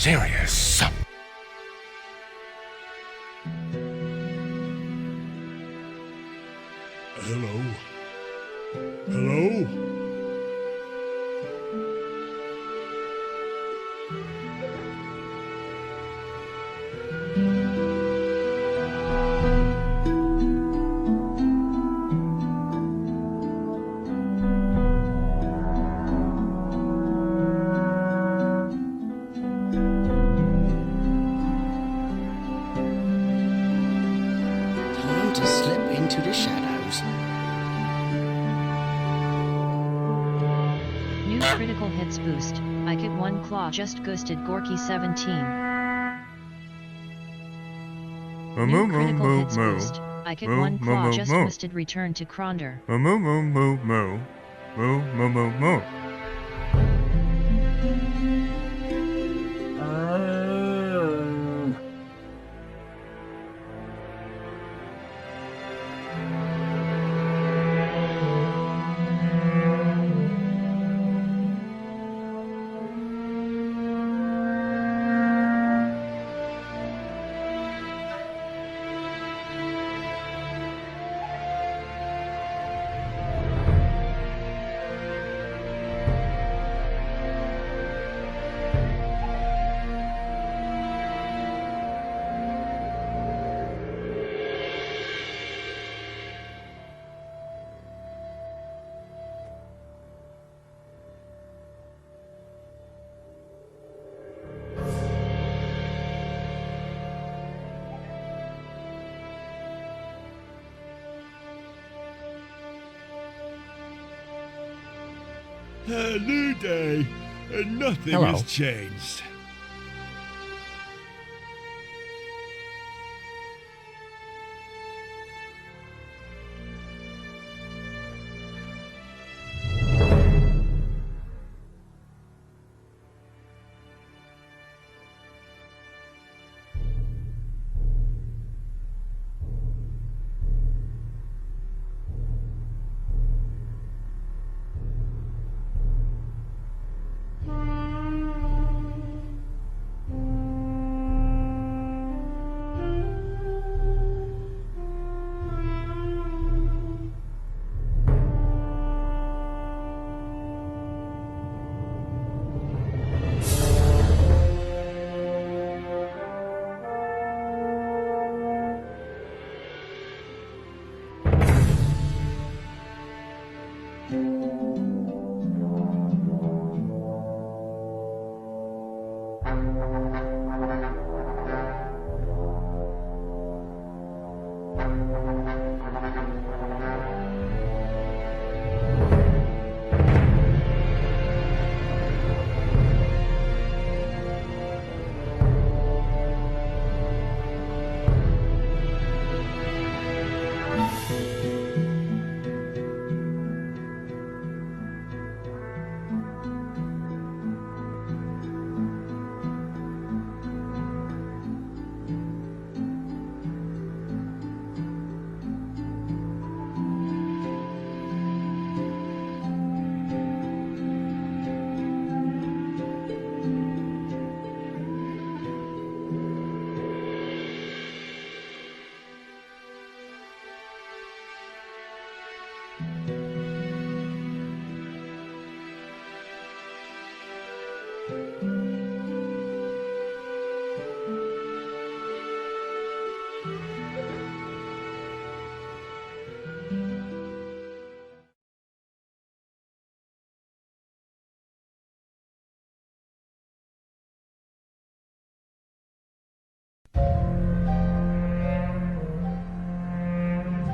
serious? Hello? Hello? Time to slip into the shadows. New critical hits boost. I get one claw just ghosted Gorky 17. New critical hits boost. I get one claw just boosted return to Kronder. A new day, and nothing Hello. has changed.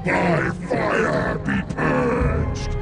By fire be purged!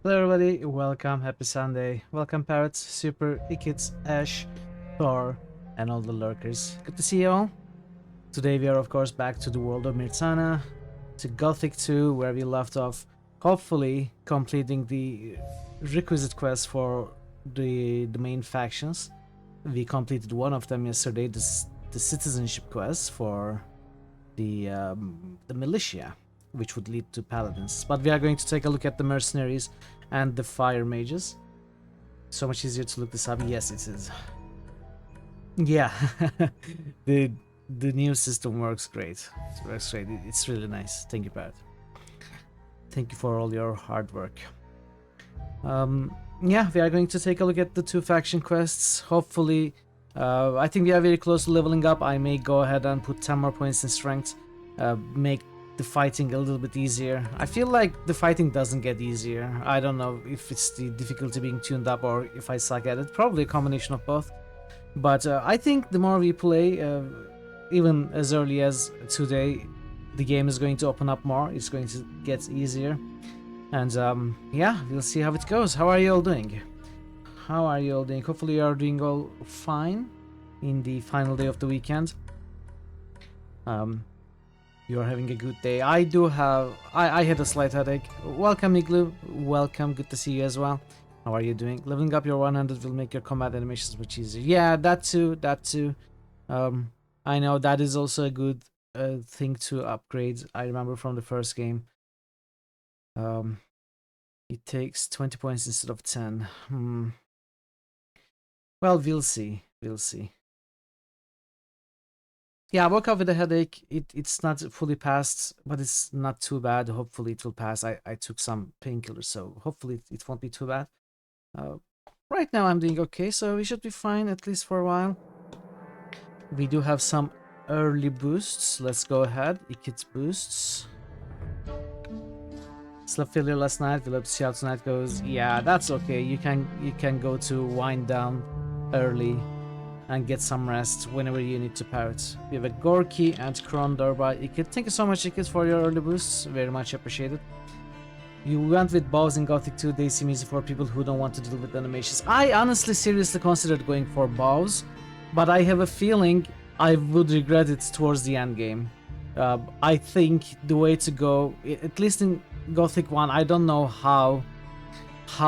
Hello everybody, welcome, happy Sunday. Welcome Parrots, Super, Ikits, Ash, Thor, and all the lurkers. Good to see you all. Today we are of course back to the world of Mirtana, to Gothic 2 where we left off, hopefully completing the requisite quest for the main factions. We completed one of them yesterday, the citizenship quest for the militia, which would lead to paladins. But we are going to take a look at the mercenaries and the fire mages. So much easier to look this up. Yes, it is. Yeah, the new system works great. It works great. It's really nice. Thank you, Pat. Thank you for all your hard work. Yeah, we are going to take a look at the 2 faction quests. Hopefully, I think we are very close to leveling up. I may go ahead and put 10 more points in strength, make the fighting a little bit easier. I feel like the fighting doesn't get easier. I don't know if it's the difficulty being tuned up or if I suck at it. Probably a combination of both. But I think the more we play, even as early as today, the game is going to open up more. It's going to get easier. And yeah, we'll see how it goes. How are you all doing? How are you all doing? Hopefully you are doing all fine in the final day of the weekend. You're having a good day. I do have... I had a slight headache. Welcome, Igloo. Welcome. Good to see you as well. How are you doing? Leveling up your 100 will make your combat animations much easier. Yeah, that too. That too. I know that is also a good thing to upgrade. I remember from the first game. It takes 20 points instead of 10. Well, we'll see. We'll see. Yeah, I woke up with a headache. It's not fully passed, but it's not too bad. Hopefully it will pass. I took some painkillers, so hopefully it won't be too bad. Right now I'm doing okay, so we should be fine at least for a while. We do have some early boosts. Let's go ahead. Ikit boosts. Slept failure last night. We'll have to see how tonight goes. Yeah, that's okay. You can go to wind down early and get some rest whenever you need to parrot. We have a Gorky and Krondor by Ikit. Thank you so much, Ikit, for your early boosts. Very much appreciated. You went with bows in Gothic 2. They seem easy for people who don't want to deal with animations. I honestly seriously considered going for bows, but I have a feeling I would regret it towards the end game. I think the way to go, at least in Gothic 1, I don't know how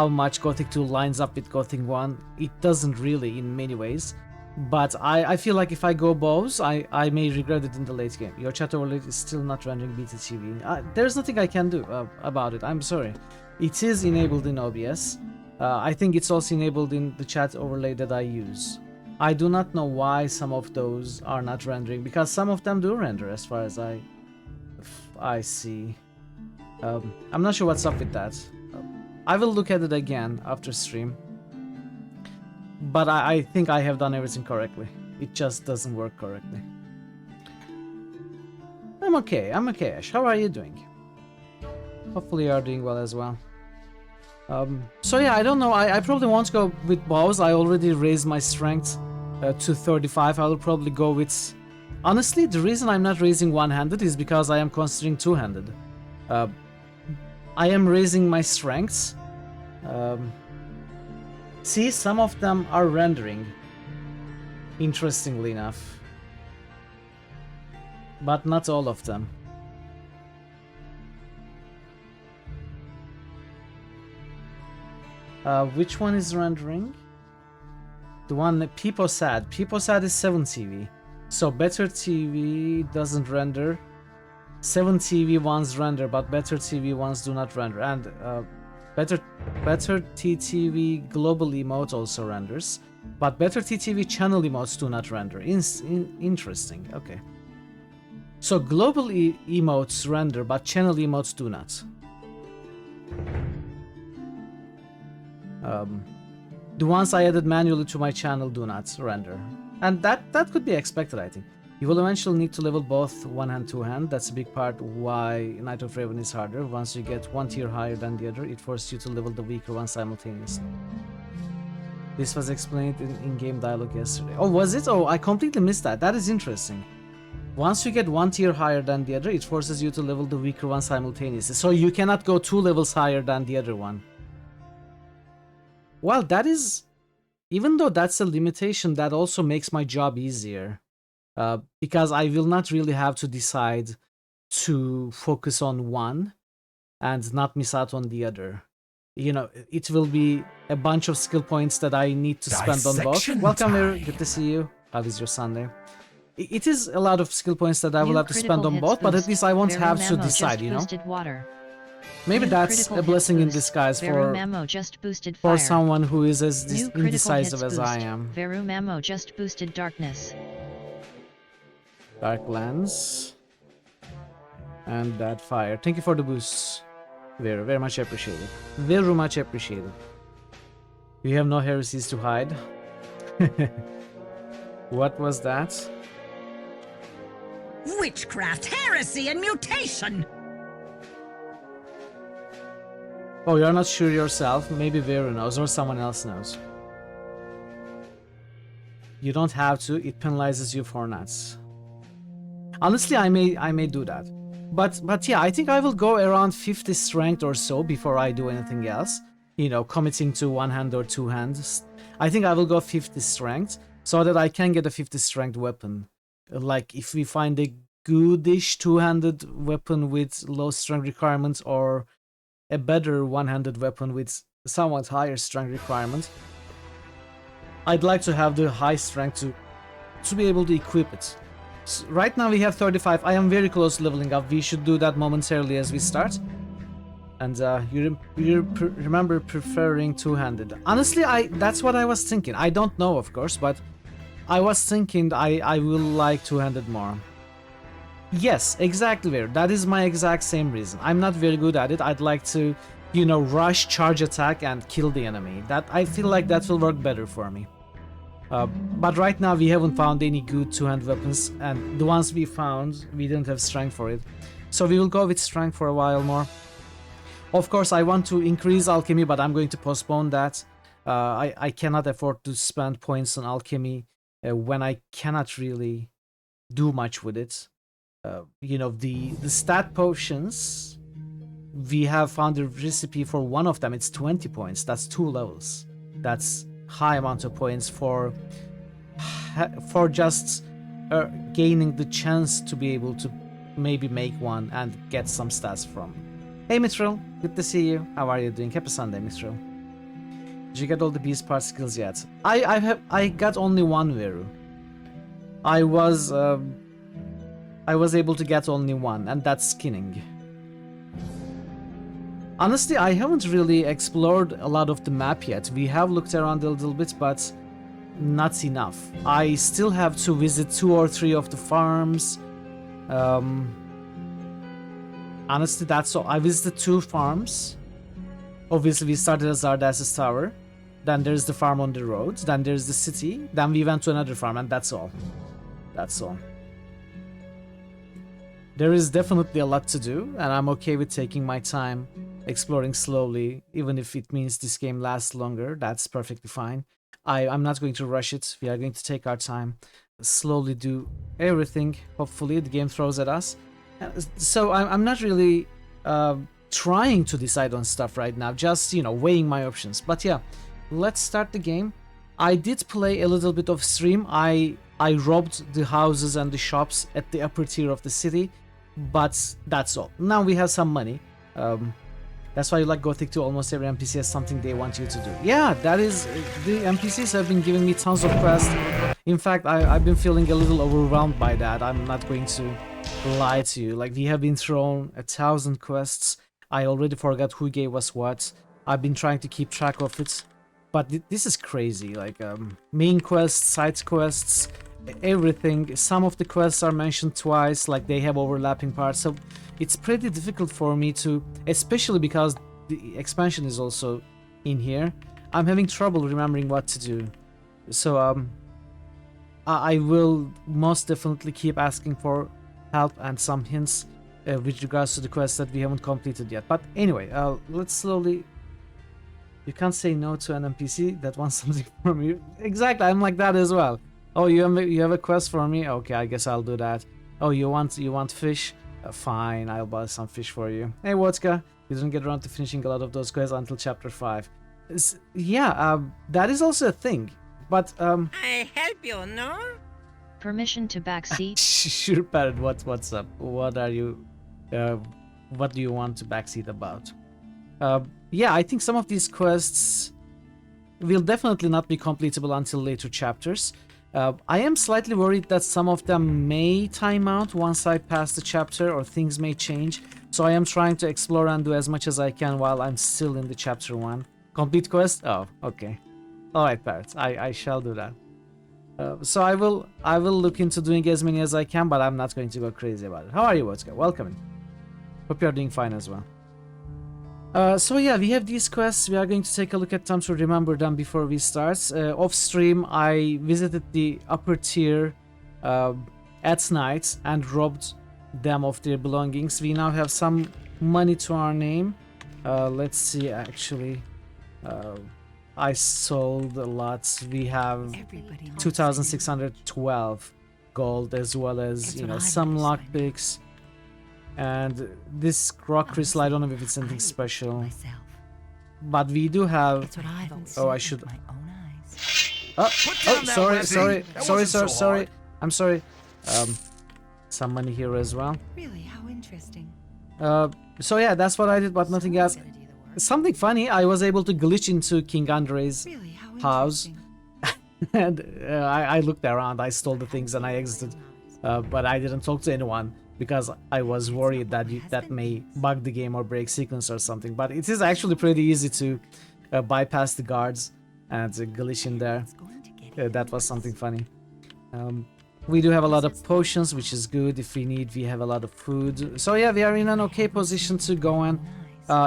much Gothic 2 lines up with Gothic 1. It doesn't really in many ways. But I feel like if I go bows, I may regret it in the late game. Your chat overlay is still not rendering BTTV. There's nothing I can do about it, I'm sorry. It is enabled in OBS. I think it's also enabled in the chat overlay that I use. I do not know why some of those are not rendering, because some of them do render as far as I see. I'm not sure what's up with that. I will look at it again after stream. But I think I have done everything correctly. It just doesn't work correctly. I'm okay, Ash. How are you doing? Hopefully you are doing well as well. So yeah, I don't know. I probably won't go with bows. I already raised my strength to 35. I will probably go with... Honestly, the reason I'm not raising one-handed is because I am considering two-handed. I am raising my strengths. See, some of them are rendering, interestingly enough, but not all of them. Which one is rendering? The one that Peeposad. Peeposad is 7 TV, so Better TV doesn't render. 7 TV ones render, but Better TV ones do not render, and Better TTV global emote also renders, but Better TTV channel emotes do not render. Interesting. Okay. So global emotes render, but channel emotes do not. The ones I added manually to my channel do not render, and that could be expected, I think. You will eventually need to level both one-hand, two-hand. That's a big part why Night of Raven is harder. Once you get one tier higher than the other, it forces you to level the weaker one simultaneously. This was explained in in-game dialogue yesterday. Oh, was it? Oh, I completely missed that. That is interesting. Once you get one tier higher than the other, it forces you to level the weaker one simultaneously. So you cannot go 2 levels higher than the other one. Well, that is... Even though that's a limitation, that also makes my job easier. Because I will not really have to decide to focus on one and not miss out on the other. You know, it will be a bunch of skill points that I need to spend on both. Dissection Welcome here, time. good to see you. How is your Sunday? It is a lot of skill points that I will New have to spend critical on hits both, but at boost. least I won't Veru have to Mamo decide, just you know? boosted water. Maybe New that's critical a hits blessing in boost. disguise Veru for Mamo just boosted for fire. someone who is as New critical indecisive hits as I boost. am. Veru Mamo just boosted darkness. Dark Lens. And that fire. Thank you for the boosts. Very, very much appreciated. Very much appreciated. We have no heresies to hide. What was that? Witchcraft, heresy, and mutation! Oh, you're not sure yourself? Maybe Vera knows or someone else knows. You don't have to, it penalizes you for nuts. Honestly, I may do that. But yeah, I think I will go around 50 strength or so before I do anything else. You know, committing to one hand or two hands. I think I will go 50 strength so that I can get a 50 strength weapon. Like if we find a goodish two-handed weapon with low strength requirements or a better one-handed weapon with somewhat higher strength requirement, I'd like to have the high strength to be able to equip it. So right now we have 35. I am very close to leveling up. We should do that momentarily as we start. And remember preferring two-handed. Honestly, that's what I was thinking. I don't know, of course, but I was thinking I will like two-handed more. Yes, exactly there. That is my exact same reason. I'm not very good at it. I'd like to, you know, rush, charge attack, and kill the enemy. That I feel like that will work better for me. But right now we haven't found any good two-hand weapons, and the ones we found, we didn't have strength for it. So we will go with strength for a while more. Of course, I want to increase alchemy, but I'm going to postpone that. I cannot afford to spend points on alchemy when I cannot really do much with it. You know, the stat potions, we have found a recipe for one of them. It's 20 points. That's 2 levels. That's high amount of points for just gaining the chance to be able to maybe make one and get some stats from. Hey Mithril, good to see you. How are you doing? Happy Sunday, Mithril. Did you get all the beast part skills yet? I got only one Veru. I was able to get only one, and that's skinning. Honestly, I haven't really explored a lot of the map yet. We have looked around a little bit, but not enough. I still have to visit 2 or 3 of the farms. Honestly, that's all. I visited 2 farms. Obviously, we started at Zardas's Tower. Then there's the farm on the road. Then there's the city. Then we went to another farm, and that's all. That's all. There is definitely a lot to do, and I'm okay with taking my time, exploring slowly, even if it means this game lasts longer. That's perfectly fine. I'm not going to rush it. We are going to take our time, slowly do everything. Hopefully the game throws at us. So I'm not really trying to decide on stuff right now, just, you know, weighing my options. But yeah, let's start the game. I did play a little bit of stream. I robbed the houses and the shops at the upper tier of the city, but that's all. Now we have some money. That's why you like Gothic 2. Almost every NPC has something they want you to do. Yeah, that is... The NPCs have been giving me tons of quests. In fact, I've been feeling a little overwhelmed by that. I'm not going to lie to you. Like, we have been thrown 1,000 quests. I already forgot who gave us what. I've been trying to keep track of it. But this is crazy. Like, main quests, side quests, everything. Some of the quests are mentioned twice, like they have overlapping parts. So it's pretty difficult for me to, especially because the expansion is also in here. I'm having trouble remembering what to do. So I will most definitely keep asking for help and some hints with regards to the quests that we haven't completed yet. But anyway, let's slowly... You can't say no to an NPC that wants something from you. Exactly, I'm like that as well. Oh, you have a quest for me? Okay, I guess I'll do that. Oh, you want fish? Fine, I'll buy some fish for you. Hey, Wodka, you didn't get around to finishing a lot of those quests until chapter 5. Yeah, that is also a thing. But I help you, no? Permission to backseat. sure, Parrot. What's up? What are you? What do you want to backseat about? Yeah, I think some of these quests will definitely not be completable until later chapters. I am slightly worried that some of them may time out once I pass the chapter, or things may change. So I am trying to explore and do as much as I can while I'm still in the chapter 1. Complete quest? Oh, okay. Alright, Parrot. I shall do that. So I will look into doing as many as I can, but I'm not going to go crazy about it. How are you, Vodka? Welcome. Hope you're doing fine as well. So yeah, we have these quests. We are going to take a look at them to remember them before we start. Off stream, I visited the upper tier at night and robbed them of their belongings. We now have some money to our name. Let's see, actually. I sold a lot. We have 2,612 gold, as well as, you know, some lockpicks. And this rock crystal, I don't know if it's anything special. But we do have... Oh, I should... Oh, sorry. I'm sorry. Some money here as well. Really, how interesting. So yeah, that's what I did, but nothing else. Something funny, I was able to glitch into King Andre's house. And I looked around, I stole the things and I exited. But I didn't talk to anyone, because I was worried that that may bug the game or break sequence or something. But it is actually pretty easy to bypass the guards and glitch in there. That was something funny. We do have a lot of potions, which is good. If we need, we have a lot of food. So yeah, we are in an okay position to go and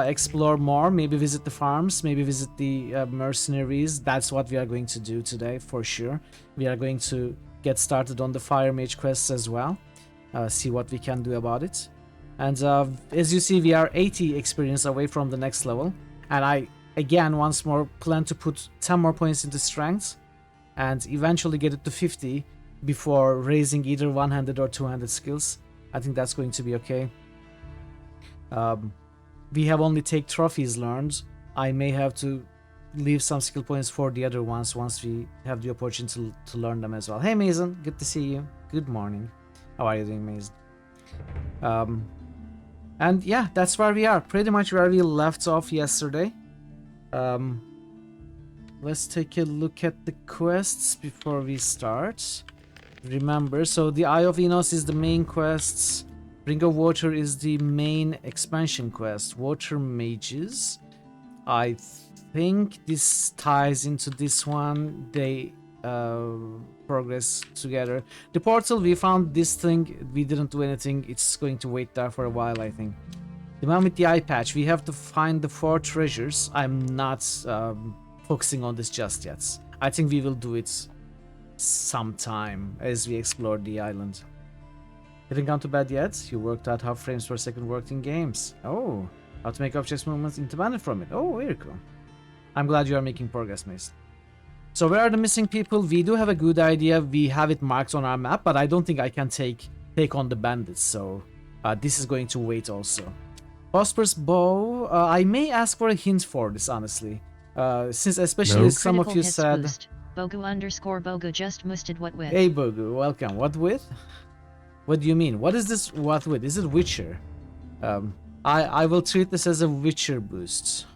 explore more. Maybe visit the farms, maybe visit the mercenaries. That's what we are going to do today, for sure. We are going to get started on the Fire Mage quests as well. See what we can do about it. And as you see, we are 80 experience away from the next level. And I, again, once more, plan to put 10 more points into strength and eventually get it to 50 before raising either one-handed or two-handed skills. I think that's going to be okay. We have only take trophies learned. I may have to leave some skill points for the other ones once we have the opportunity to learn them as well. Hey Mason, good to see you. Good morning. How are you doing, Mason? And yeah, that's where we are. Pretty much where we left off yesterday. Let's take a look at the quests before we start. Remember, so the Eye of Enos is the main quests. Ring of Water is the main expansion quest. Water Mages. I think this ties into this one. They progress together. The portal, we found this thing. We didn't do anything. It's going to wait there for a while, I think. The man with the eye patch. We have to find the 4 treasures. I'm not focusing on this just yet. I think we will do it sometime as we explore the island. Didn't gone to bed yet? You worked out how frames per second worked in games. Oh, how to make objects movements independent from it. Oh, very cool. I'm glad you are making progress, Mace. So where are the missing people? We do have a good idea. We have it marked on our map, but I don't think I can take on the bandits. So this is going to wait also. Prosperous bow. I may ask for a hint for this, honestly. Since especially some of you said... Boost. Bogu_Bogu just musted what with. Hey Bogu, welcome. What with? What do you mean? What is this what with? Is it Witcher? I will treat this as a Witcher boost.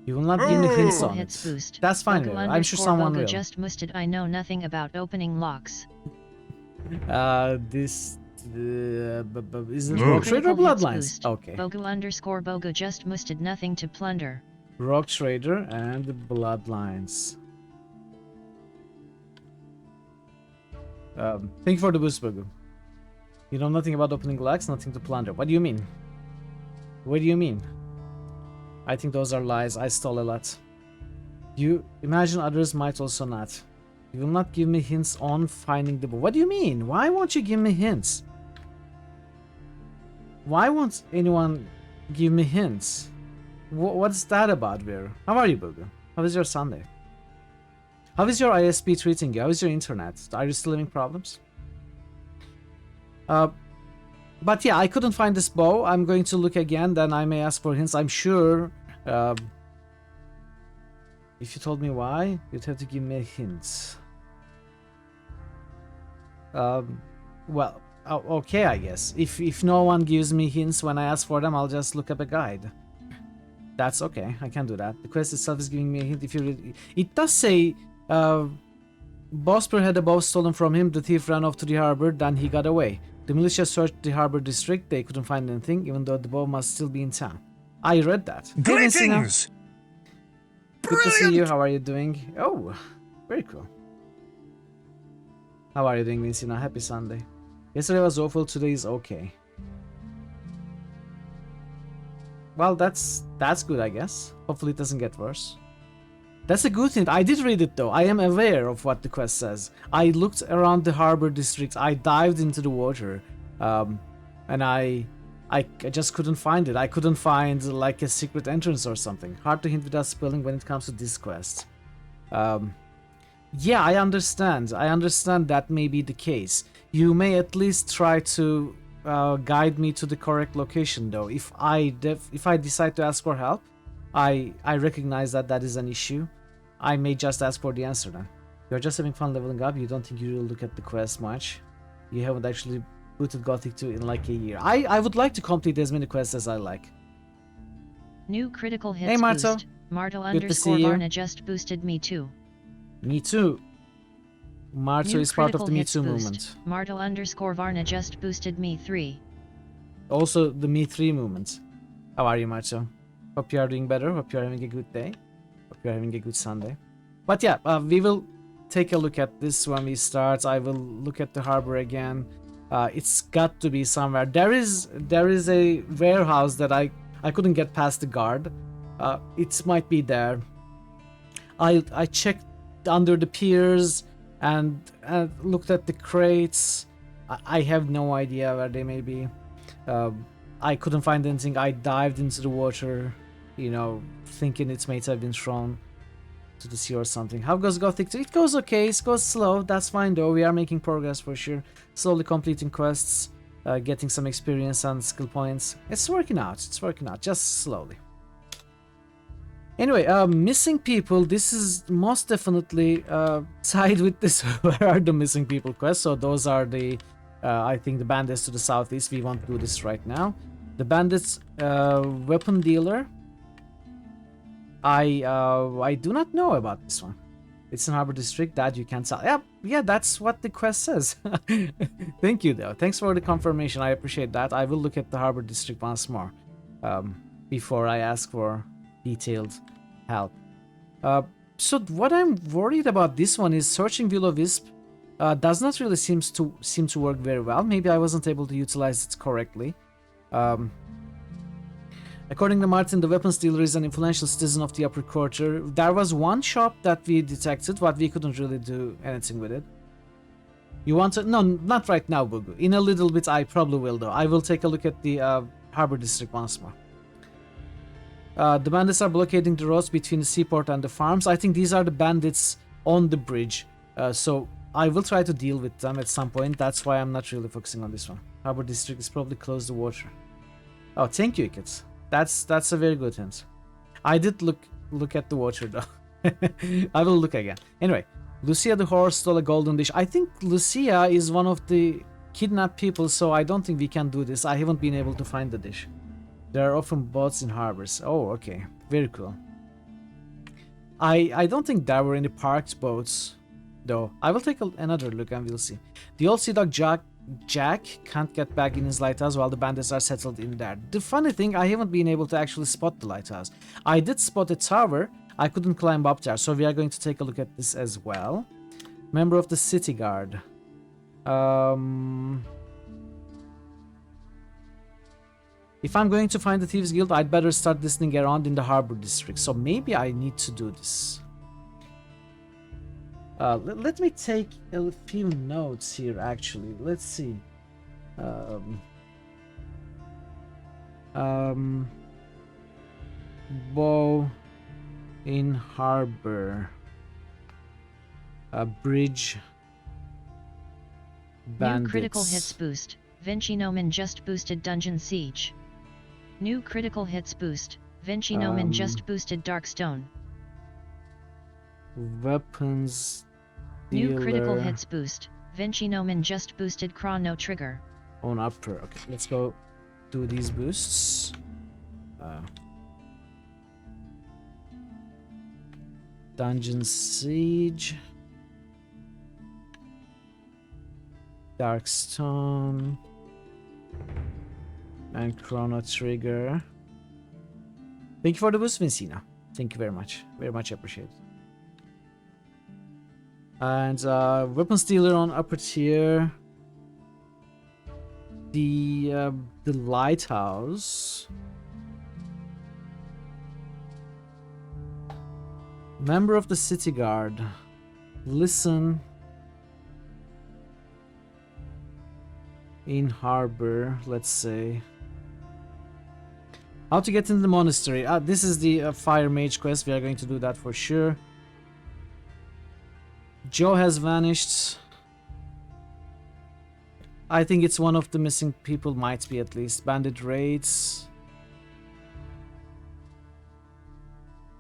You will not give me hints on it. Boost. That's fine. I'm sure someone will. Just musted. I know nothing about opening locks. This is it Rogue Trader or Bloodlines? Okay. Bogu_Bogu just musted. Nothing to plunder. Rogue Trader and Bloodlines. Thank you for the boost, Bogu. You know nothing about opening locks, nothing to plunder. What do you mean? What do you mean? I think those are lies. I stole a lot. You imagine others might also not. You will not give me hints on finding the book. What do you mean? Why won't you give me hints? Why won't anyone give me hints? What's that about, Vera? How are you, Bogu? How is your Sunday? How is your ISP treating you? How is your internet? Are you still having problems? But yeah, I couldn't find this bow. I'm going to look again, then I may ask for hints. I'm sure Um, if you told me why, you'd have to give me a hint. Well, okay, I guess. If no one gives me hints when I ask for them, I'll just look up a guide. That's okay. I can do that. The quest itself is giving me a hint. If you really, it does say, Bosper had a bow stolen from him. The thief ran off to the harbor. Then he got away. The militia searched the harbor district. They couldn't find anything, even though the bow must still be in town. I read that. Hey, Greetings! good to see you. How are you doing? Oh, very cool. How are you doing, Vincina? Happy Sunday. Yesterday was awful. Today is okay. Well, that's good, I guess. Hopefully it doesn't get worse. That's a good thing. I did read it though. I am aware of what the quest says. I looked around the harbor district. I dived into the water, and I just couldn't find it. I couldn't find like a secret entrance or something. Hard to hint without spelling when it comes to this quest. Yeah, I understand. I understand that may be the case. You may at least try to guide me to the correct location, though. If I decide to ask for help, I recognize that that is an issue. I may just ask for the answer then. You're just having fun leveling up. You don't think you will look at the quest much. You haven't actually booted Gothic 2 in like a year. I would like to complete as many quests as I like. New critical hits Hey, Marto. boost. Marto Good to see underscore you. Varna just boosted me too. Me too. Marto New is part of critical the Me hits Too boost. movement. Marto underscore Varna just boosted me 3. Also the Me 3 movement. How are you, Marto? Hope you are doing better. Hope you are having a good day. Hope you are having a good Sunday. But yeah, we will take a look at this when we start. I will look at the harbor again. It's got to be somewhere. There is a warehouse that I couldn't get past the guard. It might be there. I checked under the piers and looked at the crates. I have no idea where they may be. I couldn't find anything. I dived into the water, you know, thinking its mates have been thrown to the sea or something. How goes Gothic 2? It goes okay. It goes slow. That's fine though. We are making progress for sure. Slowly completing quests, getting some experience and skill points. It's working out. It's working out. Just slowly. Anyway, missing people. This is most definitely tied with this. Where are the missing people quests? So those are the, I think, the bandits to the southeast. We won't do this right now. The bandits weapon dealer. I do not know about this one. It's in Harbor District. That you can tell. Yeah, that's what the quest says. Thank you though. Thanks for the confirmation. I appreciate that. I will look at the Harbor District once more before I ask for detailed help. So what I'm worried about this one is searching Will-O-Wisp does not really seem to work very well. Maybe I wasn't able to utilize it correctly. According to Martin, the weapons dealer is an influential citizen of the upper quarter. There was one shop that we detected, but we couldn't really do anything with it. You want to? No, not right now, Bugu. In a little bit, I probably will though. I will take a look at the Harbor District once more. The bandits are blockading the roads between the seaport and the farms. I think these are the bandits on the bridge. So I will try to deal with them at some point. That's why I'm not really focusing on this one. Harbor District is probably close to water. Oh, thank you, Ikit. That's a very good hint. I did look at the water though. I will look again. Anyway, Lucia the horse stole a golden dish. I think Lucia is one of the kidnapped people, so I don't think we can do this. I haven't been able to find the dish. There are often boats in harbors. Oh, okay. Very cool. I don't think there were any parked boats, though. I will take another look and we'll see. The old sea dog Jack can't get back in his lighthouse while the bandits are settled in there. The funny thing, I haven't been able to actually spot the lighthouse. I did spot a tower. I couldn't climb up there, so we are going to take a look at this as well. Member of the city guard. If I'm going to find the Thieves Guild, I'd better start listening around in the Harbor District. So maybe I need to do this. Let me take a few notes here, actually. Let's see. Bow in Harbor. Bridge. Bandits. New critical hits boost. Vinci Noman just boosted Dungeon Siege. New critical hits boost. Vinci Nomen just boosted Darkstone. Weapons. New critical dealer hits boost. Vinci Nomen just boosted Chrono Trigger. on upper. Okay, let's go do these boosts. Dungeon Siege. Darkstone. And Chrono Trigger. Thank you for the boost, Vincina. Thank you very much. Very much appreciated. And weapons dealer on upper tier. The lighthouse. Member of the city guard. Listen. In harbor, let's say. How to get into the monastery. This is the fire mage quest. We are going to do that for sure. Joe has vanished. I think it's one of the missing people, might be at least. Bandit raids.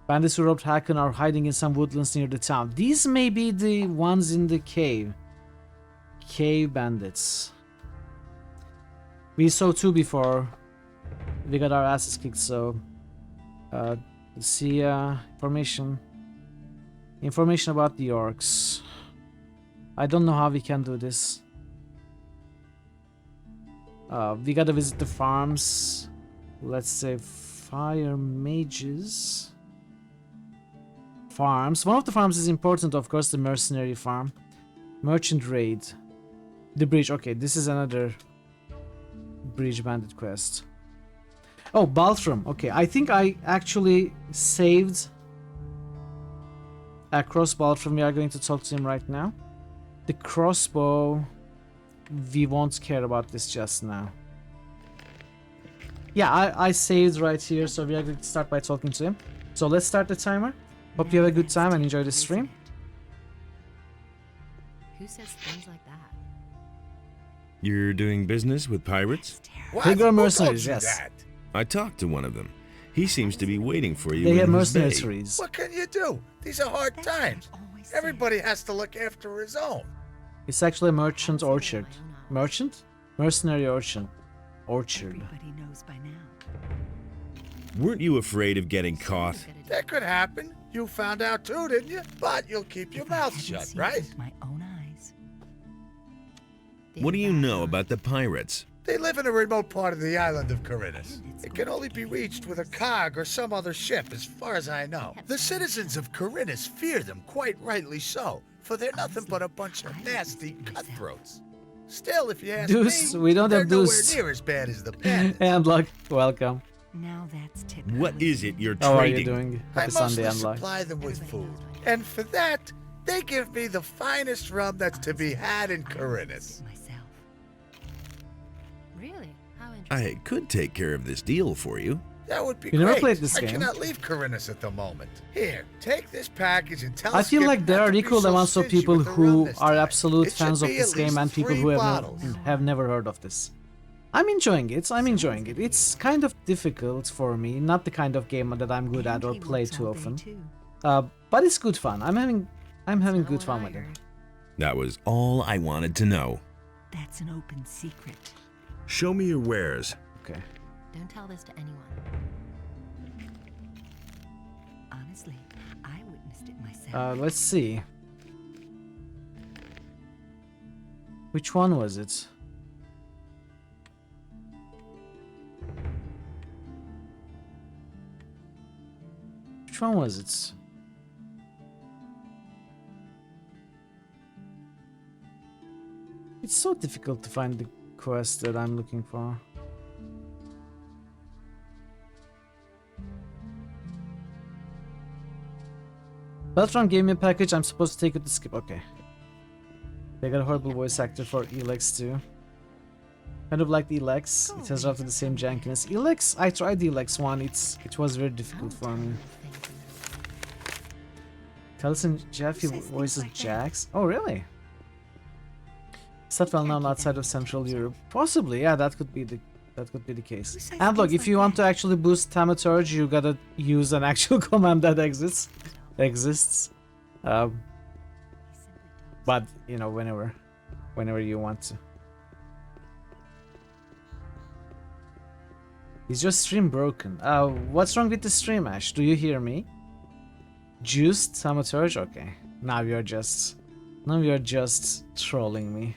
Bandits who robbed Hakon are hiding in some woodlands near the town. These may be the ones in the cave. Cave bandits. We saw two before. We got our asses kicked, so... let's see, information. Information about the orcs. I don't know how we can do this. We gotta visit the farms. Let's say fire mages. Farms. One of the farms is important, of course, the mercenary farm. Merchant raid. The bridge. Okay, this is another bridge bandit quest. Oh, Baltram. Okay, I think I actually saved across Baltram. We are going to talk to him right now. The crossbow. We won't care about this just now. Yeah, I saved right here, so we are going to start by talking to him. So let's start the timer. Hope you have a good time and enjoy the stream. Who says things like that? You're doing business with pirates? What? Bigger Who mercenaries, told you yes. that? I talked to one of them. He seems to be waiting for you They get in his bay. mercenaries. What can you do? These are hard times. Everybody has to look after his own. It's actually a merchant orchard. Merchant? Mercenary orchard. Orchard. Everybody knows by now. Weren't you afraid of getting caught? That could happen. You found out too, didn't you? But you'll keep your If I mouth hadn't shut, seen it right? with my own eyes. What do you know about the pirates? They live in a remote part of the island of Corinthus. It can only be reached with a cog or some other ship, as far as I know. The citizens of Corinthus fear them, quite rightly so, for they're nothing but a bunch of nasty cutthroats. Still, if you ask Deuce, me, we don't they're have nowhere Deuce. near as bad as the bandits. And luck, welcome. Now that's typical. What is it you're How are you trading? doing? I Happy mostly Sunday, and luck. supply them with food, and for that, they give me the finest rum that's to be had in Corinthus. Myself. Really? How interesting. I could take care of this deal for you. That would be You great. never played this I game. cannot leave Corinthus at the moment. Here, take this package and tell I feel Skip like there not are to be equal so amounts of stingy people with the who rum this are time. absolute It should fans of be this at game least and people 3 who bottles. have never heard of this. I'm enjoying it. I'm enjoying it. It's kind of difficult for me. Not the kind of game that I'm good at or And he play works too all day, often. too. But it's good fun. I'm having Not good what fun I with it. heard. That was all I wanted to know. That's an open secret. Show me your wares. Okay. Don't tell this to anyone. Honestly, I witnessed it myself. Let's see. Which one was it? Which one was it? It's so difficult to find the quest that I'm looking for. Beltran gave me a package. I'm supposed to take it to Skip. Okay. They got a horrible voice actor for Elex too. Kind of like the Elex. It has roughly the same jankiness. Elex, I tried the Elex one. It was very difficult for me. Tellison Jeffy voices Jax. Oh really? Is that well known outside of Central Europe? Possibly, yeah. That could be the That could be the case. Who says And look, things if you like want to that? actually boost Thaumaturge, you gotta use an actual command that exists. But you know, whenever you want to. Is your stream broken? What's wrong with the stream, Ash? Do you hear me? Juiced Thaumaturge? Okay. Now you're just trolling me.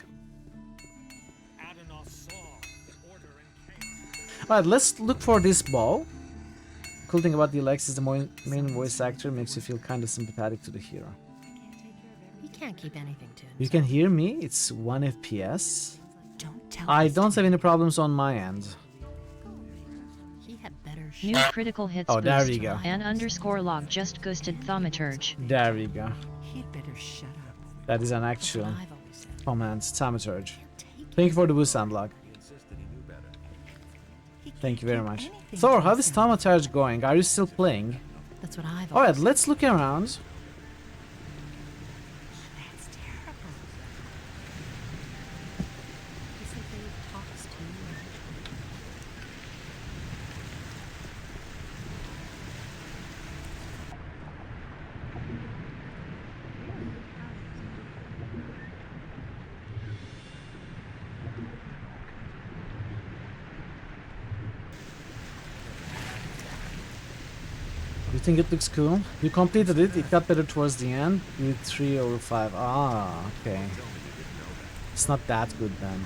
Alright, let's look for this bow. Cool thing about the Alex is the main voice actor makes you feel kind of sympathetic to the hero. He can't keep anything to himself. You can hear me? It's 1 FPS. Don't tell I this to don't have me. any problems on my end. He had better New shut critical hits Oh, boost. there we go. An_log just ghosted Thaumaturge. There we go. He'd better shut up. That is an That's actual what I've always said. command. Thaumaturge. Take Thank you for the boost, unlock. He can't Thank you very keep much. anything Thor, to how is himself. Thaumaturge going? Are you still playing? That's what I've Alright, always let's look around. That's terrible. He simply talks to you. You think it looks cool? You completed it, it got better towards the end. You did 3 over 5. Ah, okay. It's not that good then.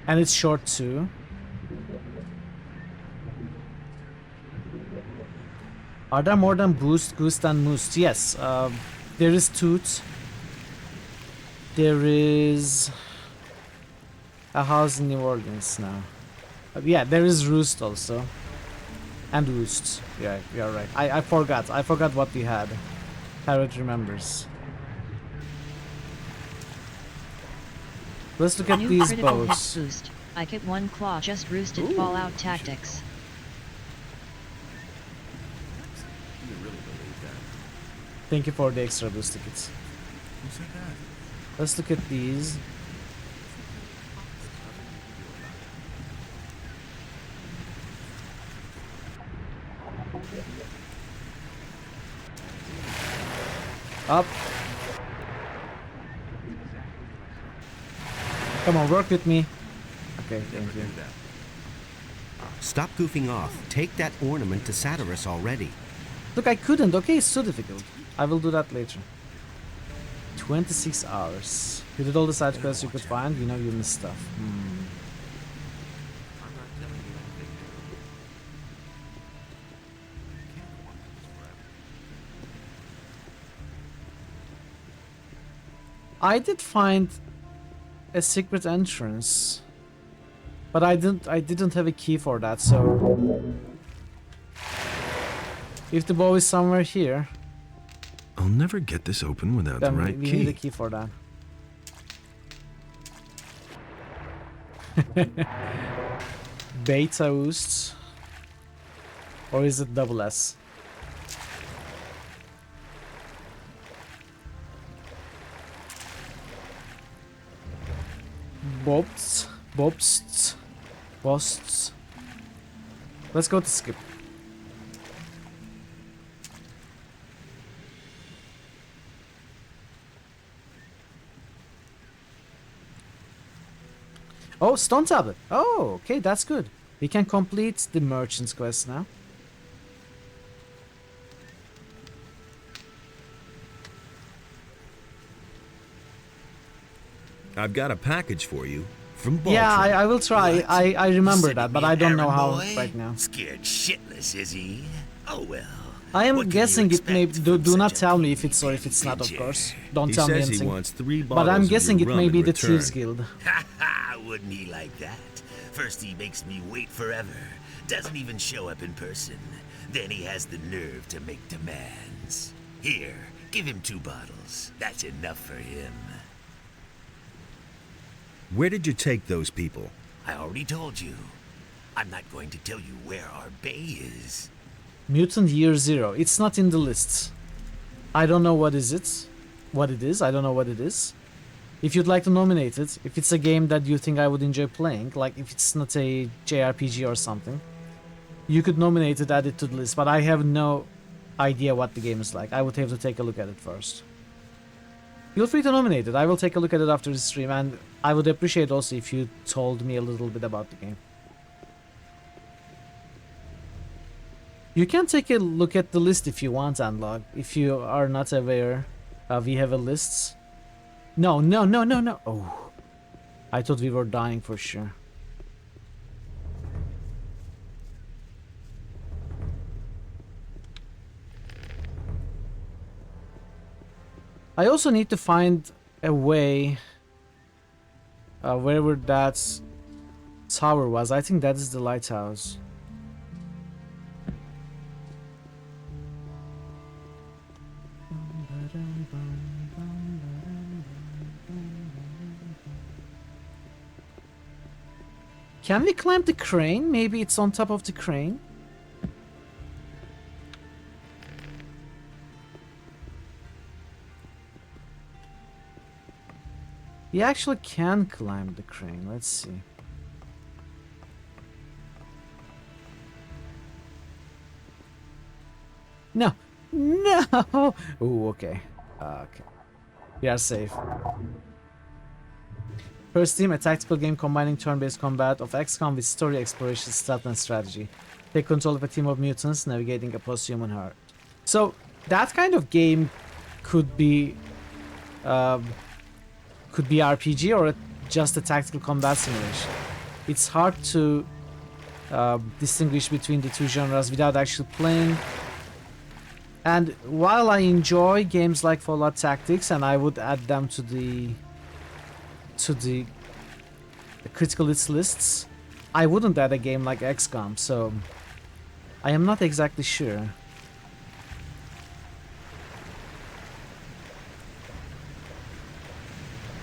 And it's short too. Are there more than Boost, Goose, and Moost? Yes. There is Toot. There is a house in New Orleans now. Yeah, there is Roost also. And Roost. Yeah, you're right. I forgot. I forgot what we had. Parrot remembers. Let's look at New these critical hits bows. boost. I get 1 claw just roosted Fallout Tactics. Thank you for the extra boost tickets. Let's look at these. Up. Come on, work with me. Okay, thank you. Stop goofing off. Take that ornament to Satyrus already. Look, I couldn't. Okay, it's so difficult. I will do that later. 26 hours. You did all the side quests you could find. You know you missed stuff. I did find a secret entrance, but I didn't have a key for that. So if the bow is somewhere here, I'll never get this open without the then right we need a key. key for that. Beta Oosts, or is it double S? Bobs, Bobsts, Bosts. Let's go to skip. Oh, Stone Tablet. Oh, okay, that's good. We can complete the Merchant's quest now. I've got a package for you from Baltrum. Yeah, I will try. I remember that, but I don't know how Boy? right now. Scared shitless, is he? Oh well. I am What can you guessing it may. expect Do from not such a tell me if it's or greedy if it's not, of creature? course. Don't He tell me says he anything. wants 3 bottles But I'm of guessing your it rum may in be the return. Thieves Guild. Ha ha! Wouldn't he like that? First he makes me wait forever. Doesn't even show up in person. Then he has the nerve to make demands. Here, give him 2 bottles. That's enough for him. Where did you take those people? I already told you. I'm not going to tell you where our bay is. Mutant Year Zero. It's not in the list. I don't know what is it. What it is. I don't know what it is. If you'd like to nominate it, if it's a game that you think I would enjoy playing, like if it's not a JRPG or something, you could nominate it, add it to the list, but I have no idea what the game is like. I would have to take a look at it first. Feel free to nominate it. I will take a look at it after the stream, and I would appreciate also if you told me a little bit about the game. You can take a look at the list if you want, Unlog. If you are not aware, we have a list. No. Oh, I thought we were dying for sure. I also need to find a way wherever that tower was. I think that is the lighthouse. Can we climb the crane? Maybe it's on top of the crane. You actually can climb the crane. Let's see. No. Oh, okay. Okay. We are safe. First team, a tactical game combining turn-based combat of XCOM with story, exploration, stealth, and strategy. Take control of a team of mutants navigating a post-human herd. So that kind of game could be RPG or just a tactical combat simulation. It's hard to distinguish between the two genres without actually playing. And while I enjoy games like Fallout Tactics, and I would add them to the critical hits lists, I wouldn't add a game like XCOM, so I am not exactly sure.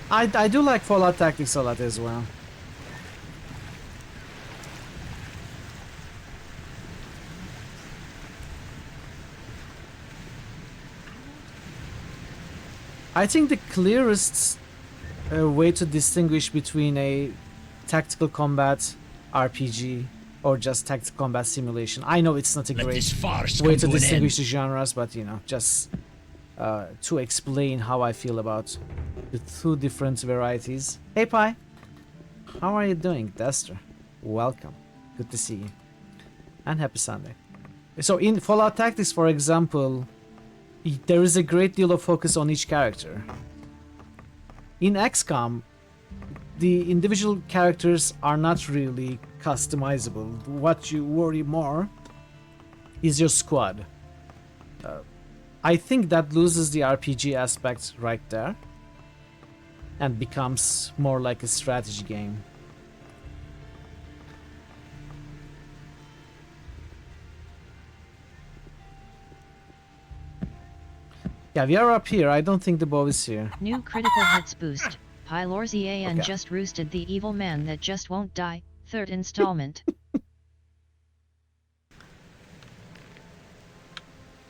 I do like Fallout Tactics a lot as well. I think the clearest way to distinguish between a tactical combat RPG or just tactical combat simulation. I know it's not a great way to distinguish the genres, but you know, just to explain how I feel about the two different varieties. Hey Pi, how are you doing? Dester, welcome. Good to see you. And happy Sunday. So in Fallout Tactics, for example, there is a great deal of focus on each character. In XCOM, the individual characters are not really customizable. What you worry more is your squad. I think that loses the RPG aspect right there and becomes more like a strategy game. Yeah, we are up here. I don't think the bow is here. New critical hits boost. Pylorzian Okay. just roosted the evil man that just won't die. Third installment.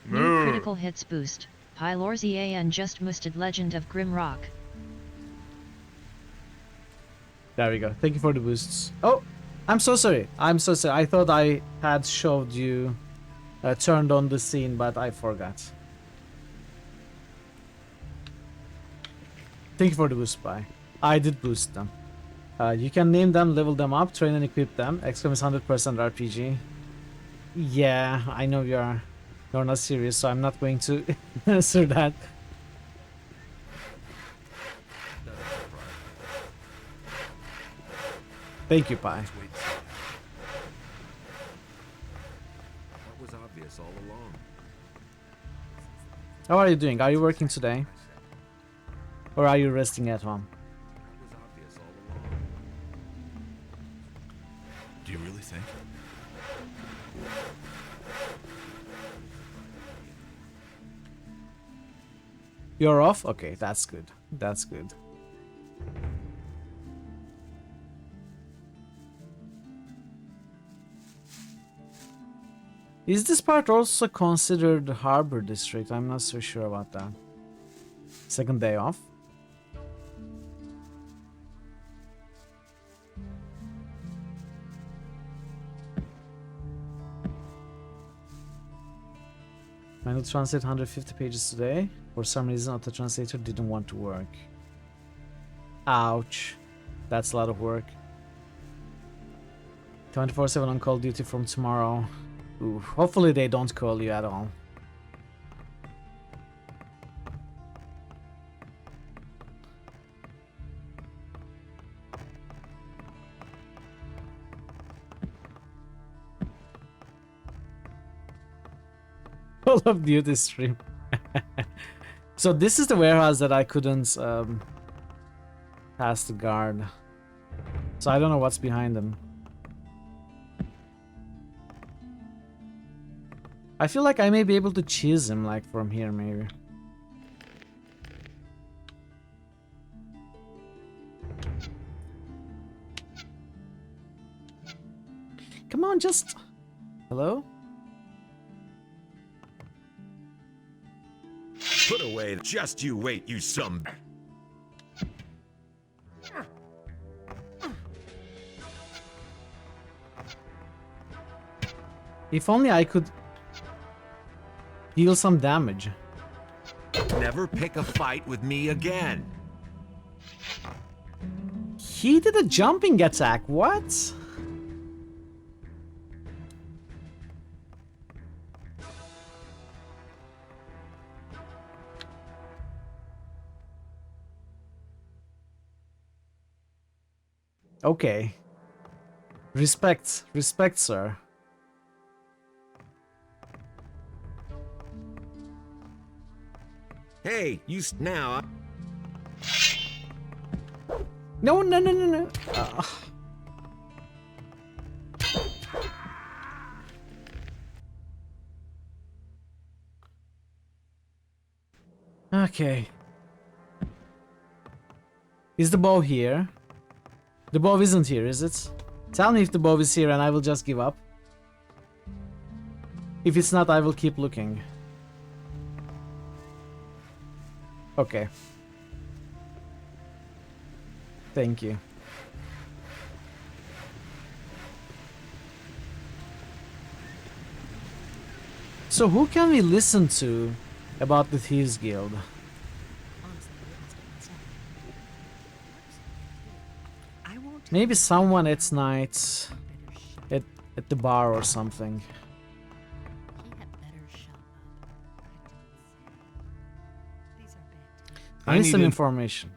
New critical hits boost. Pylorzian just moosted Legend of Grimrock. There we go. Thank you for the boosts. Oh, I'm so sorry. I'm so sorry. I thought I had showed you, turned on the scene, but I forgot. Thank you for the boost, Pi. I did boost them. You can name them, level them up, train and equip them. XCOM is 100% RPG. Yeah, I know you're not serious, so I'm not going to answer that. Thank you, Pi. That was obvious all along. How are you doing? Are you working today? Or are you resting at home? That was obvious all along. Do you really think? You're off? Okay, that's good. That's good. Is this part also considered Harbor District? I'm not so sure about that. Second day off. Trying to translate 150 pages today. For some reason, auto translator didn't want to work. Ouch. That's a lot of work. 24/7 on call duty from tomorrow. Ooh, hopefully they don't call you at all. Call of Duty stream. So this is the warehouse that I couldn't pass the guard. So I don't know what's behind them. I feel like I may be able to cheese him, like, from here, maybe. Come on, just... Hello? Put away. Just you wait, you some. If only I could deal some damage. Never pick a fight with me again. He did a jumping attack. What? Okay. Respect. Respect, sir. Hey, you now. No, no, no, no, no. Okay. Is the bow here? The bow isn't here, is it? Tell me if the bow is here and I will just give up. If it's not, I will keep looking. Okay. Thank you. So who can we listen to about the Thieves Guild? Maybe someone at night at the bar or something. I need some information.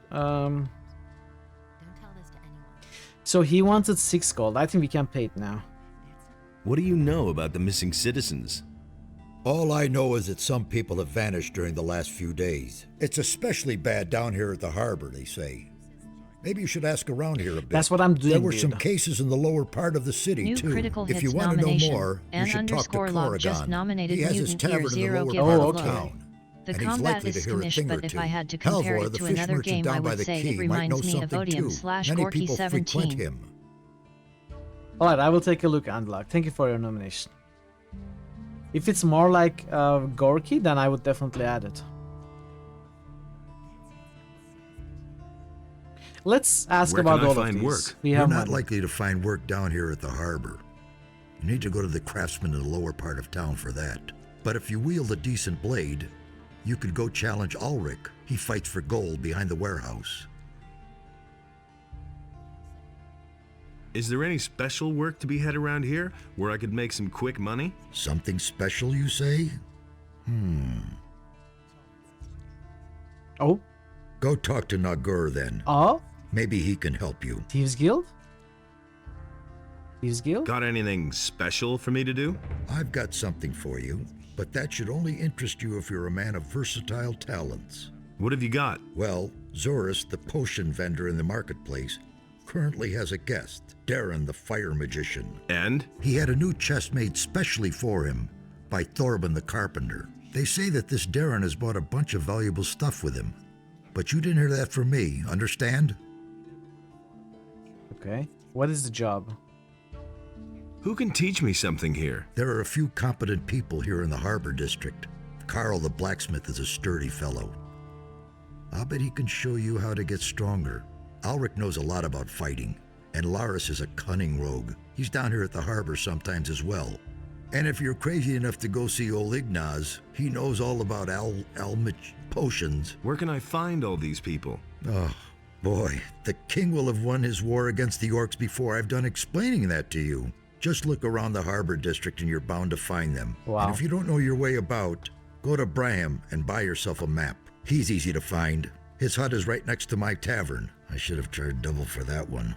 So he wanted 6 gold. I think we can pay it now. What do you know about the missing citizens? All I know is that some people have vanished during the last few days. It's especially bad down here at the harbor, they say. Maybe you should ask around here a bit. That's what I'm doing. There were some cases in the lower part of the city, New too. critical If you hits want to know nomination. more, you should talk to Log just Corrigan. nominated He has his mutant year tavern in the 0 lower give part a of low. town. The And he's combat likely to is hear a skirmish, thing or but if two. I had to compare Halvor, it the to fish another merchant game, I down by would the say quay it might know reminds me of something too. Odium / Many Gorky people frequent 17. him. Alright, I will take a look, Unlock. Thank you for your nomination. If it's more like Gorky, then I would definitely add it. Let's ask Where about can I all find of these. work? We You're have not money. likely to find work down here at the harbor. You need to go to the craftsman in the lower part of town for that. But if you wield a decent blade, you could go challenge Ulrich. He fights for gold behind the warehouse. Is there any special work to be had around here where I could make some quick money? Something special, you say? Oh? Go talk to Nagur then. Oh? Maybe he can help you. Thieves Guild? Thieves Guild? Got anything special for me to do? I've got something for you, but that should only interest you if you're a man of versatile talents. What have you got? Well, Zorus, the potion vendor in the marketplace, currently has a guest, Darren the fire magician. And? He had a new chest made specially for him by Thorben the carpenter. They say that this Darren has bought a bunch of valuable stuff with him. But you didn't hear that from me, understand? Okay. What is the job? Who can teach me something here? There are a few competent people here in the harbor district. Carl the blacksmith is a sturdy fellow. I'll bet he can show you how to get stronger. Ulrich knows a lot about fighting, and Laris is a cunning rogue. He's down here at the harbor sometimes as well. And if you're crazy enough to go see old Ignaz, he knows all about Almich potions. Where can I find all these people? Oh, boy. The king will have won his war against the orcs before I've done explaining that to you. Just look around the harbor district and you're bound to find them. Wow. And if you don't know your way about, go to Braham and buy yourself a map. He's easy to find. His hut is right next to my tavern. I should have charged double for that one.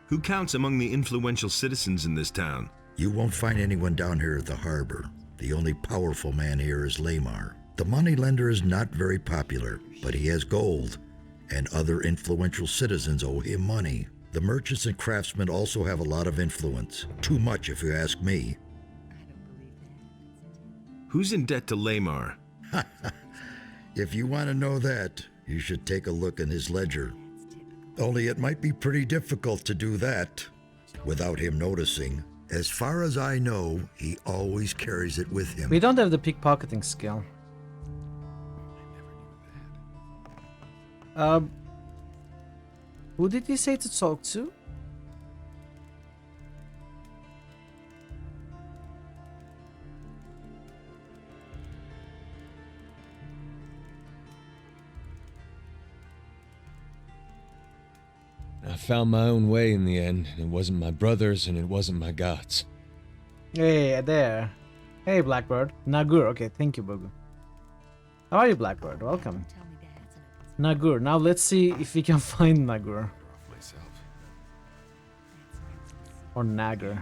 Who counts among the influential citizens in this town? You won't find anyone down here at the harbor. The only powerful man here is Lamar. The moneylender is not very popular, but he has gold, and other influential citizens owe him money. The merchants and craftsmen also have a lot of influence. Too much, if you ask me. Who's in debt to Lamar? If you want to know that, you should take a look in his ledger. Only it might be pretty difficult to do that without him noticing. As far as I know, he always carries it with him. We don't have the pickpocketing skill. Who did he say to talk to? I found my own way in the end. It wasn't my brothers and it wasn't my gods. Hey, there. Hey, Blackbird. Nagur. Okay, thank you, Bogu. How are you, Blackbird? Welcome. Nagur. Now let's see if we can find Nagur. Or Nagur.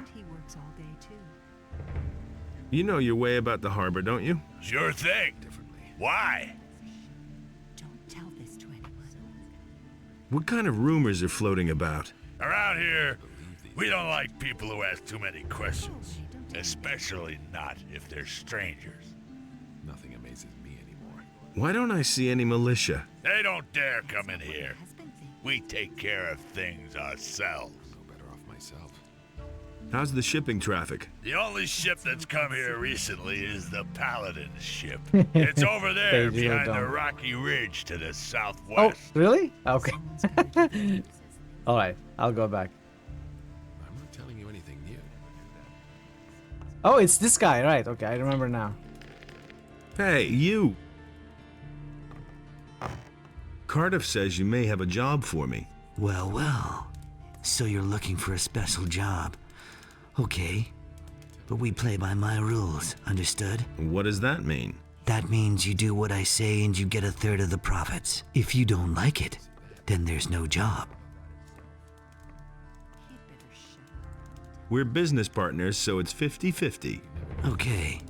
You know your way about the harbor, don't you? Sure thing. Why? Don't tell this to anyone. What kind of rumors are floating about? Around here, we don't like people who ask too many questions. Especially not if they're strangers. Nothing amazes me anymore. Why don't I see any militia? They don't dare come in here. We take care of things ourselves. No better off myself. How's the shipping traffic? The only ship that's come here recently is the Paladin's ship. It's over there behind the rocky ridge to the southwest. Oh, really? Okay. Alright, I'll go back. I'm not telling you anything new. Oh, it's this guy, right? Okay, I remember now. Hey, you! Cardiff says you may have a job for me. Well, well. So you're looking for a special job. Okay. But we play by my rules, understood? What does that mean? That means you do what I say and you get a third of the profits. If you don't like it, then there's no job. We're business partners, so it's 50-50. Okay.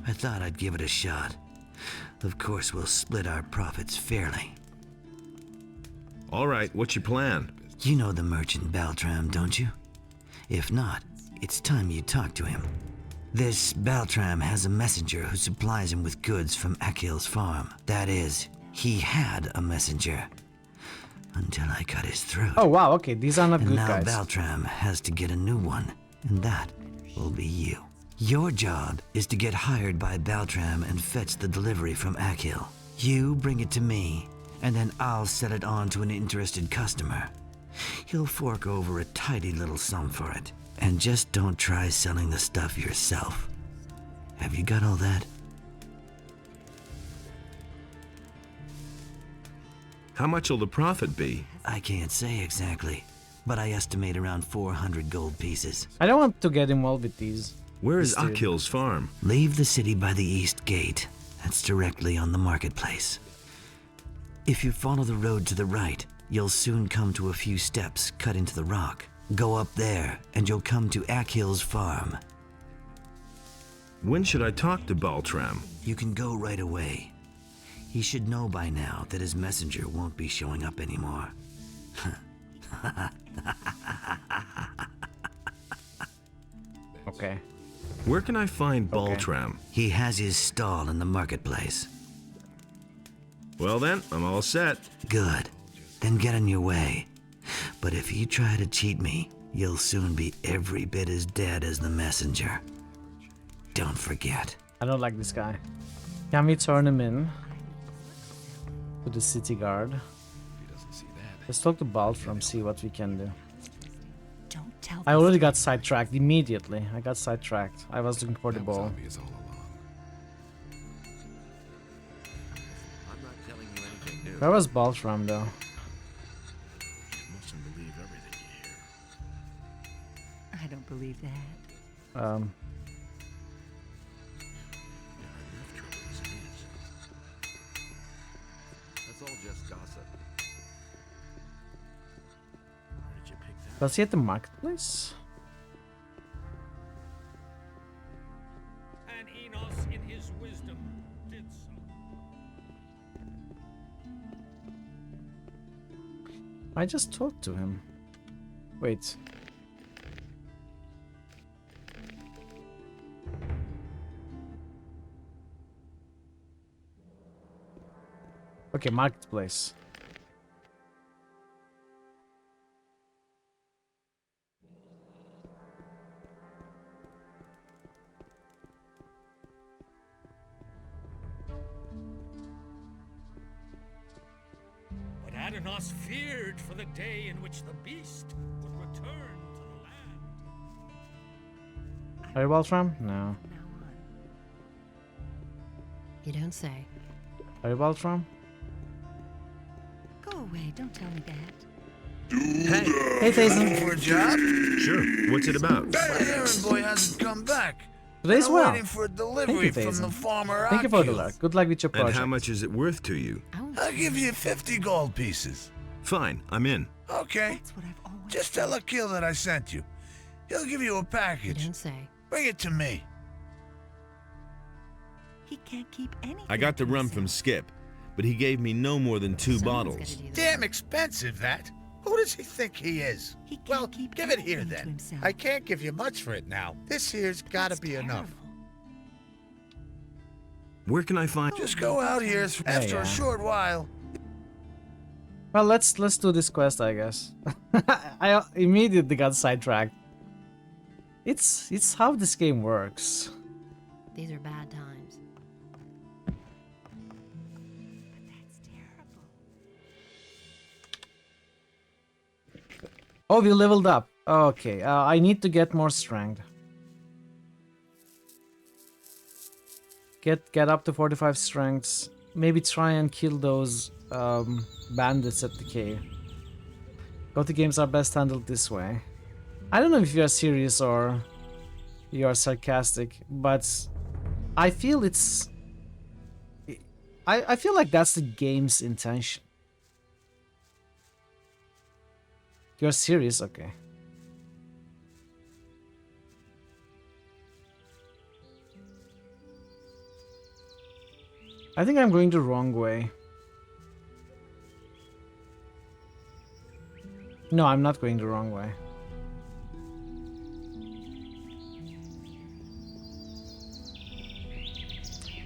I thought I'd give it a shot. Of course, we'll split our profits fairly. All right, what's your plan? You know the merchant Baltram, don't you? If not, it's time you talk to him. This Baltram has a messenger who supplies him with goods from Akil's farm. That is, he had a messenger. Until I cut his throat. Oh wow, okay, these are not and good now guys. Baltram has to get a new one, and that will be you. Your job is to get hired by Baltram and fetch the delivery from Akil. You bring it to me, and then I'll sell it on to an interested customer. He'll fork over a tidy little sum for it. And just don't try selling the stuff yourself. Have you got all that? How much will the profit be? I can't say exactly, but I estimate around 400 gold pieces. I don't want to get involved with these. Where is Dude. Akil's farm? Leave the city by the east gate. That's directly on the marketplace. If you follow the road to the right, you'll soon come to a few steps cut into the rock. Go up there, and you'll come to Akil's farm. When should I talk to Baltram? You can go right away. He should know by now that his messenger won't be showing up anymore. Okay. Where can I find Baltram? He has his stall in the marketplace. Well then, I'm all set. Good. Then get on your way. But if you try to cheat me, you'll soon be every bit as dead as the messenger. Don't forget. I don't like this guy. Can we turn him in? To the city guard. Let's talk to Baltram, see what we can do. Don't tell I this already got sidetracked immediately. I got sidetracked. I was looking for the That was ball. obvious all along. I'm not telling you anything new. Where was Baltram though? You mustn't believe everything you hear. I don't believe that. There are enough trouble as it is. That's all just gossip. Where did you pick that? Was he at the marketplace? And Enos, in his wisdom, did so. I just talked to him. Wait. Okay, marketplace. But Adonos feared for the day in which the beast would return to the land. Are you Baltram? No. Now on. You don't say. Are you Baltram? Go away, don't tell me that. Hey! Hey, Tayson. For a job? Sure, what's it about? My errand boy hasn't come back. Today's I'm well. waiting for a Thank delivery you, from Tayson. the farmer Thank you for the Akil. luck. Good luck with your And project. how much is it worth to you? I'll give you 50 gold pieces. Fine, I'm in. Okay. That's what I've always Just tell Akil that I sent you. He'll give you a You package. don't say. Bring it to me. He can't keep anything. I got the to rum himself. from Skip, but he gave me no more than 2 Someone's bottles. gotta do the Damn work. expensive, that. Who does he think he is? He can't Well, keep give it here anything to then. himself. I can't give you much for it now. This here's gotta That's be enough. terrible. Where can I find... Just go out here after yeah. a short while. Well, let's do this quest, I guess. I immediately got sidetracked. It's how this game works. These are bad times. But that's terrible. Oh, we leveled up. Okay, I need to get more strength. Get up to 45 strengths. Maybe try and kill those bandits at the cave. Gothic games are best handled this way. I don't know if you are serious or you are sarcastic, but I feel it's... I feel like that's the game's intention. You're serious? Okay. I think I'm going the wrong way. No, I'm not going the wrong way.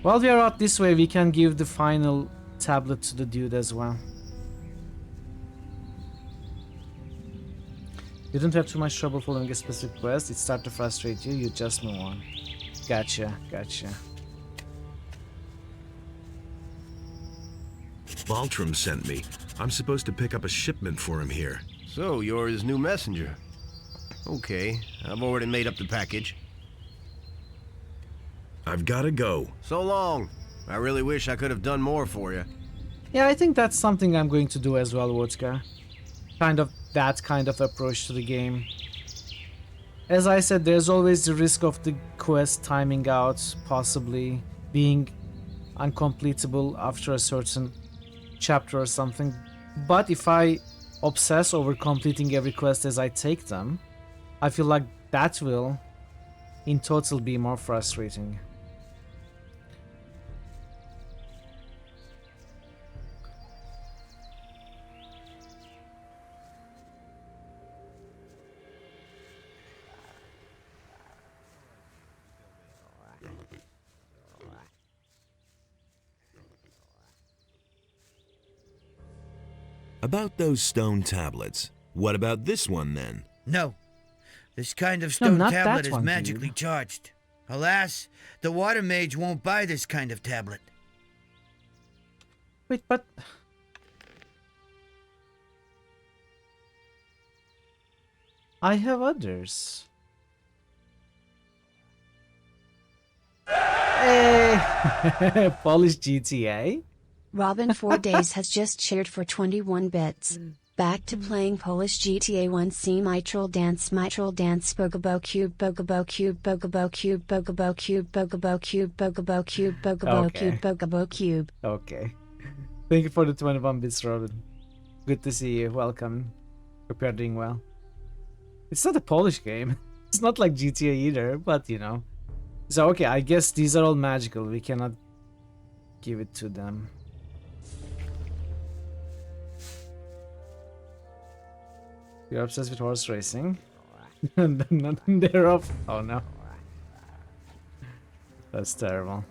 While we are out this way, we can give the final tablet to the dude as well. You don't have too much trouble following a specific quest. It starts to frustrate you. You just move on. Gotcha, gotcha. Baltram sent me. I'm supposed to pick up a shipment for him here. So, you're his new messenger. Okay, I've already made up the package. I've gotta go. So long. I really wish I could have done more for you. Yeah, I think that's something I'm going to do as well, Wodka. That kind of approach to the game. As I said, there's always the risk of the quest timing out, possibly being uncompletable after a certain chapter or something. But if I obsess over completing every quest as I take them, I feel like that will, in total, be more frustrating. About those stone tablets, what about this one then? No. This kind of stone not tablet that is one, magically dude. charged. Alas, the water mage won't buy this kind of tablet. Wait, but... I have others. Hey! Polish GTA? Robin 4 Days has just cheered for 21 bits. Back to playing Polish GTA 1. See mitral dance, Bogobo Cube, Bogobo Cube, Bogobo Cube, Bogobo Cube, Bogobo Cube, Bogobo Cube, Bogobo Cube, Bogobo Cube. Okay. Thank you for the 21 bits, Robin. Good to see you. Welcome. Hope you're doing well. It's not a Polish game. It's not like GTA either, but you know. So, okay, I guess these are all magical. We cannot give it to them. You're obsessed with horse racing. And then they're off. Oh no. That's terrible.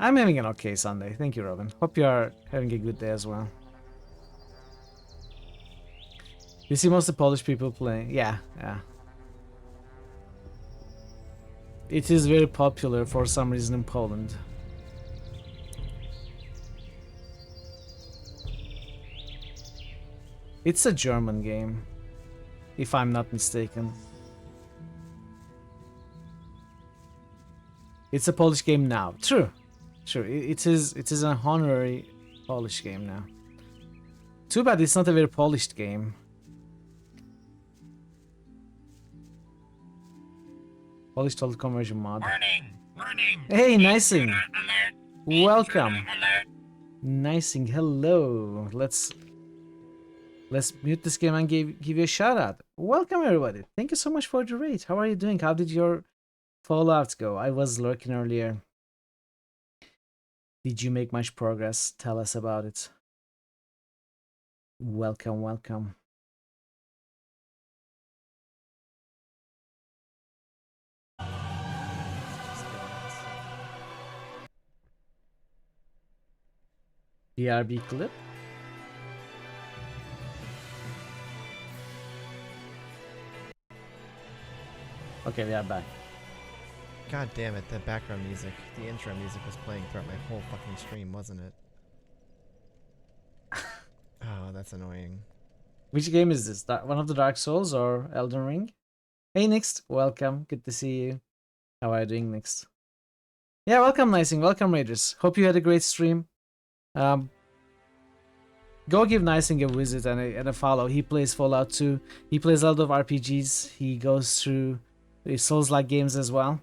I'm having an okay Sunday. Thank you, Robin. Hope you are having a good day as well. You see most of the Polish people playing. Yeah. It is very popular for some reason in Poland. It's a German game, if I'm not mistaken. It's a Polish game now. True. It is an honorary Polish game now. Too bad it's not a very polished game. Polish total conversion mod. Warning! Hey, Nicing! Welcome! Nicing, hello! Let's mute this game and give you a shout out. Welcome everybody! Thank you so much for the raid. How are you doing? How did your Fallout go? I was lurking earlier. Did you make much progress? Tell us about it. Welcome. BRB clip. Okay, we are back. God damn it, that background music, the intro music was playing throughout my whole fucking stream, wasn't it? Oh, that's annoying. Which game is this? One of the Dark Souls or Elden Ring? Hey Nix, welcome. Good to see you. How are you doing, Nix? Yeah, welcome, Nicing. Welcome, Raiders. Hope you had a great stream. Go give Nicing a visit and a follow. He plays Fallout 2. He plays a lot of RPGs. He goes through Souls-like games as well.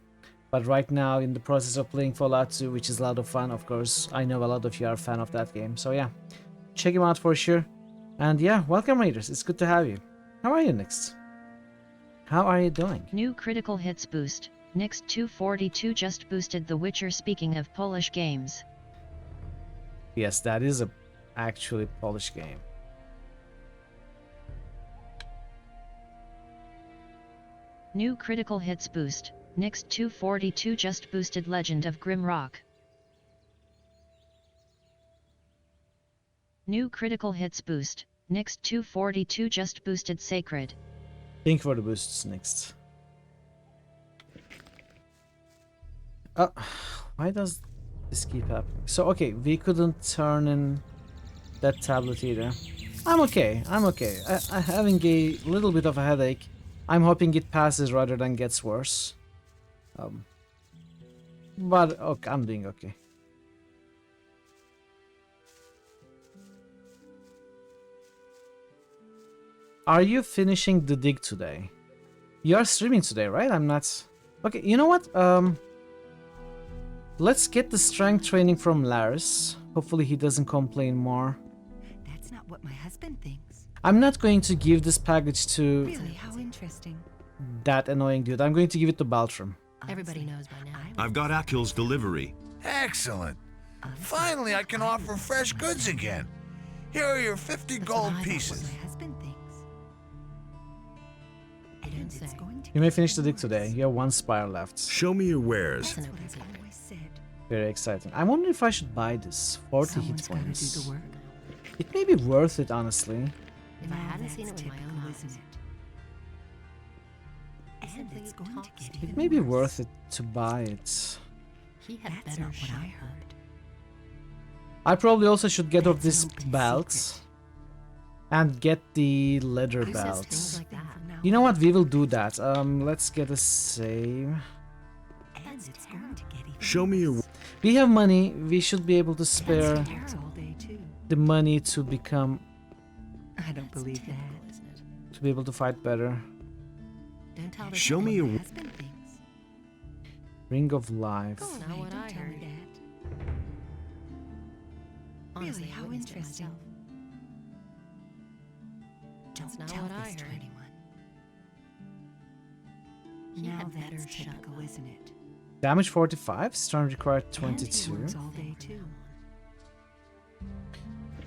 But right now, in the process of playing Fallout 2, which is a lot of fun, of course. I know a lot of you are a fan of that game. So yeah, check him out for sure. And yeah, welcome, Raiders. It's good to have you. How are you, Nix? How are you doing? New critical hits boost. Nix 242 just boosted The Witcher. Speaking of Polish games. Yes, that is a actually Polish game. New critical hits boost. Nix 242 just boosted Legend of Grimrock. New critical hits boost. Nix 242 just boosted Sacred. Thank you for the boosts, Nix. Why does this keep happening? So, okay, we couldn't turn in that tablet either. I'm okay. I'm having a little bit of a headache. I'm hoping it passes rather than gets worse. But okay, I'm doing okay. Are you finishing the dig today? You are streaming today, right? I'm not. Okay, you know what? Let's get the strength training from Laris. Hopefully he doesn't complain more. That's not what my husband thinks. I'm not going to give this package to Really? How interesting. that annoying dude. I'm going to give it to Baltram. Everybody knows by now. I've got Akil's delivery. Excellent. Finally, I can offer fresh goods again. Here are your 50 gold pieces. My husband thinks. And it's going to You may finish the dig today. You have one spire left. Show me your wares. That's what I've always said. Very exciting. I wonder if I should buy this. 40 Someone's hit gotta points. do the work. It may be worth it, honestly. If I hadn't seen it with my own eyes. And it's going to get It even may be worse. worth it to buy it. He had better not what I heard. I probably also should get off this belt. And get the leather belt. You know what? We will do that. Let's get a save. Show me your... We have money. We should be able to spare the money to become... I don't believe that. To be able to fight better. Show me your... Ring of Life. Not what I heard. Honestly, how interesting. Don't tell this to anyone. Now that's typical, isn't it? Damage 45, strength required 22.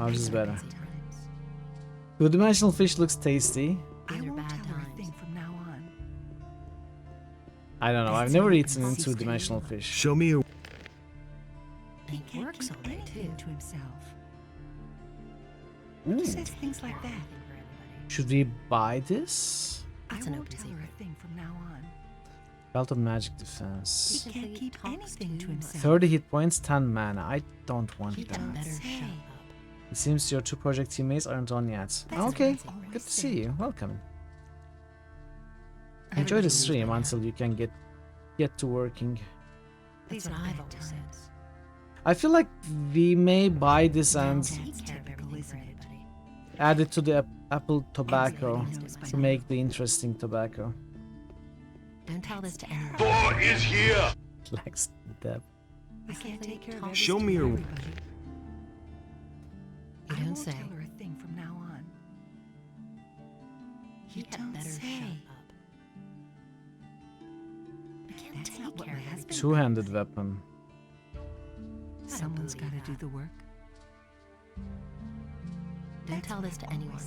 Ours is better. Two-dimensional fish looks tasty. I won't tell her a thing from now on. I don't know, I've never eaten in two-dimensional fish. Show me your... He works all day too. To himself. Ooh. He says things like that. Should we buy this? I won't tell her a thing from now on. Belt of Magic Defense. He can't keep anything to himself. 30 hit points, 10 mana. I don't want He that. better shut up. It seems your two project teammates aren't on yet. Okay, good to see you. Welcome. Enjoy the stream until you can get to working. That's what I've always said. I feel like we may buy this and add it to the apple tobacco to make the interesting tobacco. Don't tell this to anyone. Thor is here! Likes Deb. I can't take care of Show me your... You don't say. Tell her a thing from now on. You don't better shut up. I can't take care of everything. Two-handed weapon. Someone's got to do the work. Don't tell this to anyone.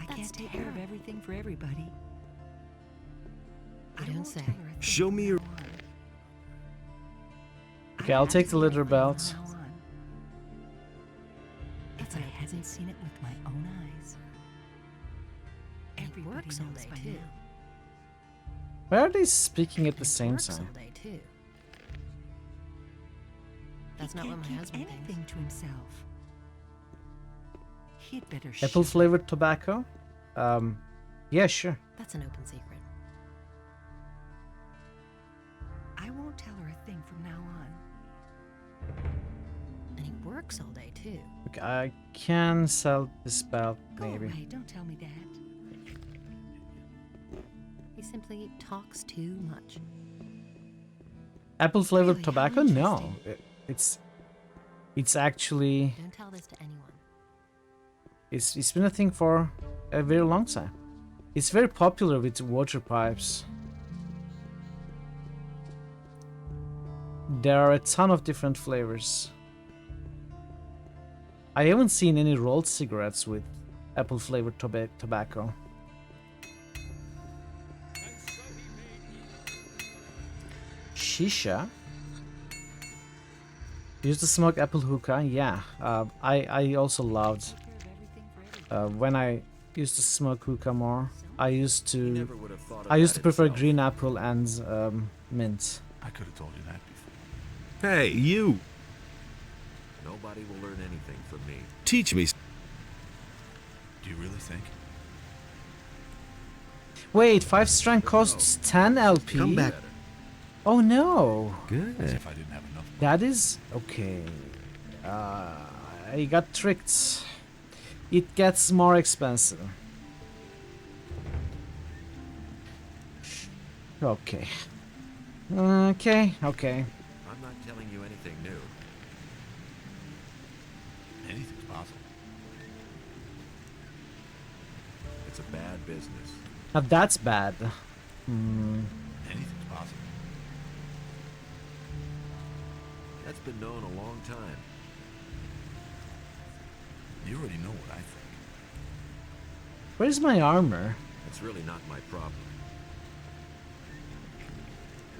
I can't take care of everything for everybody. You don't say. Show me your... Okay, I'll take the leather belt. If I hadn't seen it with my own eyes. Everybody works all day too. Why are they speaking at the same time? That's not what my husband thinks. To himself. He'd better Apple flavored tobacco? Yeah, sure. That's an open secret. I won't tell her a thing from now on. And he works all day too. Okay, I can sell this belt, maybe. Go away, don't tell me that. He simply talks too much. Apple flavored tobacco? No. It's actually... Don't tell this to anyone. It's been a thing for a very long time. It's very popular with water pipes. There are a ton of different flavors. I haven't seen any rolled cigarettes with apple flavored tobacco. Shisha? Used to smoke apple hookah? Yeah. I also loved when I used to smoke hookah more. I used to prefer green apple and mint. I could have told you that before. Hey, you! Nobody will learn anything from me. Teach me. Do you really think? Wait, 5 strength costs 10 LP? Come back. Oh no! Good. As if I didn't have enough. That is... okay. I got tricked. It gets more expensive. Okay. Okay. I'm not telling you anything new. Anything's possible. It's a bad business. Now that's bad. Anything's possible. That's been known a long time. You already know what I think. Where's my armor? It's really not my problem.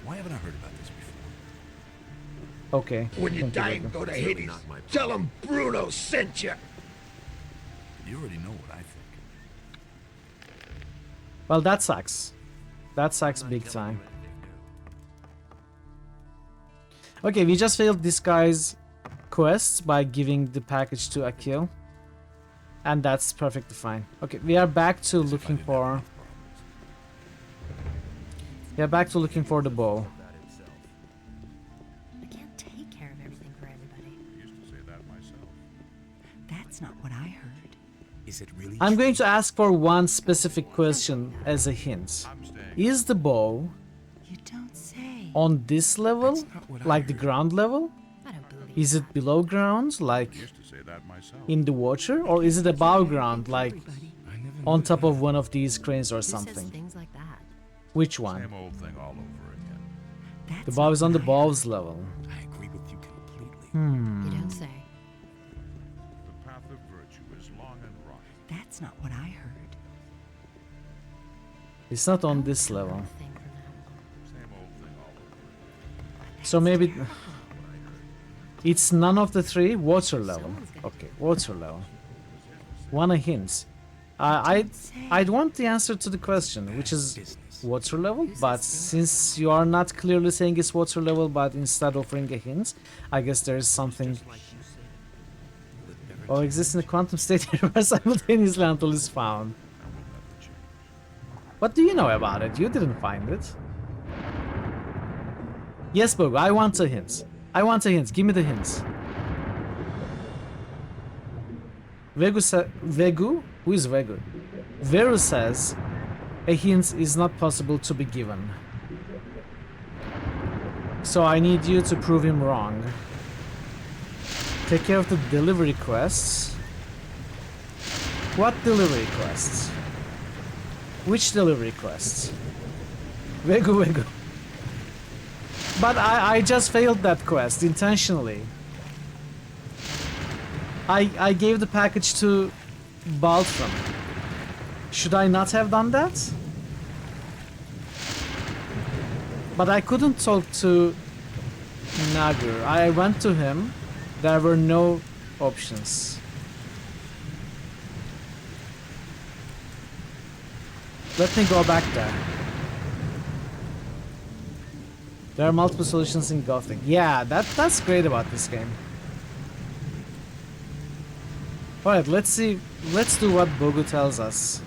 Why haven't I heard about this before? Okay. When you die and go to Hades, tell him Bruno sent you. You already know what I think. Well, that sucks. That sucks big time. Okay, we just failed this guy's quests by giving the package to Akil. And that's perfectly fine. Okay, we are back to looking for... We are back to looking for the bow. I can't take care of everything for everybody. I used to say that myself. That's not what I heard. Is it really I'm going to ask for one specific question as a hint. Is the bow You don't say. on this level, like the ground level? Is it below ground, like in the water, or is it above ground, like on top of one of these cranes or something? Things like that. Which one? Same old thing all over again. The bow is on the bow's level. I agree with you completely. Hmm. You don't say. The path of virtue is long and rocky. That's not what I heard. It's not on this level. Same old thing all over. So maybe it's none of the three. Water level. Okay, water level. Want a hint? I'd want the answer to the question, which is water level. But since you are not clearly saying it's water level, but instead offering a hint, I guess there is something. Or exists in a quantum state where simultaneously until is found. What do you know about it? You didn't find it. Yes, Bogo, I want a hint. I want a hint. Give me the hints. Vegu? Who is Vegu? Veru says a hint is not possible to be given. So I need you to prove him wrong. Take care of the delivery quests. What delivery quests? Which delivery quests? Vegu, Vegu. But I just failed that quest intentionally. I gave the package to Baltram. Should I not have done that? But I couldn't talk to Nagur. I went to him. There were no options. Let me go back there. There are multiple solutions in Gothic. Yeah, that's great about this game. Alright, let's see. Let's do what Bogu tells us.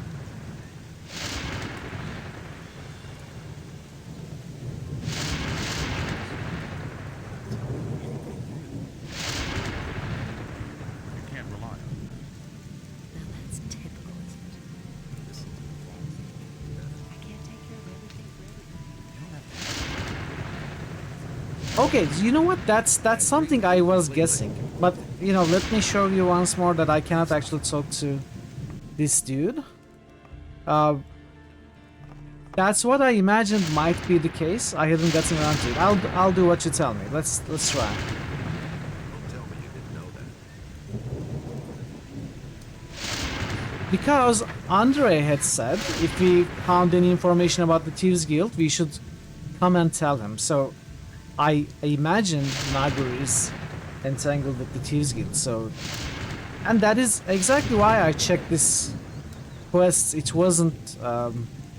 You can't rely on it. Now that's typical, isn't it? I can't take care of everything for everybody. Okay, you know what? That's something I was guessing. But, you know, let me show you once more that I cannot actually talk to this dude. That's what I imagined might be the case. I haven't gotten around to it. I'll do what you tell me. Let's try. Don't tell me you didn't know that. Because Andre had said if we found any information about the Thieves Guild, we should come and tell him. So I imagine Nagur is entangled with the Thieves Guild. So, and that is exactly why I checked this quest. It wasn't.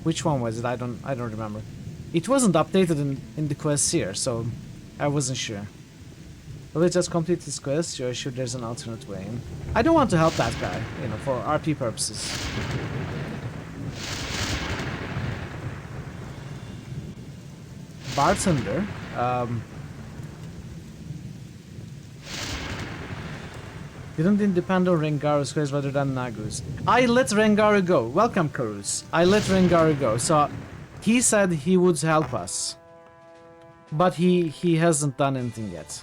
Which one was it? I don't remember. It wasn't updated in the quest here, so I wasn't sure. Will it just complete this quest? You're sure there's an alternate way in? I don't want to help that guy, you know, for RP purposes. Bartender. Didn't depend on Rengaru's quest rather than Nagu's. I let Rengaru go. Welcome, Karus. I let Rengaru go. So he said he would help us. But he hasn't done anything yet.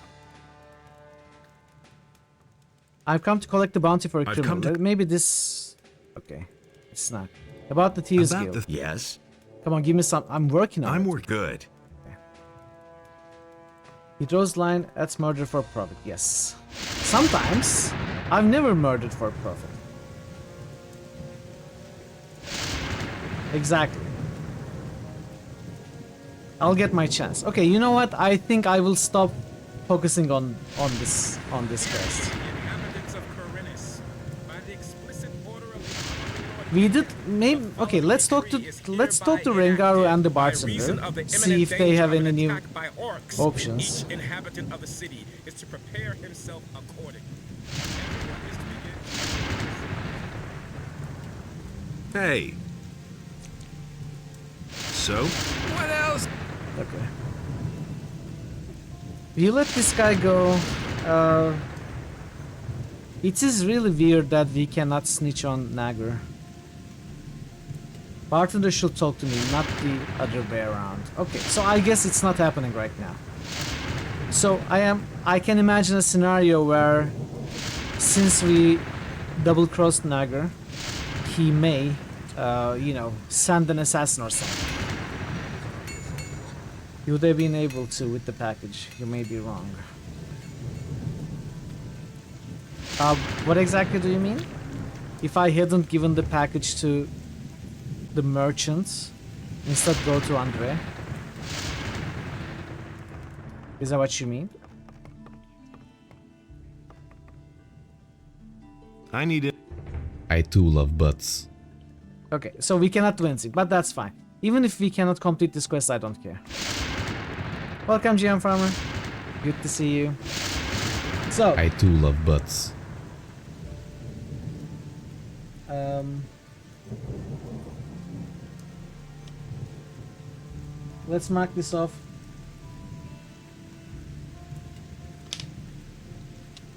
I've come to collect the bounty for a criminal. Maybe this... Okay. It's not. About the Thieves Guild. Yes? Come on, give me some... I'm working on it. Good. Okay. He draws line at murder for profit. Yes. Sometimes. I've never murdered for profit. Exactly. I'll get my chance. Okay, you know what? I think I will stop focusing on this quest. The inhabitants of Corinus, back We did maybe okay. Let's talk to Rengaru and the bartender. See if they have any new options. Each inhabitant of the city is to prepare himself accordingly. Hey. So? What else? Okay. You let this guy go. It is really weird that we cannot snitch on Nagar. Bartender should talk to me, not the other way around. Okay, so I guess it's not happening right now. So I can imagine a scenario where, since we double-crossed Nagar, he may, you know, send an assassin or something. You would have been able to with the package. You may be wrong. What exactly do you mean? If I hadn't given the package to the merchants, instead go to Andre? Is that what you mean? I need it. I too love butts. Okay, so we cannot do anything, but that's fine. Even if we cannot complete this quest, I don't care. Welcome, GM Farmer. Good to see you. So I too love butts. Let's mark this off.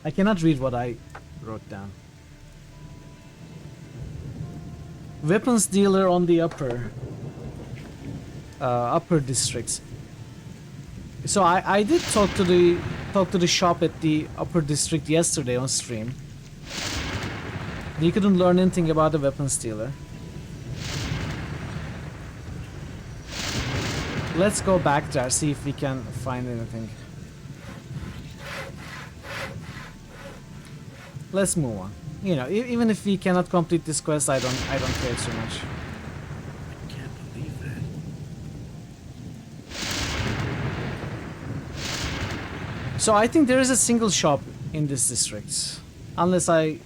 I cannot read what I wrote down. Weapons dealer on the upper districts. So I did talk to the shop at the upper district yesterday on stream. You couldn't learn anything about the weapons dealer. Let's go back there, see if we can find anything. Let's move on. You know, even if we cannot complete this quest, I don't care too much. I can't believe that. So I think there is a single shop in this district, unless I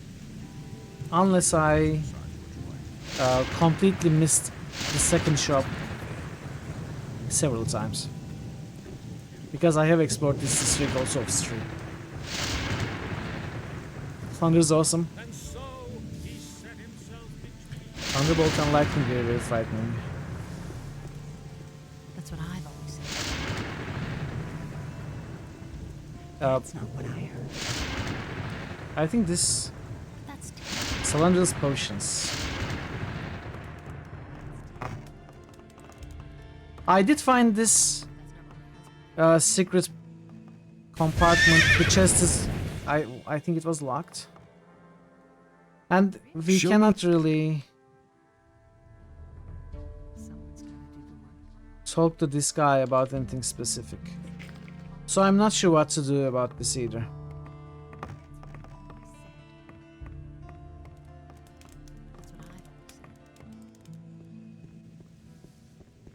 completely missed the second shop several times, because I have explored this district also off stream. Thunder's awesome. Thunderbolt and lightning are very frightening. That's what I've always said. That's not what I heard. I think this That's Salandra's potions. I did find this secret compartment. The chest is, I think it was locked, and we cannot really talk to this guy about anything specific. So I'm not sure what to do about this either.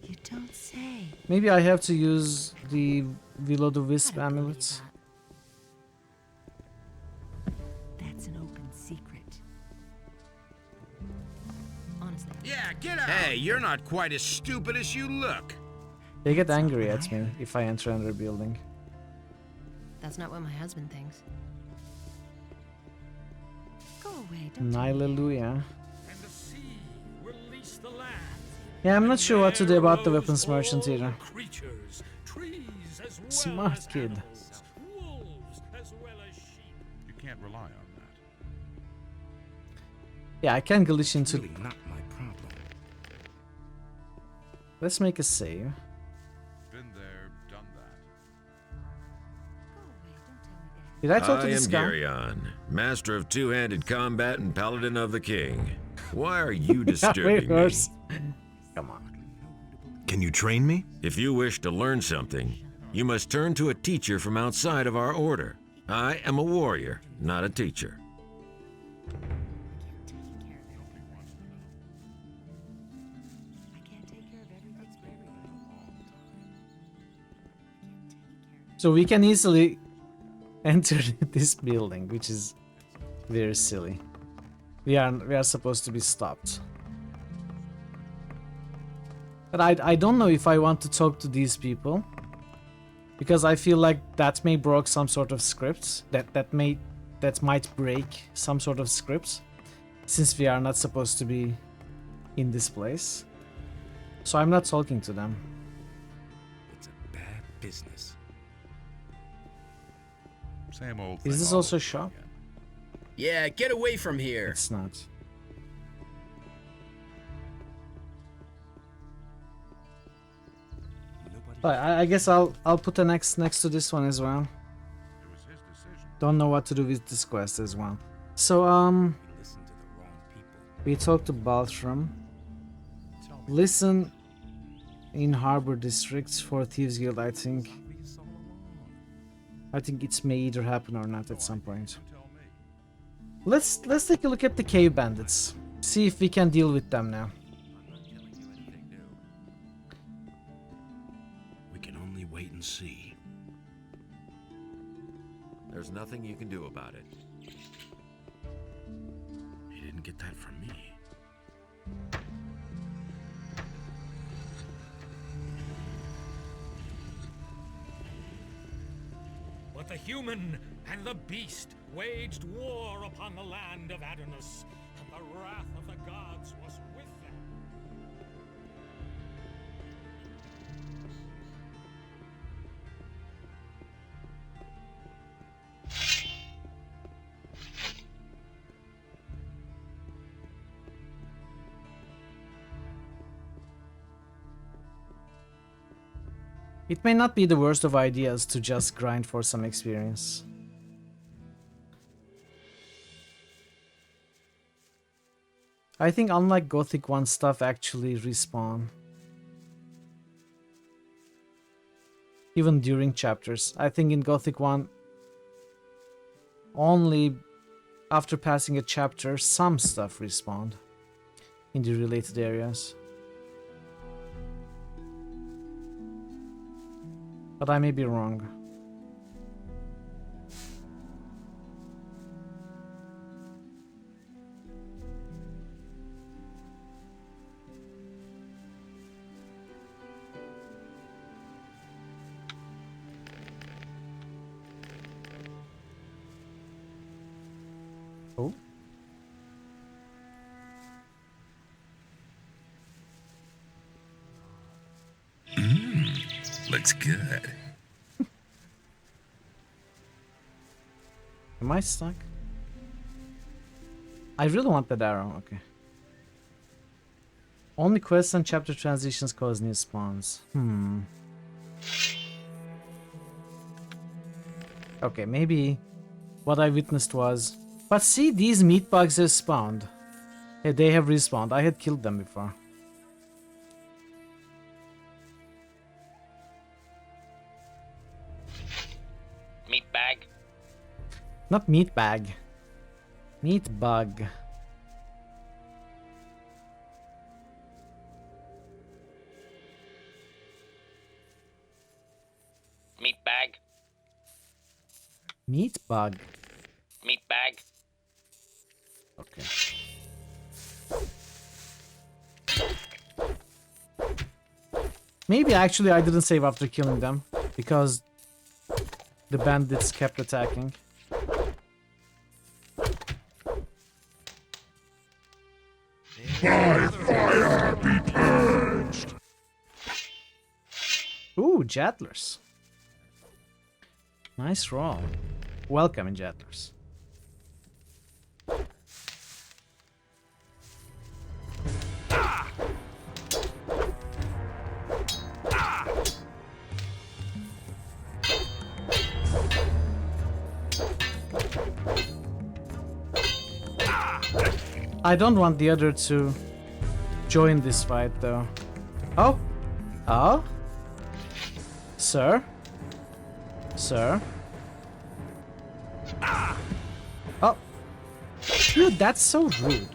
You don't say. Maybe I have to use the Will-o'-the-Wisp amulet. That's an open secret. Honestly. Yeah, get out. Hey, you're not quite as stupid as you look. They get angry at me if I enter another building. That's not what my husband thinks. Go away, don't Hallelujah. And the sea release the land. Yeah, I'm not sure what to do about the weapons merchant either. Creatures, trees as well Smart as kid. animals, wolves as well as sheep. You can't rely on that. Yeah, I can glitch into. Really not my problem. Let's make a save. Been there, done that. Did I talk to this guy? I am Garyon, master of two-handed combat and paladin of the king. Why are you disturbing me? Come on. Can you train me? If you wish to learn something, you must turn to a teacher from outside of our order. I am a warrior, not a teacher. So we can easily enter this building, which is very silly. we are supposed to be stopped. But I don't know if I want to talk to these people, because I feel like that may break some sort of script. That might break some sort of script, since we are not supposed to be in this place. So I'm not talking to them. It's a bad business. Same old Is this also a shop? Yeah, get away from here. It's not. But I guess I'll put an X next to this one as well. Don't know what to do with this quest as well. So we talked to Baltram. Listen in Harbor District for Thieves Guild. I think it may either happen or not at some point. Let's take a look at the cave bandits. See if we can deal with them now. We can only wait and see. There's nothing you can do about it. He didn't get that from me. But the human and the beast waged war upon the land of Adonis, and the wrath of the gods was with them. It may not be the worst of ideas to just grind for some experience. I think unlike Gothic 1, stuff actually respawn. Even during chapters. I think in Gothic 1, only after passing a chapter, some stuff respawned in the related areas. But I may be wrong. Oh. Looks good. Am I stuck? I really want that arrow, okay. Only quests and chapter transitions cause new spawns. Okay, maybe what I witnessed was... But see, these meat bugs have spawned. Hey, they have respawned. I had killed them before. Meat bag. Not meat bag. Meat bug. Meat bag. Meat bug. Meat bag. Okay. Maybe actually I didn't save after killing them because the bandits kept attacking. By fire be purged. Ooh, Jettlers. Nice roll. Welcome, Jettlers. I don't want the other to join this fight, though. Oh? Oh? Sir? Sir? Oh. Dude, that's so rude.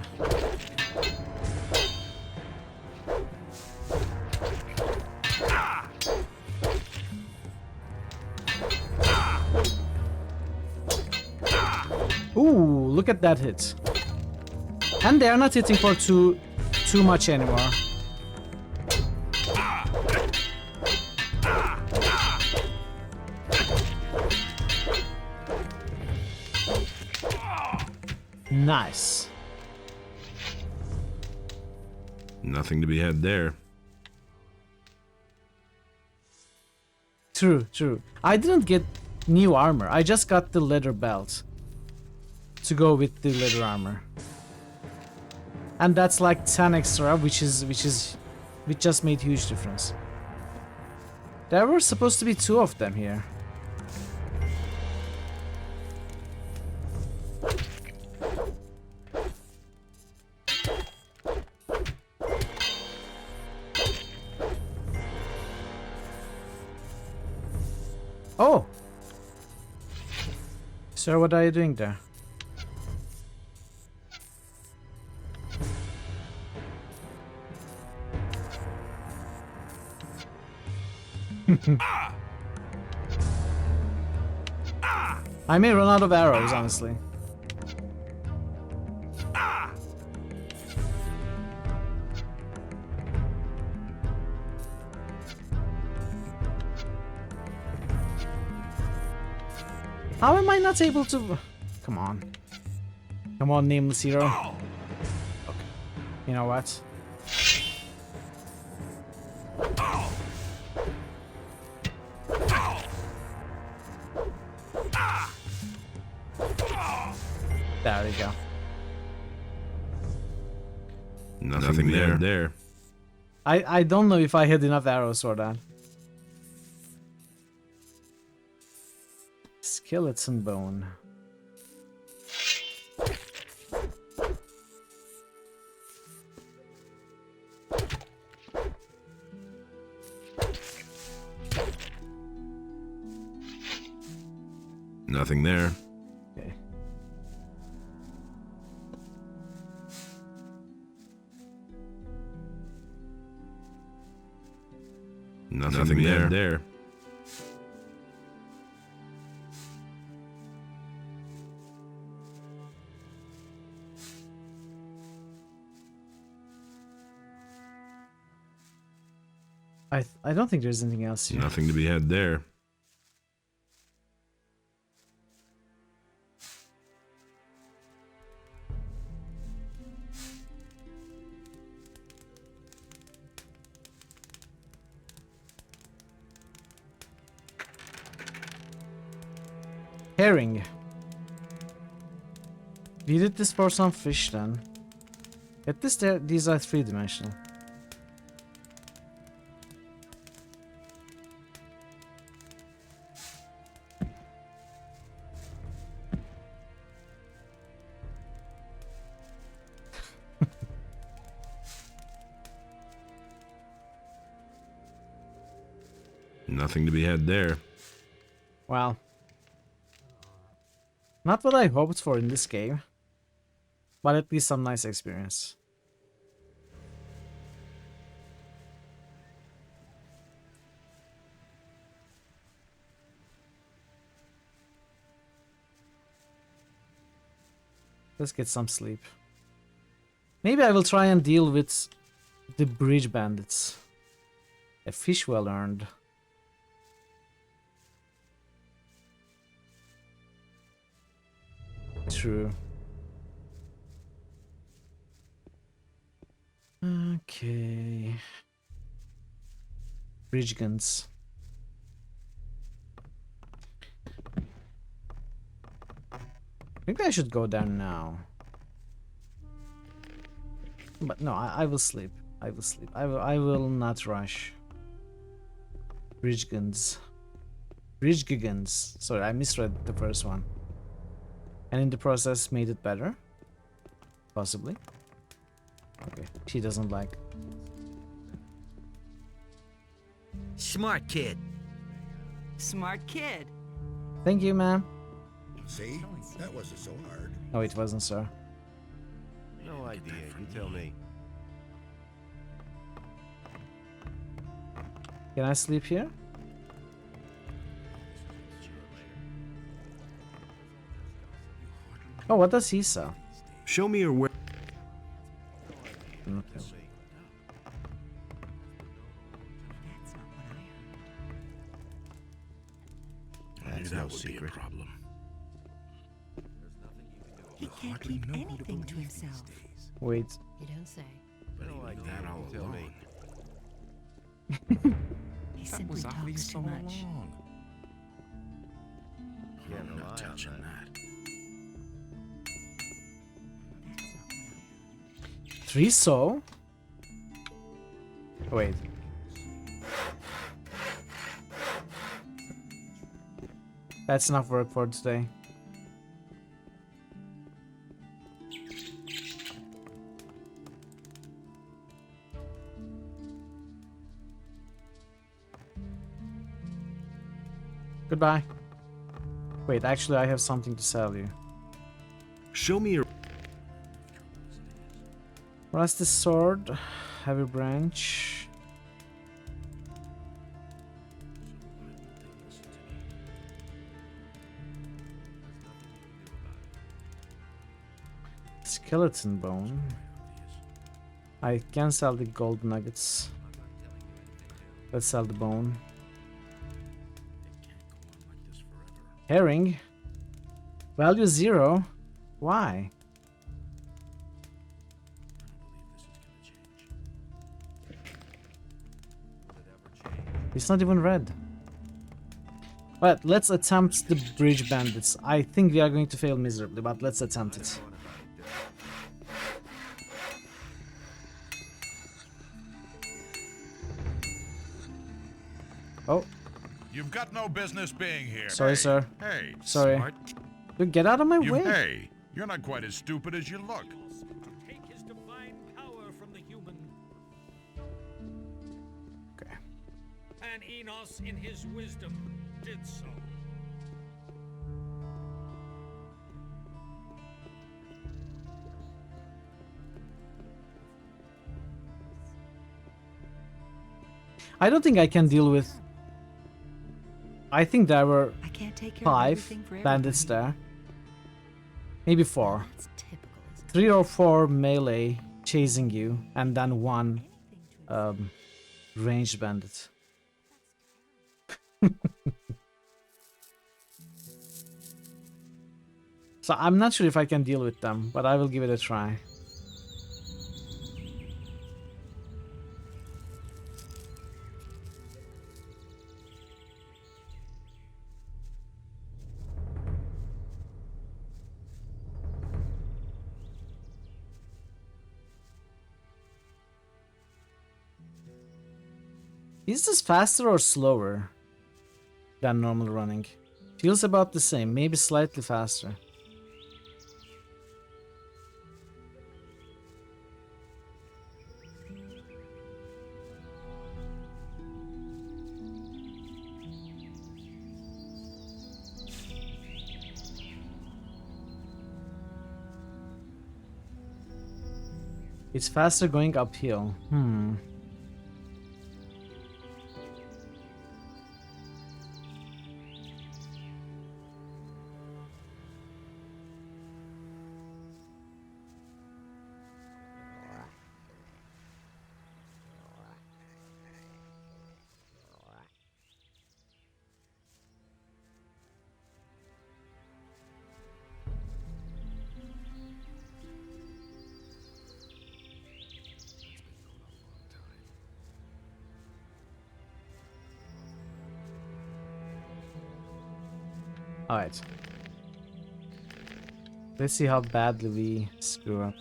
Ooh, look at that hit. And they are not hitting for too much anymore. Nice. Nothing to be had there. True, true. I didn't get new armor. I just got the leather belt to go with the leather armor. And that's like 10 extra, which just made huge difference. There were supposed to be 2 of them here. Oh! Sir, what are you doing there? I may run out of arrows, honestly. How am I not able to... Come on. Come on, nameless hero. Okay. You know what? There we go. Nothing there. I don't know if I had enough arrows for that. Skeleton bone. Nothing there. Okay. Nothing there. I don't think there's anything else here. Nothing to be had there. Herring. We did this for some fish then. At least these are 3-dimensional. Nothing to be had there. Wow. Not what I hoped for in this game, but at least some nice experience. Let's get some sleep. Maybe I will try and deal with the bridge bandits. A fish well earned. True. Okay. Bridge guns. Maybe I should go there now. But no, I will sleep. I will sleep. I will not rush. Bridge guns. Bridge guns. Sorry, I misread the first one. And in the process made it better? Possibly. Okay, she doesn't like. Smart kid. Smart kid. Thank you, ma'am. See? That wasn't so hard. No, it wasn't, sir. No idea. You tell me. Can I sleep here? Oh, what does he sell? Show me your where. can't keep anything to himself. Wait. You don't say. But he like that all alone. He simply talks too much. Yeah, I'm not touching that. 3 so? Wait. That's enough work for today. Goodbye. Wait, actually I have something to sell you. Show me your... Rusty sword, heavy branch. Skeleton bone. I can sell the gold nuggets. Let's sell the bone. Herring. Value 0. Why? It's not even red. But let's attempt the bridge bandits. I think we are going to fail miserably, but let's attempt it. Oh. You've got no business being here. Sorry, sir. Hey, sorry. smart. Dude, get out of my way. Hey, you're not quite as stupid as you look. Take his divine power from the human. Okay. And Enos, in his wisdom, did so. I don't think I can deal with... I think there were I can't take care 5 of everything for bandits there. Maybe 4. That's typical. 3 or 4 melee chasing you, and then 1 ranged bandit. So I'm not sure if I can deal with them, but I will give it a try. Is this faster or slower than normal running? Feels about the same, maybe slightly faster. It's faster going uphill. Alright. Let's see how badly we screw up.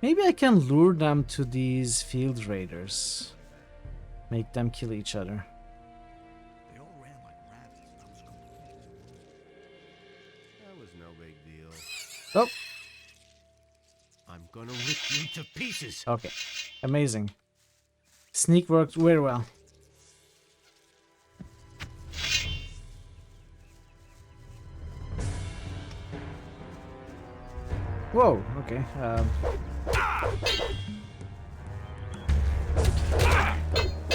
Maybe I can lure them to these field raiders. Make them kill each other. That was no big deal. Oh! I'm gonna rip you to pieces. Okay. Amazing. Sneak worked very well. Whoa, okay.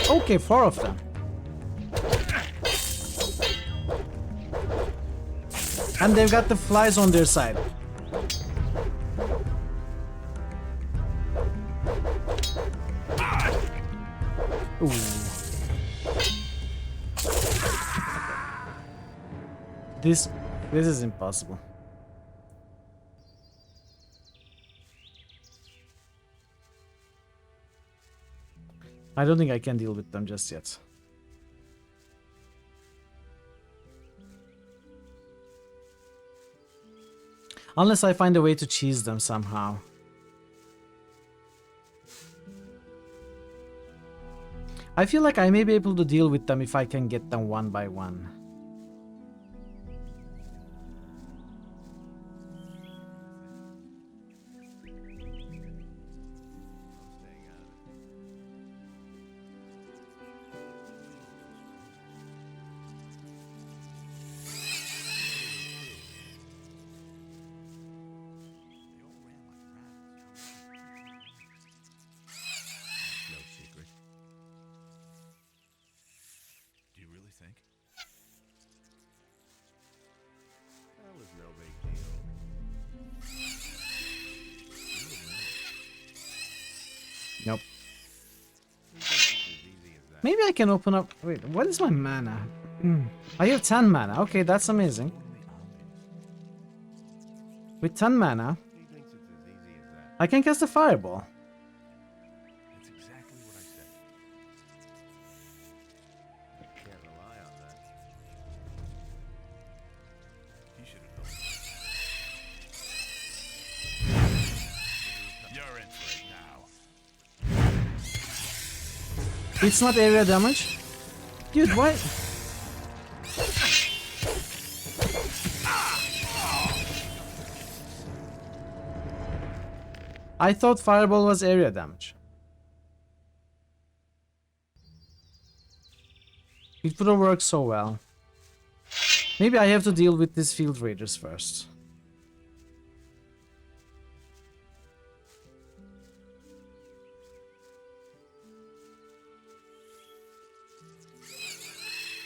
Okay, 4 of them. And they've got the flies on their side. Ooh. This is impossible. I don't think I can deal with them just yet. Unless I find a way to cheese them somehow. I feel like I may be able to deal with them if I can get them one by one. No secret. Do you really think? That was no big deal. Nope. Maybe I can open up... Wait, what is my mana? I have 10 mana. Okay, that's amazing. With 10 mana, I can cast a fireball. It's exactly what I said. Can't rely on that. You should have known. You're in for it now. It's not area damage? Dude, why? I thought fireball was area damage. It would have worked so well. Maybe I have to deal with these field raiders first.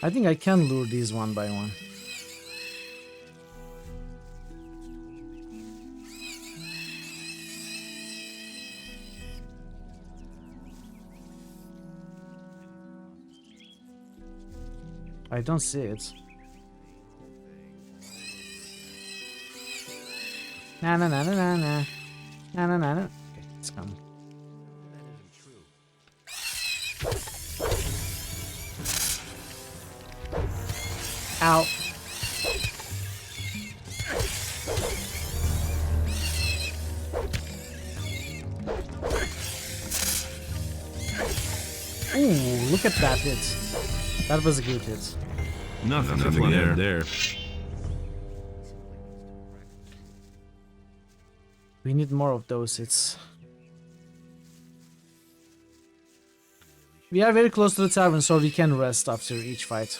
I think I can lure these one by one. I don't see it. Na na na na na na na na na. Okay, it's coming. Ow. Ooh, look at that hit. That was a good hit. Nothing there. We need more of those hits. We are very close to the tavern, so we can rest after each fight.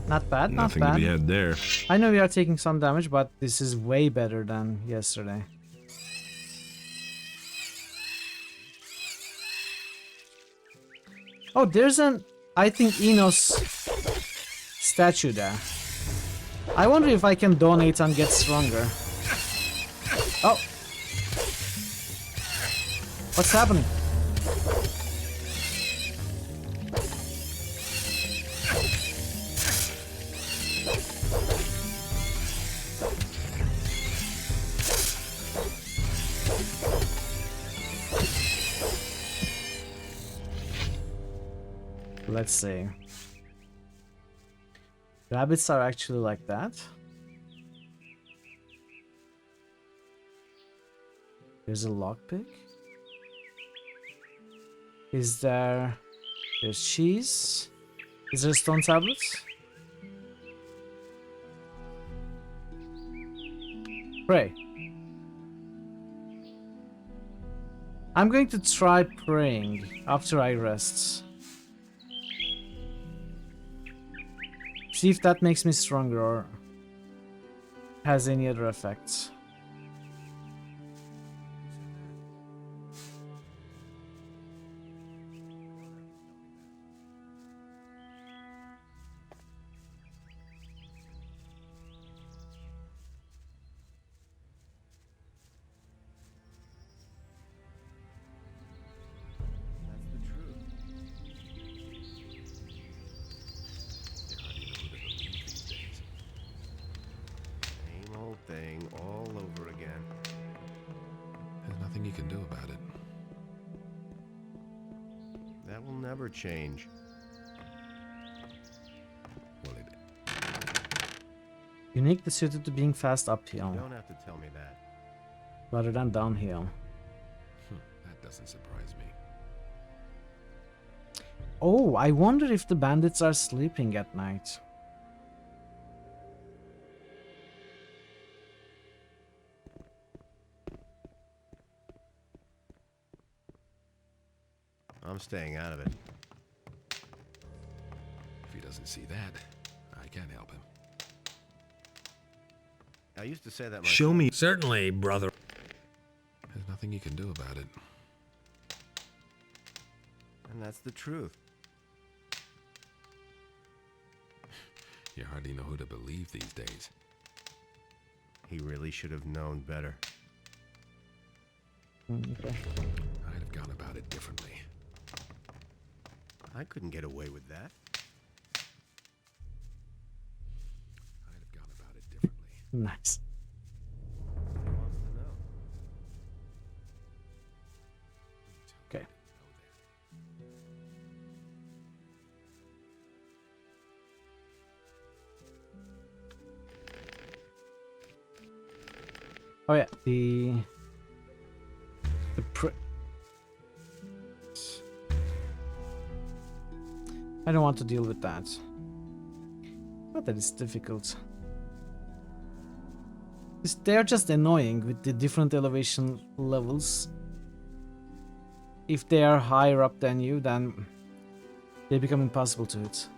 Not bad, not Nothing bad. to be had there. I know we are taking some damage, but this is way better than yesterday. Oh, there's an, I think, Enos statue there. I wonder if I can donate and get stronger. Oh. What's happening? Let's see. Rabbits are actually like that. There's a lockpick. Is there... There's cheese. Is there stone tablets? Pray. I'm going to try praying after I rest. See if that makes me stronger or... has any other effects. Same old thing all over again. There's nothing you can do about it. That will never change. Well, it Uniquely suited to being fast uphill You don't have to tell me that. rather than downhill. that doesn't surprise me. Oh, I wonder if the bandits are sleeping at night. I'm staying out of it. If he doesn't see that, I can't help him. I used to say that myself. Show me. Certainly, brother. There's nothing you can do about it. And that's the truth. You hardly know who to believe these days. He really should have known better. Okay. I'd have gone about it differently. I couldn't get away with that. I'd have gone about it differently. Nice. Who wants to know? Okay. Oh yeah, the I don't want to deal with that. But that is difficult. They're just annoying with the different elevation levels. If they are higher up than you, then they become impossible to hit.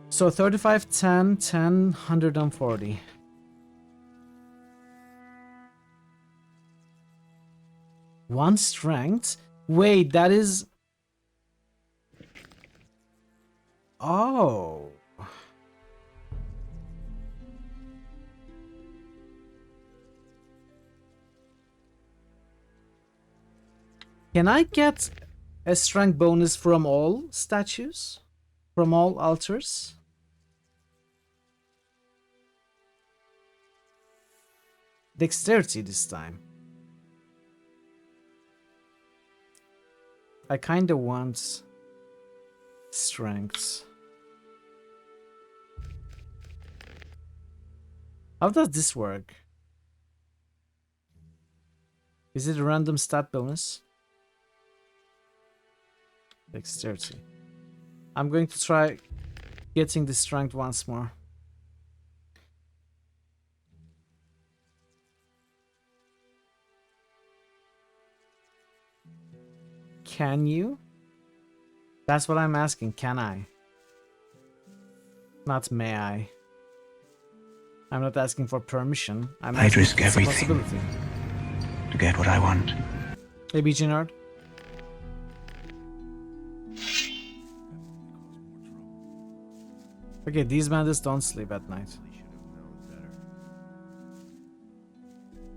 So 35, 10, 10, 140. One strength? Wait, that is... Oh. Can I get a strength bonus from all statues? From all altars? Dexterity this time. I kinda want strength. How does this work? Is it a random stat bonus? Dexterity. I'm going to try getting the strength once more. Can you? That's what I'm asking. Can I? Not may I. I'm not asking for permission. I'd risk it's a everything possibility. to get what I want. Hey, BG Nerd. Okay, these bandits don't sleep at night.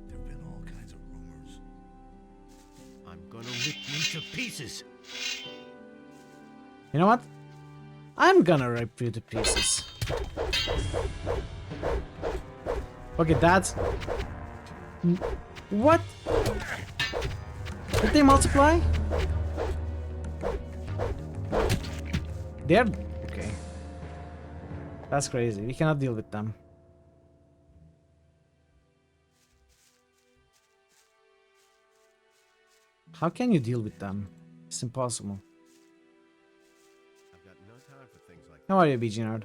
There've been all kinds of rumors. I'm gonna rip you to pieces. You know what? I'm gonna rip you to pieces. Okay, that's... What? Did they multiply? They're... Okay. That's crazy. We cannot deal with them. How can you deal with them? It's impossible. I've got no time for things like How are you, BG Nerd?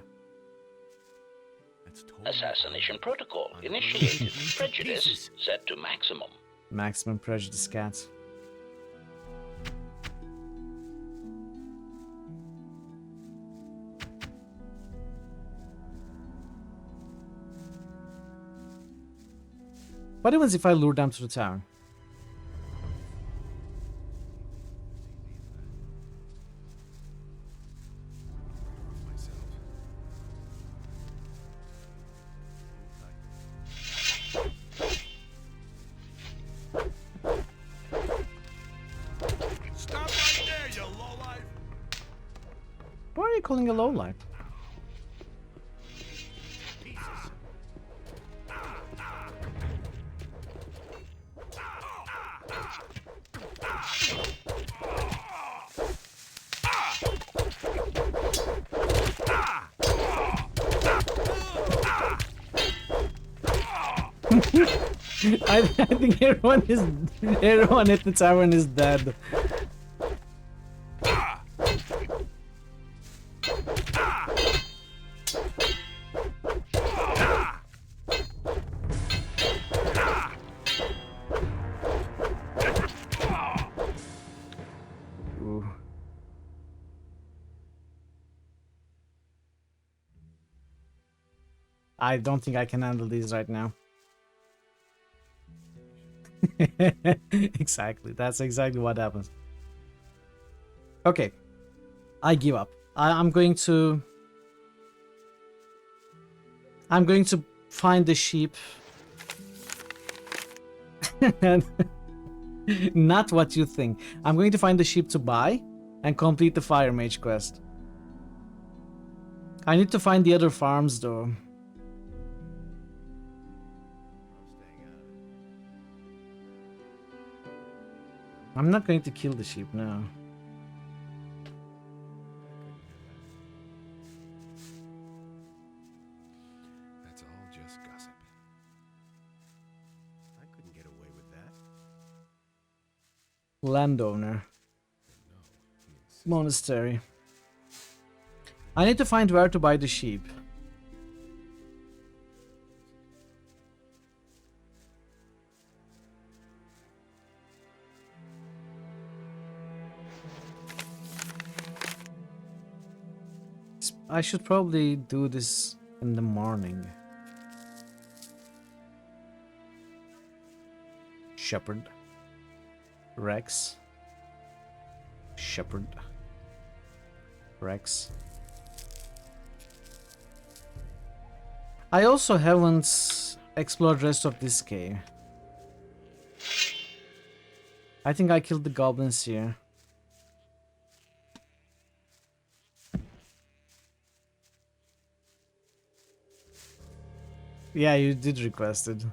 Assassination protocol initiated. Prejudice set to maximum. Maximum prejudice cat. What happens if I lure them to the tower? Stop right there, you lowlife! Why are you calling a lowlife? I think everyone at the tavern is dead. Ooh. I don't think I can handle these right now. Exactly, that's exactly what happens. Okay, I give up. I'm going to find the sheep. Not what you think. I'm going to find the sheep to buy and complete the Fire Mage quest. I need to find the other farms though. I'm not going to kill the sheep now. That's all just gossip. I couldn't get away with that. Landowner. Monastery. I need to find where to buy the sheep. I should probably do this in the morning. Shepherd. Rex. Shepherd. Rex. I also haven't explored the rest of this cave. I think I killed the goblins here. Yeah, you did request it.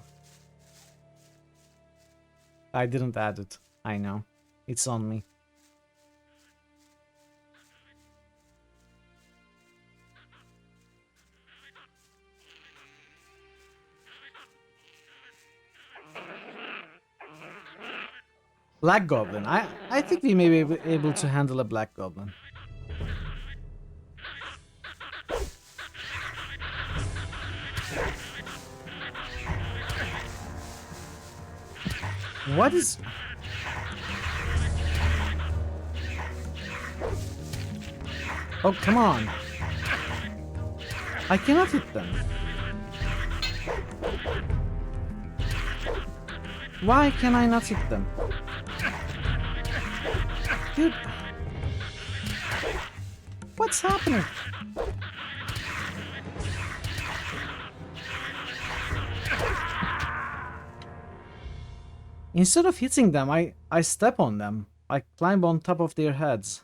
I didn't add it. I know. It's on me. Black Goblin. I think we may be able to handle a Black Goblin. What is... Oh, come on. I cannot hit them. Why can I not hit them? Dude. What's happening? Instead of hitting them, I step on them. I climb on top of their heads.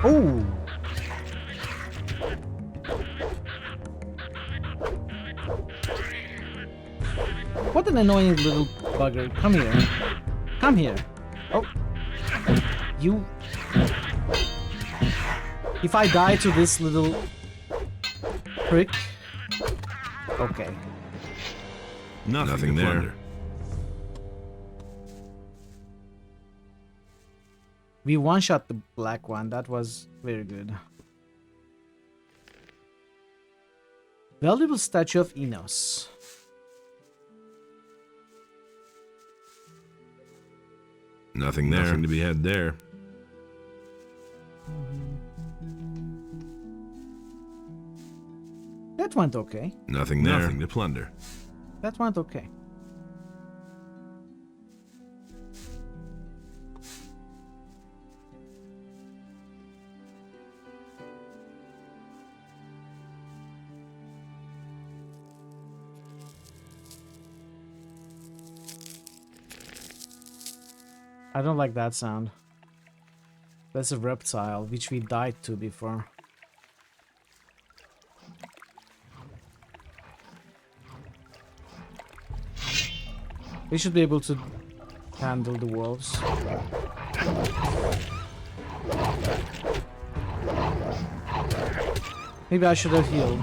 Oh! What an annoying little bugger. Come here. Come here. Oh. You... If I die to this little prick... Okay. Nothing there. Plunder. We one-shot the black one. That was very good. Valuable statue of Enos. Nothing there. Nothing to be had there. That went okay. Nothing there. Nothing to plunder. That went okay. I don't like that sound. That's a reptile, which we died to before. We should be able to handle the wolves. Maybe I should have healed.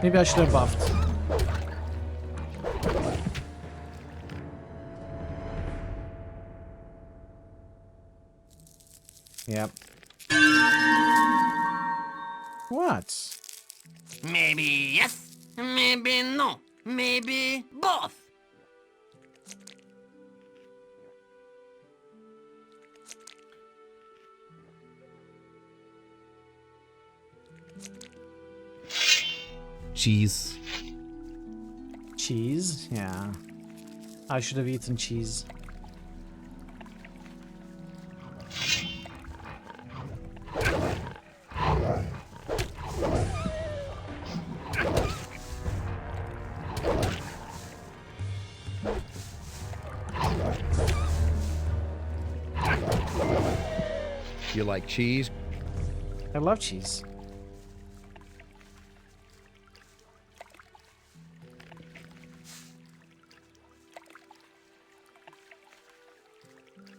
Maybe I should have buffed. Yep. What? Maybe yes, maybe no, maybe both. Cheese. Cheese? Yeah. I should have eaten cheese. You like cheese? I love cheese.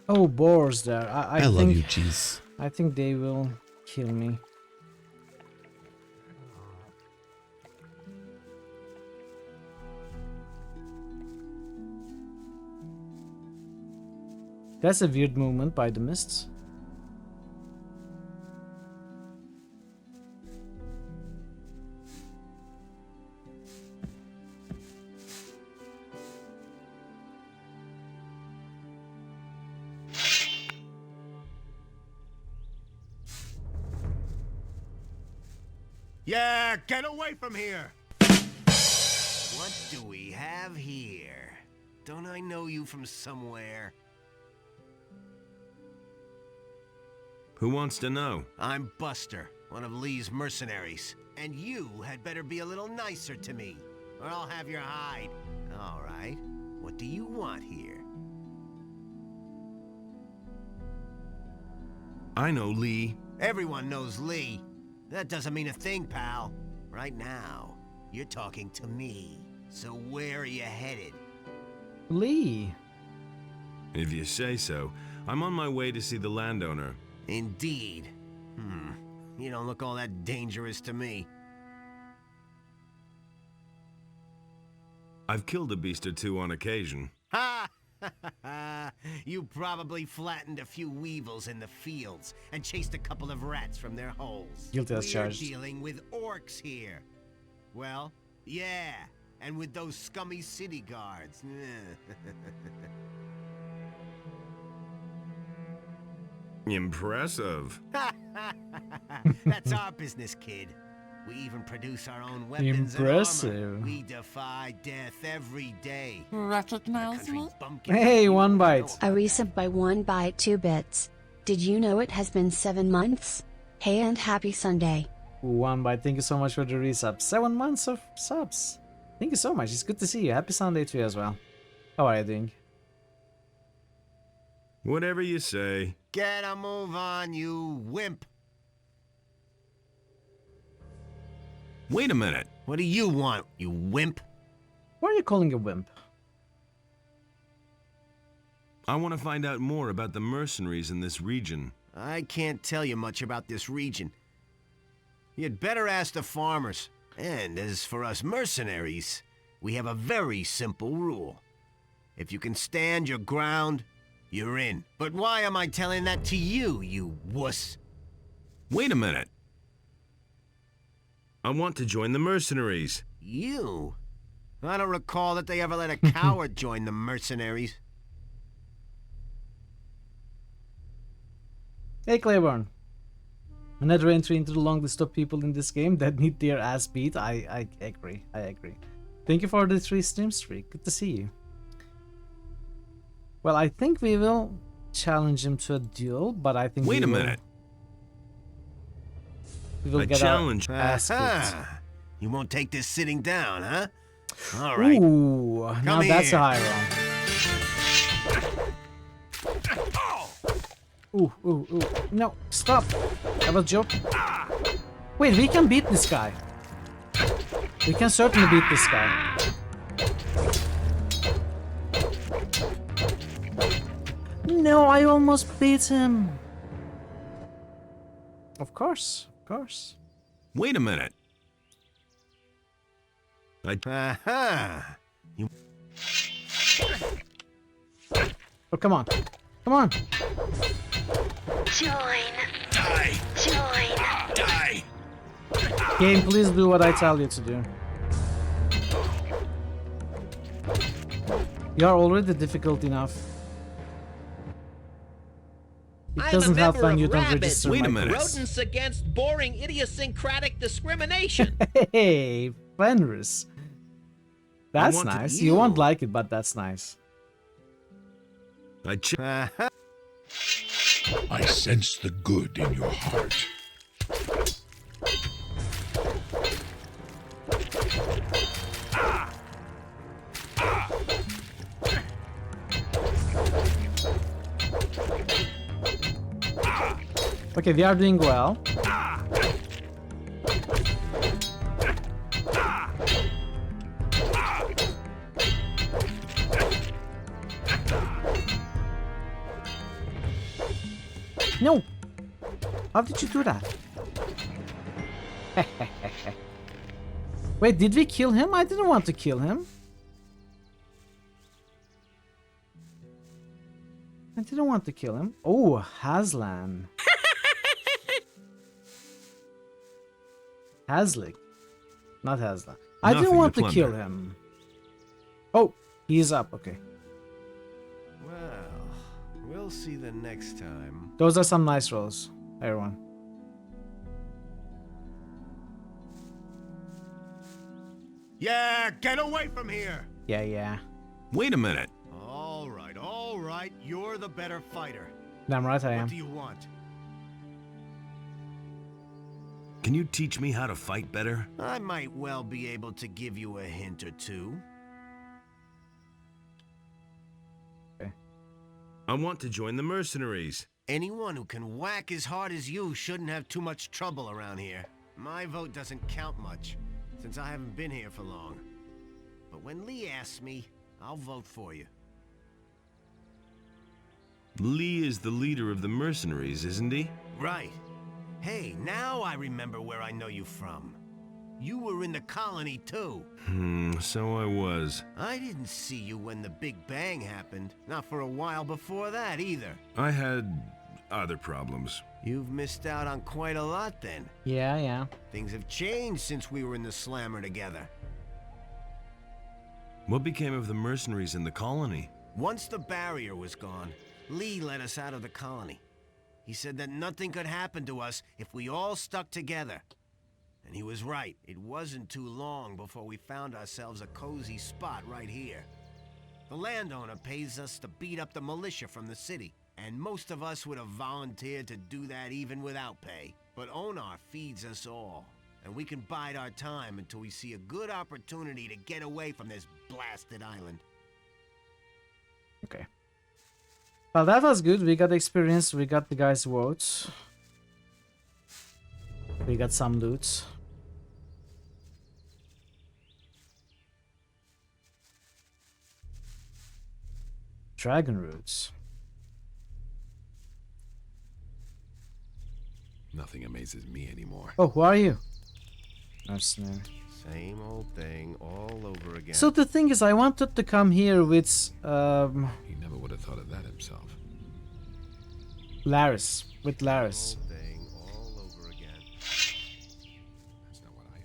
Oh, boars there. I love think, you, cheese. I think they will kill me. That's a weird movement by the mists. Yeah, get away from here! What do we have here? Don't I know you from somewhere? Who wants to know? I'm Buster, one of Lee's mercenaries. And you had better be a little nicer to me, or I'll have your hide. All right, what do you want here? I know Lee. Everyone knows Lee. That doesn't mean a thing, pal. Right now, you're talking to me. So where are you headed? Lee. If you say so. I'm on my way to see the landowner. Indeed. You don't look all that dangerous to me. I've killed a beast or two on occasion. Ha! You probably flattened a few weevils in the fields and chased a couple of rats from their holes. Guilty as charged. We're dealing with orcs here. Well, yeah, and with those scummy city guards. Impressive. That's our business, kid. We even produce our own weapons Impressive. and armor. We defy death every day. Recognize me? Hey, 1 bite. A resub by 1 bite 2 bits. Did you know it has been 7 months? Hey and happy Sunday. 1 bite. Thank you so much for the resub. 7 months of subs. Thank you so much. It's good to see you. Happy Sunday to you as well. How are you doing? Whatever you say. Get a move on, you wimp. Wait a minute. What do you want, you wimp? Why are you calling a wimp? I want to find out more about the mercenaries in this region. I can't tell you much about this region. You'd better ask the farmers. And as for us mercenaries, we have a very simple rule. If you can stand your ground, you're in. But why am I telling that to you, you wuss? Wait a minute. I want to join the mercenaries. You? I don't recall that they ever let a coward join the mercenaries. Hey Claiborne. Another entry into the long list of people in this game that need their ass beat. I agree. I agree. Thank you for the 3 stream streak. Good to see you. Well, I think we will challenge him to a duel, but I think Wait a minute. We will get challenge. our ass kicked. You won't take this sitting down, huh? All right. Ooh, now that's a high roll. Ooh. No, stop. I was joking. Wait, we can beat this guy. We can certainly beat this guy. No, I almost beat him. Of course. Wait a minute. You... Oh, come on. Join. Die. Join. Die. Game, please do what I tell you to do. You are already difficult enough. It doesn't help when you don't register. Wait a minute. Rodents against boring idiosyncratic discrimination. Hey, Fenris. That's nice. You won't like it, but that's nice. I sense the good in your heart. Okay, they are doing well. No! How did you do that? Wait, did we kill him? I didn't want to kill him. Oh, Haslan. Haslick. Not Haslan. I didn't want to kill him. Oh, he's up. Okay. Well, we'll see the next time. Those are some nice rolls, everyone. Yeah, get away from here! Yeah. Wait a minute. All right. You're the better fighter. Damn right I am. What do you want? Can you teach me how to fight better? I might well be able to give you a hint or two. Okay. I want to join the mercenaries. Anyone who can whack as hard as you shouldn't have too much trouble around here. My vote doesn't count much, since I haven't been here for long. But when Lee asks me, I'll vote for you. Lee is the leader of the mercenaries, isn't he? Right. Hey, now I remember where I know you from. You were in the colony too. So I was. I didn't see you when the Big Bang happened. Not for a while before that either. I had other problems. You've missed out on quite a lot then. Yeah. Things have changed since we were in the Slammer together. What became of the mercenaries in the colony? Once the barrier was gone, Lee let us out of the colony. He said that nothing could happen to us if we all stuck together. And he was right. It wasn't too long before we found ourselves a cozy spot right here. The landowner pays us to beat up the militia from the city, and most of us would have volunteered to do that even without pay. But Onar feeds us all, and we can bide our time until we see a good opportunity to get away from this blasted island. Okay. Well, that was good. We got experience. We got the guys' votes. We got some loot. Dragon roots. Nothing amazes me anymore. Oh, who are you? Mercenary. Same old thing all over again. So the thing is, I wanted to come here with He never would have thought of that himself. Laris. With Laris. Thing all over again. That's not what I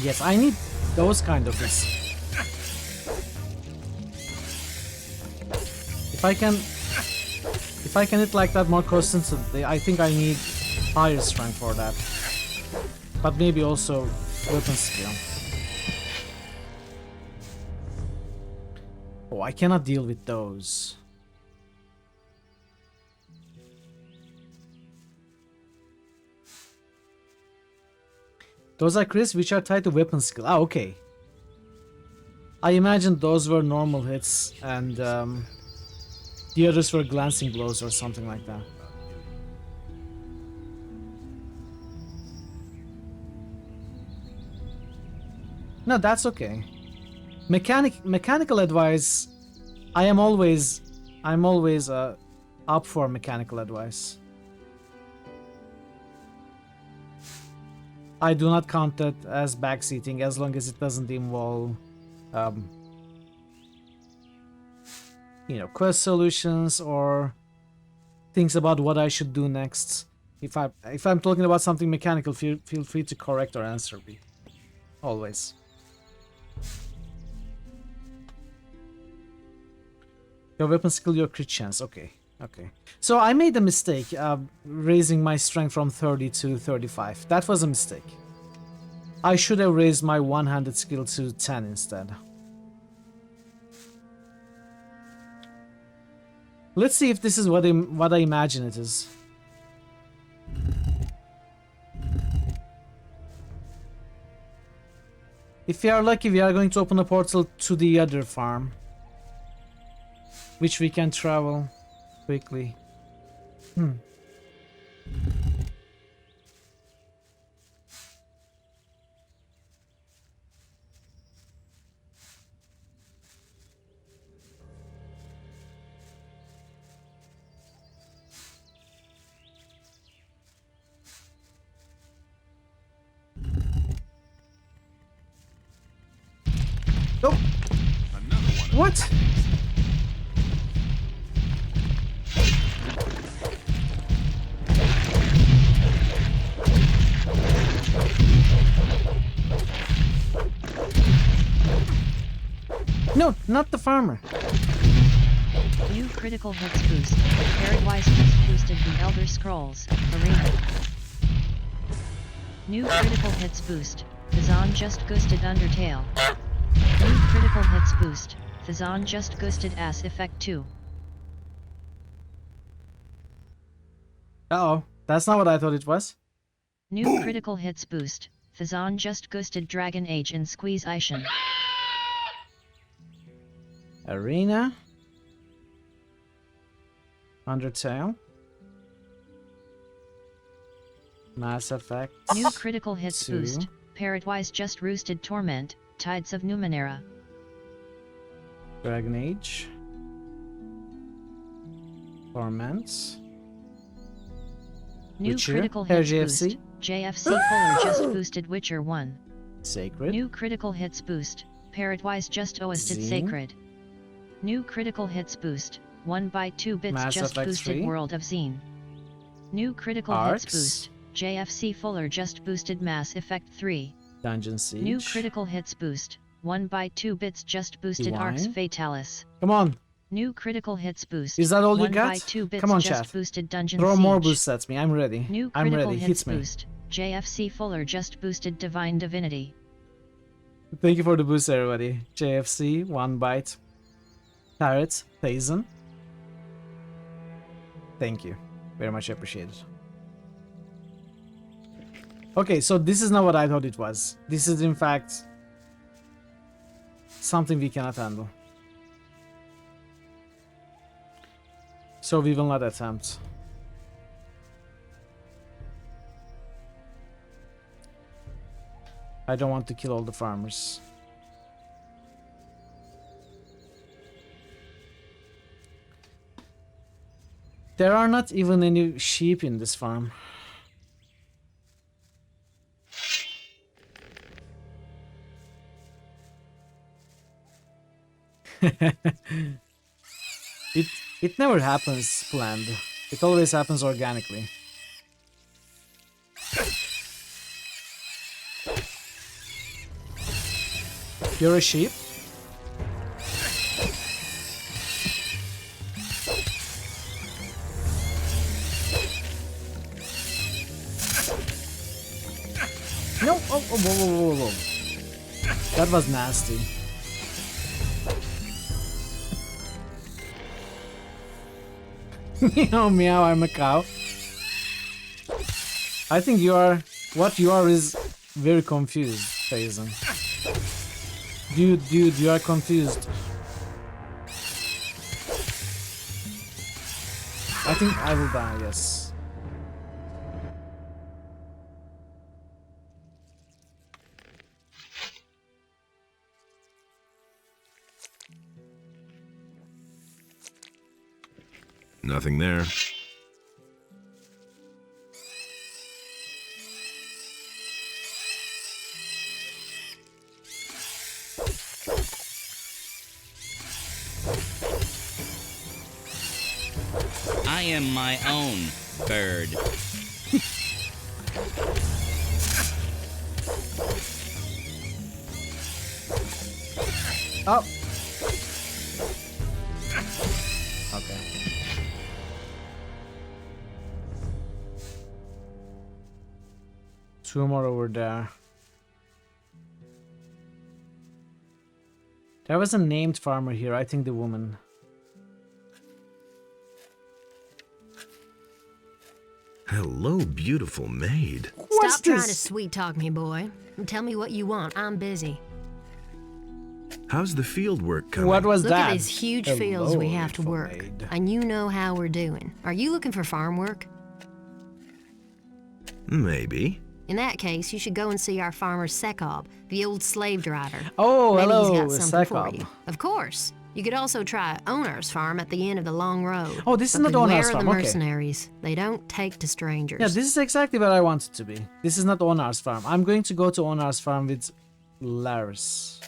Yes, I need those kind of hits. If I can hit like that more consistently, I think I need higher strength for that. But maybe also weapon skill. Oh, I cannot deal with those. Those are crits which are tied to weapon skill. Ah, okay. I imagined those were normal hits and the others were glancing blows or something like that. No, that's okay. Mechanical advice. I'm always up for mechanical advice. I do not count that as backseating as long as it doesn't involve, you know, quest solutions or things about what I should do next. If I'm talking about something mechanical, feel free to correct or answer me. Always. Your weapon skill, your crit chance. Okay. Okay. So I made a mistake raising my strength from 30 to 35. That was a mistake. I should have raised my one-handed skill to 10 instead. Let's see if this is what I imagine it is. If we are lucky, we are going to open a portal to the other farm, which we can travel quickly. Oh! What? No, not the farmer. New critical hits boost. Paradwise just boosted the Elder Scrolls Arena. New critical hits boost. Thazan just boosted Undertale. New critical hits boost. Thazan just boosted Ass Effect 2. Uh-oh, that's not what I thought it was. New critical hits boost. Thazan just boosted Dragon Age and Squeeze Ishin. Arena. Undertale. Mass Effect. New critical hits 2. boost. Parrotwise just roosted Torment, Tides of Numenera. Dragon Age. Torments. New Witcher. critical hits JFC. boost. JFC Fuller just boosted Witcher 1. Sacred. New critical hits boost. Parrotwise just OSted Zine. Sacred. New critical hits boost. 1 by 2 bits Mass just Effect boosted 3. World of Zine. New critical Arcs. hits boost. JFC Fuller just boosted Mass Effect 3. Dungeon Siege. New critical hits boost. 1 by 2 bits just boosted Divine. Arcs Fatalis. Come on. New critical hits boost. Is that all you 1 got? by 2 bits Come on, just chat. boosted Dungeon Throw Siege. more boosts at me. I'm ready. New I'm critical ready. hits Hit me. boost. JFC Fuller just boosted Divine Divinity. Thank you for the boost, everybody. JFC, 1 byte. Parrot, Thazen. Thank you. Very much appreciated. Okay, so this is not what I thought it was. This is, in fact, something we cannot handle. So we will not attempt. I don't want to kill all the farmers. There are not even any sheep in this farm. It never happens planned. It always happens organically. You're a sheep? No! Oh, whoa. That was nasty. Meow meow, I'm a cow. I think what you are is very confused, Faison. Dude, you are confused. I think I will die, yes. Nothing there. I am my own bird. Oh. Okay. Two more over there. There was a named farmer here, I think the woman. Hello, beautiful maid. Stop trying to sweet talk me, boy. And tell me what you want. I'm busy. How's the field work coming? What was Look that? at these huge fields we have to work. And you know how we're doing. Are you looking for farm work? Maybe. In that case, you should go and see our farmer Sekob, the old slave driver. Oh, Maybe hello, he's got something for Sekob. you. Of course. You could also try Onar's farm at the end of the long road. Oh, this is But not Onar's beware farm, the okay. mercenaries. They don't take to strangers. Yeah, this is exactly what I want it to be. This is not Onar's farm. I'm going to go to Onar's farm with Lars.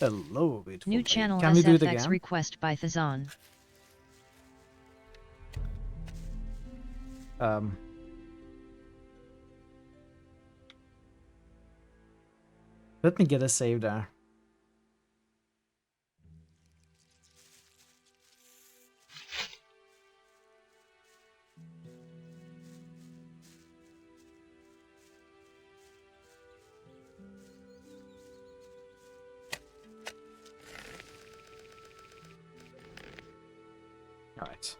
Hello, beautiful. New channel Can we do it SFX again? request by Thazan. Let me get a save there. All right.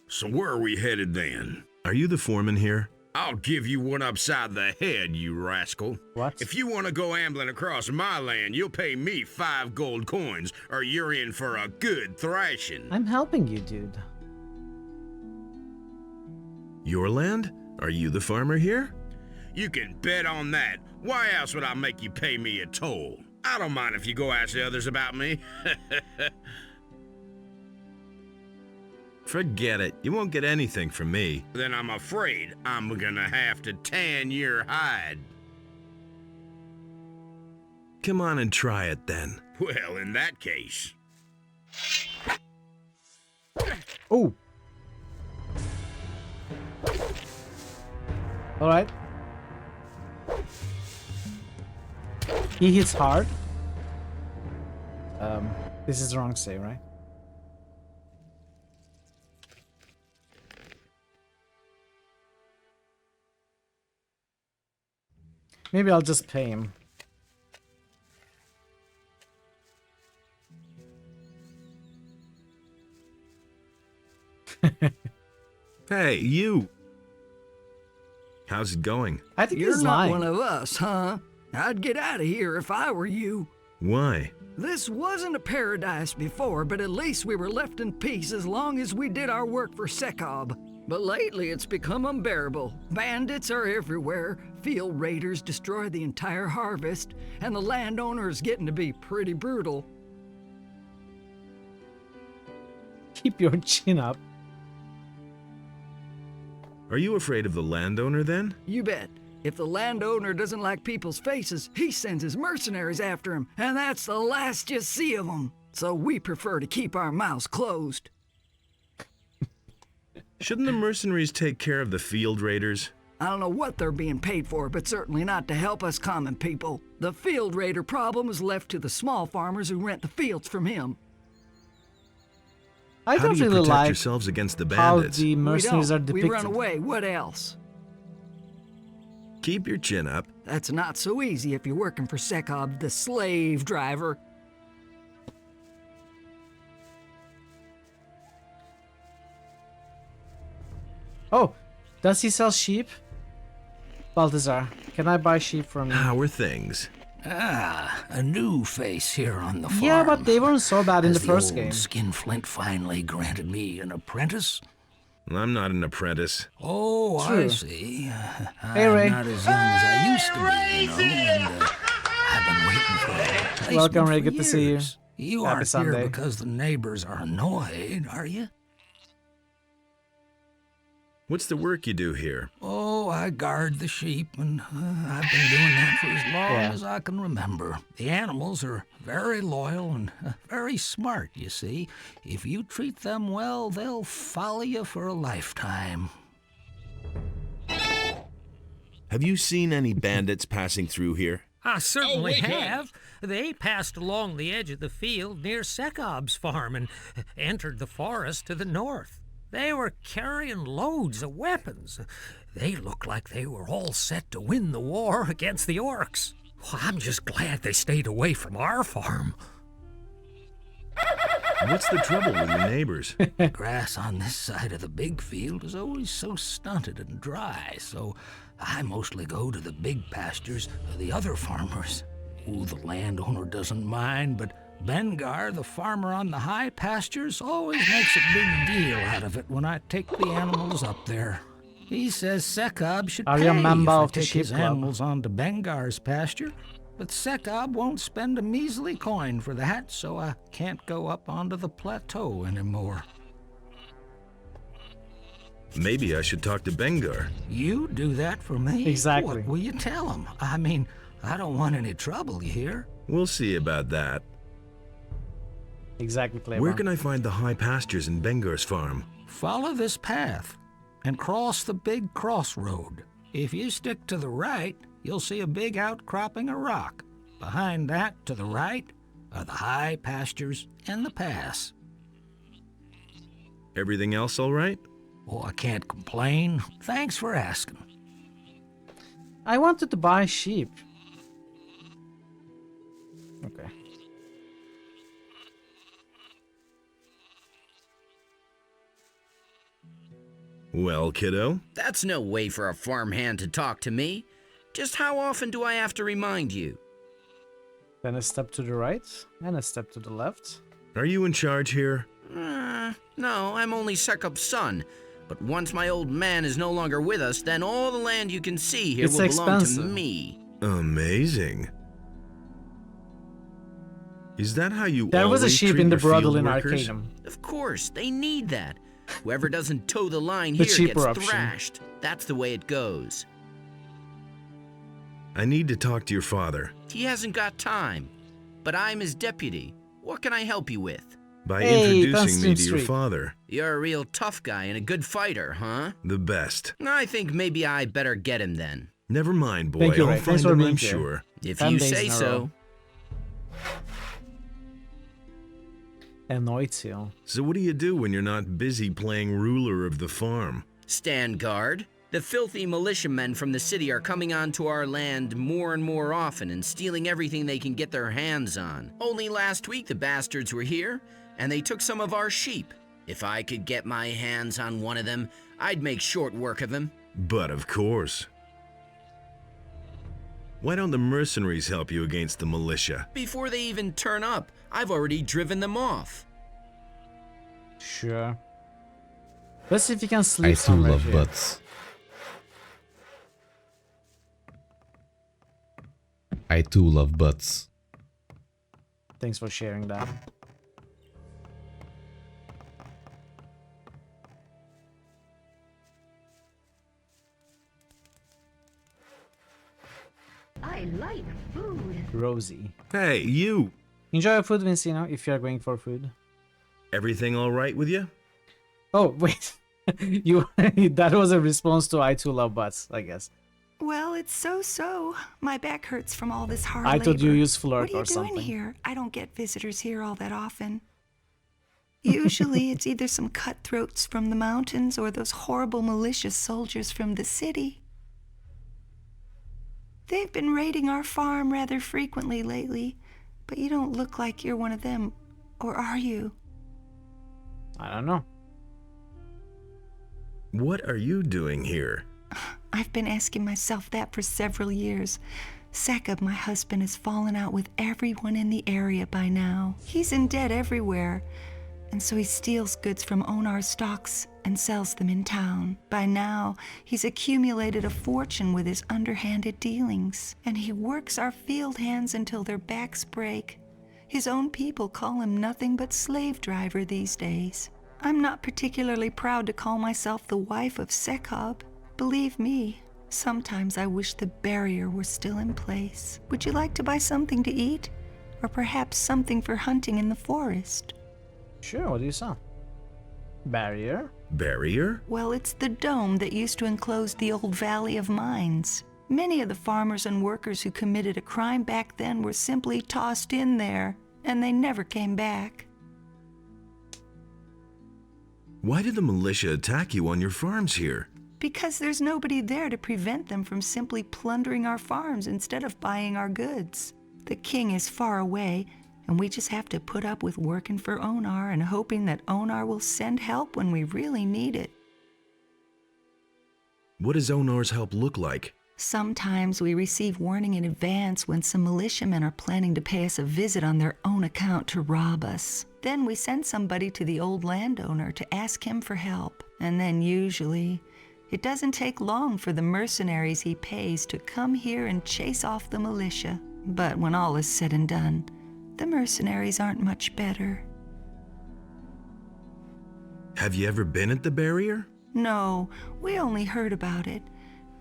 So where are we headed then? Are you the foreman here? I'll give you one upside the head, you rascal. What? If you want to go ambling across my land, you'll pay me 5 gold coins, or you're in for a good thrashing. I'm helping you, dude. Your land? Are you the farmer here? You can bet on that. Why else would I make you pay me a toll? I don't mind if you go ask the others about me. Forget it. You won't get anything from me. Then I'm afraid I'm gonna have to tan your hide. Come on and try it then. Well, in that case... Oh. All right. He hits hard. This is the wrong save, right? Maybe I'll just pay him. Hey, you! How's it going? I think You're he's not lying. one of us, huh? I'd get out of here if I were you. Why? This wasn't a paradise before, but at least we were left in peace as long as we did our work for Sekob. But lately it's become unbearable. Bandits are everywhere, field raiders destroy the entire harvest, and the landowner is getting to be pretty brutal. Keep your chin up. Are you afraid of the landowner then? You bet. If the landowner doesn't like people's faces, he sends his mercenaries after him, and that's the last you see of them. So we prefer to keep our mouths closed. Shouldn't the mercenaries take care of the field raiders? I don't know what they're being paid for, but certainly not to help us common people. The field raider problem is left to the small farmers who rent the fields from him. I How don't do you really protect like yourselves against the how bandits? the mercenaries are depicted. We run away. What else? Keep your chin up. That's not so easy if you're working for Sekov, the slave driver. Oh, does he sell sheep? Balthazar, can I buy sheep from you? How are things? Ah, a new face here on the farm. Yeah, but they weren't so bad in the Has first old game. Skinflint finally granted me an apprentice? I'm not an apprentice. Oh, True. I see. Hey, I'm Ray. not as young as I used to be, and I've been waiting for a replacement Welcome, Ray. for Good to see you. years. You Happy aren't Sunday. here because the neighbors are annoyed, are you? What's the work you do here? Oh, I guard the sheep, and I've been doing that for as long Yeah. as I can remember. The animals are very loyal and very smart, you see. If you treat them well, they'll follow you for a lifetime. Have you seen any bandits passing through here? I certainly wait, have. They passed along the edge of the field near Sekov's farm and entered the forest to the north. They were carrying loads of weapons. They looked like they were all set to win the war against the orcs. Well, I'm just glad they stayed away from our farm. What's the trouble with your neighbors? Grass on this side of the big field is always so stunted and dry, so I mostly go to the big pastures of the other farmers. Ooh, the landowner doesn't mind, but Bengar, the farmer on the high pastures, always makes a big deal out of it when I take the animals up there. He says Sekov should Are pay you a if member I of the take his sheep club? animals onto Bengar's pasture, but Sekov won't spend a measly coin for that, so I can't go up onto the plateau anymore. Maybe I should talk to Bengar. You do that for me? Exactly. What will you tell him? I mean, I don't want any trouble, you hear? We'll see about that. Exactly, Claymore. Where can I find the high pastures in Bengar's farm? Follow this path and cross the big crossroad. If you stick to the right, you'll see a big outcropping of rock. Behind that, to the right, are the high pastures and the pass. Everything else all right? Oh, I can't complain. Thanks for asking. I wanted to buy sheep. Okay. Well, kiddo? That's no way for a farmhand to talk to me. Just how often do I have to remind you? Then a step to the right, and a step to the left. Are you in charge here? No, I'm only Sekov's son. But once my old man is no longer with us, then all the land you can see here It's will belong expensive. to me. Amazing. Is that how you There was a always sheep treat in the your brothel field in workers? Arcanum. Of course, they need that. Whoever doesn't toe the line The here cheaper gets option. thrashed. That's the way it goes. I need to talk to your father. He hasn't got time. But I'm his deputy. What can I help you with? By Hey, introducing me Dunstan to your Street. father. You're a real tough guy and a good fighter, huh? The best. I think maybe I better get him then. Never mind, boy. Thank you, I'll Ray. find Thanks for him, being I'm here. sure. If 10 you days say in a so. row. Anoitio. So what do you do when you're not busy playing ruler of the farm? Stand guard. The filthy militiamen from the city are coming onto our land more and more often and stealing everything they can get their hands on. Only last week the bastards were here, and they took some of our sheep. If I could get my hands on one of them, I'd make short work of him. But of course. Why don't the mercenaries help you against the militia? Before they even turn up, I've already driven them off. Sure. Let's see if you can sleep I too somewhere love here. butts. I too love butts. Thanks for sharing that. I like food. Rosie. Hey, you! Enjoy your food, Vincino, if you're going for food. Everything all right with you? Oh, wait. You that was a response to I too love butts, I guess. Well, it's so-so. My back hurts from all this hard I labor. thought you used flirt What are you or doing something. here? I don't get visitors here all that often. Usually it's either some cutthroats from the mountains or those horrible malicious soldiers from the city. They've been raiding our farm rather frequently lately, but you don't look like you're one of them, or are you? I don't know. What are you doing here? I've been asking myself that for several years. Sekab, my husband, has fallen out with everyone in the area by now. He's in debt everywhere, and so he steals goods from Onar's stocks and sells them in town. By now, he's accumulated a fortune with his underhanded dealings, and he works our field hands until their backs break. His own people call him nothing but slave driver these days. I'm not particularly proud to call myself the wife of Sekab. Believe me, sometimes I wish the barrier were still in place. Would you like to buy something to eat? Or perhaps something for hunting in the forest? Sure, what do you say? Barrier? Barrier? Well, it's the dome that used to enclose the old Valley of Mines. Many of the farmers and workers who committed a crime back then were simply tossed in there, and they never came back. Why did the militia attack you on your farms here? Because there's nobody there to prevent them from simply plundering our farms instead of buying our goods. The king is far away, and we just have to put up with working for Onar and hoping that Onar will send help when we really need it. What does Onar's help look like? Sometimes we receive warning in advance when some militiamen are planning to pay us a visit on their own account to rob us. Then we send somebody to the old landowner to ask him for help. And then usually, it doesn't take long for the mercenaries he pays to come here and chase off the militia. But when all is said and done, the mercenaries aren't much better. Have you ever been at the barrier? No, we only heard about it.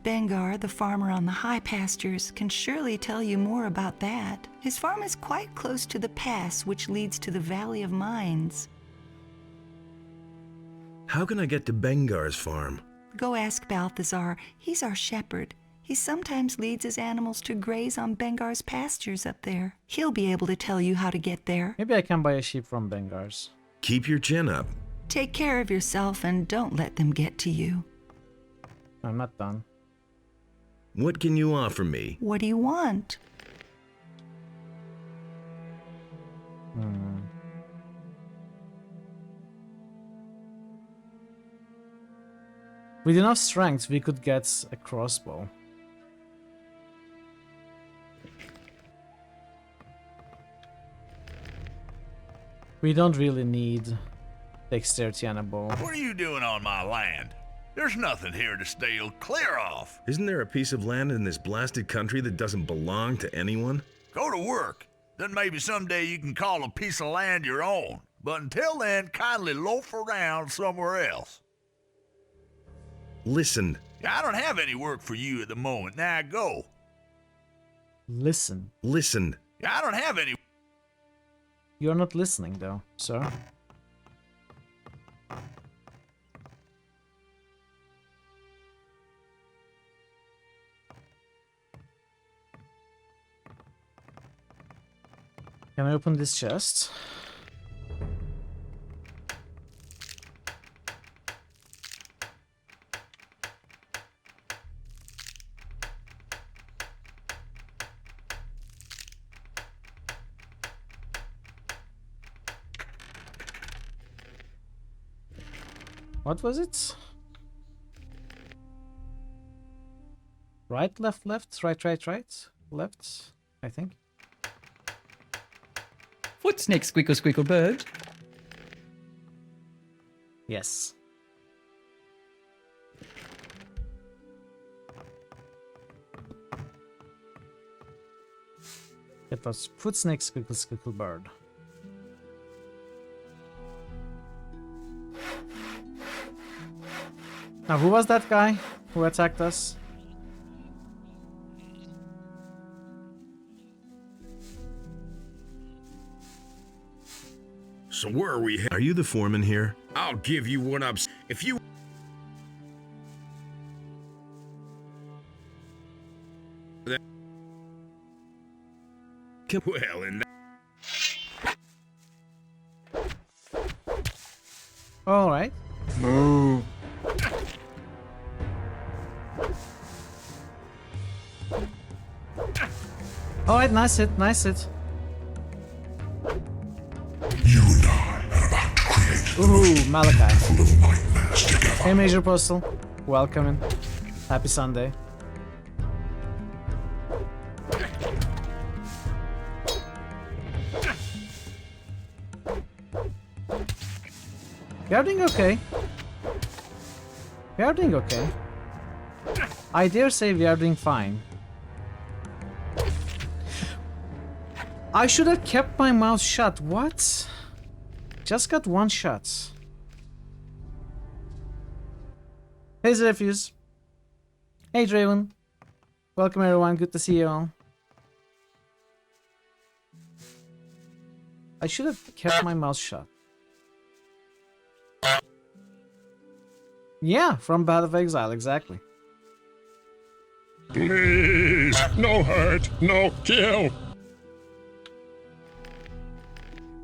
Bengar, the farmer on the high pastures, can surely tell you more about that. His farm is quite close to the pass which leads to the Valley of Mines. How can I get to Bengar's farm? Go ask Balthazar. He's our shepherd. He sometimes leads his animals to graze on Bengar's pastures up there. He'll be able to tell you how to get there. Maybe I can buy a sheep from Bengar's. Keep your chin up. Take care of yourself and don't let them get to you. I'm not done. What can you offer me? What do you want? With enough strength, we could get a crossbow. We don't really need dexterity and a bow. What are you doing on my land? There's nothing here to steal. Clear off. Isn't there a piece of land in this blasted country that doesn't belong to anyone? Go to work. Then maybe someday you can call a piece of land your own. But until then, kindly loaf around somewhere else. Listen. I don't have any work for you at the moment. Now go. Listen. Listen. I don't have any... You're not listening, though, sir. Can I open this chest? What was it? Right, left, left, right, right, right, left, I think. Foot snake, squeakle, squeakle, bird. Yes. It was foot snake, squickle, squickle, bird. Now, who was that guy who attacked us? So where are we? Are you the foreman here? I'll give you one up if you. Well, in that. All right. Moo. All right, nice hit, nice hit. Ooh, Malachi. Hey, Major Postal. Welcome in. Happy Sunday. We are doing okay. We are doing okay. I dare say we are doing fine. I should have kept my mouth shut. What? Just got one shot. Hey, Refuse. Hey, Draven. Welcome, everyone. Good to see you all. I should have kept my mouth shut. Yeah, from Path of Exile, exactly. Please, no hurt, no kill.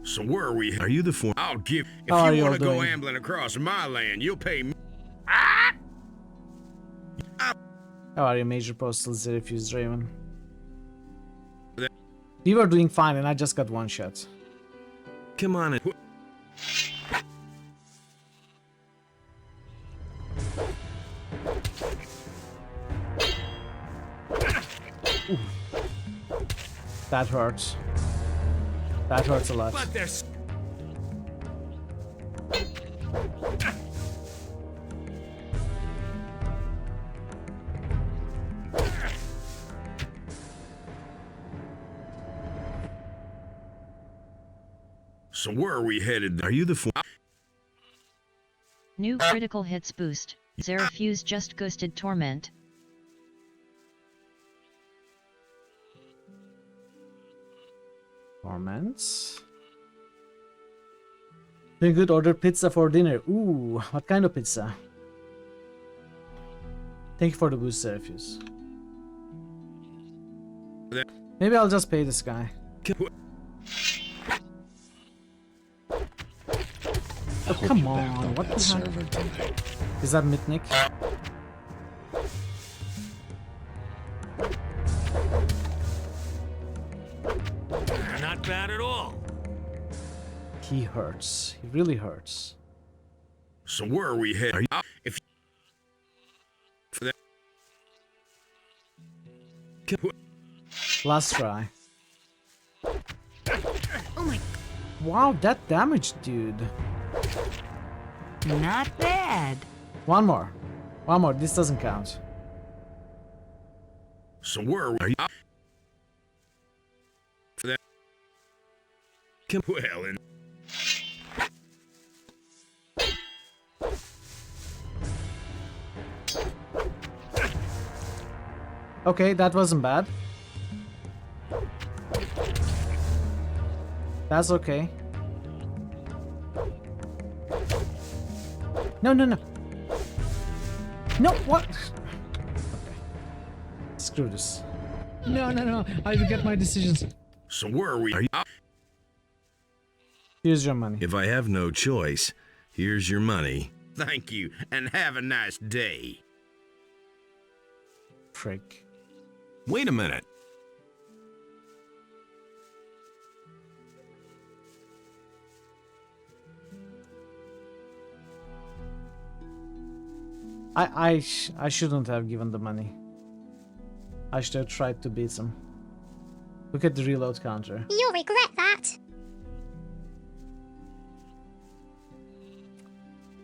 So where are we? Are you the foreman? I'll give. If How are you you want all to go doing? ambling across my land, you'll pay me. How are you, Major Postal Refuse, Draven? We were doing fine, and I just got one shot. Come on. Ooh. That hurts. That hurts a lot. But there's. So where are we headed? Are you the foreman? New critical hits boost. Zerafuse just ghosted Torment. Torments. Doing good. Order pizza for dinner. Ooh, what kind of pizza? Thank you for the boost, Refuse. Maybe I'll just pay this guy. Oh, come on, what the heck? Is that Mitnick? Not bad at all. He hurts. He really hurts. So where are we headed? Are you, if for that. Last try. Oh my. Wow, that damage, dude. Not bad. One more. One more. This doesn't count. So where are you? For that. Well, in. Okay, that wasn't bad. That's okay. No, no, no. No, what? Okay. Screw this. No, no, no. I regret my decisions. So where are we? Are you? Here's your money. If I have no choice, here's your money. Thank you, and have a nice day. Frick. Wait a minute. I shouldn't have given the money. I should have tried to beat him. Look at the reload counter. You'll regret that.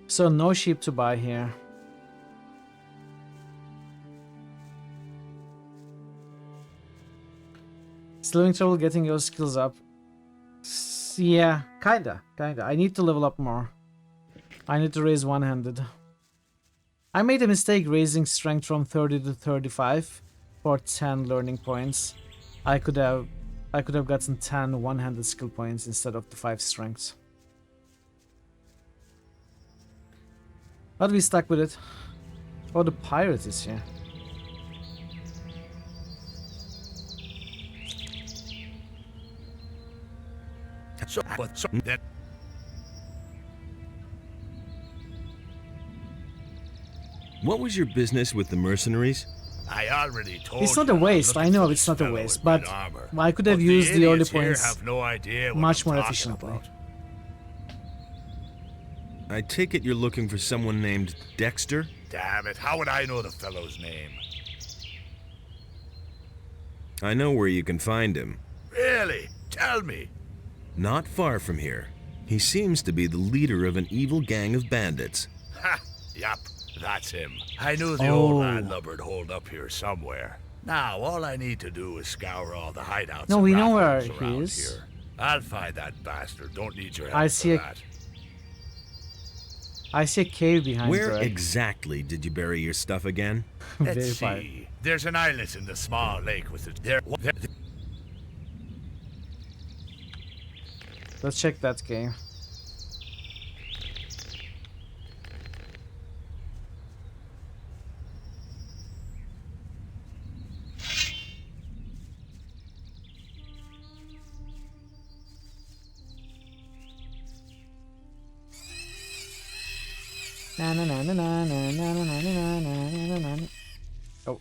So no sheep to buy here. Still having trouble getting your skills up. Yeah, kinda. I need to level up more. I need to raise one-handed. I made a mistake raising strength from 30 to 35 for 10 learning points. I could have gotten 10 one-handed skill points instead of the 5 strengths. But we stuck with it. Oh, the pirate is here. What was your business with the mercenaries? I already told It's not you a I'm waste. I looking know for it's this not a fellow waste, in but red armor. I could have But used the early idiots here points have no idea what much I'm more talking efficiently. about. I take it you're looking for someone named Dexter? Damn it, how would I know the fellow's name? I know where you can find him. Really? Tell me. Not far from here. He seems to be the leader of an evil gang of bandits. Ha! Yup, that's him. I knew the Oh. old landlubber'd hold up here somewhere. Now, all I need to do is scour all the hideouts No, and we know where rafters he around is. here. I'll find that bastard. Don't need your help I for see that. I see a cave behind Where Greg. exactly did you bury your stuff again? Let's Verified. see. There's an islet in the small lake with it. Let's check that cave. Na na na na na na na na na na na na na. Oh.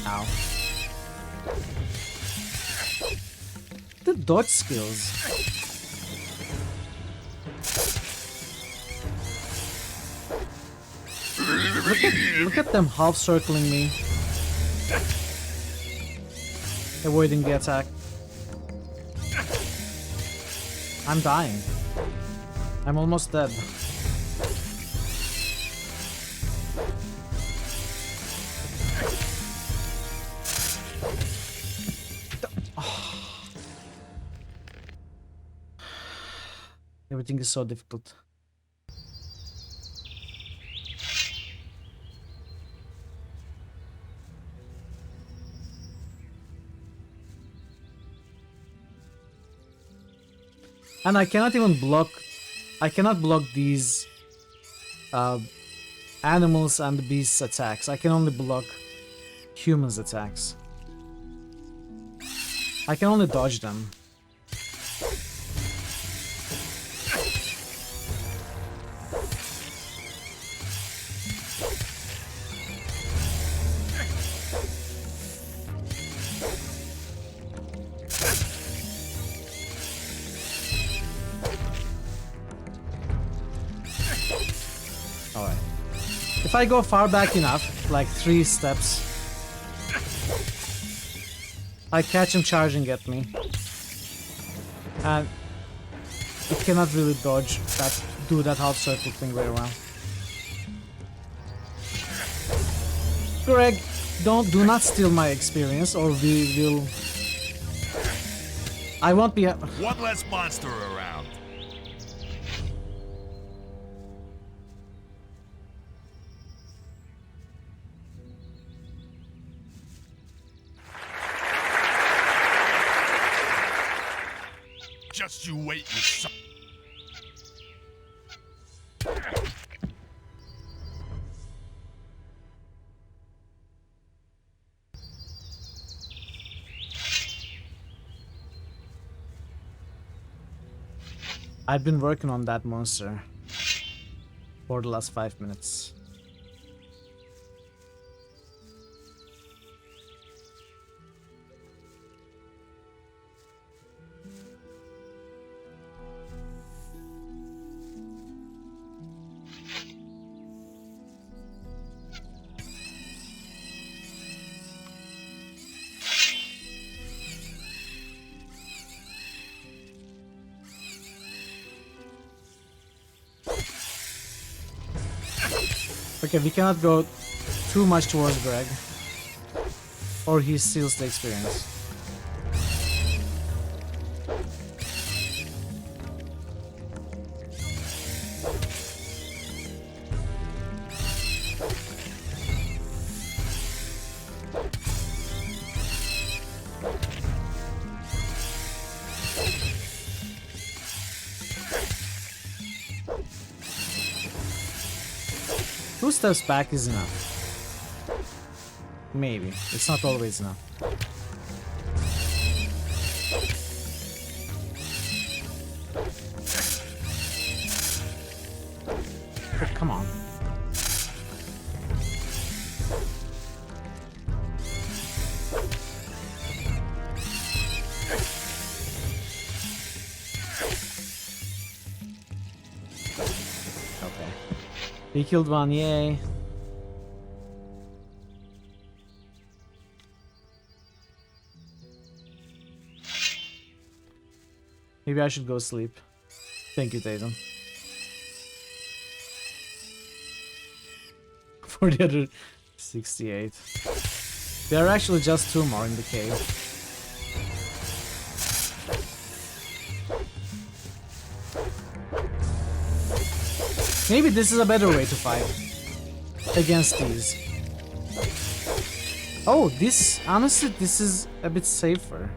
Ow. The dodge skills. Look at them half circling me. Avoiding the attack. I'm dying. I'm almost dead. Everything is so difficult. And I cannot even block. I cannot block these animals and beasts attacks. I can only block humans attacks. I can only dodge them. Alright. If I go far back enough, like 3 steps, I catch him charging at me. And it cannot really dodge that, do that half circle thing very well. Greg, do not steal my experience or we will... I won't be... One less monster around. Just you wait, you son. I've been working on that monster for the last 5 minutes. Okay, we cannot go too much towards Greg, or he steals the experience. Two steps back is enough. Maybe. It's not always enough. Oh, come on. Okay. He killed one, yay. Maybe I should go sleep. Thank you, Tatum. For the other 68. There are actually just 2 more in the cave. Maybe this is a better way to fight against these. Oh, this, honestly, this is a bit safer.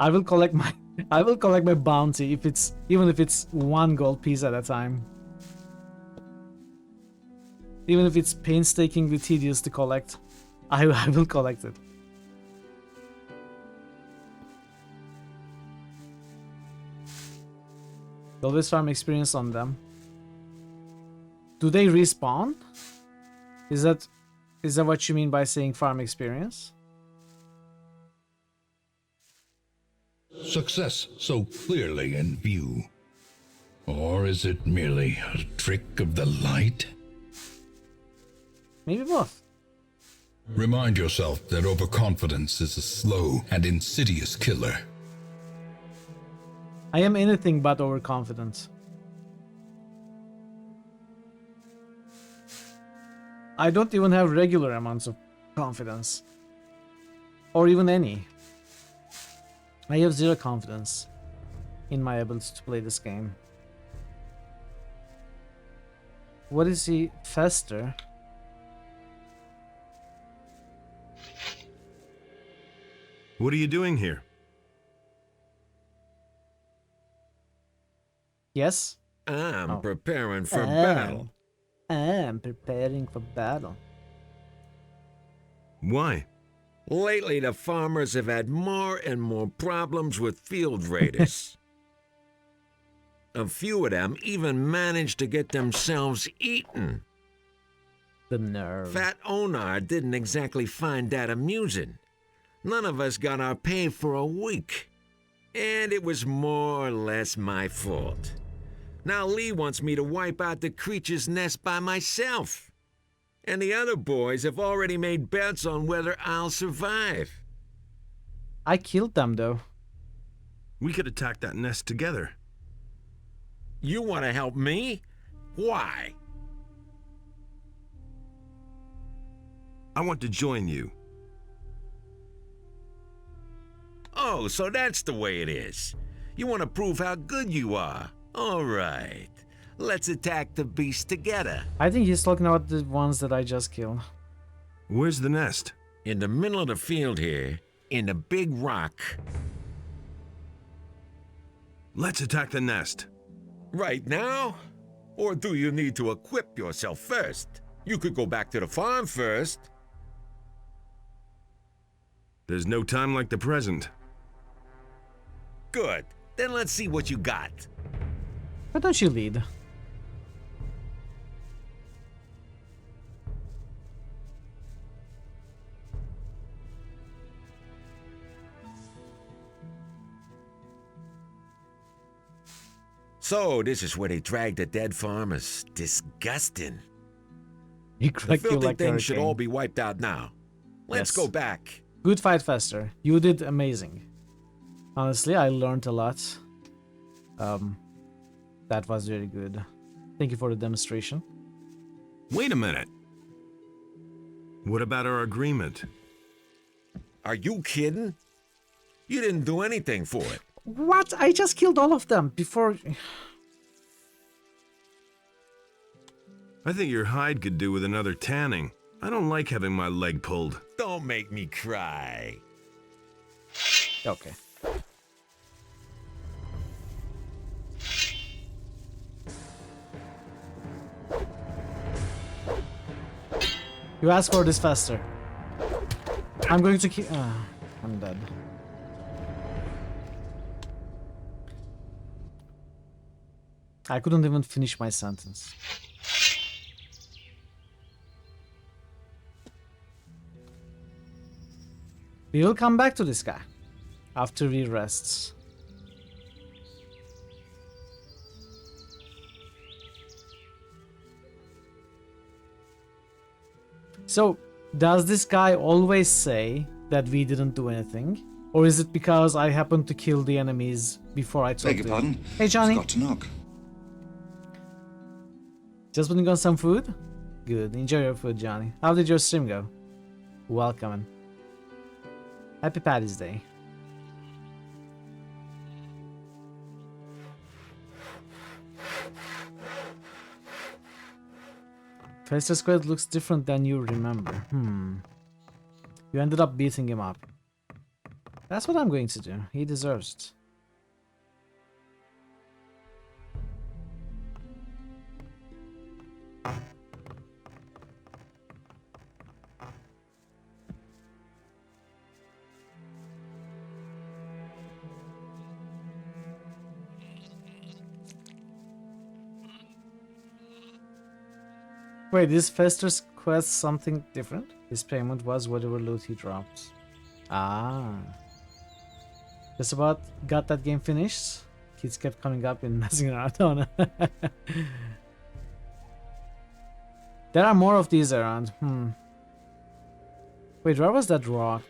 I will collect my bounty if it's even if it's 1 gold piece at a time. Even if it's painstakingly tedious to collect, I will collect it. Always farm experience on them. Do they respawn? Is that what you mean by saying farm experience? Success so clearly in view? Or is it merely a trick of the light? Maybe both. Remind yourself that overconfidence is a slow and insidious killer. I am anything but overconfident. I don't even have regular amounts of confidence. Or even any. I have 0 confidence in my ability to play this game. What is he? Fester? What are you doing here? Yes? I'm preparing for battle. I'm preparing for battle. Why? Lately, the farmers have had more and more problems with field raiders. A few of them even managed to get themselves eaten. The nerve. Fat Onar didn't exactly find that amusing. None of us got our pay for a week. And it was more or less my fault. Now Lee wants me to wipe out the creature's nest by myself. And the other boys have already made bets on whether I'll survive. I killed them, though. We could attack that nest together. You want to help me? Why? I want to join you. Oh, so that's the way it is. You want to prove how good you are. All right. Let's attack the beast together. I think he's talking about the ones that I just killed. Where's the nest? In the middle of the field here, in the big rock. Let's attack the nest. Right now? Or do you need to equip yourself first? You could go back to the farm first. There's no time like the present. Good. Then let's see what you got. Why don't you lead? So, this is where they drag the dead farmers. Disgusting. You The crack you filthy like things should hurricane. all be wiped out now. Let's Yes. go back. Good fight, Fester. You did amazing. Honestly, I learned a lot. That was very good. Thank you for the demonstration. Wait a minute. What about our agreement? Are you kidding? You didn't do anything for it. What? I just killed all of them before... I think your hide could do with another tanning. I don't like having my leg pulled. Don't make me cry. Okay. You asked for this, Fester. I'm going to keep... I'm dead. I couldn't even finish my sentence. We will come back to this guy after he rests. So, does this guy always say that we didn't do anything? Or is it because I happened to kill the enemies before I told Beg your pardon? Hey, Johnny. Forgot to knock. Just putting on some food? Good. Enjoy your food, Johnny. How did your stream go? Welcome. Happy Paddy's Day. Fester Squad looks different than you remember. You ended up beating him up. That's what I'm going to do. He deserves it. Wait, is Fester's quest something different? His payment was whatever loot he dropped. Ah. Just about got that game finished. Kids kept coming up and messing around. Oh, no. There are more of these around. Wait, where was that rock?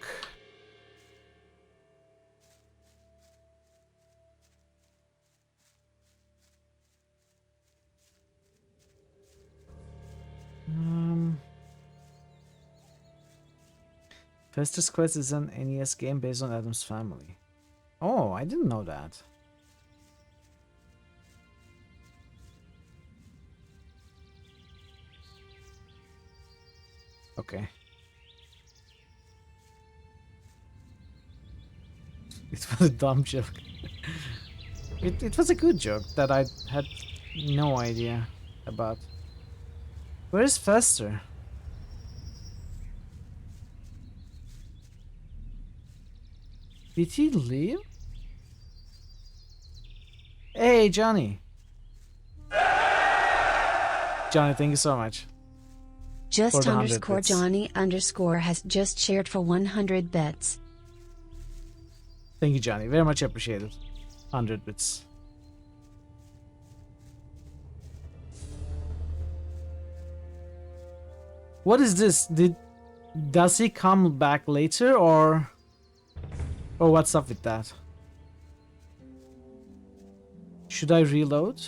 Fester's Quest is an NES game based on Adam's Family. Oh, I didn't know that. Okay. It was a dumb joke. It was a good joke that I had no idea about. Where is Fester? Did he leave? Hey, Johnny. Johnny, thank you so much. Just For the 100 underscore bits. Johnny underscore has just shared for 100 bits. Thank you, Johnny. Very much appreciated. 100 bits. What is this? Does he come back later or what's up with that? Should I reload?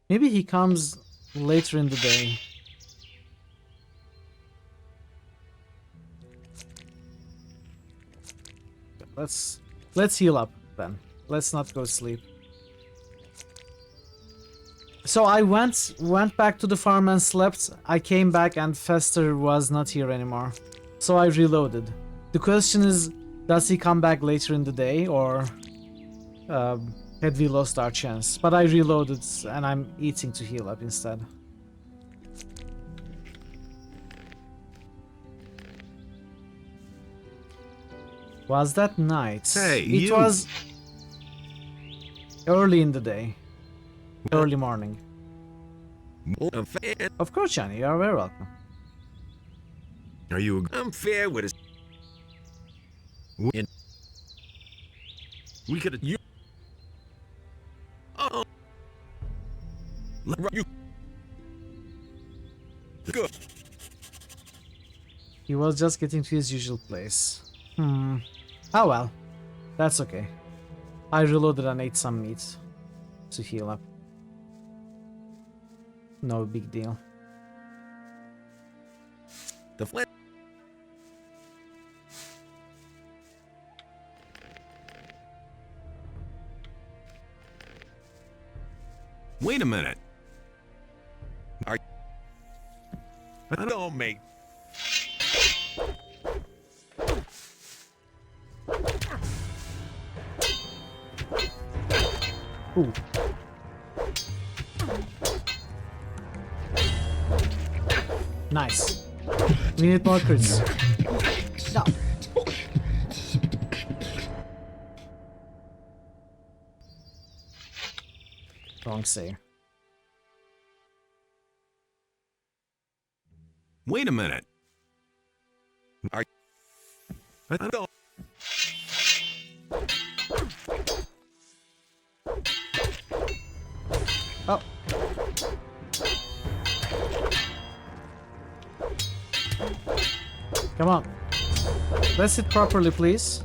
Maybe he comes later in the day. Let's heal up then. Let's not go sleep. So I went back to the farm and slept. I came back and Fester was not here anymore. So I reloaded. The question is, does he come back later in the day, or had we lost our chance? But I reloaded and I'm eating to heal up instead. Was that night? Hey, it was early in the day. Early morning. Of course, Johnny, you are very welcome. Are you? I'm fair with a... We could. You. Oh. You. Good. He was just getting to his usual place. Oh well. That's okay. I reloaded and ate some meat to heal up. No big deal. The flint. Wait a minute. I don't make. Ooh. Nice. We need more crits. No. Wrong save. Wait a minute. I don't. Oh. Come on. Let's hit properly, please.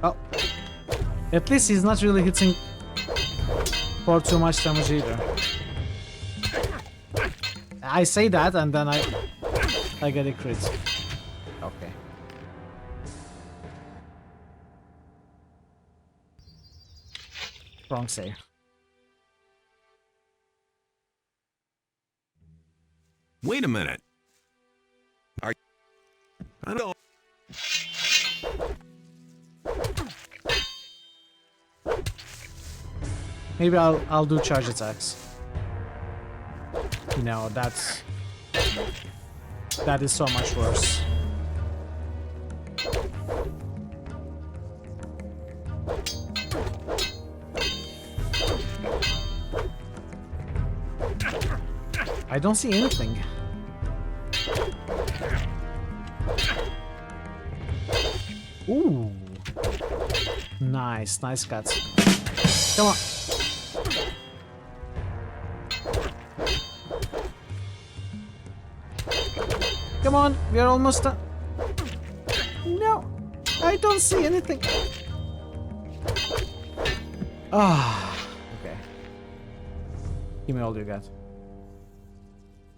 Oh. At least he's not really hitting for too much damage either. I say that and then I get a crit. Okay. Wrong save. Wait a minute. I don't. Maybe I'll do charge attacks. No, that is so much worse. I don't see anything. Ooh. Nice, nice cut. Come on. Come on, we are almost done. No, I don't see anything. Ah, okay. Give me all you got.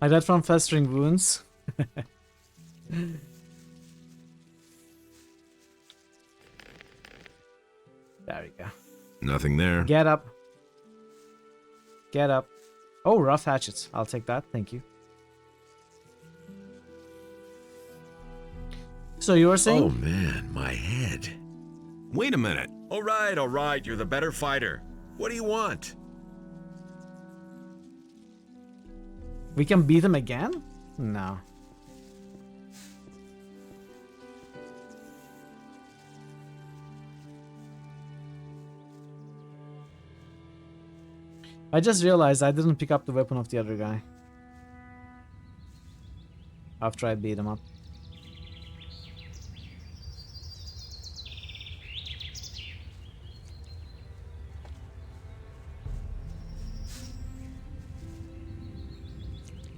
I died from festering wounds. There we go. Nothing there. Get up. Get up. Oh, rough hatchets. I'll take that. Thank you. So you were saying? Oh man, my head. Wait a minute. All right, you're the better fighter. What do you want? We can beat him again? No. I just realized I didn't pick up the weapon of the other guy after I beat him up.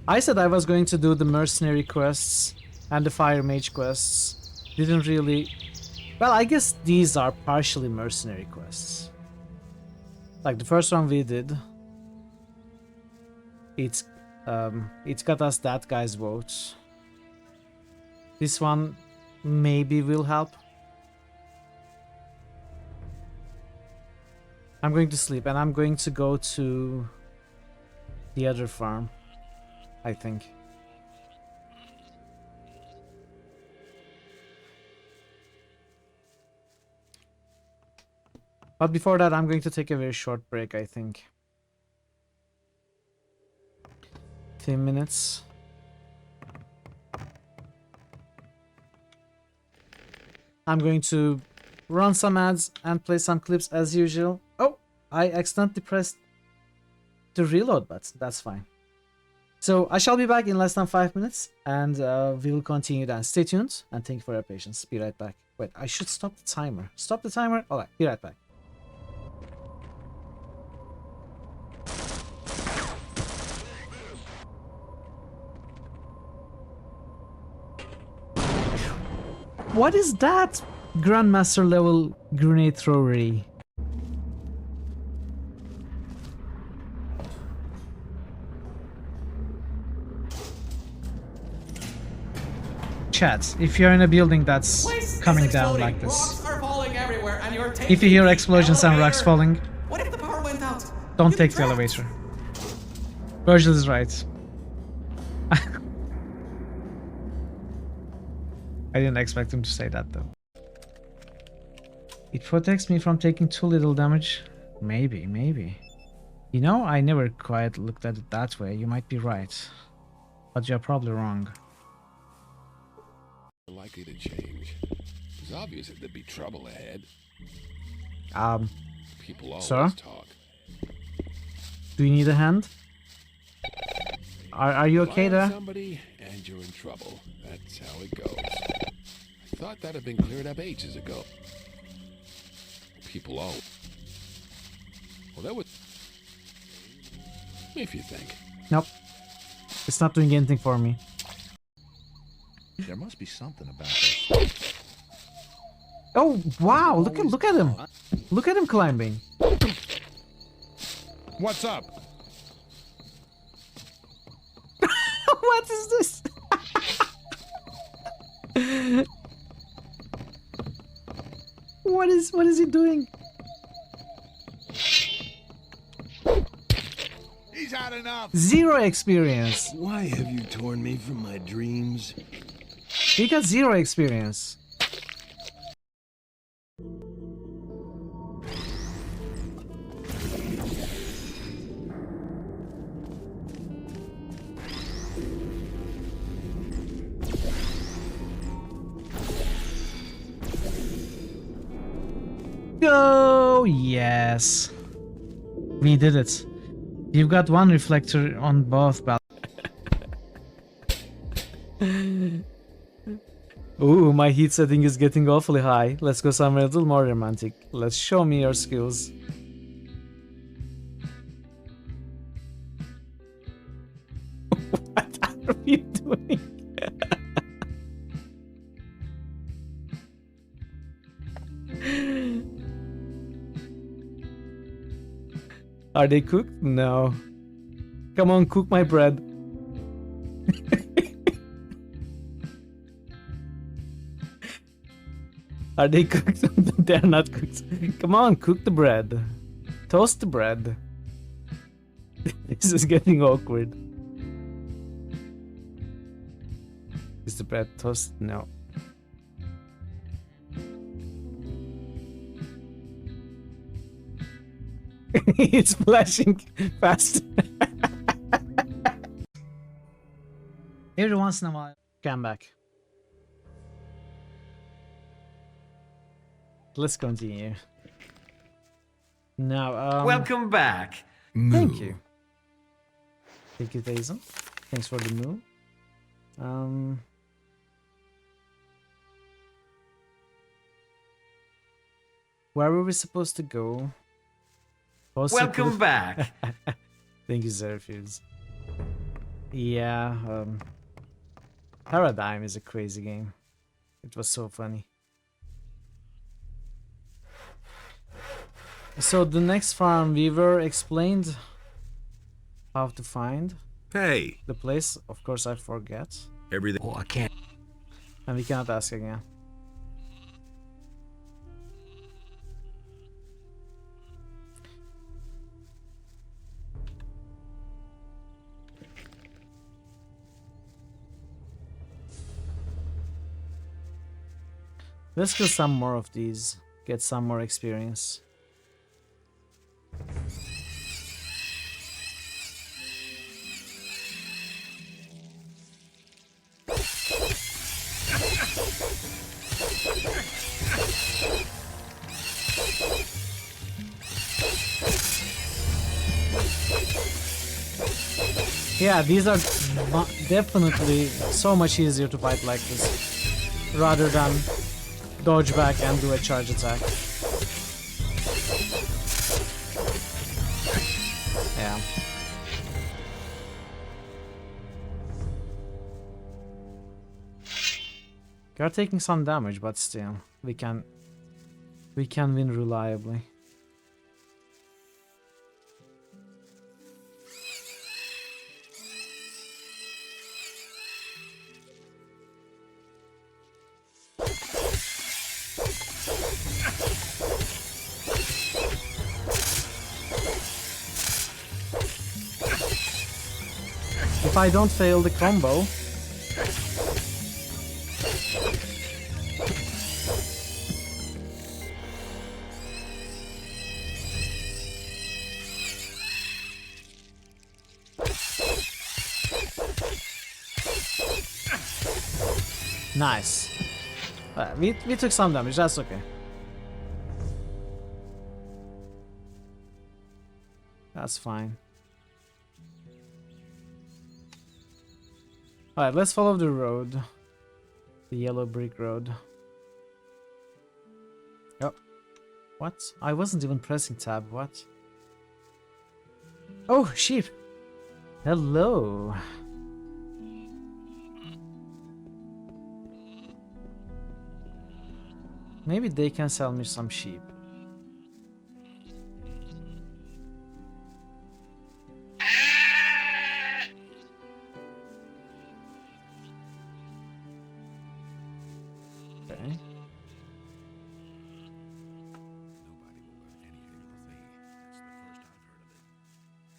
I said I was going to do the mercenary quests and the fire mage quests. Didn't really... Well, I guess these are partially mercenary quests. Like the first one we did. It's got us that guy's votes. This one maybe will help. I'm going to sleep, and I'm going to go to the other farm, I think. But before that, I'm going to take a very short break, I think. 10 minutes. I'm going to run some ads and play some clips as usual. Oh, I accidentally pressed the reload button. That's fine. So I shall be back in less than 5 minutes, and we'll continue then. Stay tuned, and thank you for your patience. Be right back. Wait, I should stop the timer. Stop the timer? Alright, be right back. What is that? Grandmaster level grenade throwery. Chat, if you're in a building that's coming down like this, if you hear explosions and rocks falling, What if the power went out? don't take the elevator. Virgil is right. I didn't expect him to say that though. It protects me from taking too little damage. Maybe. You know, I never quite looked at it that way. You might be right. But you're probably wrong. Likely to change. It's obvious that there'd be trouble ahead. People always sir? talk. Do you need a hand? Are you okay there? Somebody and you're in trouble. That's how it goes. I thought that had been cleared up ages ago. People always. Well, that was. If you think. Nope. It's not doing anything for me. There must be something about this. Oh wow! Look at him! Look at him climbing. What's up? What is this? What is he doing? He's had enough. 0 experience. Why have you torn me from my dreams? He got 0 experience. Go! Yes. We did it. You've got 1 reflector on both balconies. Ooh, my heat setting is getting awfully high. Let's go somewhere a little more romantic. Let's show me your skills. What are you doing? Are they cooked? No. Come on, cook my bread. Are they cooked? They're not cooked. Come on, cook the bread. Toast the bread. This is getting awkward. Is the bread toasted? No. It's flashing fast. Every once in a while. Come back. Let's continue. Now, Welcome back. Thank you. Thank you, Tayson. Thanks for the move. Where were we supposed to go? Welcome back. Thank you, Zerfields. Yeah, Paradigm is a crazy game. It was so funny. So the next farm weaver explained how to find the place. Of course, I forget. Everything. Oh, I can't. And we cannot ask again. Let's kill some more of these. Get some more experience. Yeah, these are definitely so much easier to fight like this, rather than dodge back and do a charge attack. Yeah. We are taking some damage, but still, we can win reliably. If I don't fail the combo, nice. We took some damage, that's okay. That's fine. Alright, let's follow the road. The yellow brick road. Oh. What? I wasn't even pressing tab, what? Oh, sheep! Hello! Maybe they can sell me some sheep. Okay.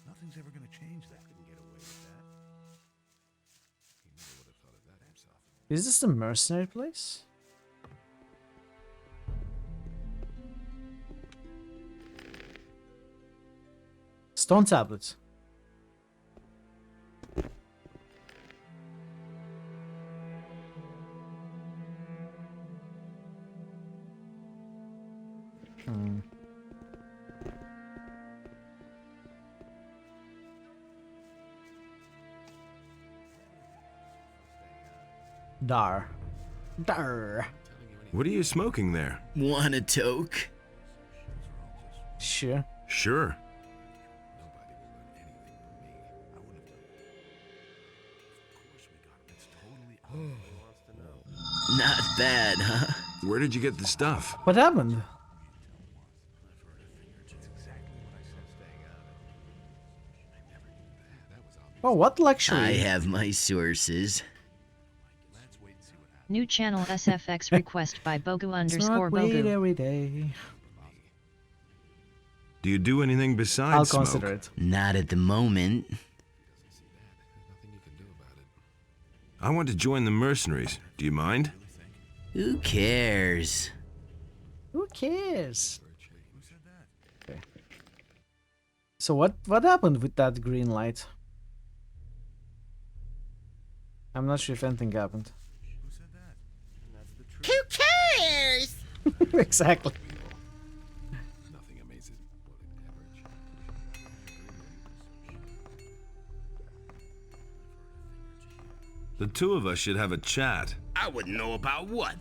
Nothing's ever gonna change that. Couldn't get away with that. He never would have thought of that himself. Is this the mercenary place? Stone tablets. Dar. Dar. What are you smoking there? Want a toke? Sure. Sure. Not bad, huh? Where did you get the stuff? What happened? Oh, what luxury? I have my sources. New channel SFX request by Bogu_Bogu. Wait every day. Do you do anything besides I'll smoke? consider it. Not at the moment. I want to join the mercenaries. Do you mind? Who cares? Who cares? Okay. So what happened with that green light? I'm not sure if anything happened. Who cares? Exactly. Nothing amazes The two of us should have a chat. I wouldn't know about what.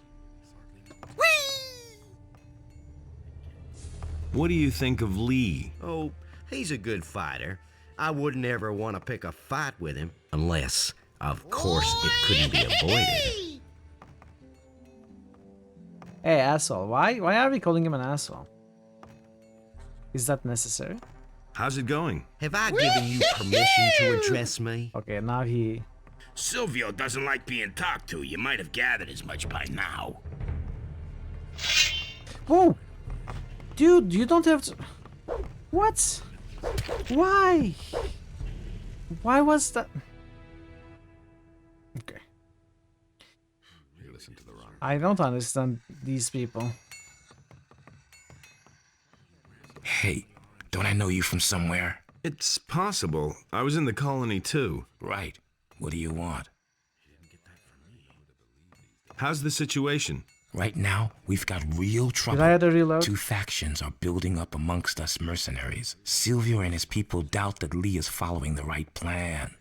What do you think of Lee? Oh, he's a good fighter. I wouldn't ever want to pick a fight with him. Unless, of course, it couldn't be avoided. Hey, asshole. Why are we calling him an asshole? Is that necessary? How's it going? Have I given you permission to address me? Okay, now he... Silvio doesn't like being talked to. You might have gathered as much by now. Whoa! Dude, you don't have to... What? Why? Why was that... Okay. I don't understand these people. Hey, don't I know you from somewhere? It's possible. I was in the colony too. Right. What do you want? How's the situation? Right now, we've got real trouble. Did I have to reload? 2 factions are building up amongst us mercenaries. Silvio and his people doubt that Lee is following the right plan.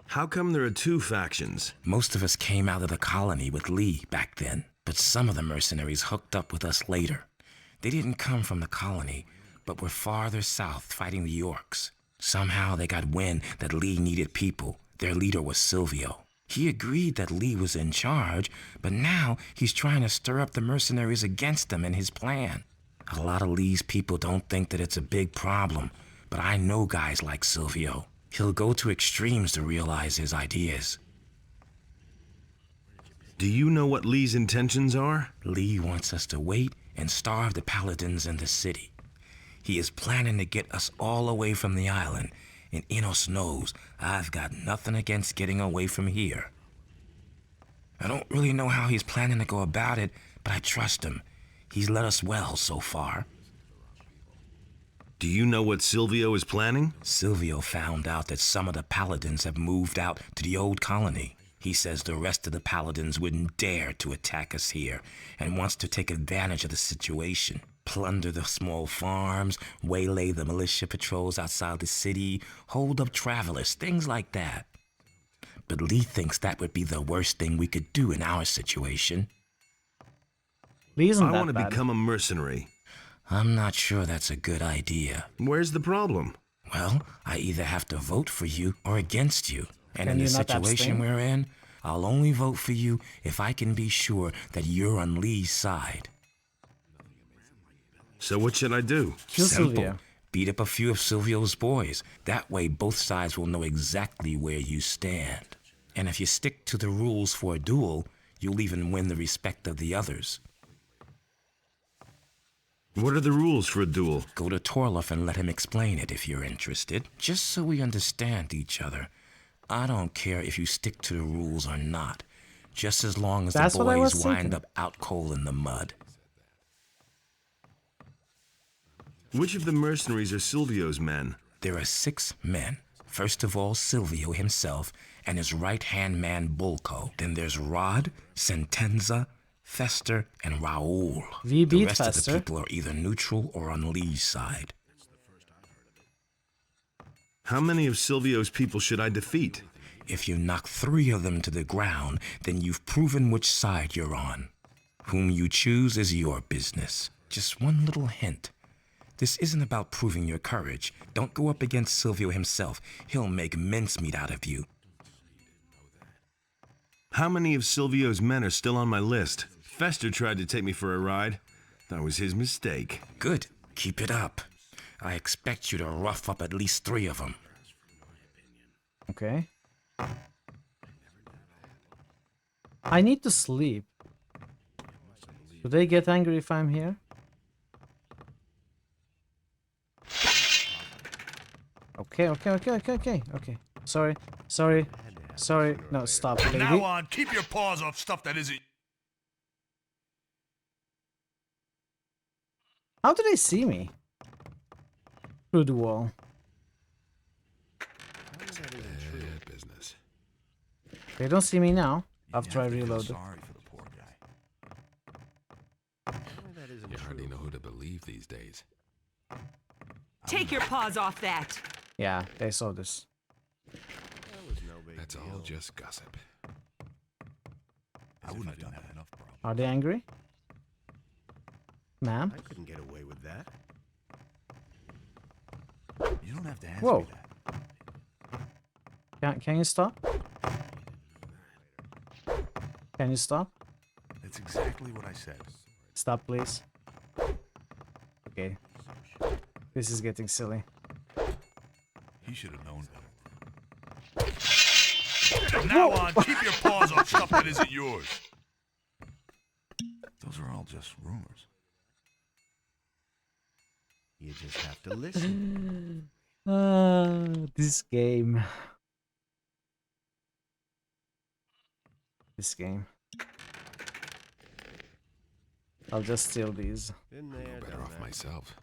How come there are 2 factions? Most of us came out of the colony with Lee back then, but some of the mercenaries hooked up with us later. They didn't come from the colony, but were farther south fighting the orcs. Somehow they got wind that Lee needed people. Their leader was Silvio. He agreed that Lee was in charge, but now he's trying to stir up the mercenaries against him and his plan. A lot of Lee's people don't think that it's a big problem, but I know guys like Silvio. He'll go to extremes to realize his ideas. Do you know what Lee's intentions are? Lee wants us to wait and starve the paladins in the city. He is planning to get us all away from the island, and Enos knows I've got nothing against getting away from here. I don't really know how he's planning to go about it, but I trust him. He's led us well so far. Do you know what Silvio is planning? Silvio found out that some of the paladins have moved out to the old colony. He says the rest of the paladins wouldn't dare to attack us here and wants to take advantage of the situation. Plunder the small farms, waylay the militia patrols outside the city, hold up travelers, things like that. But Lee thinks that would be the worst thing we could do in our situation. Lee isn't I that want to bad. become a mercenary. I'm not sure that's a good idea. Where's the problem? Well, I either have to vote for you or against you. And Can in the you not situation abstain? we're in, I'll only vote for you if I can be sure that you're on Lee's side. So what should I do? Kill Simple. Silvio. Beat up a few of Silvio's boys. That way both sides will know exactly where you stand. And if you stick to the rules for a duel, you'll even win the respect of the others. What are the rules for a duel? Go to Torloff and let him explain it if you're interested. Just so we understand each other. I don't care if you stick to the rules or not. Just as long as That's the what I was boys wind thinking. up out cold in the mud. Which of the mercenaries are Silvio's men? There are 6 men. First of all, Silvio himself and his right-hand man, Bulko. Then there's Rod, Sentenza, Fester, and Raoul. We The beat rest of Fester. the people are either neutral or on Lee's side. How many of Silvio's people should I defeat? If you knock 3 of them to the ground, then you've proven which side you're on. Whom you choose is your business. Just one little hint. This isn't about proving your courage. Don't go up against Silvio himself. He'll make mincemeat out of you. How many of Silvio's men are still on my list? Fester tried to take me for a ride. That was his mistake. Good. Keep it up. I expect you to rough up at least 3 of them. Okay. I need to sleep. Do they get angry if I'm here? Okay. Sorry. No, stop, From lady. now on, keep your paws off stuff that isn't. How do they see me? Through the wall. Business. They don't see me now. After I reload. Sorry for the poor guy. You hardly know who to believe these days. Take your paws off that. Yeah, they saw this. That's all just gossip. I wouldn't have done that enough, bro. Are they angry? Ma'am? I couldn't get away with that. You don't have to answer Whoa. me that. Can you stop? Can you stop? That's exactly what I said. Stop, please. Okay. This is getting silly. He should have known better. From now on, keep your paws off stuff that isn't yours. Those are all just rumors. You just have to listen. This game. this game. I'll just steal these. Been there, better off myself.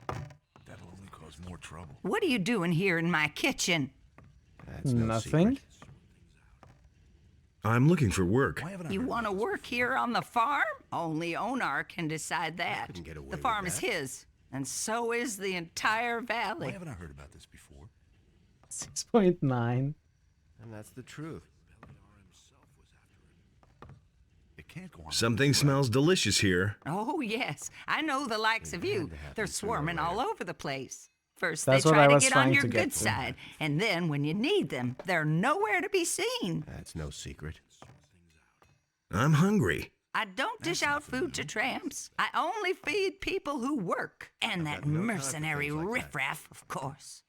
That'll only cause more trouble. What are you doing here in my kitchen? That's no Nothing. secret. I'm looking for work. You want to work here on the farm? Only Onar can decide that. couldn't get away The with farm is that. his, and so is the entire Why valley. haven't I heard about this before? 6.9. And that's the truth. It can't go on. Something smells delicious here. Oh, yes. I know the likes of you. They're swarming all over the place. First, That's they what try I to was get on trying your to get good to. side, and then when you need them, they're nowhere to be seen. That's no secret. I'm hungry. I don't dish out food to tramps. I only feed people who work. And that mercenary riffraff, of course.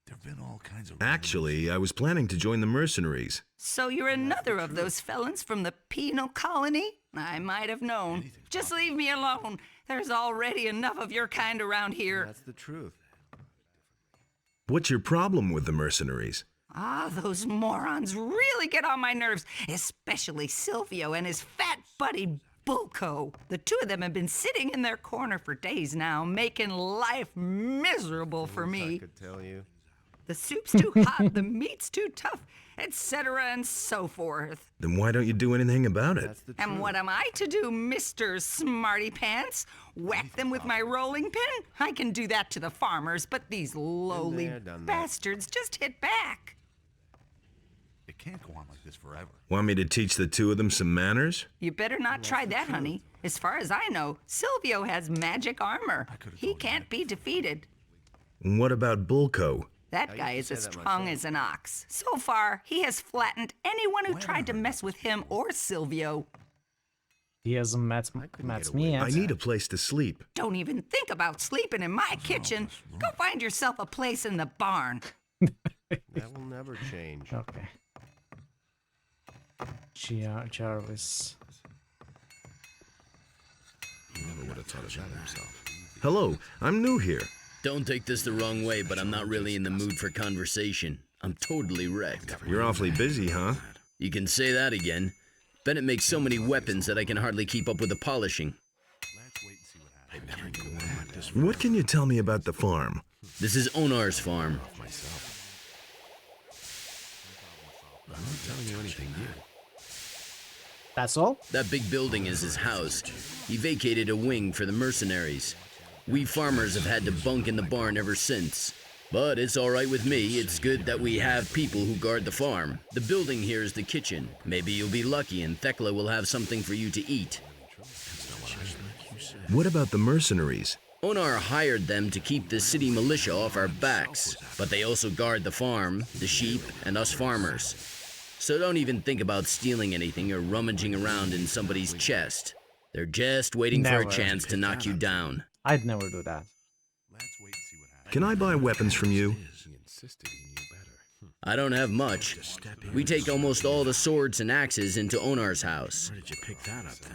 There've been all kinds of. Actually, I was planning to join the mercenaries. So you're another of those felons from the penal colony? I might have known. Just leave me alone. There's already enough of your kind around here. That's the truth. What's your problem with the mercenaries? Ah, those morons really get on my nerves, especially Silvio and his fat buddy Bulco. The two of them have been sitting in their corner for days now, making life miserable for I me. could tell you. The soup's too hot, the meat's too tough, etc. and so forth. Then why don't you do anything about it? That's the And truth. what am I to do, Mr. Smarty Pants? Whack them with my rolling pin? I can do that to the farmers, but these lowly there, done that. bastards just hit back. It can't go on like this forever. Want me to teach the two of them some manners? You better not try that, honey. As far as I know, Silvio has magic armor. He can't be defeated. And what about Bulco? That guy is as strong as an ox. So far, he has flattened anyone who tried to mess with him or Silvio. He hasn't met me yet. I need a place to sleep. Don't even think about sleeping in my kitchen. Go find yourself a place in the barn. That will never change. Okay. Jarvis. Never would have thought of that himself. Hello, I'm new here. Don't take this the wrong way, but I'm not really in the mood for conversation. I'm totally wrecked. You're awfully busy, huh? You can say that again. Bennett makes so many weapons that I can hardly keep up with the polishing. What can you tell me about the farm? This is Onar's farm. I'm not telling you anything new. That's all? That big building is his house. He vacated a wing for the mercenaries. We farmers have had to bunk in the barn ever since. But it's all right with me. It's good that we have people who guard the farm. The building here is the kitchen. Maybe you'll be lucky and Thekla will have something for you to eat. What about the mercenaries? Onar hired them to keep the city militia off our backs, but they also guard the farm, the sheep, and us farmers. So don't even think about stealing anything or rummaging around in somebody's chest. They're just waiting for Never. a chance to knock you down. I'd never do that. Can I buy weapons from you? I don't have much. We take almost all the swords and axes into Onar's house. Where did you pick that up then?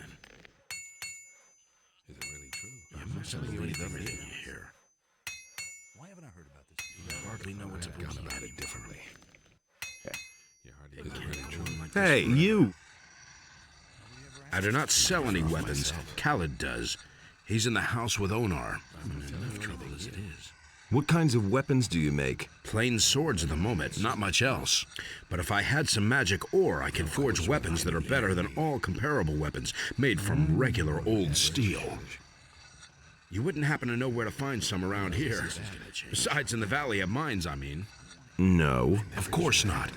Is it really true? I'm not telling you anything here. Why haven't I heard about this? You hardly know what's gone about it differently. Is it really true? Hey, you! I do not sell any weapons. Khaled does. He's in the house with Onar. I'm in enough trouble as it is. What kinds of weapons do you make? Plain swords at the moment, not much else. But if I had some magic ore, I could forge weapons that are better than all comparable weapons made from regular old steel. You wouldn't happen to know where to find some around here. Besides in the Valley of Mines, I mean. No. Of course not.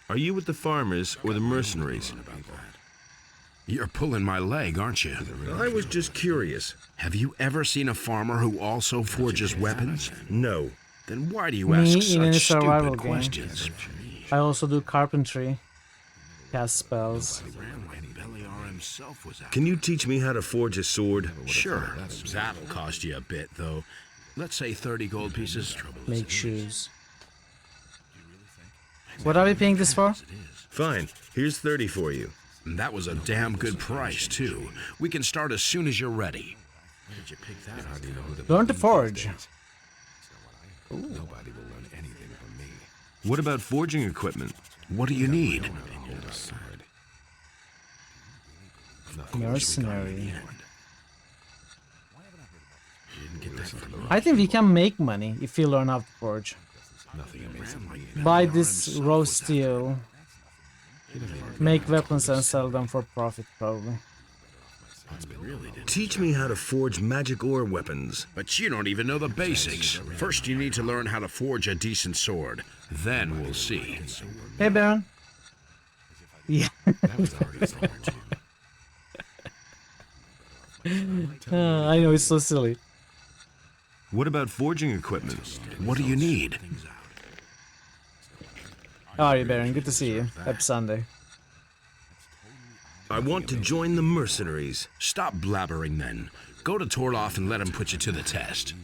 Are you with the farmers or the mercenaries? You're pulling my leg, aren't you? I was just curious. Have you ever seen a farmer who also forges weapons? No. Then why do you Me ask in any such survival stupid game. questions? I also do carpentry. Cast spells. Can you teach me how to forge a sword? Sure. That'll cost you a bit, though. Let's say 30 gold pieces. Make shoes. What are we paying this for? Fine. Here's 30 for you. That was a damn good price, too. We can start as soon as you're ready. Where did you pick that up? Learn to forge. Nobody will learn anything from me. What about forging equipment? What do you need? Mercenary. I think we can make money if we learn how to forge. Buy this raw steel, make weapons and sell them for profit, probably. Teach me how to forge magic ore weapons. But you don't even know the basics. First, you need to learn how to forge a decent sword. Then we'll see. Hey, Baron. Yeah. I know, it's so silly. What about forging equipment? What do you need? How are you, Baron? Good to see you. Happy Sunday. I want to join the mercenaries. Stop blabbering then. Go to Torloff and let him put you to the test.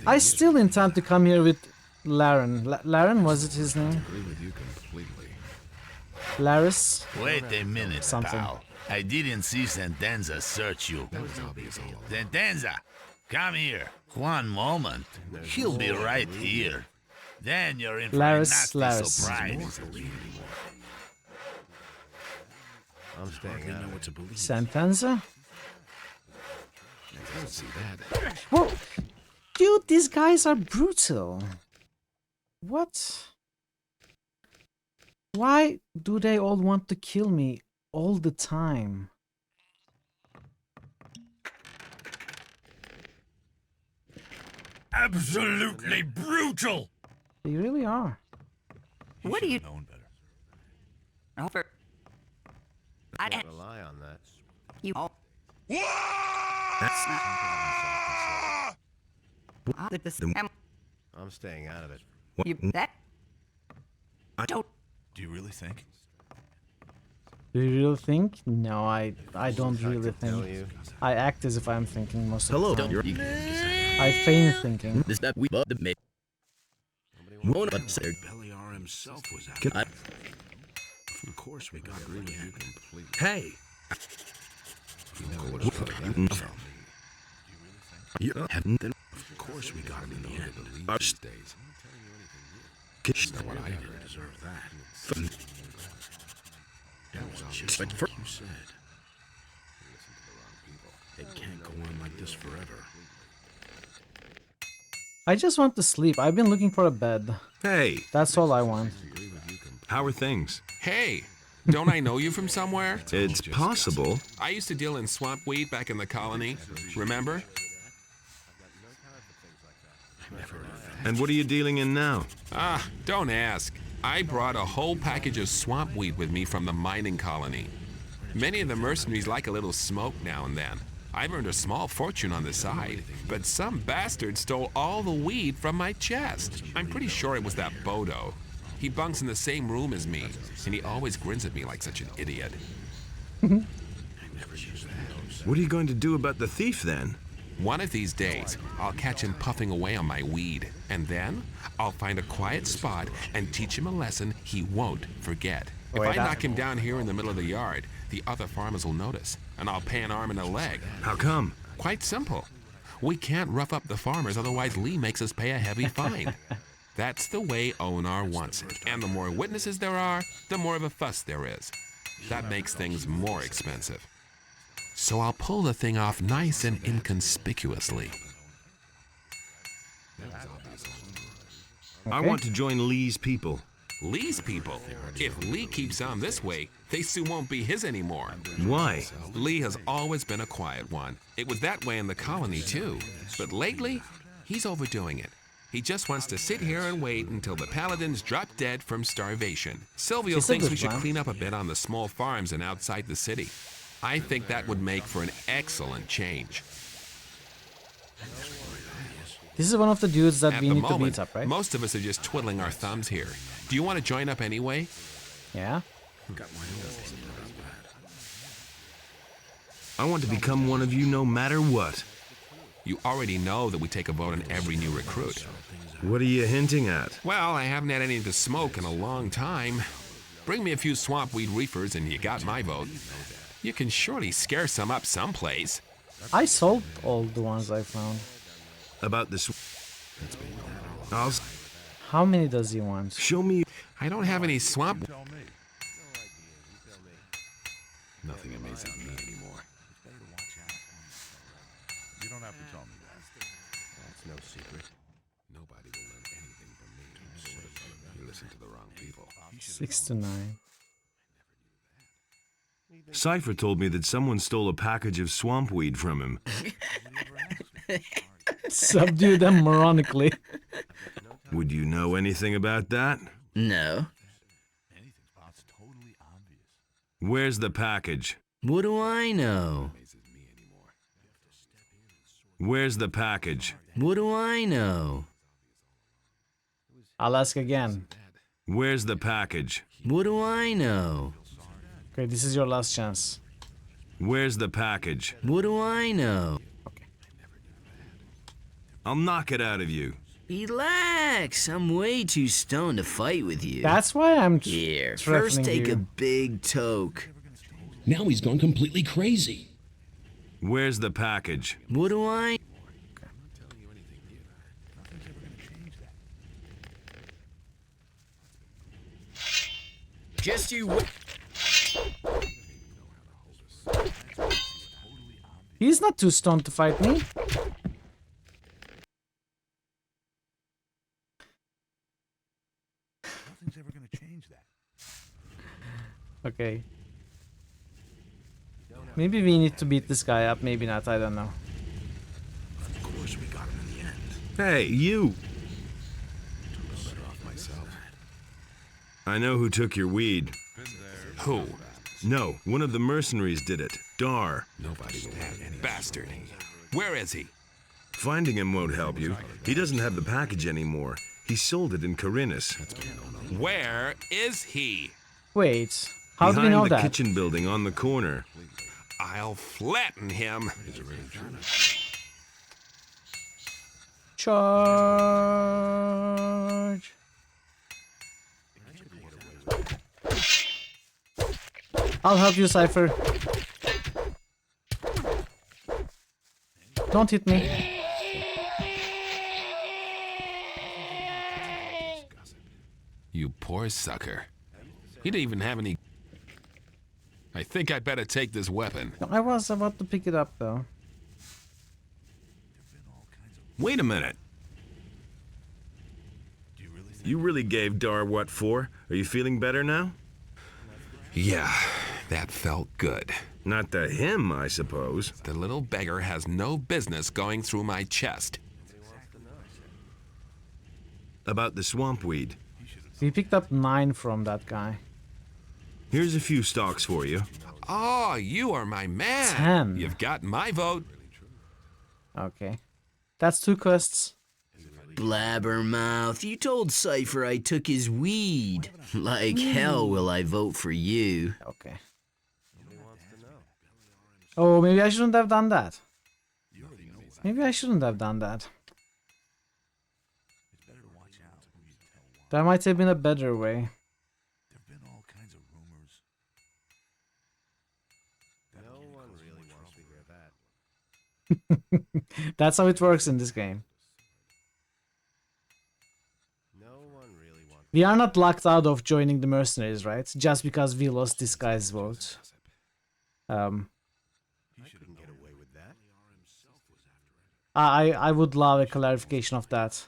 I still intend to come here with Laren. Laren, was it his name? Laris? Wait a minute, Something. pal. I didn't see Sentenza search you. Sentenza, come here. One moment. He'll be right here. Then you're in for a nasty surprise. I'm staying out of it. Sentenza? Whoa! Dude, these guys are brutal. What? Why do they all want to kill me all the time? Absolutely brutal! They really are. What do you... Over. I Can't rely on that. You. That's not. I'm staying out of it. You that. I don't. Do you really think? Do you really think? No, I don't really think. I act as if I'm thinking most of the time. I feign thinking. Beliar himself was out. Of course we got rid of you completely. Hey! Of course we got him in the end. What I heard deserved that. That was just like you said. It can't go on like this forever. I just want to sleep. I've been looking for a bed. Hey! That's all I want. How are things? Hey! Don't I know you from somewhere? It's possible. I used to deal in swamp weed back in the colony. Remember? And what are you dealing in now? Ah, don't ask. I brought a whole package of swamp weed with me from the mining colony. Many of the mercenaries like a little smoke now and then. I've earned a small fortune on the side, but some bastard stole all the weed from my chest. I'm pretty sure it was that Bodo. He bunks in the same room as me, and he always grins at me like such an idiot. What are you going to do about the thief then? One of these days, I'll catch him puffing away on my weed, and then I'll find a quiet spot and teach him a lesson he won't forget. If I knock him down here in the middle of the yard, the other farmers will notice, and I'll pay an arm and a leg. How come? Quite simple. We can't rough up the farmers, otherwise Lee makes us pay a heavy fine. That's the way Onar wants it. And the more witnesses there are, the more of a fuss there is. That makes things more expensive. So I'll pull the thing off nice and inconspicuously. I want to join Lee's people. Lee's people? If Lee keeps on this way, they soon won't be his anymore. Why? Lee has always been a quiet one. It was that way in the colony, too. But lately, he's overdoing it. He just wants to sit here and wait until the paladins drop dead from starvation. Silvio thinks we should clean up a bit on the small farms and outside the city. I think that would make for an excellent change. This is one of the dudes that we need to meet up, right? Most of us are just twiddling our thumbs here. Do you want to join up anyway? Yeah. I want to become one of you no matter what. You already know that we take a vote on every new recruit. What are you hinting at? Well, I haven't had anything to smoke in a long time. Bring me a few swamp weed reefers and you got my vote. You can surely scare some up someplace. I sold all the ones I found. About this. How many does he want? Show me. I don't have any swamp. Nothing amazes me anymore. You don't have to tell me that. That's no secret. Nobody will learn anything from me. You listen to the wrong people. 6 to 9. Cypher told me that someone stole a package of swamp weed from him. Subdue them moronically. Would you know anything about that? No. Where's the package? What do I know? Where's the package? What do I know? I'll ask again. Where's the package? What do I know? Okay, this is your last chance. Where's the package? What do I know? I'll knock it out of you. Relax, I'm way too stoned to fight with you. That's why I'm Here, first take a big toke. Now he's gone completely crazy. Where's the package? What do I... Just you... He's not too stoned to fight me. Nothing's ever going to change that. Okay. Maybe we need to beat this guy up, maybe not, I don't know. Of course we got him in the end. Hey, you! Better off myself. I know who took your weed. Who? No, one of the mercenaries did it. Dar. Nobody will have any. Bastard. Where is he? Finding him won't help you. He doesn't have the package anymore. He sold it in Corinus. Where is he? Wait, how do we Behind know the that? kitchen building on the corner. I'll flatten him. Charge. I'll help you, Cypher. Don't hit me. You poor sucker. He didn't even have any... I think I'd better take this weapon. I was about to pick it up, though. Wait a minute. You really gave Dar what for? Are you feeling better now? Yeah, that felt good. Not to him, I suppose. The little beggar has no business going through my chest. About the swamp weed. We picked up 9 from that guy. Here's a few stalks for you. Oh, you are my man. 10. You've got my vote. Okay. That's 2 quests. Blabbermouth, you told Cypher I took his weed. Like hell will I vote for you. Okay. Oh, maybe I shouldn't have done that. Maybe I shouldn't have done that. That might have been a better way. There've been all kinds of rumors. No one really wants to hear that. That's how it works in this game. No one really wants. We are not locked out of joining the mercenaries, right? Just because we lost this guy's vote. He shouldn't get away with that. I would love a clarification of that.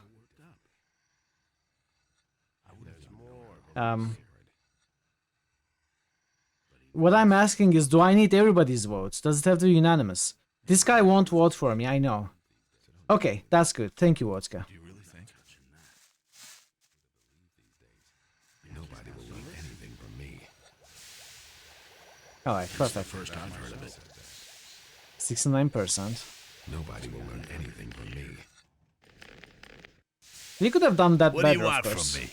What I'm asking is, do I need everybody's votes? Does it have to be unanimous? This guy won't vote for me, I know. Okay, that's good. Thank you, Wodka. Nobody will learn anything from me. Alright, perfect. First I've heard of it. 69%. Nobody will learn anything from me. We could have done that What better, do you want of course. from me?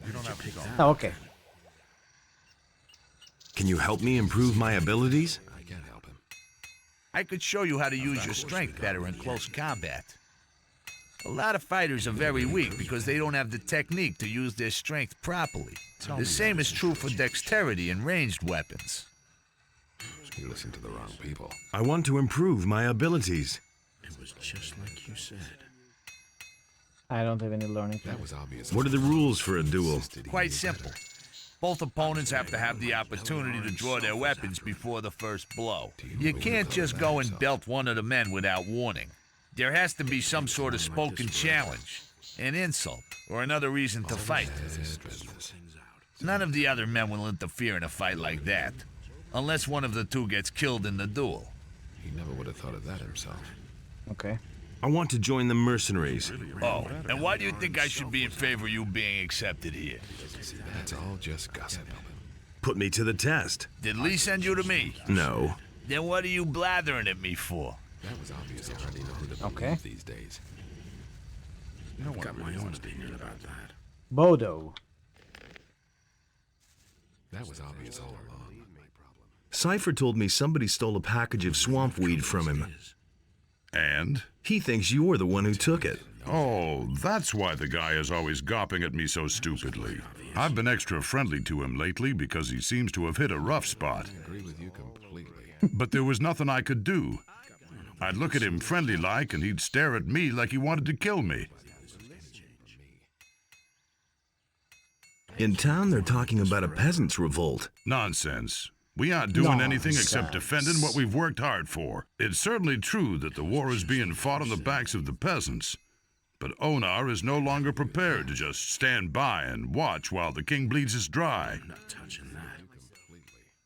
You don't have to go. Oh, okay. Can you help me improve my abilities? I can't help him. I could show you how to use your strength better in close combat. A lot of fighters are very weak because they don't have the technique to use their strength properly. The same is true for dexterity and ranged weapons. You listen to the wrong people. I want to improve my abilities. It was just like you said. I don't have any learning. That was obvious. What are the rules for a duel? Quite simple. Both opponents have to have the opportunity to draw their weapons before the first blow. You can't just go and belt one of the men without warning. There has to be some sort of spoken challenge, an insult, or another reason to fight. None of the other men will interfere in a fight like that, unless one of the two gets killed in the duel. He never would have thought of that himself. Okay. I want to join the mercenaries. Oh, and why do you think I should be in favor of you being accepted here? That's all just gossip. Put me to the test. Did Lee send you to me? No. Then what are you blathering at me for? That was obvious. I already know who to Okay. believe these days. You don't got my own opinion about that. Bodo. That was obvious all along. Cypher told me somebody stole a package of swamp weed from him. And? He thinks you're the one who took it. Oh, that's why the guy is always gawping at me so stupidly. I've been extra friendly to him lately because he seems to have hit a rough spot. I agree with you completely. But there was nothing I could do. I'd look at him friendly-like, and he'd stare at me like he wanted to kill me. In town, they're talking about a peasants' revolt. Nonsense. We aren't doing anything except defending what we've worked hard for. It's certainly true that the war is being fought on the backs of the peasants. But Onar is no longer prepared to just stand by and watch while the king bleeds us dry. I'm not touching that.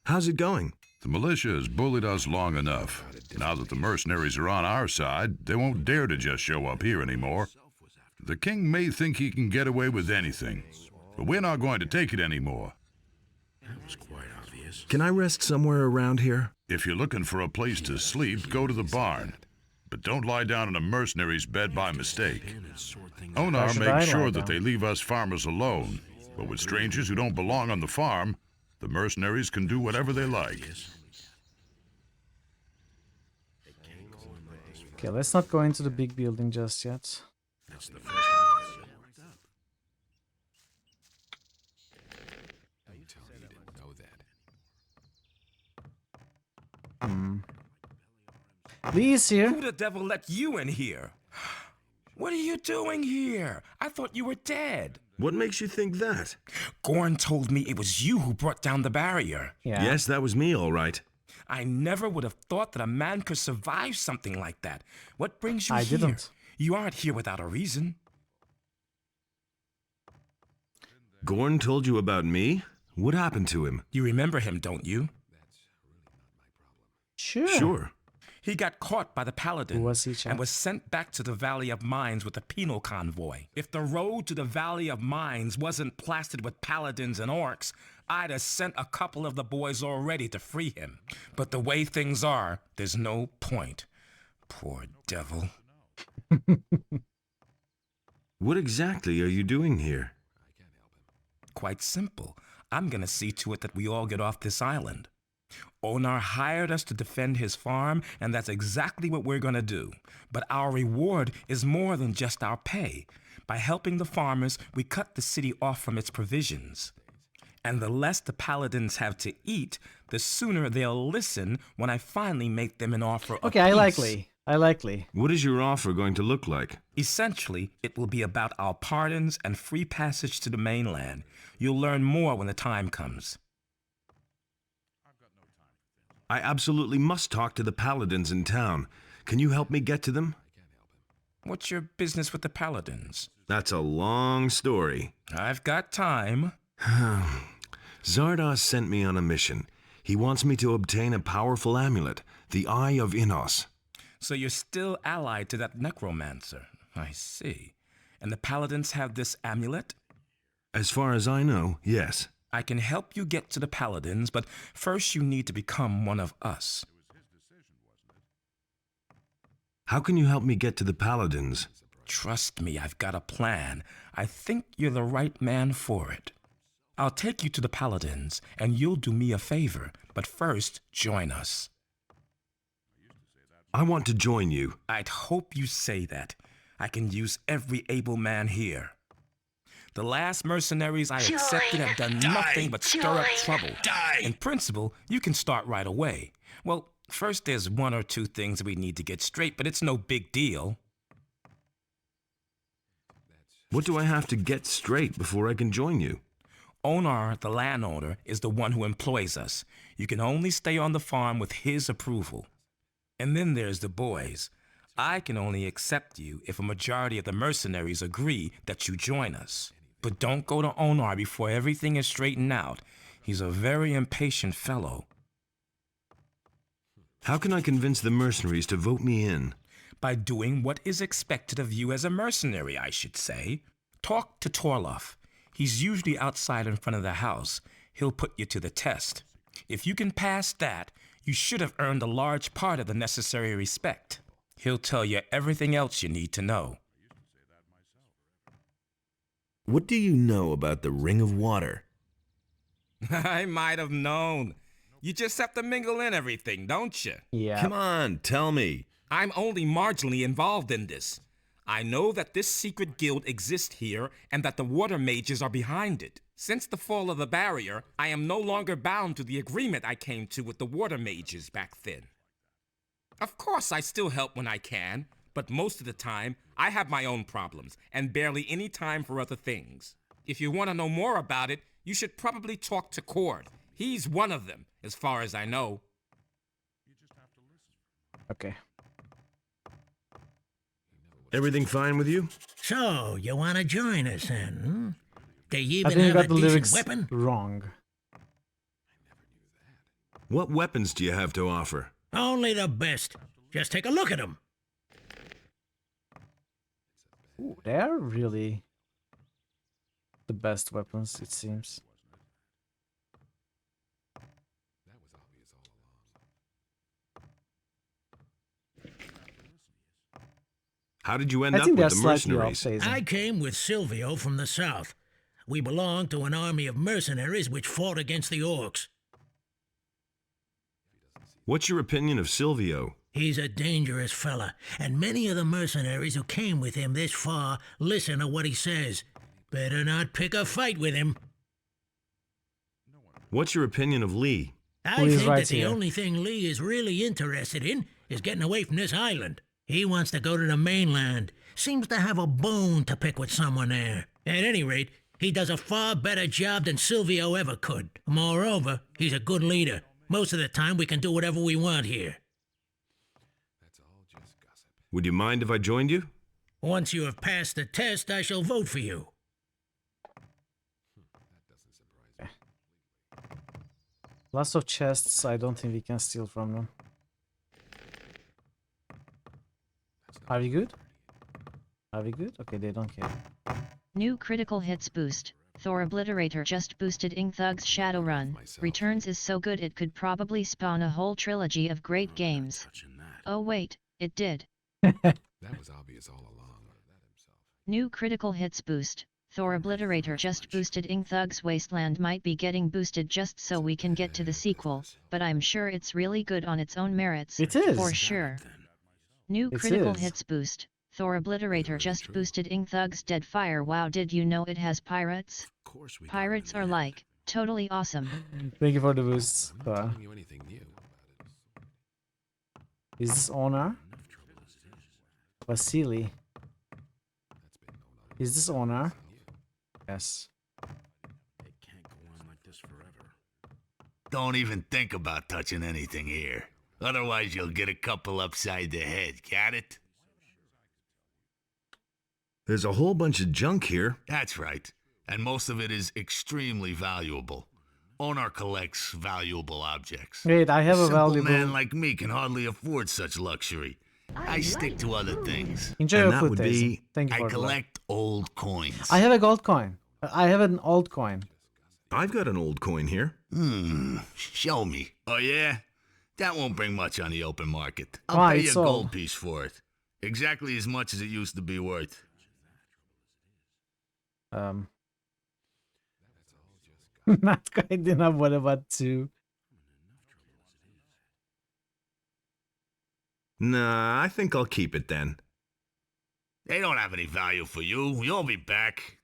How's it going? The militia has bullied us long enough. Now that the mercenaries are on our side, they won't dare to just show up here anymore. The king may think he can get away with anything, but we're not going to take it anymore. That was quite obvious. Can I rest somewhere around here? If you're looking for a place to sleep, go to the barn. But don't lie down in a mercenary's bed by mistake. Onar makes sure that they leave us farmers alone. But with strangers who don't belong on the farm, the mercenaries can do whatever they like. Okay, let's not go into the big building just yet. That's the first Lee's here. Who the devil let you in here? What are you doing here? I thought you were dead. What makes you think that? Gorn told me it was you who brought down the barrier. Yeah. Yes, that was me, all right. I never would have thought that a man could survive something like that. What brings you I here? didn't. You aren't here without a reason. Gorn told you about me? What happened to him? You remember him, don't you? Sure. Sure. He got caught by the Paladin Chad? and was sent back to the Valley of Mines with a penal convoy. If the road to the Valley of Mines wasn't plastered with Paladins and Orcs, I'd have sent a couple of the boys already to free him. But the way things are, there's no point. Poor devil. What exactly are you doing here? Quite simple. I'm gonna see to it that we all get off this island. Onar hired us to defend his farm, and that's exactly what we're gonna do. But our reward is more than just our pay. By helping the farmers, we cut the city off from its provisions. And the less the Paladins have to eat, the sooner they'll listen when I finally make them an offer of Okay, peace. I likely. What is your offer going to look like? Essentially, it will be about our pardons and free passage to the mainland. You'll learn more when the time comes. I absolutely must talk to the paladins in town. Can you help me get to them? What's your business with the Paladins? That's a long story. I've got time. Zardoz sent me on a mission. He wants me to obtain a powerful amulet, the Eye of Innos. So you're still allied to that necromancer. I see. And the Paladins have this amulet? As far as I know, yes. I can help you get to the Paladins, but first you need to become one of us. How can you help me get to the Paladins? Trust me, I've got a plan. I think you're the right man for it. I'll take you to the Paladins, and you'll do me a favor, but first, join us. I want to join you. I'd hope you say that. I can use every able man here. The last mercenaries I accepted have done nothing but stir up trouble. In principle, you can start right away. Well, first there's one or two things we need to get straight, but it's no big deal. What do I have to get straight before I can join you? Onar, the landowner, is the one who employs us. You can only stay on the farm with his approval. And then there's the boys. I can only accept you if a majority of the mercenaries agree that you join us. But don't go to Onar before everything is straightened out. He's a very impatient fellow. How can I convince the mercenaries to vote me in? By doing what is expected of you as a mercenary, I should say. Talk to Torloff. He's usually outside in front of the house. He'll put you to the test. If you can pass that, you should have earned a large part of the necessary respect. He'll tell you everything else you need to know. What do you know about the Ring of Water? I might have known. You just have to mingle in everything, don't you? Yeah. Come on, tell me. I'm only marginally involved in this. I know that this secret guild exists here and that the water mages are behind it. Since the fall of the barrier, I am no longer bound to the agreement I came to with the water mages back then. Of course, I still help when I can, but most of the time, I have my own problems and barely any time for other things. If you want to know more about it, you should probably talk to Cord. He's one of them, as far as I know. Okay. Everything fine with you? So, you want to join us then, hmm? Do you I even think you have got a the decent lyrics weapon? wrong. What weapons do you have to offer? Only the best. Just take a look at them. Ooh, they are really the best weapons, it seems. How did you end up with the mercenaries? I came with Silvio from the south. We belong to an army of mercenaries which fought against the orcs. What's your opinion of Silvio? He's a dangerous fella, and many of the mercenaries who came with him this far listen to what he says. Better not pick a fight with him. What's your opinion of Lee? I think that the only thing Lee is really interested in is getting away from this island. He wants to go to the mainland. Seems to have a bone to pick with someone there. At any rate, he does a far better job than Silvio ever could. Moreover, he's a good leader. Most of the time, we can do whatever we want here. Would you mind if I joined you? Once you have passed the test, I shall vote for you. Lots of chests, I don't think we can steal from them. Are we good? Are we good? Okay, they don't care. New critical hits boost. Thor Obliterator just boosted Ingthug's Shadowrun. Returns is so good it could probably spawn a whole trilogy of great games. Oh wait, it did. That was obvious all along. New critical hits boost. Thor Obliterator just boosted Ingthug's Wasteland might be getting boosted just so we can get to the sequel, but I'm sure it's really good on its own merits. It is. For sure. New critical hits boost. Thor Obliterator just boosted Ingthug's Deadfire. Wow, did you know it has pirates? Pirates are like, totally awesome. Thank you for the boosts. Is this Onar? Vasily. Is this Onar? Yes. Don't even think about touching anything here. Otherwise, you'll get a couple upside the head. Got it? There's a whole bunch of junk here. That's right. And most of it is extremely valuable. Onar collects valuable objects. Wait, I have a simple valuable... man like me can hardly afford such luxury. I stick to other things. Enjoy your food, Tyson. Thank you I for the collect old coins. I have a gold coin. I have an old coin. I've got an old coin here. Show me. Oh, yeah? That won't bring much on the open market. I'll Why, pay you it's a old. gold piece for it. Exactly as much as it used to be worth. Not quite enough. What about 2? Nah, I think I'll keep it then. They don't have any value for you. You'll be back.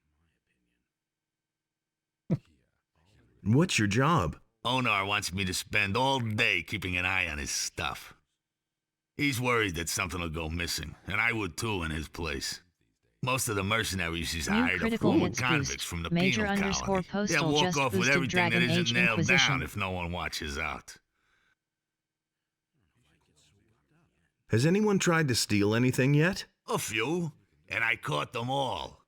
What's your job? Onar wants me to spend all day keeping an eye on his stuff. He's worried that something will go missing, and I would too in his place. Most of the mercenaries he's New hired are critical former hits convicts boost. from the Major penal underscore colony. They'll postal walk just off with boosted everything that Dragon isn't Age nailed Inquisition. down if no one watches out. Has anyone tried to steal anything yet? A few, and I caught them all.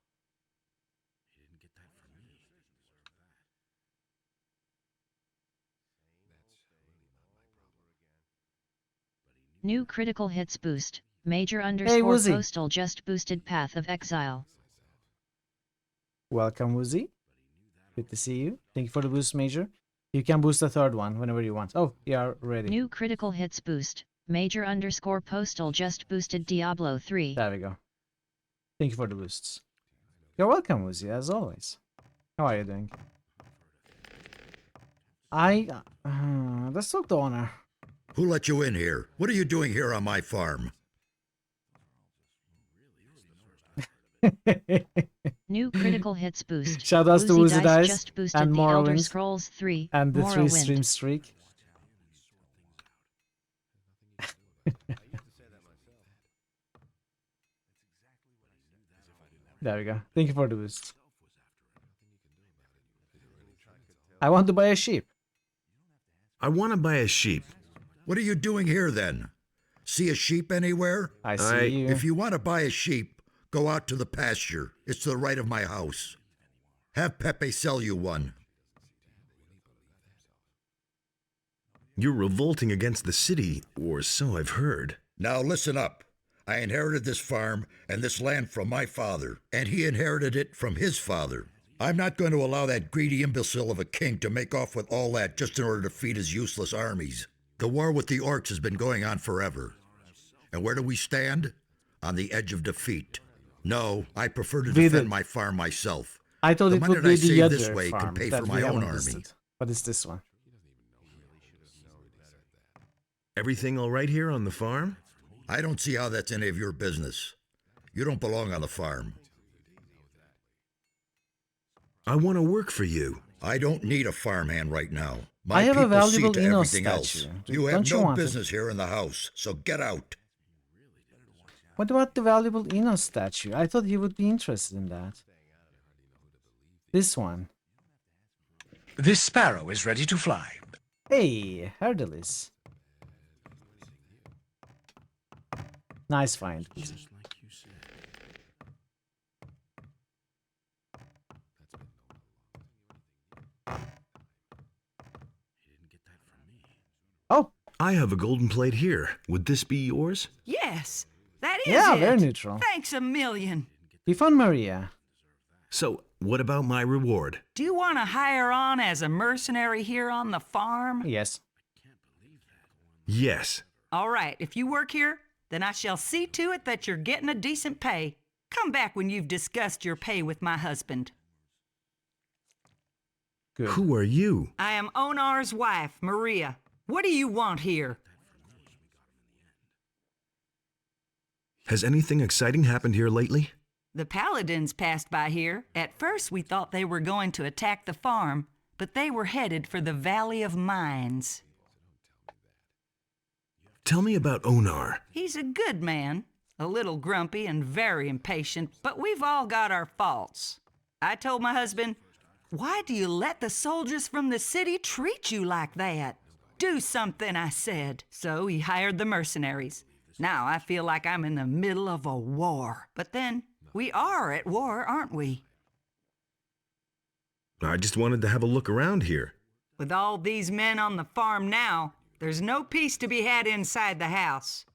New critical hits boost. Major underscore Woozy. postal just boosted Path of Exile. Welcome, Woozy. Good to see you. Thank you for the boost, Major. You can boost the third one whenever you want. Oh, you are ready. New critical hits boost. Major underscore postal just boosted Diablo 3. There we go. Thank you for the boosts. You're welcome, Woozy, as always. How are you doing? Let's talk to Honor. Who let you in here? What are you doing here on my farm? New critical hits boost. Shout outs to Woozy Dice just boosted and the Elder Morrowind Scrolls 3 and the 3 Morrowind. stream streak. There we go. Thank you for the boost. I want to buy a sheep. I want to buy a sheep. What are you doing here then? See a sheep anywhere? I see you. If you want to buy a sheep, go out to the pasture. It's to the right of my house. Have Pepe sell you one. You're revolting against the city, or so I've heard. Now listen up. I inherited this farm and this land from my father, and he inherited it from his father. I'm not going to allow that greedy imbecile of a king to make off with all that just in order to feed his useless armies. The war with the orcs has been going on forever. And where do we stand? On the edge of defeat. No, I prefer to defend my farm myself. I thought the it money would that be I the save other this way farm can pay that for we my own haven't army. listed. But it's this one. Everything all right here on the farm? I don't see how that's any of your business. You don't belong on the farm. I want to work for you. I don't need a farmhand right now. My I have a people see valuable to Eno everything statue. else. Do- You don't have you no want it? business here in the house, so get out. What about the valuable Eno statue? I thought he would be interested in that. This one. This sparrow is ready to fly. Hey, Herdelis. Nice find. Oh, I have a golden plate here. Would this be yours? Yes, that is yeah, it. very neutral. Thanks a million. We found Maria. So, what about my reward? Do you want to hire on as a mercenary here on the farm? Yes. Yes. All right, if you work here, then I shall see to it that you're getting a decent pay. Come back when you've discussed your pay with my husband. Good. Who are you? I am Onar's wife, Maria. What do you want here? Has anything exciting happened here lately? The paladins passed by here. At first, we thought they were going to attack the farm, but they were headed for the Valley of Mines. Tell me about Onar. He's a good man, a little grumpy and very impatient, but we've all got our faults. I told my husband, "Why do you let the soldiers from the city treat you like that?" "Do something," I said. So he hired the mercenaries. Now I feel like I'm in the middle of a war. But then, we are at war, aren't we? I just wanted to have a look around here. With all these men on the farm now, there's no peace to be had inside the house.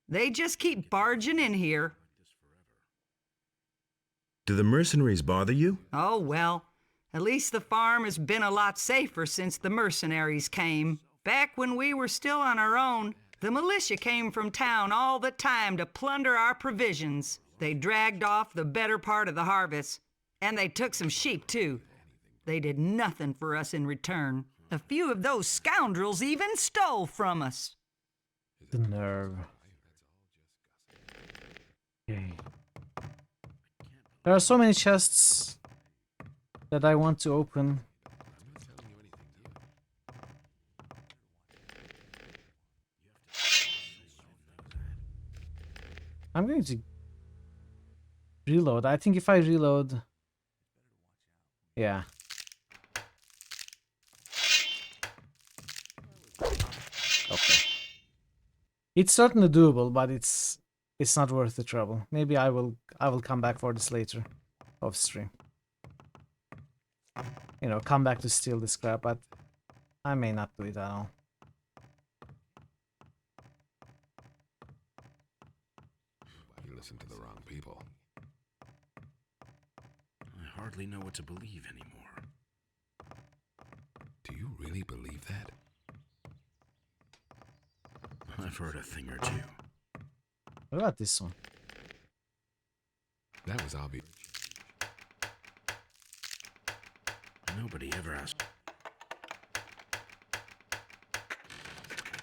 They just keep barging in here. Do the mercenaries bother you? Oh, well, at least the farm has been a lot safer since the mercenaries came. Back when we were still on our own, the militia came from town all the time to plunder our provisions. They dragged off the better part of the harvest, and they took some sheep, too. They did nothing for us in return. A few of those scoundrels even stole from us. The nerve. Okay. There are so many chests that I want to open. I'm going to Reload. I think if I reload... Yeah. Okay. It's certainly doable, but it's not worth the trouble. Maybe I will come back for this later off stream. You know, come back to steal the scrap, but I may not do it at all. You listen to the wrong people. I hardly know what to believe anymore. Do you really believe that? I've heard a thing or two. What about this one? That was obvious. Nobody ever asked.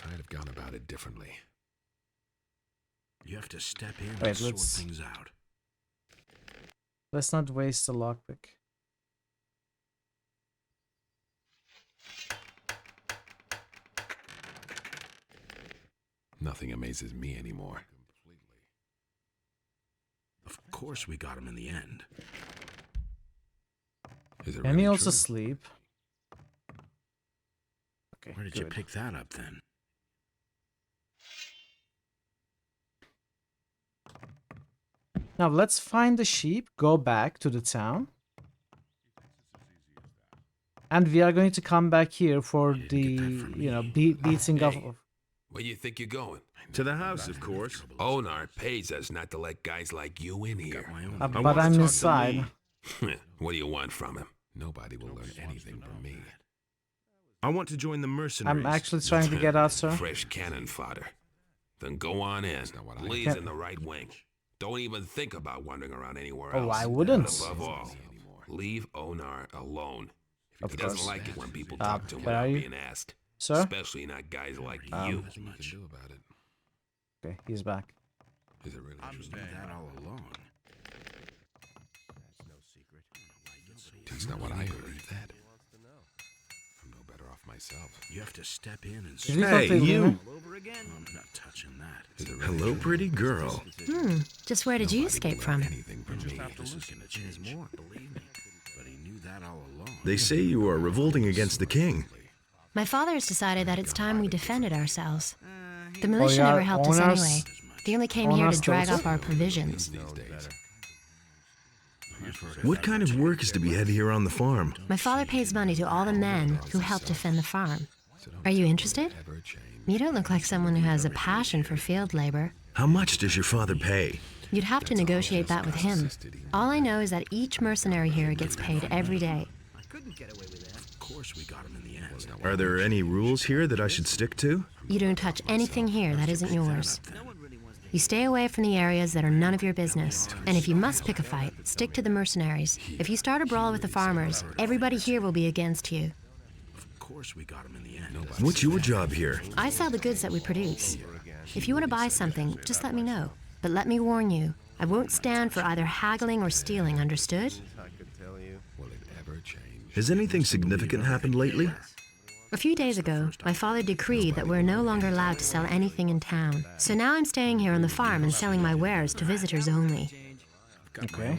I'd have gone about it differently. You have to step in Wait, and sort things out. Let's not waste a lockpick. Nothing amazes me anymore. Of course we got him in the end. Is it Can really he also true? sleep? Okay, Where did you pick that up then? Now let's find the sheep, go back to the town. And we are going to come back here for the, you know, beating of... Where you think you're going? To the house, of course. Onar pays us not to let guys like you in here. but I'm inside. What do you want from him? Nobody will learn anything from me. I want to join the mercenaries. I'm actually trying to get out, sir. Fresh cannon fodder. Then go on in. Lee's in the right wing. Don't even think about wandering around anywhere else. Oh, I wouldn't. And above all, leave Onar alone. Of He doesn't course. like it when people talk to him where are without you? being asked. Sir? Especially not guys like you. Okay, he's back. Is it really true? That all along. That's not what I heard. That. I'm no better off myself. You have to step in and Did we Hey, talk to you! him? I'm not touching that. Is it really Hello, true? pretty girl. Just where did you escape from? Anything from me. This is gonna change more, believe me. But he knew that all along. They say you are revolting against the king. My father has decided that it's time we defended ourselves. The militia yeah, never helped us owners- anyway. They only came here to owners drag told up you? our provisions. What kind of work is to be had here on the farm? My father pays money to all the men who help defend the farm. Are you interested? You don't look like someone who has a passion for field labor. How much does your father pay? You'd have to negotiate that with him. All I know is that each mercenary here gets paid every day. Of course we got him in the end. Are there any rules here that I should stick to? You don't touch anything here that isn't yours. You stay away from the areas that are none of your business. And if you must pick a fight, stick to the mercenaries. If you start a brawl with the farmers, everybody here will be against you. Of course we got him in the end. What's your job here? I sell the goods that we produce. If you want to buy something, just let me know. But let me warn you, I won't stand for either haggling or stealing, understood? Will it ever change? Has anything significant happened lately? A few days ago, my father decreed that we're no longer allowed to sell anything in town. So now I'm staying here on the farm and selling my wares to visitors only. Okay.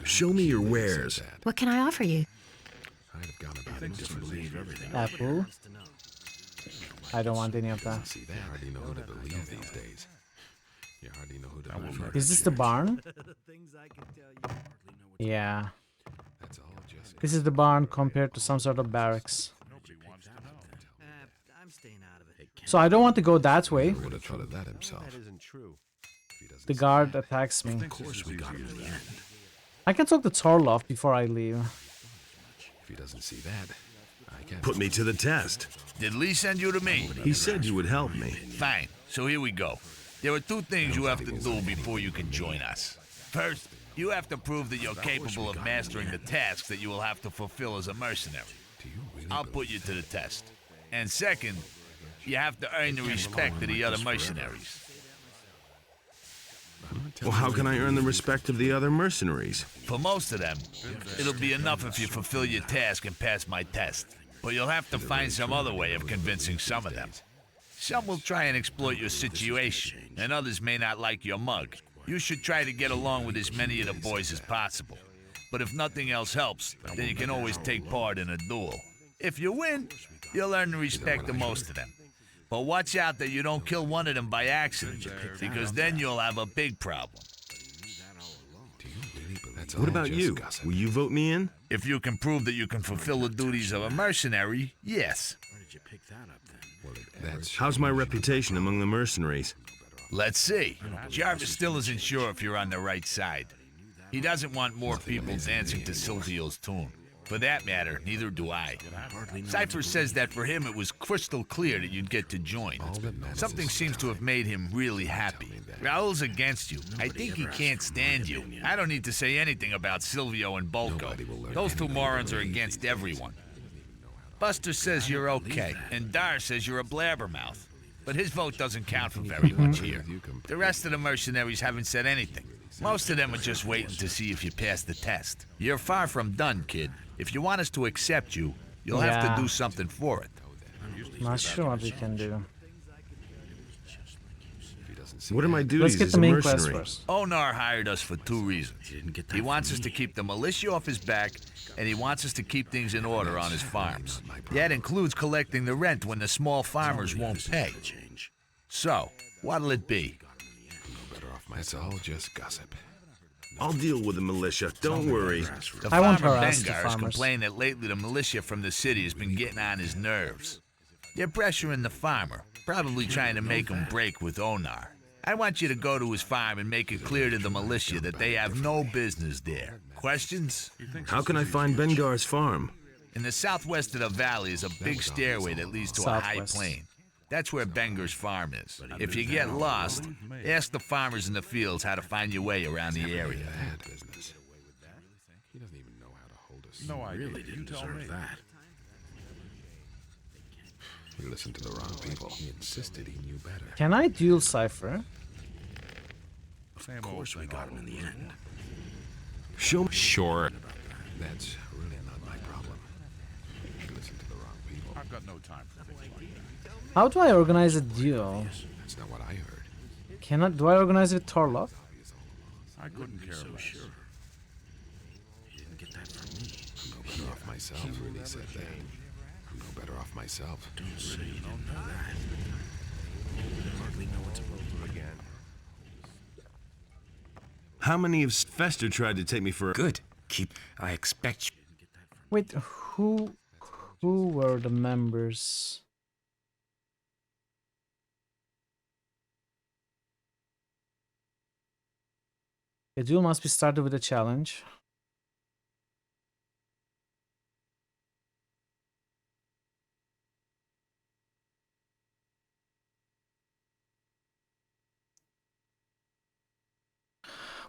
Show me your wares. What can I offer you? I'd have gone about it differently. Apple. I don't want any of that. See, they hardly know who to believe these days. You hardly know who to believe. Is this the barn? Yeah. That's all just. This is the barn compared to some sort of barracks. So I don't want to go that way. Would have thought of that himself. The guard attacks me. Of course we got him in the end. I can talk to Torloff before I leave. If he doesn't see that, I can't. Put me to the test. Did Lee send you to me? He said you would help me. Fine. So here we go. There are two things you have to do before you can join us. First, you have to prove that you're capable of mastering the tasks that you will have to fulfill as a mercenary. I'll put you to the test. And second, you have to earn the respect of the other mercenaries. Well, how can I earn the respect of the other mercenaries? For most of them, it'll be enough if you fulfill your task and pass my test. But you'll have to find some other way of convincing some of them. Some will try and exploit your situation, and others may not like your mug. You should try to get along with as many of the boys as possible. But if nothing else helps, then you can always take part in a duel. If you win, you'll earn the respect of most of them. But watch out that you don't kill one of them by accident, because then you'll have a big problem. What about you? Will you vote me in? If you can prove that you can fulfill the duties of a mercenary, yes. How's my reputation among the mercenaries? Let's see. Jarvis still isn't sure if you're on the right side. He doesn't want more people dancing to Silvio's tune. For that matter, neither do I. Cypher says that for him it was crystal clear that you'd get to join. Something seems to have made him really happy. Raul's against you. I think he can't stand you. I don't need to say anything about Silvio and Bulko. Those two morons are against everyone. Buster says you're okay, and Dar says you're a blabbermouth. But his vote doesn't count for very much here. The rest of the mercenaries haven't said anything. Most of them are just waiting to see if you pass the test. You're far from done, kid. If you want us to accept you, you'll have to do something for it. Not sure what we can do. What are my duties Let's get as the a main quest mercenary? first. Onar hired us for 2 reasons. He wants us to keep the militia off his back, and he wants us to keep things in order on his farms. That includes collecting the rent when the small farmers won't pay. So, what'll it be? That's all just gossip. I'll deal with the militia, don't worry. The I won't farmer harass the Bengar has farmers. complained that lately the militia from the city has been getting on his nerves. They're pressuring the farmer, probably trying to make him break with Onar. I want you to go to his farm and make it clear to the militia that they have no business there. Questions? How can I find Bengar's farm? In the southwest of the valley is a big stairway that leads to a high plain. That's where Bengar's farm is. If you get lost, ask the farmers in the fields how to find your way around the area. He doesn't even know how to hold us. No idea. You tell me. You listened to the wrong people. He insisted he knew better. Can I duel Cypher? Of course we got him in the end. Show me. Sure. That's really not my problem. You listened to the wrong people. I've got no time for things like that. How do I organize a duel? That's not what I heard. Do I organize it with Torlov? I couldn't care less. He didn't get that from me. I'm no better off myself. He really said that. I'm no better off myself. Don't say you don't know that. You hardly know what's about to again. How many of Fester tried to take me for a... Good. I expect you. Wait, who were the members? The duel must be started with a challenge.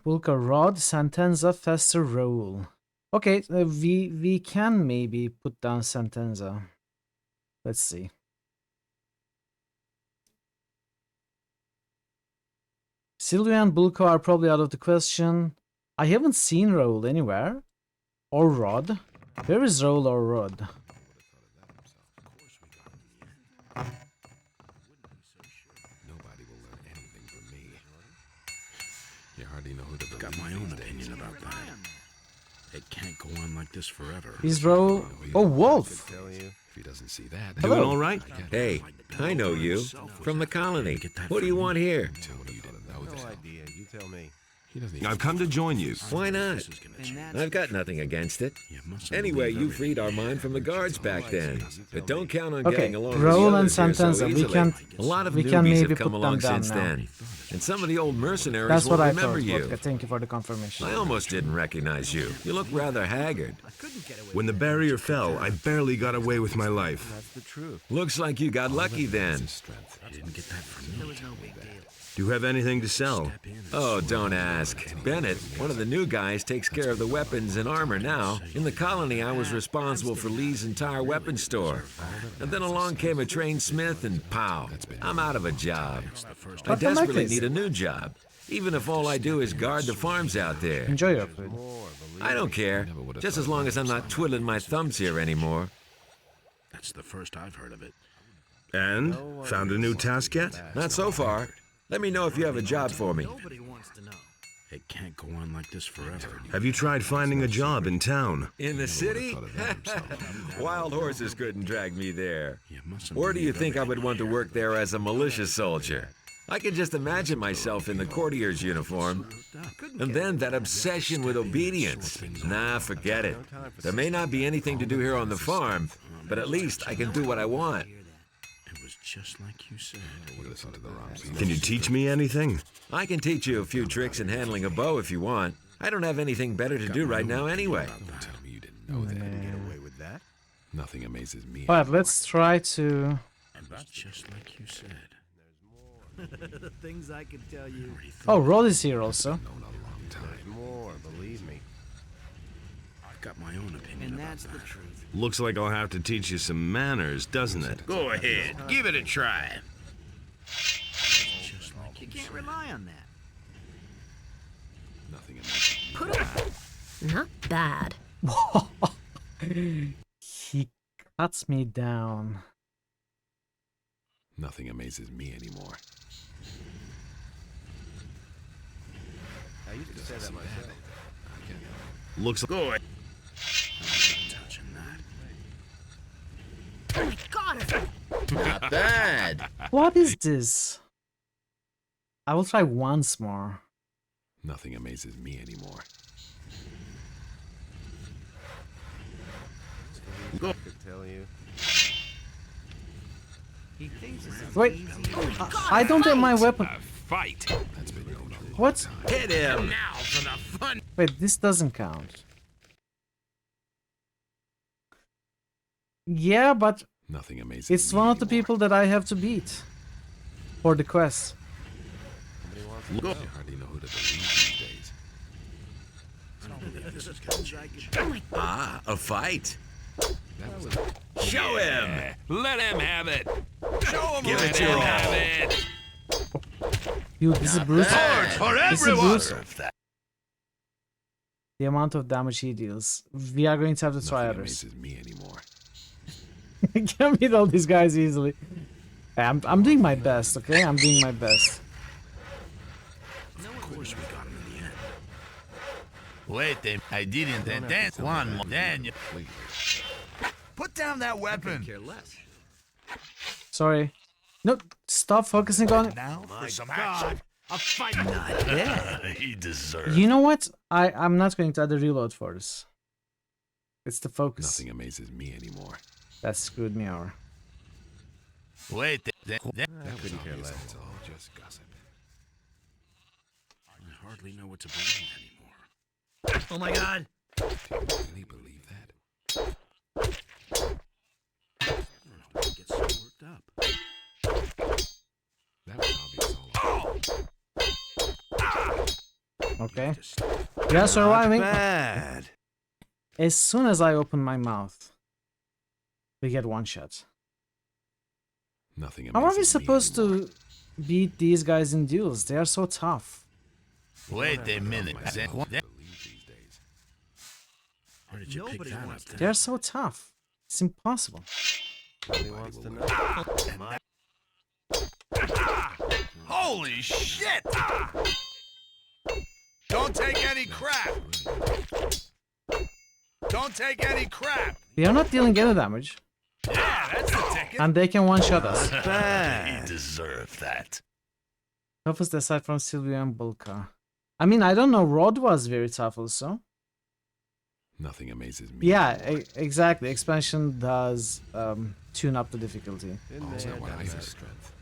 Vulca Rod, Sentenza, Fester, Roll. Okay, we can maybe put down Sentenza. Let's see. Silvio and Bulko are probably out of the question. I haven't seen Roll anywhere. Or Rod. Where is Roll or Rod? Nobody will learn anything from me. You hardly know who to believe. Got my own opinion about that. It can't go on like this forever. Is Roll... Oh, Wolf! If he doesn't see that... Hello. Doing all right? Hey, I know you. From the colony. What do you want here? No idea. You tell me. I've come to join you. Why not? I've got nothing against it. Anyway, you freed our mine from the guards back then. But don't count on Okay, getting along with Roll the and others here so Sentenza. easily. A lot of we newbies can maybe have put come them along down since now. then. And some of the old mercenaries That's won't what I remember thought. you. Vodka. Thank you for the confirmation. I almost didn't recognize you. You look rather haggard. When the barrier fell, I barely got away with my life. That's the truth. Looks like you got lucky then. Didn't get that from me. Do you have anything to sell? Oh, don't ask. Bennett, one of the new guys, takes care of the weapons and armor now. In the colony, I was responsible for Lee's entire weapons store. And then along came a trained smith and pow, I'm out of a job. I desperately need a new job, even if all I do is guard the farms out there. Enjoy your food. I don't care, just as long as I'm not twiddling my thumbs here anymore. That's the first I've heard of it. And? Found a new task yet? Not so far. Let me know if you have a job for me. Nobody wants to know. It can't go on like this forever. Have you tried finding a job in town? In the city? Wild horses couldn't drag me there. Or do you think I would want to work there as a militia soldier? I can just imagine myself in the courtier's uniform. And then that obsession with obedience. Nah, forget it. There may not be anything to do here on the farm, but at least I can do what I want. It was just like you said. Can you teach me anything? I can teach you a few tricks in handling a bow if you want. I don't have anything better to do right now anyway. Tell me you didn't know that. Get away with that? Nothing amazes me. But let's try to... And it's just like you said. The things I can tell you. Oh, Rod is here also. There's more, believe me. I've got my own opinion. And that's the truth. Looks like I'll have to teach you some manners, doesn't it? Go ahead, give it a try. You can't rely on that. Nothing amazes me. Put up. Not bad. He cuts me down. Nothing amazes me anymore. I used to say that myself. Looks like... Go ahead. Oh my god! Not bad. What is this? I will try once more. Nothing amazes me anymore. I could tell you. He thinks it's Wait, I don't have my weapon. Fight. What? Hit him. Now for the fun. Wait, this doesn't count. Yeah, but Nothing amazes it's me one of the anymore. people that I have to beat for the quest. You hardly know who to believe these days. I don't believe this is gonna change. Ah, a fight. Show him. Let him have it. Show him. Give Let it him your all. have it. You, this is brutal. For This is everyone. brutal. The amount of damage he deals. We are going to have to try Nothing others. amazes me anymore. I can't beat all these guys easily. Hey, I'm doing my best, okay? I'm doing my best. Of course we got him in the end. Wait, I didn't. And then one more. Then you put down that weapon. Care less. Sorry. No, stop focusing on it. Now for some action. A fight. Not bad. He deserves. You know what? I'm not going to add a reload for this. It's the focus. Nothing amazes me anymore. That screwed me over. Wait, I couldn't care less. It's all just gossip. I hardly know what to believe anymore. Oh my god. Do you really believe that? I don't know why I get so worked up. That was obvious all along. Okay. We are surviving. Bad. As soon as I open my mouth, we get one shot. Nothing amazes How are we me supposed anymore. to beat these guys in duels? They are so tough. Wait a minute. Believe these days. Where did you pick Nobody that up? wants to. They are so tough. It's impossible. Nobody wants to know. Holy shit! Don't take any crap. Don't take any crap. They are not dealing any damage, Yeah, that's the ticket. and they can one-shot us. He deserved that. Toughest aside from Sylvia and Bulka. I mean, I don't know. Rod was very tough also. Nothing amazes me. Yeah, exactly. Expansion does tune up the difficulty. All's not what I have strength.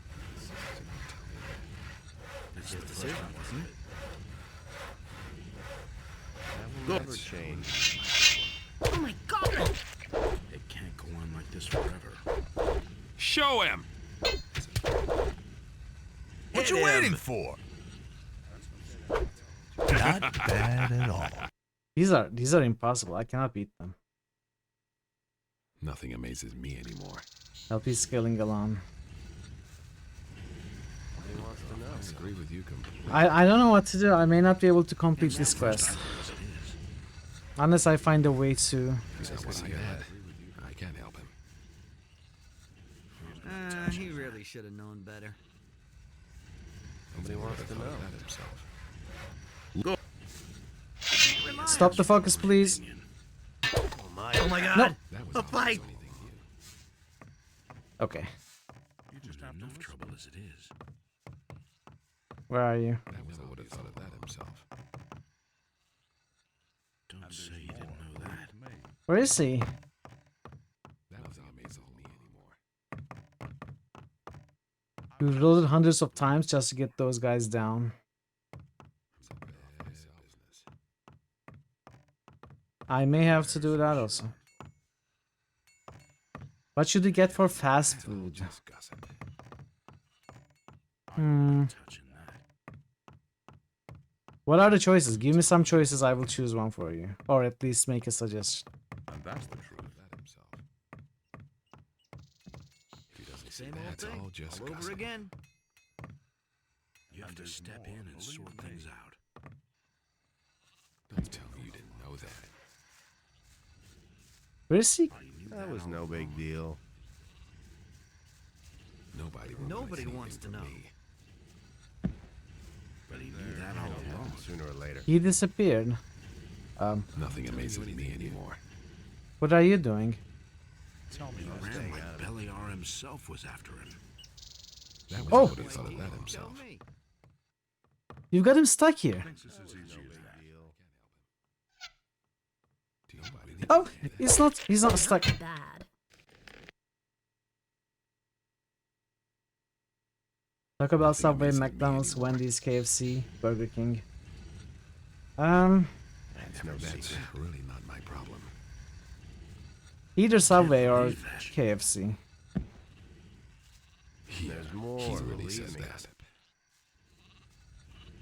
That's the decision, wasn't it? That will never change. Oh my god! It can't go on like this forever. Show him. What you waiting for? Not bad at all. These are impossible. I cannot beat them. Nothing amazes me anymore. LP scaling alone. Nobody wants to know. I agree with you completely. I don't know what to do. I may not be able to complete this quest. Unless I find a way to... That's what I had. I can't help him. He really should have known better. Nobody wants to know. That himself. Go. Stop the focus, please. Oh my god! No. A fight! Okay. You just have enough trouble as it is. Where are you? That was would have thought of that himself. Don't say you didn't know that. Where is he? That was amazing me anymore. We reloaded hundreds of times just to get those guys down. I may have to do that also. What should we get for fast food? What are the choices? Give me some choices, I will choose one for you. Or at least make a suggestion. And that's the truth. That himself. If he doesn't see that, it's all just all over gossip. again. You have to step in and sort things out. Don't tell me you didn't know that. Where is he? That was no big deal. Nobody wants to know. But he knew that all along. Sooner or later. He disappeared. Nothing amazes me anymore. What are you doing? Tell me, he ran like Beliar himself was after him. That was Oh. what he thought of that himself. You've got him stuck here. Oh, he's not stuck. Bad. Talk about Subway, McDonald's, Wendy's, KFC, Burger King. That's really not my problem. Either Subway or KFC. There's more. He really says that.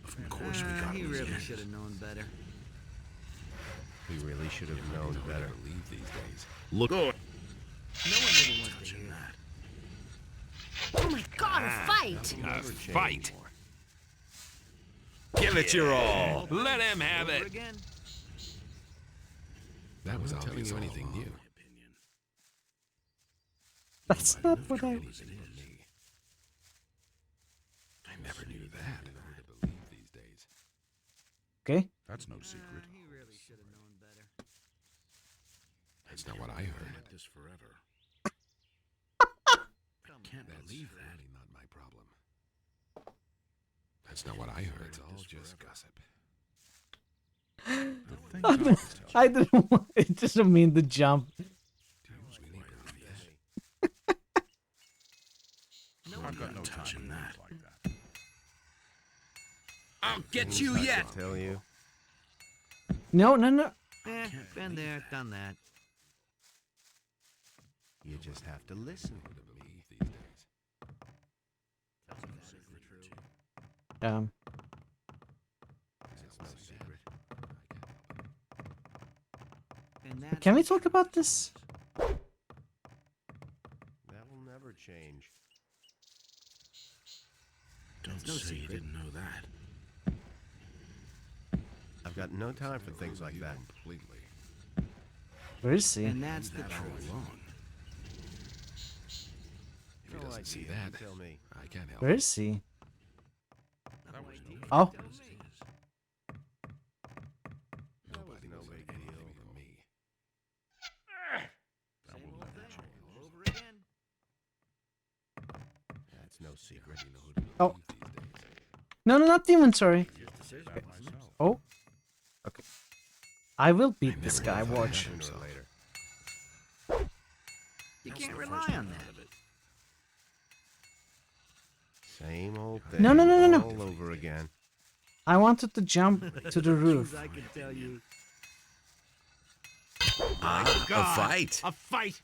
Of course we got He really should have known better. He really should have known better. Leave these days. Look. No one really wants to hear that. Oh my god, a fight! A fight. Give it your all. Let him have it. Again. That was telling you anything new. That's not what I... I never knew that. Believe these days. Okay. That's no secret. He really should have known better. That's not what I heard. This forever. Can't believe that. Really not my problem. That's not what I heard. It's all just gossip. I didn't want, it didn't mean to jump. I've got no touching that. I'll get you yet. Tell you. No. Been there, done that. You just have to listen. Can we talk about this? That will never change. Don't say you didn't know that. I've got no time for things like that. Completely. Where is he? And that's the truth. If he doesn't see that, Tell me. I can't help Where it. is he? That was no Oh. Nobody knows anything but me. That will never change. All over again. That's no secret. Oh. No, not the inventory. Okay. Oh. Okay. I will beat this guy, watch. Sooner or later. You can't rely on that. Same old thing. No. All over again. I wanted to jump to the roof. I can tell you. A fight. A fight.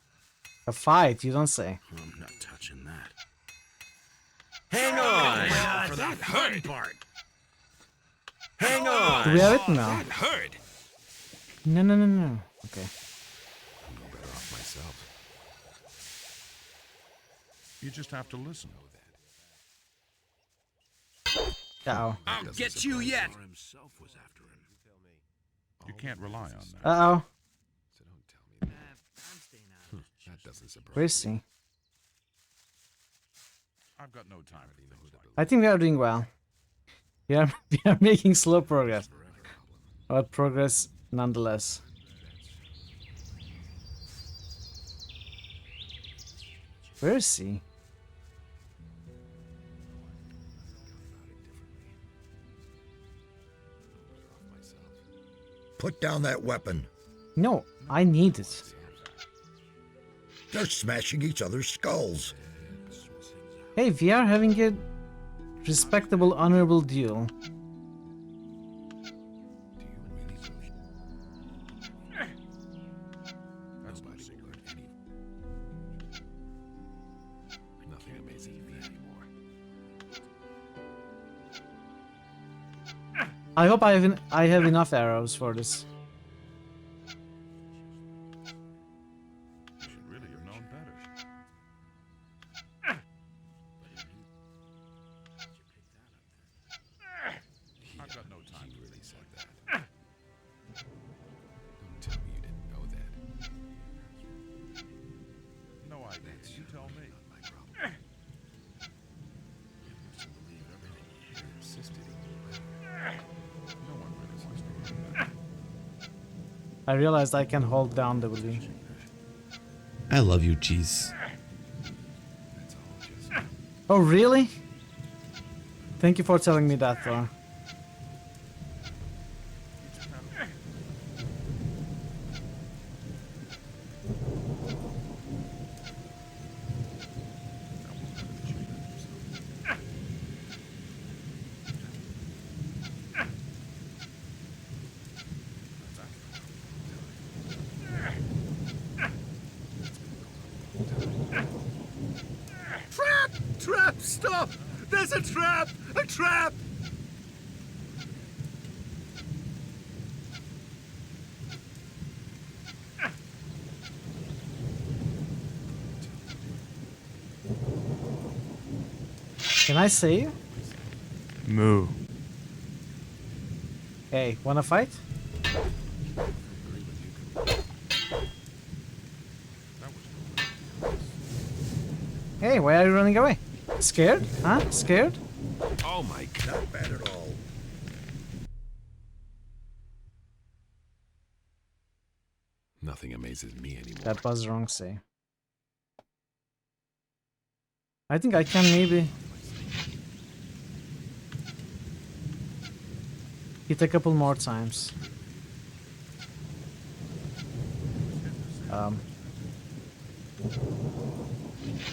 A fight, you don't say. I'm not touching that. Hang on. For that hurt part. Hang on. Do we have it now? That hurt. No. Okay. I'm no better off myself. You just have to listen. Uh-oh. I'll get you yet. Himself was after him. You can't rely on that. Uh-oh. So don't tell me that. I'm staying out. That doesn't surprise Where is he? I've got no time for things like I think we are doing well. We are making slow progress. But progress nonetheless. Where is he? Put down that weapon. No, I need it. They're smashing each other's skulls. Hey, we are having a respectable, honorable duel. I hope I have enough arrows for this. I realized I can hold down W. I love you, cheese. Oh, really? Thank you for telling me that, Thor. Trap! Stop! There's a trap! A trap! Can I save? Moo. Hey, wanna fight? Hey, why are you running away? Scared? Huh? Scared? Oh my god. Not bad at all. Nothing amazes me anymore. That was wrong save. I think I can maybe hit a couple more times.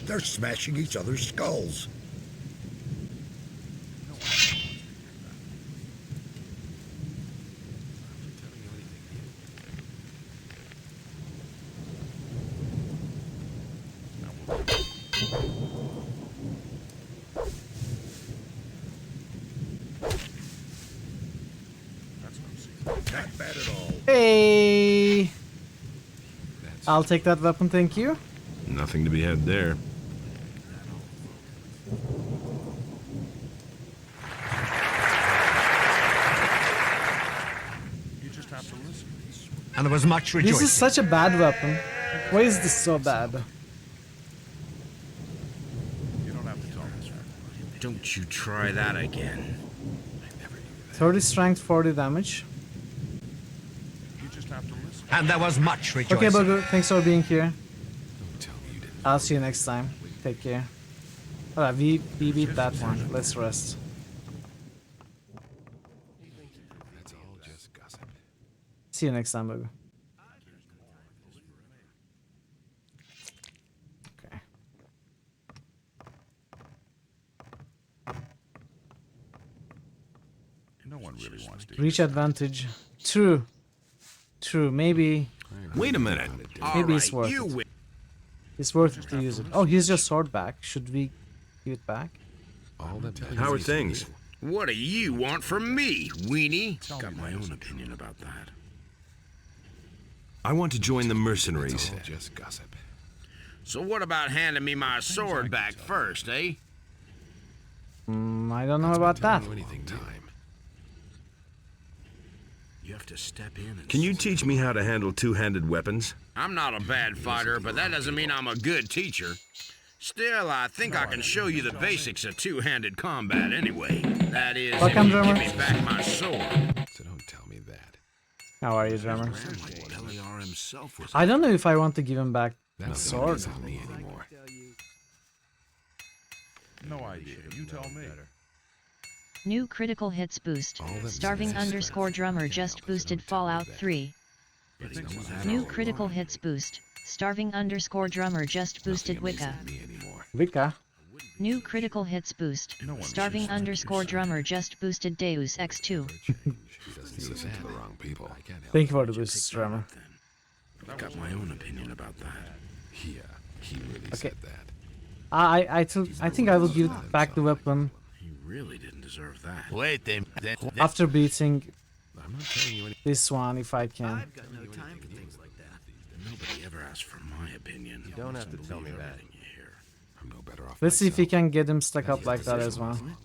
They're smashing each other's skulls. Not bad at all. Hey! I'll take that weapon, thank you. Nothing to be had there. You just have to listen. And there was much rejoicing. This is such a bad weapon. Why is this so bad? You don't have to tell us. Don't you try that again. 30 strength, 40 damage. You just have to listen. And there was much rejoicing. Okay, Booger, thanks for being here. I'll see you next time. Take care. Alright, we beat that one. Let's rest. That's all just gossip. See you next time, Booger. Okay. No one really wants to. Reach advantage. True. True. Maybe. Wait a minute. Maybe it's worth it. It's worth it to use it. Oh, he's just sword back. Should we give it back? How are things? What do you want from me, weenie? Got my own opinion about that. I want to join the mercenaries. It's all just gossip. So what about handing me my sword back first, eh? I don't know about that. Anything time. You have to step in and Can you teach me how to handle two-handed weapons? I'm not a bad fighter, but that doesn't mean I'm a good teacher. Still, I think I can show you the basics of two-handed combat anyway. That is, if Welcome, you give drummer. me back my sword. So don't tell me that. How are you, drummer? LAR himself was. I don't know if I want to give him back the That's sword. not me anymore. No idea. You tell me. New critical hits boost. Starving __ drummer just boosted Fallout 3. New critical hits boost. Starving __ drummer just boosted Wicca. Wicca? New critical hits boost. Starving _ drummer just boosted Deus Ex 2. Listen to the wrong people. Thank you for the boost, drummer. I've got my own opinion about that. Yeah, he really Okay. said that. I think I will give back the weapon He really didn't deserve that. Wait, then after beating I'm not telling you anything. this one if I can. I've got no time for things like that. Nobody ever asked for my opinion. You don't have to tell me that. I'm no better off. Let's see if we myself. can get him stuck up like that as well. I'm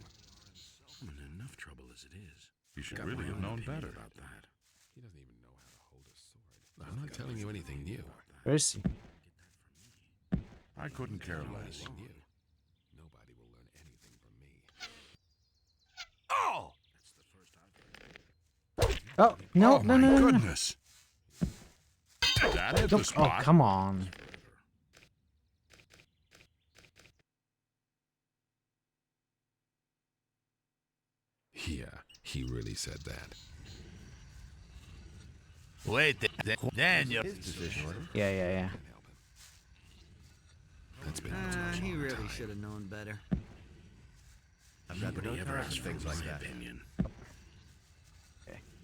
in enough trouble as it is. You should Got really my have own known opinion better. about that. He doesn't even know how to hold a sword. I'm not telling you anything new. Where is he? I couldn't care less. Nobody will learn anything from me. Oh! Oh, no, no, no, no, no. Goodness. That hit No, the oh, spot. come on. Yeah, he really said that. Wait, then you're... Yeah, yeah, yeah. That's been He really should have known better. Nobody ever asked for my opinion.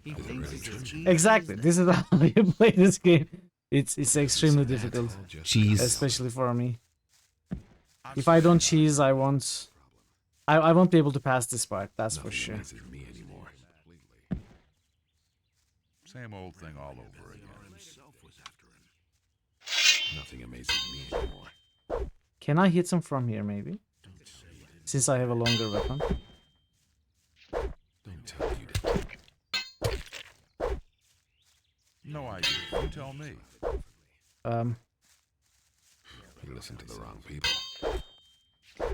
He thinks it's as easy Exactly. as This is how you play this game. It's extremely difficult, Cheese. especially for me. If I don't cheese, I won't. I won't be able to pass this part. That's for sure. amazes me anymore. Same old thing all over again. Nothing amazes me anymore. Can I hit him from here, maybe? Since I have a longer weapon. Don't tell you to. No idea. You tell me. You listen to the wrong people.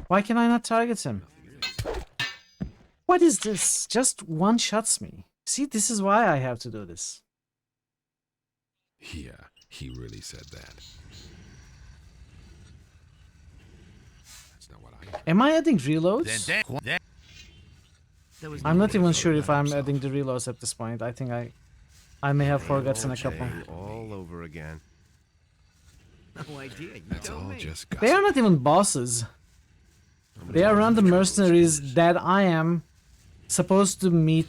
Why can I not target him? What is this? Just one-shots me. See, this is why I have to do this. Yeah, he really said that. That's not what I... Am I adding reloads? I'm not even sure if I'm adding the reloads at this point. I think I may have forgotten a couple. All over again. no idea. You That's tell all me. just They gossip. are not even bosses. They are random mercenaries that I am supposed to meet,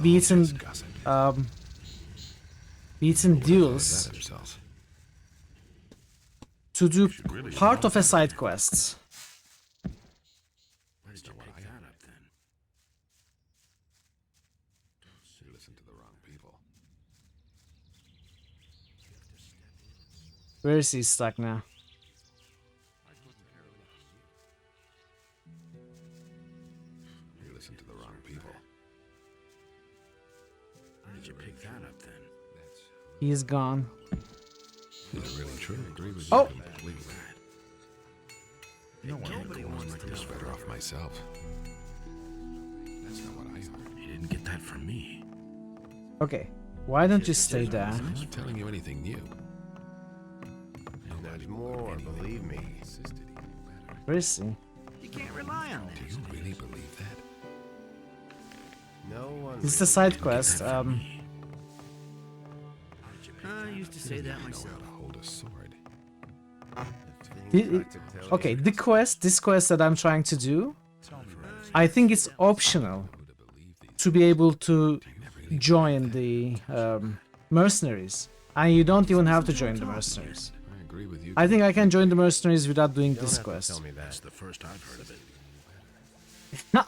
beat in duels That himself. to do part of a side quest. Where'd you pick that up then? You listen to the wrong people. Where is he stuck now? You listen to the wrong people. Where'd you pick that up then? He's gone. Is it really true? I agree with you Oh! completely. No one Nobody wants to I'm better off myself. That's not what I heard. You didn't get that from me. Okay, why don't you stay there? I'm not telling you anything new. There's more, believe me. Where is he? You can't rely on Do that. you really believe that? No one. This is a side quest. I used to say that myself. How to hold a sword. Okay, this quest that I'm trying to do, I think it's optional to be able to join the mercenaries. And you don't even have to join the mercenaries. I agree with you. I think I can join the mercenaries without doing this Tell quest. me that. That's the first I've heard of it.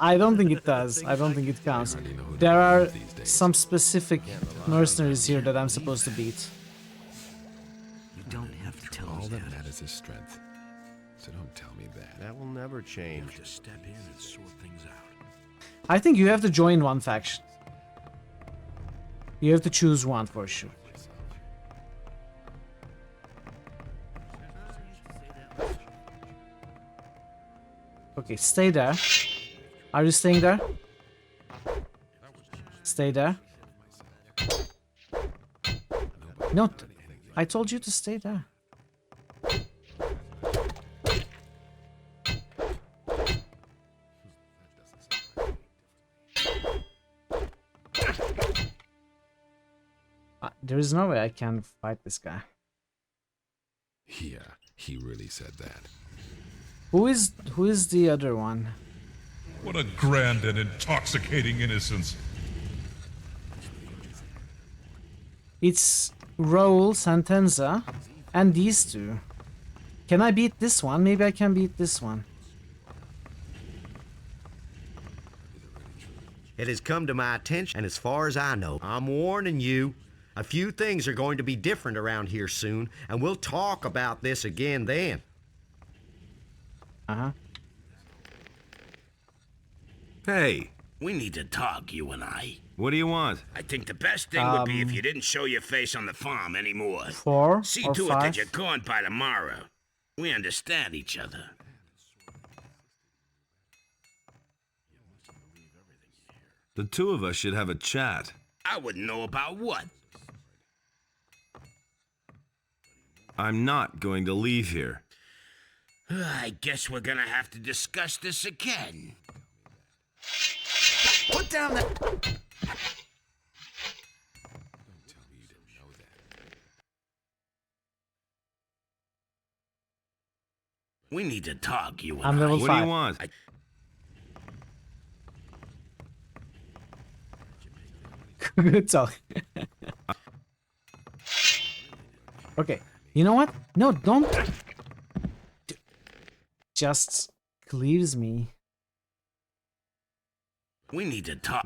I don't think it does. I don't think it counts. There are some specific mercenaries here that I'm supposed to beat. You don't have to tell All us that that. matters is strength. So don't tell me that. That will never You change. have to step in and sort things out. I think you have to join one faction. You have to choose one for sure. Okay, stay there. Are you staying there? Stay there. No, I told you to stay there. There is no way I can fight this guy. Yeah, he really said that. Who is the other one? What a grand and intoxicating innocence. It's Raul, Santenza, and these two. Can I beat this one? Maybe I can beat this one. It has come to my attention, and as far as I know, I'm warning you, a few things are going to be different around here soon, and we'll talk about this again then. Uh-huh. Hey. We need to talk, you and I. What do you want? I think the best thing would be if you didn't show your face on the farm anymore. 4 See or to 5? it that you're gone by tomorrow. We understand each other. The two of us should have a chat. I wouldn't know about what. I'm not going to leave here. I guess we're gonna have to discuss this again. Put down that... We need to talk, you and I'm level 5. What do you want? Good talk. Okay, you know what? No, don't. Just cleaves me. We need to talk.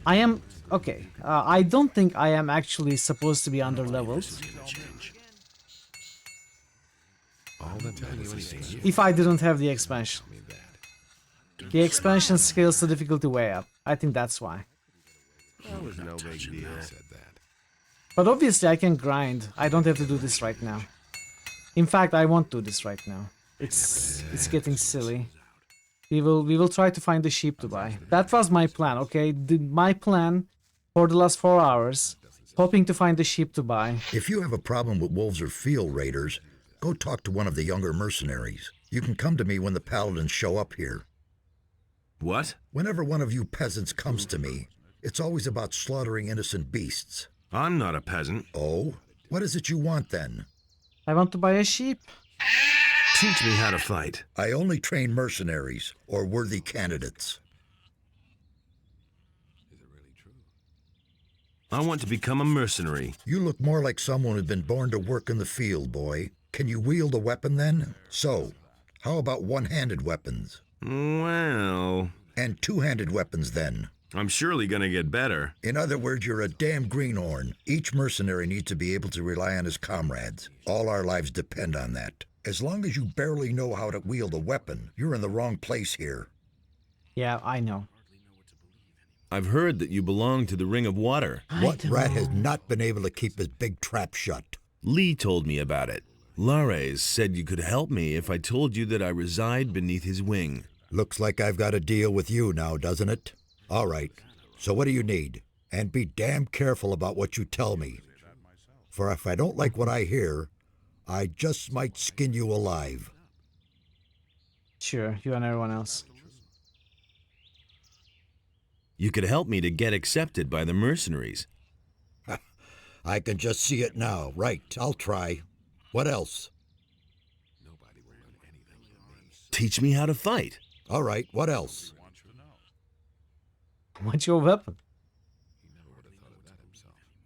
I am okay. I don't think I am actually supposed to be under leveled. If I didn't have the expansion. The expansion scales the difficulty way up. I think that's why. That was no big deal. But obviously I can grind. I don't have to do this right now. In fact, I won't do this right now. It's getting silly. We will try to find the sheep to buy. That was my plan, okay? My plan for the last 4 hours, hoping to find the sheep to buy. If you have a problem with wolves or field raiders, go talk to one of the younger mercenaries. You can come to me when the paladins show up here. What? Whenever one of you peasants comes to me, it's always about slaughtering innocent beasts. I'm not a peasant. Oh? What is it you want then? I want to buy a sheep. Teach me how to fight. I only train mercenaries or worthy candidates. I want to become a mercenary. You look more like someone who's been born to work in the field, boy. Can you wield a weapon then? So, how about one-handed weapons? Well... And two-handed weapons then? I'm surely gonna get better. In other words, you're a damn greenhorn. Each mercenary needs to be able to rely on his comrades. All our lives depend on that. As long as you barely know how to wield a weapon, you're in the wrong place here. Yeah, I know. I've heard that you belong to the Ring of Water. What rat has not been able to keep his big trap shut? Lee told me about it. Lares said you could help me if I told you that I reside beneath his wing. Looks like I've got a deal with you now, doesn't it? All right, so what do you need? And be damn careful about what you tell me. For if I don't like what I hear, I just might skin you alive. Sure, you and everyone else. You could help me to get accepted by the mercenaries. I can just see it now. Right, I'll try. What else? Teach me how to fight. All right, what else? What's your weapon?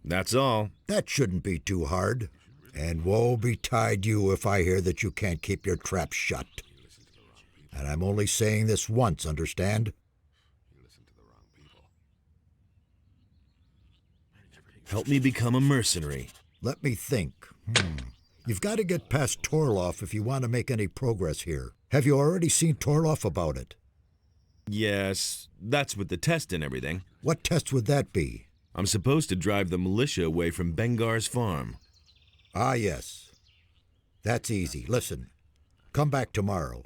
That's all. That shouldn't be too hard. And woe betide you if I hear that you can't keep your trap shut. And I'm only saying this once, understand? Help me become a mercenary. Let me think. You've got to get past Torloff if you want to make any progress here. Have you already seen Torloff about it? Yes, that's with the test and everything. What test would that be? I'm supposed to drive the militia away from Bengar's farm. Ah, yes. That's easy. Listen, come back tomorrow.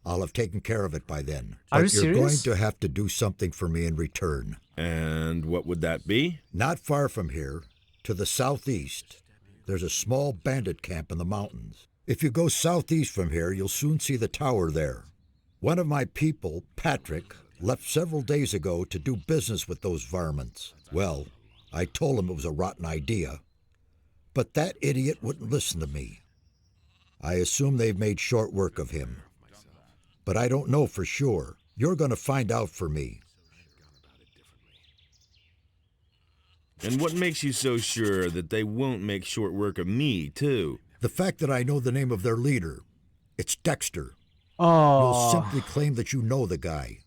I'll have taken care of it by then. Are But you you're going serious? to have to do something for me in return. And what would that be? Not far from here, to the southeast, there's a small bandit camp in the mountains. If you go southeast from here, you'll soon see the tower there. One of my people, Patrick, left several days ago to do business with those varmints. Well, I told him it was a rotten idea, but that idiot wouldn't listen to me. I assume they've made short work of him. But I don't know for sure. You're going to find out for me. And what makes you so sure that they won't make short work of me, too? The fact that I know the name of their leader. It's Dexter. Oh. You'll simply claim that you know the guy.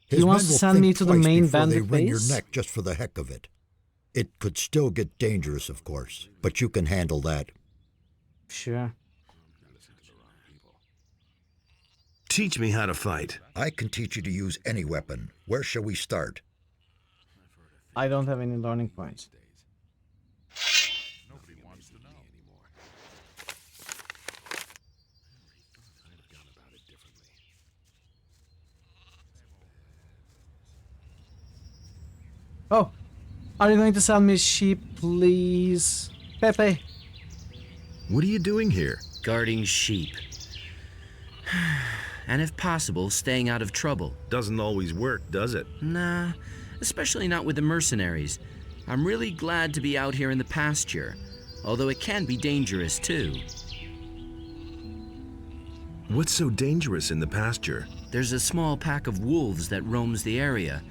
He wants to send me to the main bandit before they wring your base? neck just for the heck of it. It could still get dangerous, of course, but you can handle that. Sure. Teach me how to fight. I can teach you to use any weapon. Where shall we start? I don't have any learning points. Oh, are you going to sell me sheep, please? Pepe. What are you doing here? Guarding sheep. And if possible, staying out of trouble. Doesn't always work, does it? Nah, especially not with the mercenaries. I'm really glad to be out here in the pasture, although it can be dangerous too. What's so dangerous in the pasture? There's a small pack of wolves that roams the area.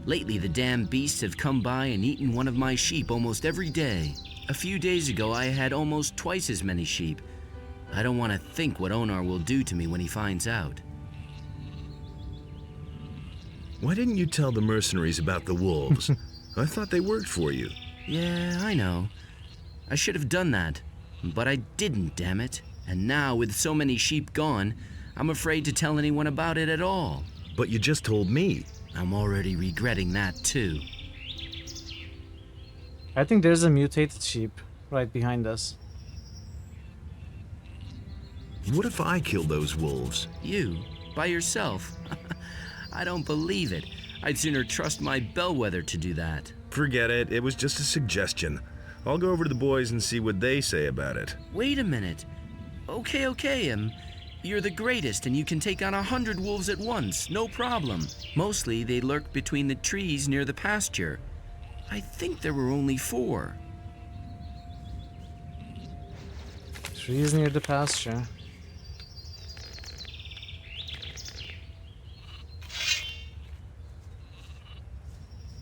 Lately, the damn beasts have come by and eaten one of my sheep almost every day. A few days ago, I had almost twice as many sheep. I don't want to think what Onar will do to me when he finds out. Why didn't you tell the mercenaries about the wolves? I thought they worked for you. Yeah, I know. I should have done that, but I didn't, damn it. And now, with so many sheep gone, I'm afraid to tell anyone about it at all. But you just told me. I'm already regretting that, too. I think there's a mutated sheep right behind us. What if I kill those wolves? You? By yourself? I don't believe it. I'd sooner trust my bellwether to do that. Forget it. It was just a suggestion. I'll go over to the boys and see what they say about it. Wait a minute. Okay, you're the greatest and you can take on 100 wolves at once, no problem. Mostly they lurk between the trees near the pasture. I think there were only 4. Trees near the pasture.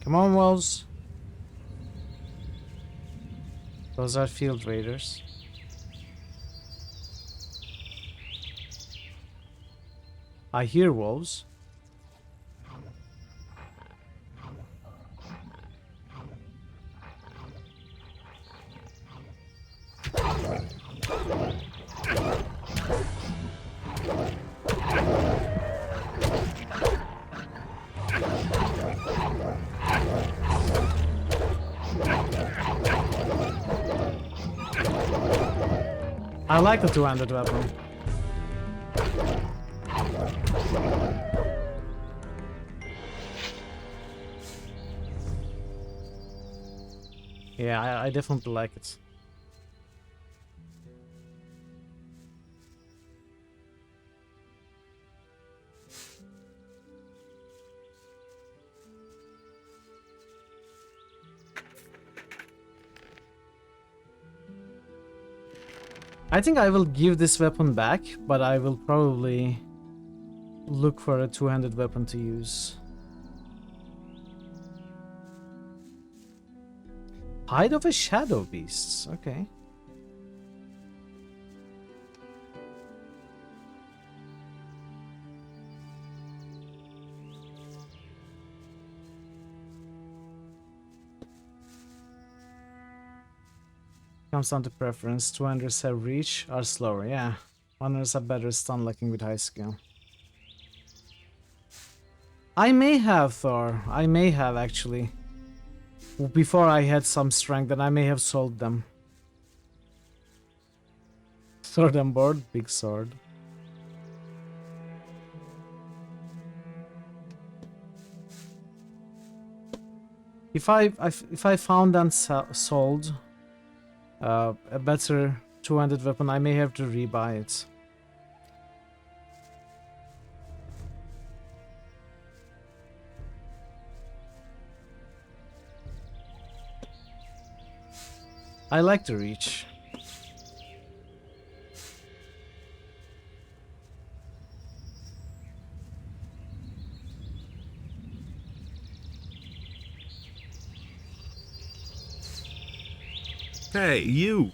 Come on, wolves. Those are field raiders. I hear wolves. I like the two-handed weapon. Yeah, I definitely like it. I think I will give this weapon back, but I will probably look for a two-handed weapon to use. Hide of a shadow beast. Okay. Comes down to preference. Two-handers have reach, are slower. Yeah. One-handers are better stun locking with high skill. I may have, Thor. I may have, actually. Before I had some strength, and I may have sold them. Sword on board, big sword. If I found and sold a better two-handed weapon, I may have to rebuy it. I like the reach. Hey, you!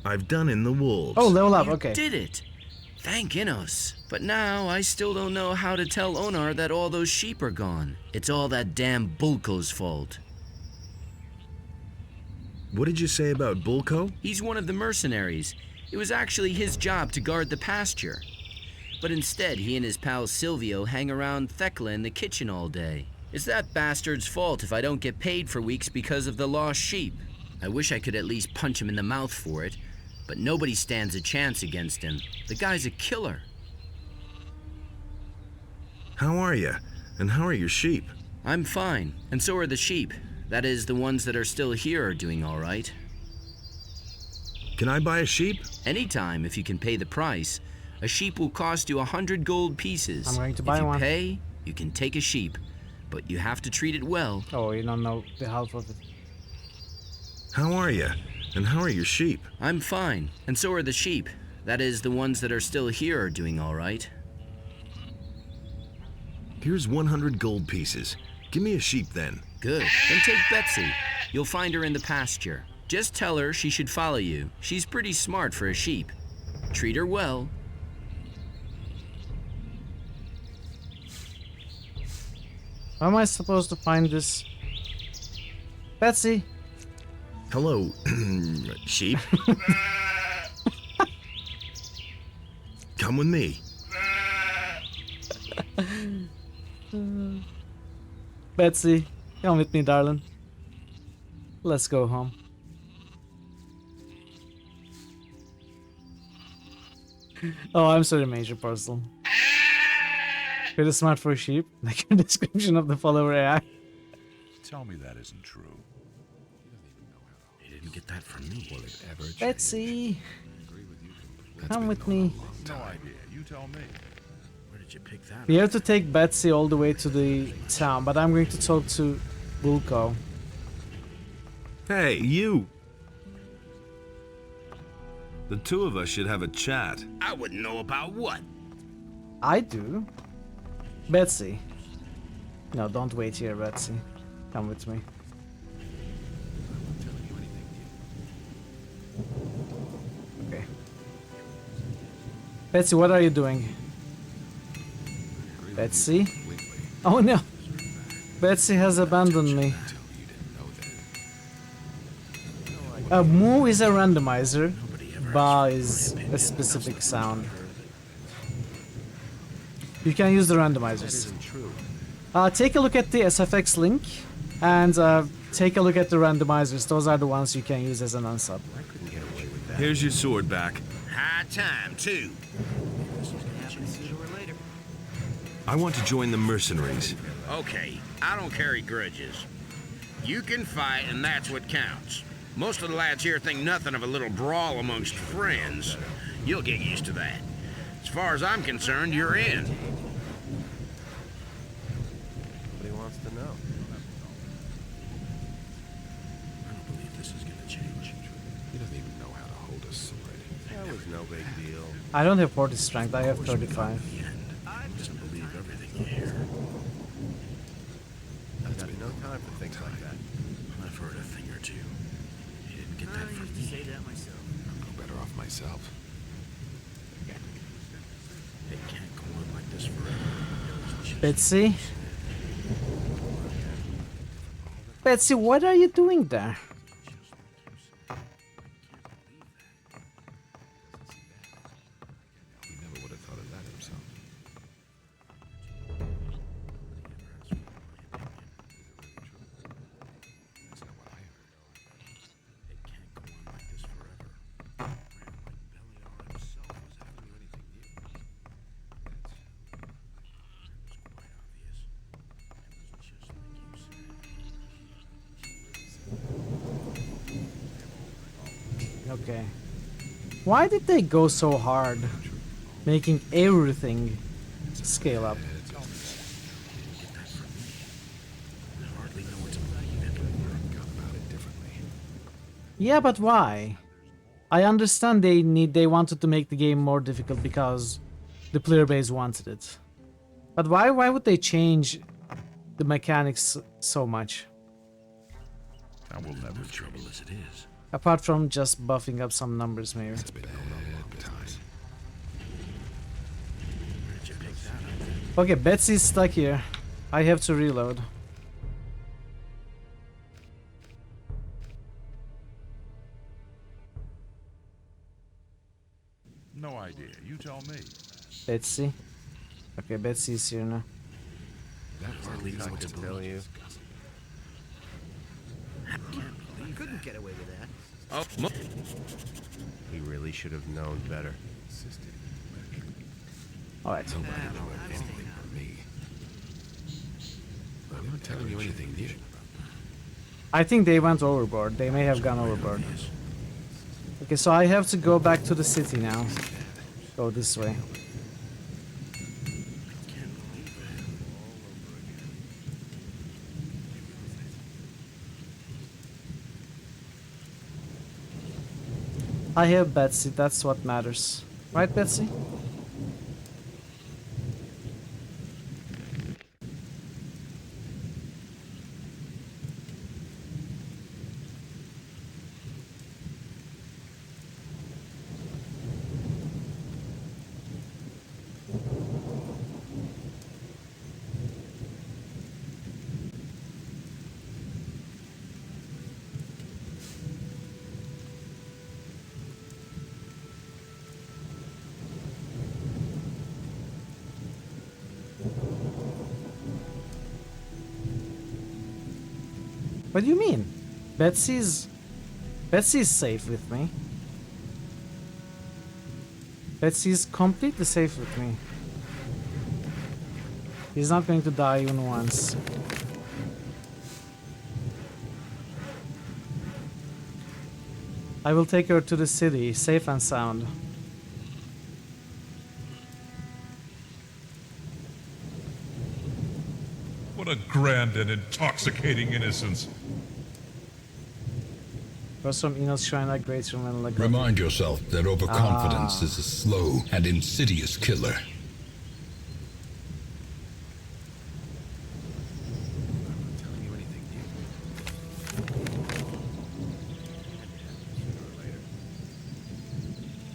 I've done in the wolves. Oh, level up, You okay. did it! Thank Innos. But now I still don't know how to tell Onar that all those sheep are gone. It's all that damn Bulko's fault. What did you say about Bulko? He's one of the mercenaries. It was actually his job to guard the pasture. But instead, he and his pal Silvio hang around Thekla in the kitchen all day. It's that bastard's fault if I don't get paid for weeks because of the lost sheep. I wish I could at least punch him in the mouth for it, but nobody stands a chance against him. The guy's a killer. How are you? And how are your sheep? I'm fine, and so are the sheep. That is, the ones that are still here are doing all right. Can I buy a sheep? Anytime, if you can pay the price. A sheep will cost you 100 gold pieces. I'm going to buy one. If you pay, you can take a sheep, but you have to treat it well. Oh, you don't know the half of it. How are you? And how are your sheep? I'm fine, and so are the sheep. That is, the ones that are still here are doing all right. Here's 100 gold pieces. Give me a sheep then. Good. Then take Betsy. You'll find her in the pasture. Just tell her she should follow you. She's pretty smart for a sheep. Treat her well. How am I supposed to find this? Betsy! Hello, sheep. Come with me. Betsy, come with me, darling. Let's go home. Oh, I'm sorry, Major Parcel. Pretty smart for a sheep. Like a description of the follower AI. Tell me that isn't true. You didn't get that from me. Will it ever change? Betsy, come with me. No idea. You tell me. Where did you pick that We up? have to take Betsy all the way to the town, but I'm going to talk to Bulko. Hey, you! The two of us should have a chat. I wouldn't know about what. I do. Betsy. No, don't wait here, Betsy. Come with me. Okay. Betsy, what are you doing? Betsy? Oh no! Betsy has abandoned me. Moo is a randomizer. Ba is a specific sound. You can use the randomizers. Take a look at the SFX link and take a look at the randomizers. Those are the ones you can use as an unsub. Here's your sword back. High time, too. I want to join the mercenaries. Okay, I don't carry grudges. You can fight, and that's what counts. Most of the lads here think nothing of a little brawl amongst friends. You'll get used to that. As far as I'm concerned, you're in. Nobody wants to know. I don't believe this is gonna change. He doesn't even know how to hold a sword. That was no big deal. I don't have 40 strength, I have 35. He doesn't believe everything you hear. I've got no time for things like that. I've heard a thing or two. You didn't get that from me. I'm no better off myself. It can't go on like this forever. Betsy? Betsy, what are you doing there? He never would have thought of that himself. Okay. Why did they go so hard? Making everything scale up. Yeah, but why? I understand they wanted to make the game more difficult because the player base wanted it. But why would they change the mechanics so much? I will never trouble as it is. Apart from just buffing up some numbers, maybe. Okay, Betsy's stuck here. I have to reload. No idea. You tell me. Betsy. Okay, Betsy's here now. That's hardly not to tell you. I couldn't get away with that. Oh, he really should have known better. Alright. I'm not telling you anything new. I think they went overboard. They may have gone overboard. Okay, so I have to go back to the city now. Go this way. I have Betsy, that's what matters. Right, Betsy? What do you mean? Betsy's safe with me. Betsy's completely safe with me. He's not going to die even once. I will take her to the city, safe and sound. What a grand and intoxicating innocence. Goes from Enos Shrine like great from like Remind yourself that overconfidence is a slow and insidious killer.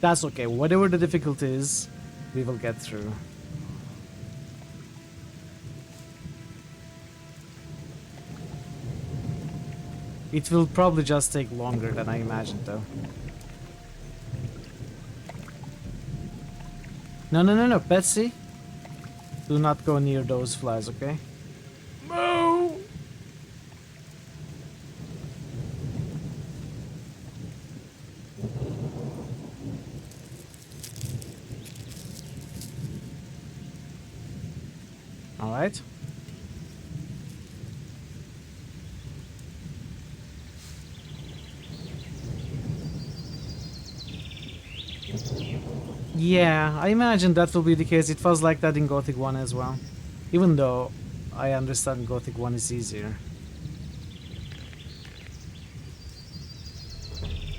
That's okay. Whatever the difficulty is, we will get through. It will probably just take longer than I imagined, though. No, Betsy. Do not go near those flies, okay? Moo! All right. Yeah, I imagine that will be the case. It was like that in Gothic 1 as well. Even though I understand Gothic 1 is easier.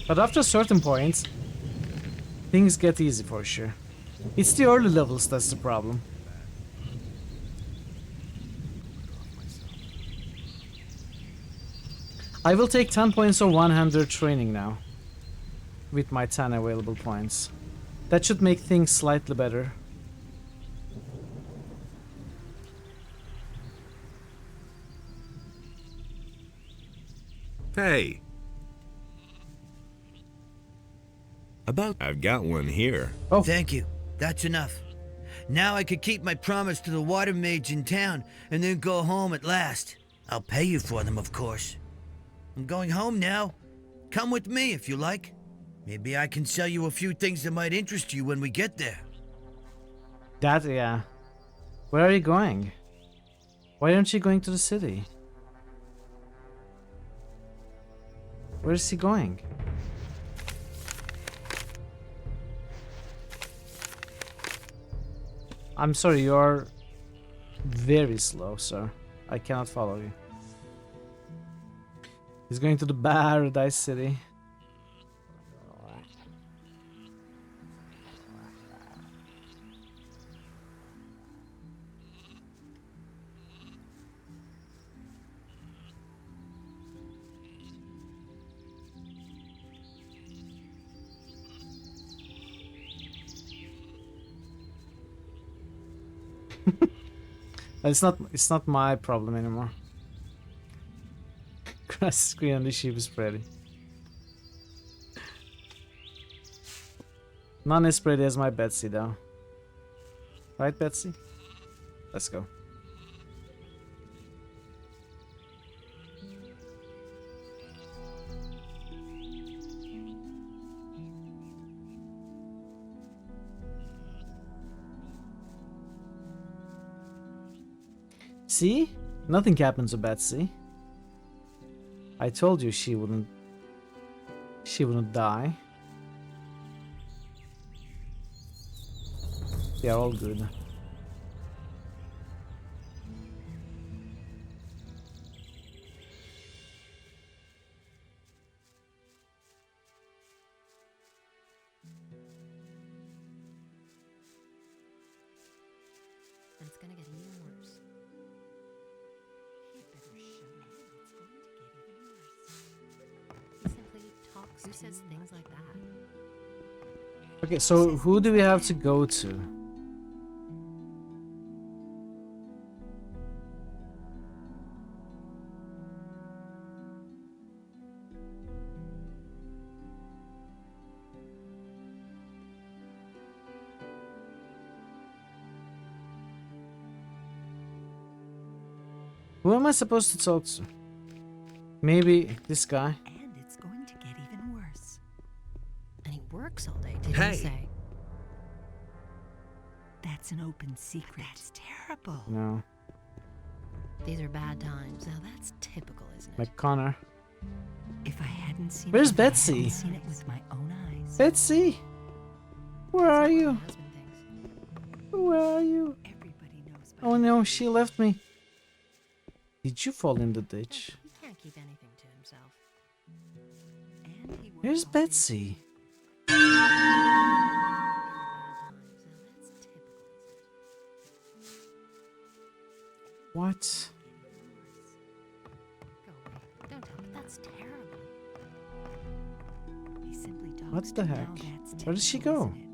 But after certain points, things get easy for sure. It's the early levels that's the problem. I will take 10 points of 100 training now. With my 10 available points. That should make things slightly better. Hey. I've got one here. Oh. Thank you. That's enough. Now I could keep my promise to the water mage in town and then go home at last. I'll pay you for them, of course. I'm going home now. Come with me if you like. Maybe I can sell you a few things that might interest you when we get there. Yeah. Where are you going? Why aren't you going to the city? Where is he going? I'm sorry, you are very slow, sir. I cannot follow you. He's going to the Paradise City. It's not my problem anymore. Grass screen on the sheep is pretty. None as pretty as my Betsy though. Right, Betsy? Let's go. See? Nothing happens to Betsy. I told you she wouldn't die. They are all good. It's gonna get even worse. He better shut up. It's going to get even worse. He simply talks. Who says things like that? Okay, so who do we have to go to? Who am I supposed to talk to? Maybe this guy. And it's going to get even worse. And he works all day, didn't Hey. he say? That's an open secret. That's terrible. No. These are bad times. Now that's typical, isn't it? McConnor. If I hadn't seen Where's it, if I Betsy? hadn't seen it with my own eyes. Betsy? Where are you? Where are you? Oh no, she left me. Did you fall in the ditch? He can't keep anything to himself. Where's Betsy? What? Don't tell me that's terrible. He simply talks What the too heck? well, that's Where did she typical, go? isn't it?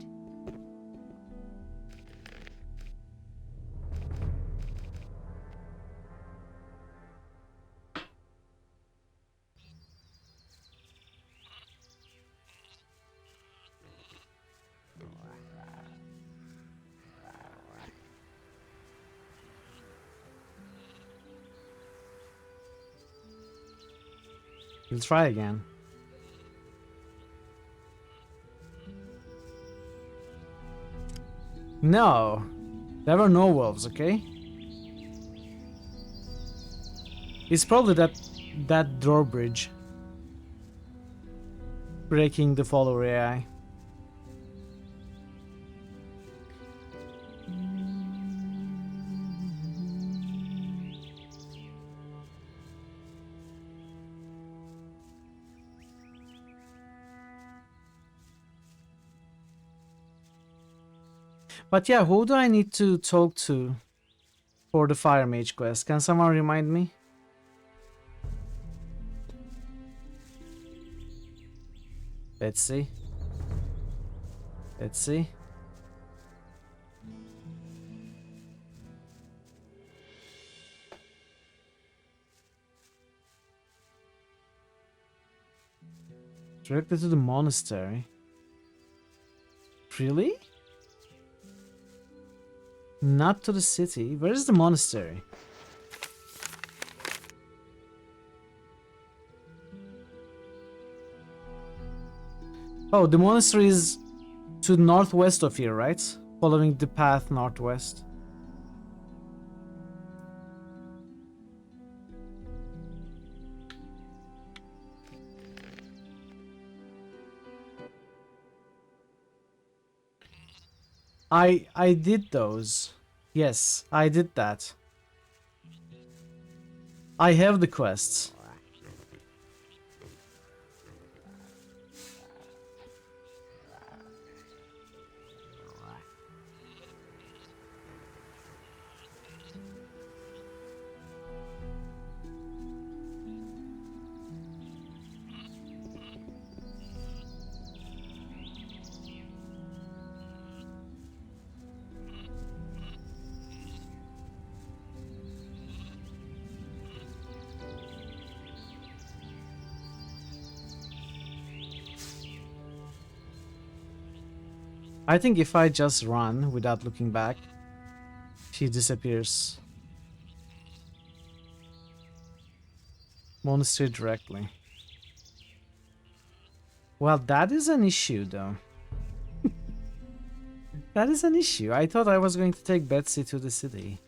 We'll try again. No, there were no wolves, okay? It's probably that drawbridge breaking the follower AI. But yeah, who do I need to talk to for the Fire Mage quest? Can someone remind me? Let's see. Let's see. Directed to the monastery. Really? Not to the city. Where is the monastery? Oh, the monastery is to the northwest of here, right? Following the path northwest. I did those. Yes, I did that. I have the quests. I think if I just run without looking back, she disappears. Monastery directly. Well, that is an issue, though. That is an issue. I thought I was going to take Betsy to the city.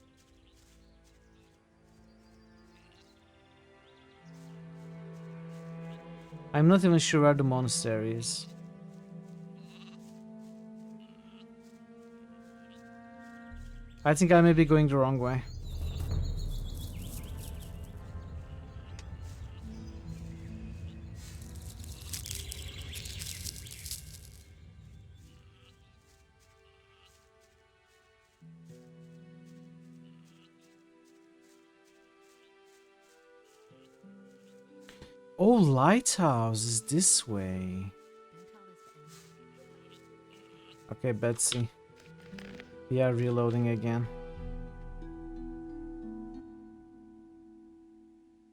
I'm not even sure where the monastery is. I think I may be going the wrong way. Oh, lighthouse is this way. Okay, Betsy. We are reloading again.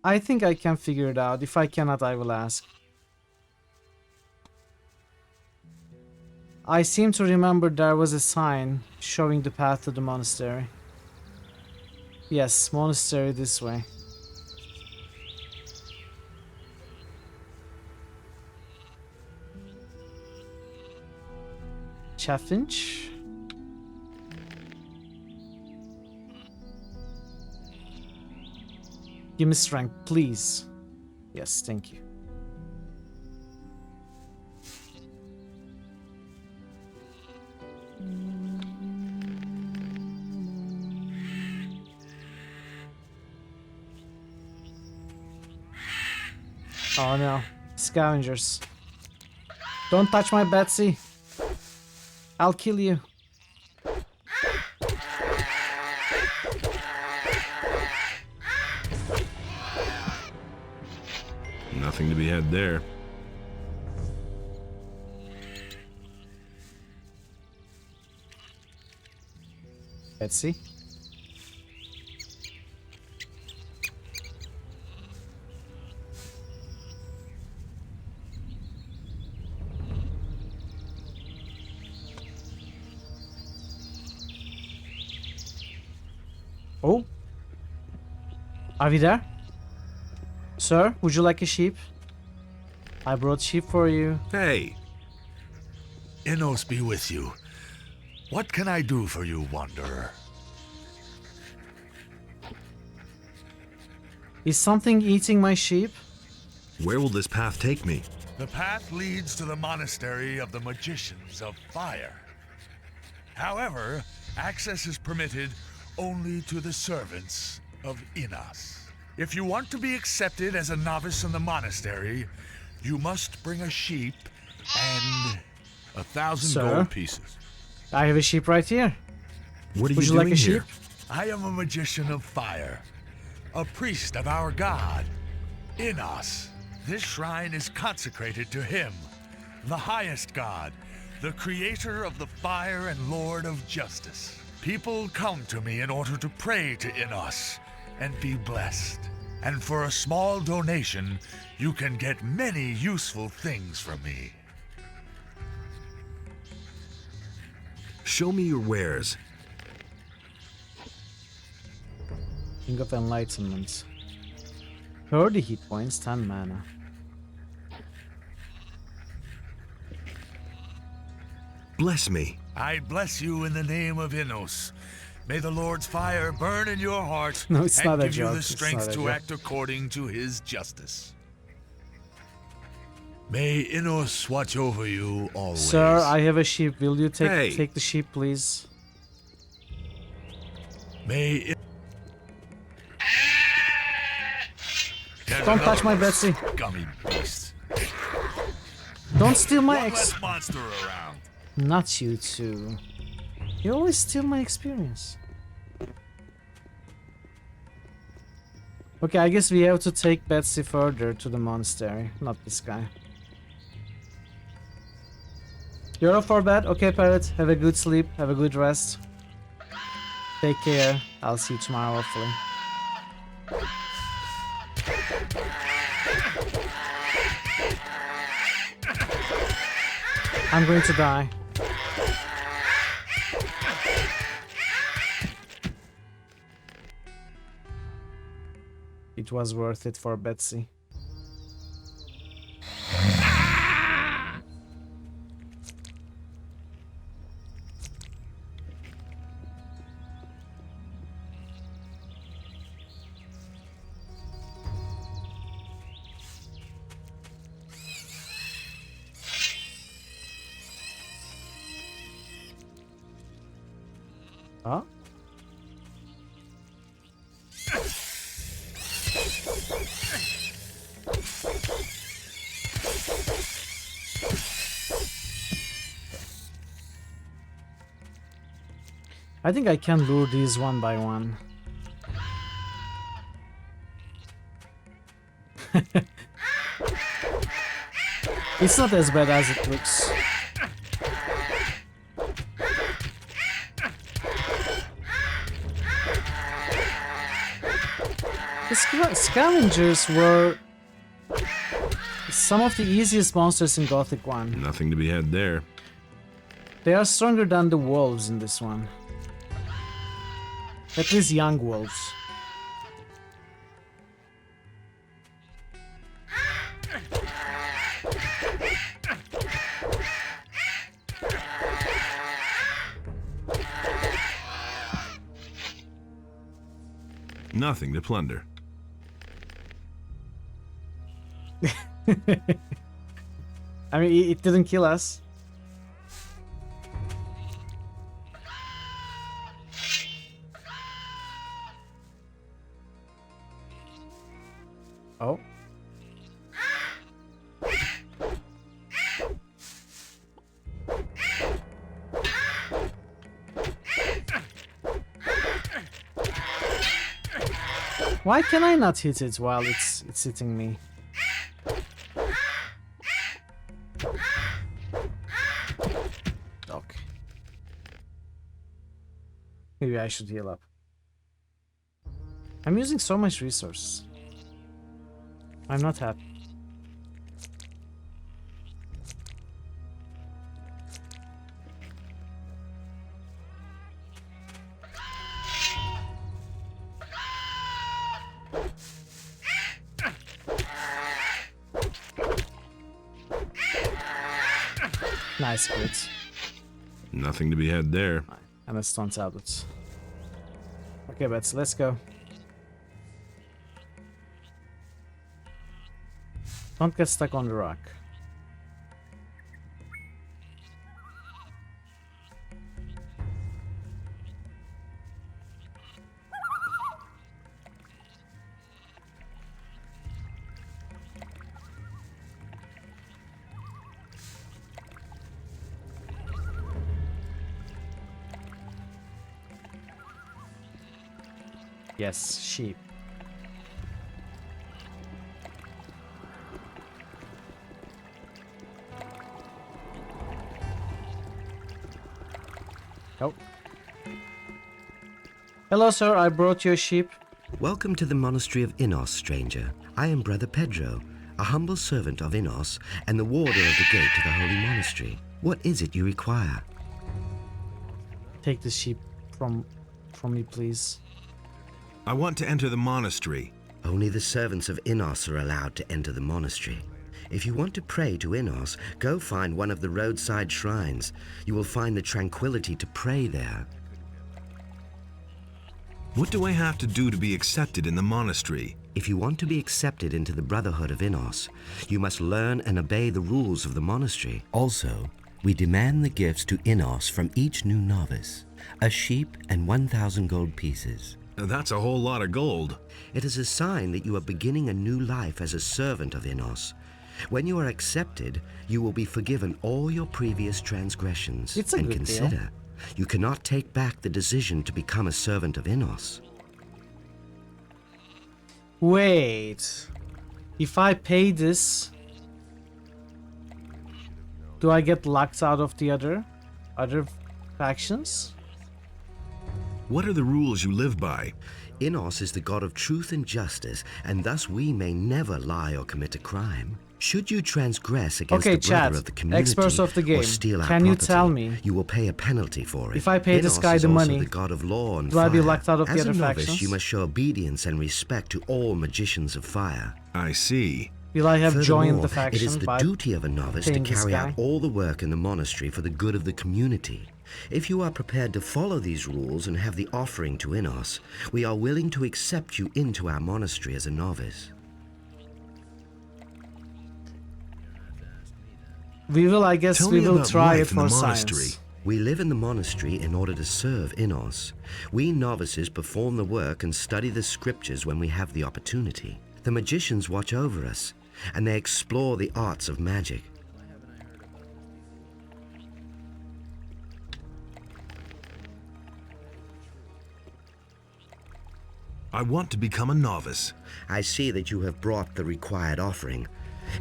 I think I can figure it out. If I cannot, I will ask. I seem to remember there was a sign showing the path to the monastery. Yes, monastery this way. Chaffinch? Give me strength, please. Yes, thank you. Oh no, scavengers. Don't touch my Betsy. I'll kill you. Nothing to be had there. Betsy. Oh. Are we there? Sir, would you like a sheep? I brought sheep for you. Hey. Innos be with you. What can I do for you, wanderer? Is something eating my sheep? Where will this path take me? The path leads to the monastery of the Magicians of Fire. However, access is permitted only to the servants of Innos. If you want to be accepted as a novice in the monastery, you must bring a sheep and 1,000 gold pieces. I have a sheep right here. What are Would you you doing like a here? sheep? I am a magician of fire, a priest of our god, Innos. This shrine is consecrated to him, the highest god, the creator of the fire and lord of justice. People come to me in order to pray to Innos and be blessed. And for a small donation, you can get many useful things from me. Show me your wares. King of Enlightenment. 30 hit points, 10 mana. Bless me. I bless you in the name of Innos. May the Lord's fire burn in your heart No, it's and not a give you joke. the It's strength not a to joke. act according to his justice. May Innos watch over you always. Sir, I have a sheep. Will you take the sheep, please? May Don't touch my Betsy. Gummy beasts. Don't steal my One less monster around. Not you two. You always steal my experience. Okay, I guess we have to take Betsy further to the monastery, not this guy. You're up for bed? Okay, Parrot. Have a good sleep. Have a good rest. Take care. I'll see you tomorrow, hopefully. I'm going to die. It was worth it for Betsy. Huh? I think I can lure these one by one. It's not as bad as it looks. The scavengers were some of the easiest monsters in Gothic 1. Nothing to be had there. They are stronger than the wolves in this one. At least young wolves. Nothing to plunder. I mean, it didn't kill us. Oh. Why can I not hit it while it's hitting me? Okay. Maybe I should heal up. I'm using so much resources. I'm not happy. Nice crits. Nothing to be had there. And a stun tablets. Okay, Betsy, let's go. Don't get stuck on the rock. Yes, sheep. Oh. Hello, sir. I brought you a sheep. Welcome to the monastery of Innos, stranger. I am Brother Pedro, a humble servant of Innos and the warder of the gate to the holy monastery. What is it you require? Take the sheep from me, please. I want to enter the monastery. Only the servants of Innos are allowed to enter the monastery. If you want to pray to Innos, go find one of the roadside shrines. You will find the tranquility to pray there. What do I have to do to be accepted in the monastery? If you want to be accepted into the Brotherhood of Innos, you must learn and obey the rules of the monastery. Also, we demand the gifts to Innos from each new novice, a sheep and 1,000 gold pieces. That's a whole lot of gold. It is a sign that you are beginning a new life as a servant of Innos. When you are accepted, you will be forgiven all your previous transgressions. It's a and good consider, deal. you cannot take back the decision to become a servant of Innos. Wait. If I pay this, do I get locked out of the other factions? What are the rules you live by? Innos is the god of truth and justice, and thus we may never lie or commit a crime. Should you transgress against Okay, the brother chat, of the community experts of the game, or steal our can you property, tell me you will pay a penalty for it. if I pay this Innos guy is the also money, the god of law and do I be fire. locked out of the As other a novice, factions? you must show obedience and respect to all magicians of fire. I see. Will I have joined the Furthermore, faction it is the by duty of a novice to paying this carry out guy? all the work in the monastery for the good of the community. If you are prepared to follow these rules and have the offering to Innos, we are willing to accept you into our monastery as a novice. We will, I guess, Tell we me will about try it life in the for monastery. science. We live in the monastery in order to serve Innos. We novices perform the work and study the scriptures when we have the opportunity. The magicians watch over us, and they explore the arts of magic. I want to become a novice. I see that you have brought the required offering.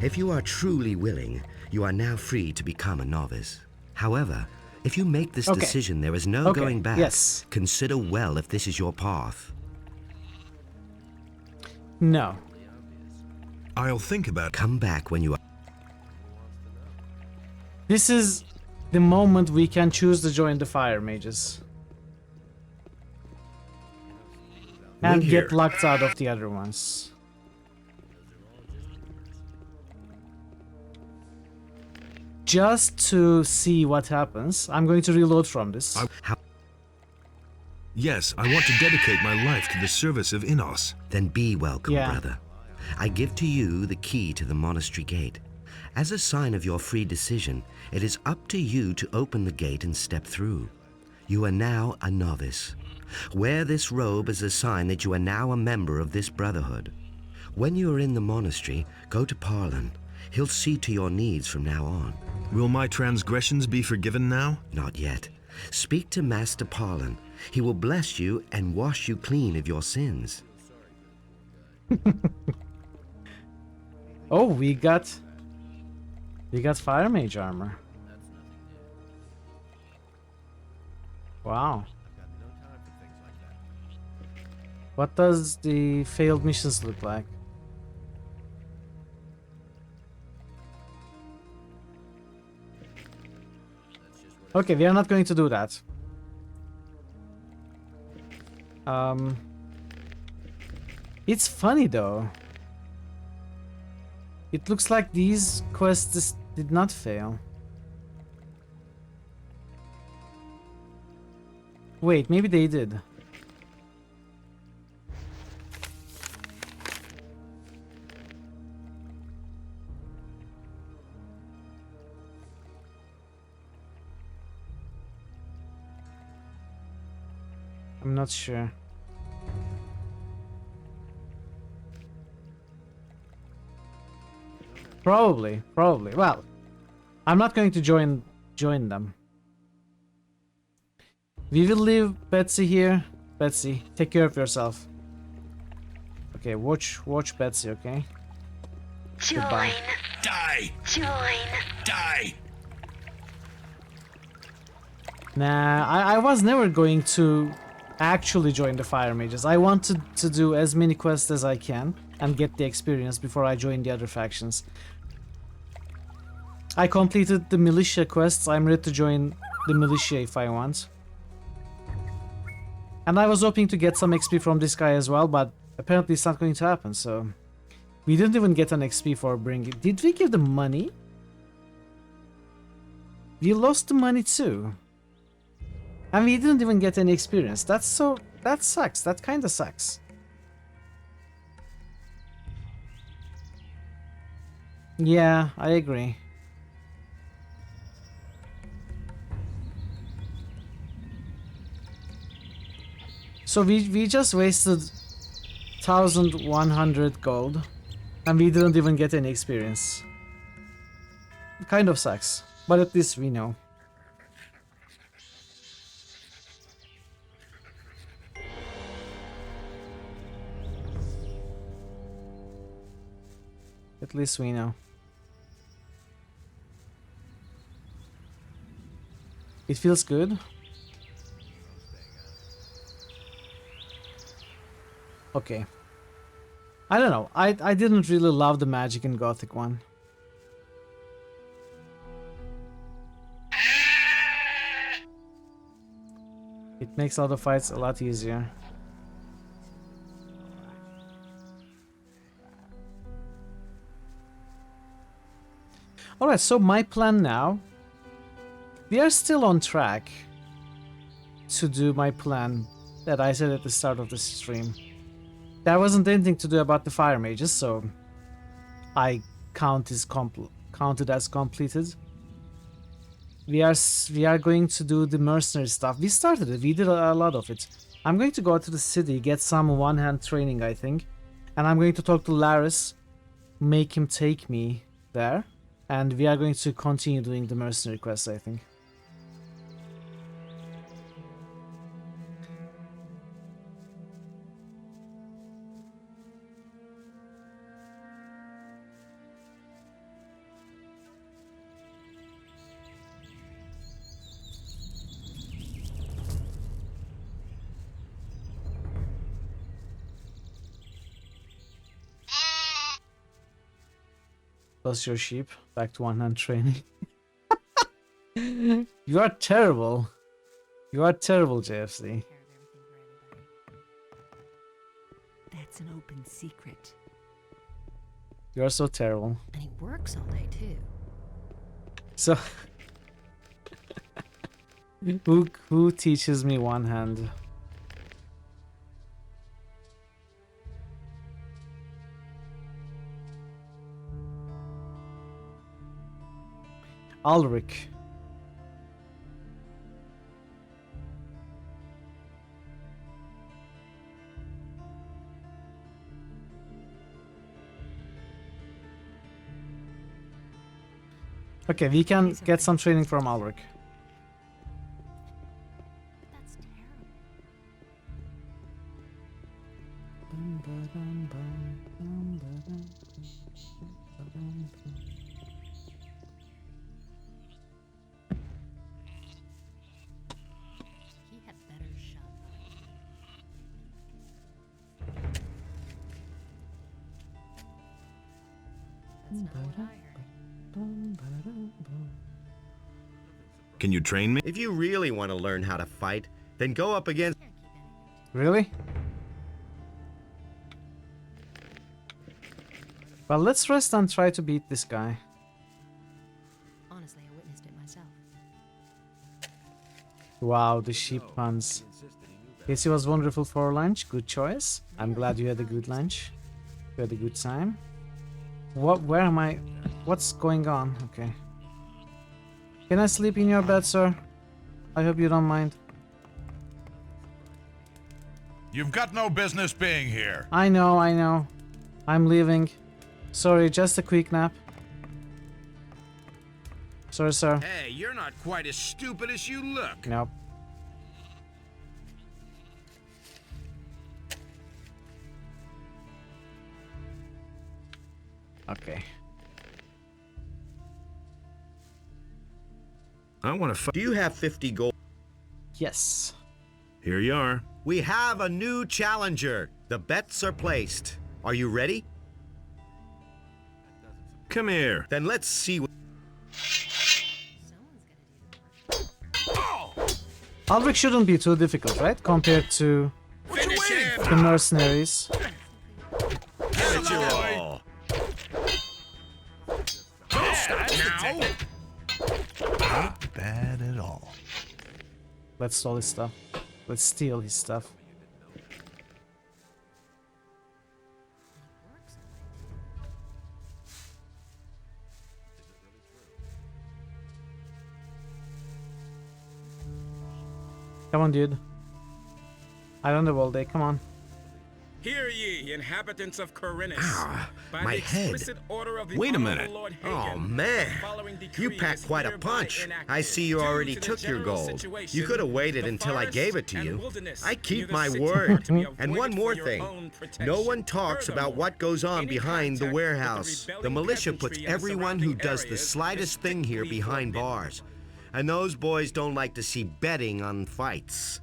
If you are truly willing, you are now free to become a novice. However, if you make this decision, there is no going back. Yes. Consider well if this is your path. No. I'll think about it. Come back when you are... This is the moment we can choose to join the fire mages. And Wait get here. locked out of the other ones. Just to see what happens, I'm going to reload from this. Yes, I want to dedicate my life to the service of Innos. Then be welcome, Yeah. brother. I give to you the key to the monastery gate. As a sign of your free decision, it is up to you to open the gate and step through. You are now a novice. Wear this robe as a sign that you are now a member of this brotherhood. When you are in the monastery, go to Parlin. He'll see to your needs from now on. Will my transgressions be forgiven now? Not yet. Speak to Master Parlin. He will bless you and wash you clean of your sins. Oh, we got fire mage armor. Wow. What does the failed missions look like? Okay, we are not going to do that. It's funny though. It looks like these quests did not fail. Wait, maybe they did. I'm not sure. Probably. Well, I'm not going to join them. We will leave Betsy here. Betsy, take care of yourself. Okay, watch Betsy, okay? Goodbye. Die! Join! Die! Nah, I was never going to actually join the fire mages. I wanted to do as many quests as I can and get the experience before I join the other factions. I completed the militia quests. I'm ready to join the militia if I want. And I was hoping to get some XP from this guy as well, but apparently it's not going to happen, so... We didn't even get an XP for bringing... Did we give them money? We lost the money too. And we didn't even get any experience. That sucks. That kinda sucks. Yeah, I agree. So we just wasted 1,100 gold, and we didn't even get any experience. It kind of sucks, but at least we know. At least we know. It feels good. Okay. I don't know. I didn't really love the magic in Gothic 1. It makes all the fights a lot easier. Alright, so my plan now. We are still on track to do my plan that I said at the start of the stream. There wasn't anything to do about the fire mages, so I counted as completed. We are going to do the mercenary stuff. We started it. We did a lot of it. I'm going to go to the city, get some one-hand training, I think, and I'm going to talk to Laris, make him take me there, and we are going to continue doing the mercenary quests, I think. Plus your sheep. Back to one-hand training. You are terrible. You are terrible, JFC. That's an open secret. You are so terrible. And he works all day too. So who teaches me one hand? Ulrich. Okay, we can get some training from Ulrich. That's terrible. He had better shut up. That's not what I heard. Can you train me? If you really want to learn how to fight, then go up against... Really? Well, let's rest and try to beat this guy. Honestly, I witnessed it myself. Wow, the sheep puns. Casey was wonderful for lunch. Good choice. I'm glad you had a good lunch. You had a good time. Where am I? What's going on? Okay. Can I sleep in your bed, sir? I hope you don't mind. You've got no business being here. I know, I know. I'm leaving. Sorry, just a quick nap. Sorry, sir. Hey, you're not quite as stupid as you look. Nope. Okay. I want to. Do you have 50 gold? Yes. Here you are. We have a new challenger. The bets are placed. Are you ready? Come here. Then let's see what... Ulrich shouldn't be too difficult, right? Compared to the mercenaries. Give it your all. Don't stop now. Not bad at all. Let's steal his stuff. Let's steal his stuff. Come on, dude. I don't know all day. Come on. Hear ye, inhabitants of Corinus. By my the head. explicit order of the Wait a Honorable minute. Lord Oh, Hagen, man. the following You decree packed is quite a hereby punch. enacted. I see you Due already to the took your general gold. situation, You could have waited the until I forest gave it to and you. wilderness I near keep the my city word. are to be And avoided one more for your thing. own No protection. one talks about what goes on any behind the contact with the warehouse. The rebelling militia puts peasantry in the everyone who surrounding does the areas slightest thing here strictly behind forbidden. bars. And those boys don't like to see betting on fights.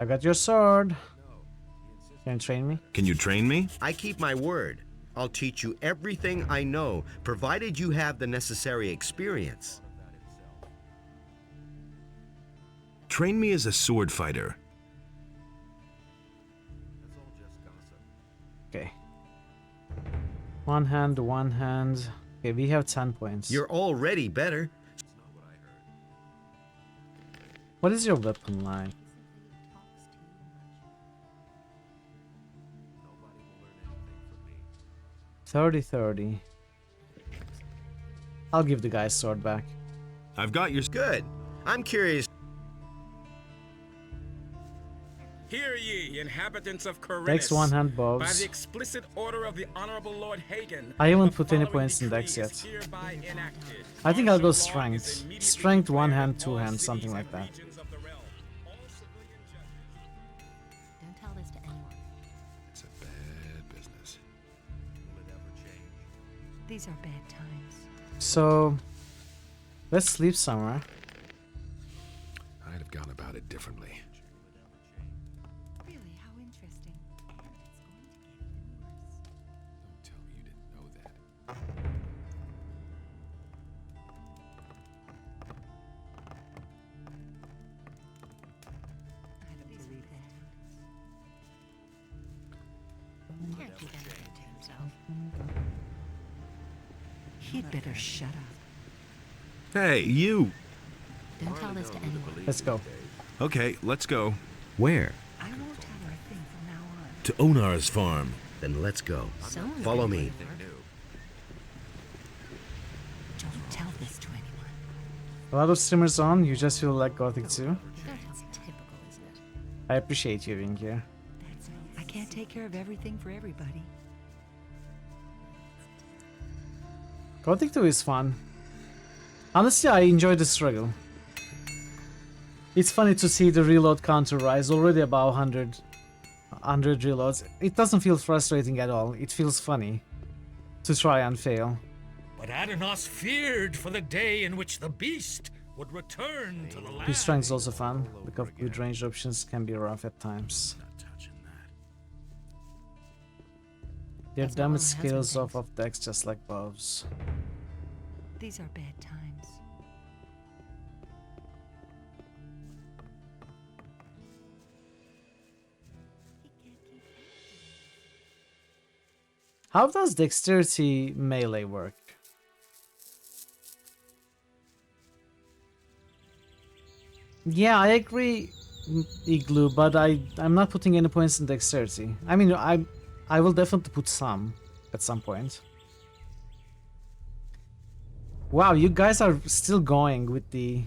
I got your sword. Can you train me? Can you train me? I keep my word. I'll teach you everything I know, provided you have the necessary experience. Train me as a sword fighter. Okay. One hand, one hand. Okay, we have 10 points. You're already better. What is your weapon like? 30-30. I'll give the guy's sword back. I've got your... Good. I'm curious. Hear ye, inhabitants of Corinus. Dex one-hand By bows. the explicit order of the Honorable Lord Hagen, I haven't the put any following points in decree Dex is yet. hereby enacted. I think I'll go Martial law strength. is immediately Strength, one declared hand, in two all hands, cities something like and that. regions of the realm. All civilian judges. Don't tell this to anyone. It's a bad business. Will it ever change? These are bad times. So, let's sleep somewhere. I'd have gone about it differently. Really, how interesting. Don't tell me you didn't know that. I don't believe that. Can't keep anything to himself. He'd better shut up. Hey, you! Don't tell this to anyone. Let's go. Okay, let's go. Where? I won't tell her a thing from now on. To Onar's farm. Then let's go. Someone's Follow gonna me. believe her. Don't tell this to anyone. A lot of streamers on, you just feel like Gothic too. That's typical, isn't it? I appreciate you being here. I can't take care of everything for everybody. Gothic 2 is fun. Honestly, I enjoy the struggle. It's funny to see the reload counter rise, already about 100 reloads. It doesn't feel frustrating at all, it feels funny to try and fail. But Adanos feared for the day in which the beast would return to the land. His strength is also fun, because good range options can be rough at times. Their That's not what damage my husband scales thinks. off of decks just like bows. These are bad times. How does dexterity melee work? Yeah, I agree, Igloo, but I'm not putting any points in dexterity. I mean, I will definitely put some at some point. Wow, you guys are still going with the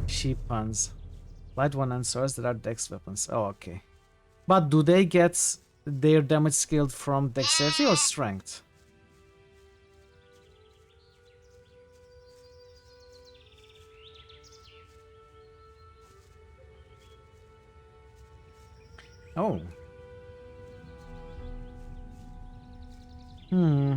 sheep puns. Light one and swords that are dex weapons. Oh, okay. But do they get their damage scaled from dexterity or strength? Oh. Hmm.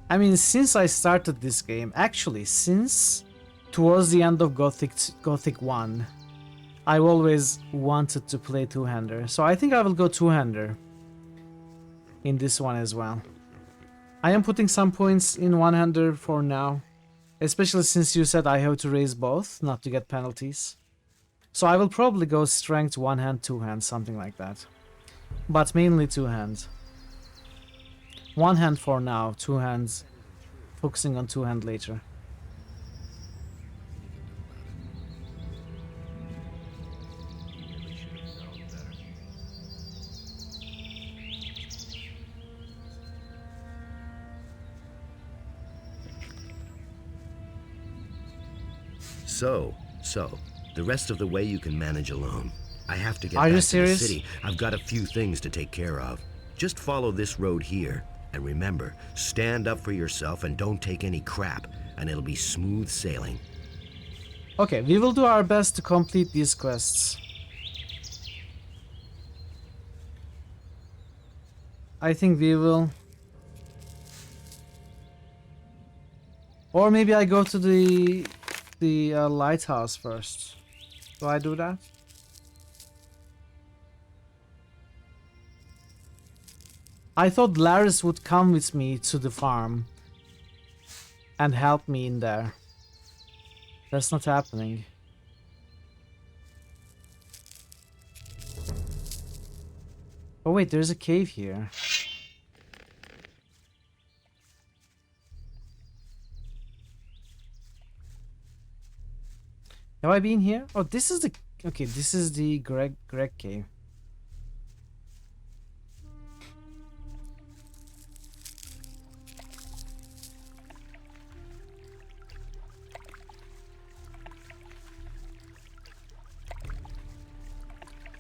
I mean, since I started this game, actually, since towards the end of Gothic 1, I've always wanted to play two-hander. So I think I will go two-hander in this one as well. I am putting some points in one-hander for now, especially since you said I have to raise both, not to get penalties. So I will probably go strength one-hand, two-hand, something like that. But mainly two-hand. One hand for now, two hands, focusing on two hand later. So, the rest of the way you can manage alone. I have to get Are you back to the serious? city. I've got a few things to take care of. Just follow this road here. And remember, stand up for yourself and don't take any crap, and it'll be smooth sailing. Okay, we will do our best to complete these quests. I think we will. Or maybe I go to the lighthouse first. Do I do that? I thought Laris would come with me to the farm and help me in there. That's not happening. Oh wait, there's a cave here. Have I been here? Oh, this is the... Okay, this is the Greg cave.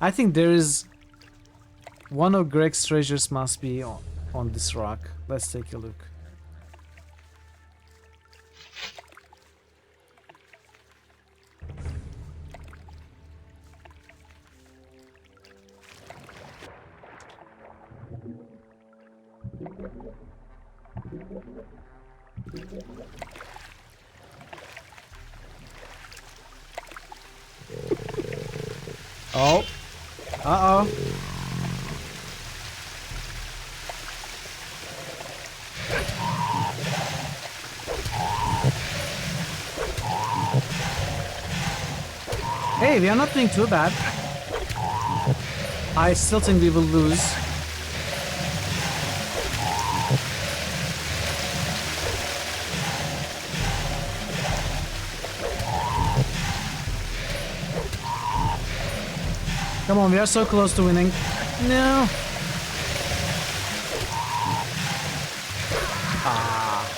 I think there is... One of Greg's treasures must be on this rock. Let's take a look. Oh. Uh-oh. Hey, we are not doing too bad. I still think we will lose. Come on, we are so close to winning. No. Ah.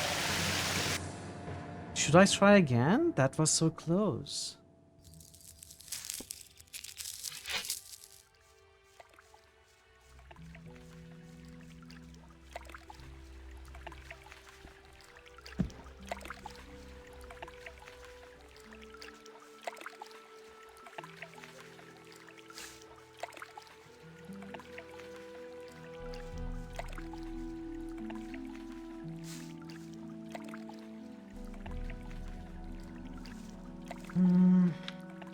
Should I try again? That was so close.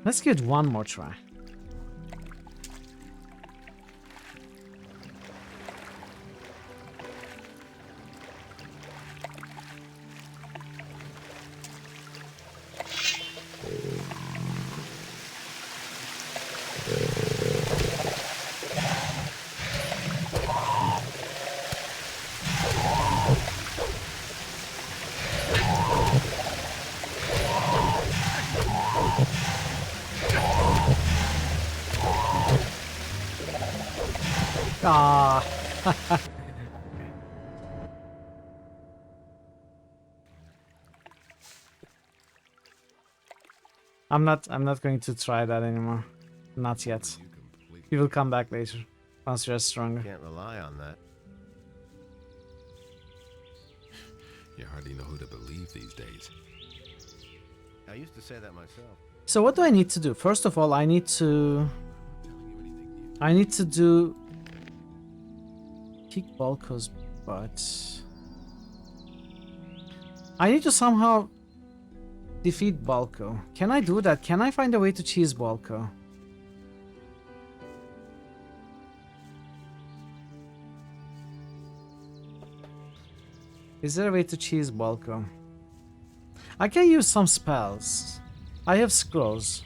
Let's give it one more try. Ah. I'm not going to try that anymore. Not yet. You will come back later once you're stronger. Can't rely on that. You hardly know who to believe these days. I used to say that myself. So what do I need to do? First of all, I need to do kick Balko's butt. I need to somehow defeat Balko. Can I do that? Can I find a way to cheese Balko? Is there a way to cheese Balko? I can use some spells. I have scrolls.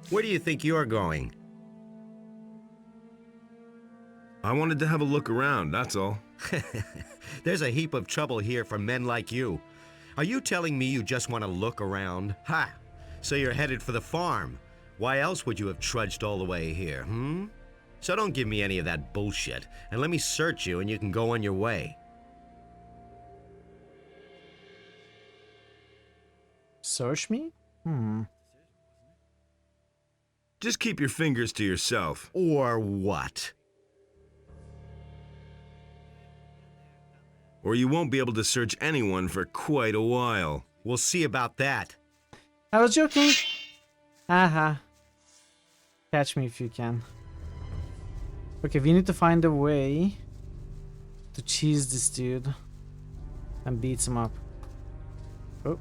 Where do you think you're going? I wanted to have a look around, that's all. There's a heap of trouble here for men like you. Are you telling me you just want to look around? Ha! So you're headed for the farm. Why else would you have trudged all the way here, So don't give me any of that bullshit, and let me search you and you can go on your way. Search me? Just keep your fingers to yourself. Or what? Or you won't be able to search anyone for quite a while. We'll see about that. I was joking. Haha. Catch me if you can. Okay, we need to find a way to cheese this dude and beat him up. Oh.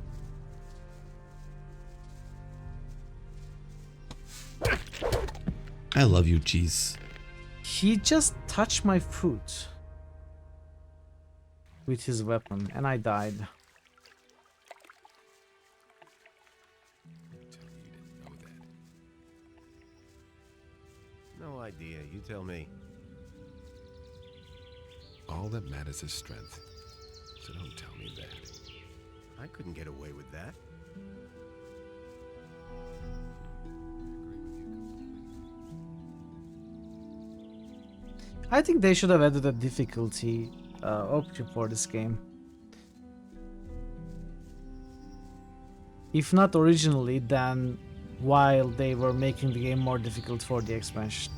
I love you, cheese. He just touched my foot with his weapon and I died. No idea. You tell me. All that matters is strength. So don't tell me that. I couldn't get away with that. I think they should have added a difficulty option for this game. If not originally, then while they were making the game more difficult for the expansion.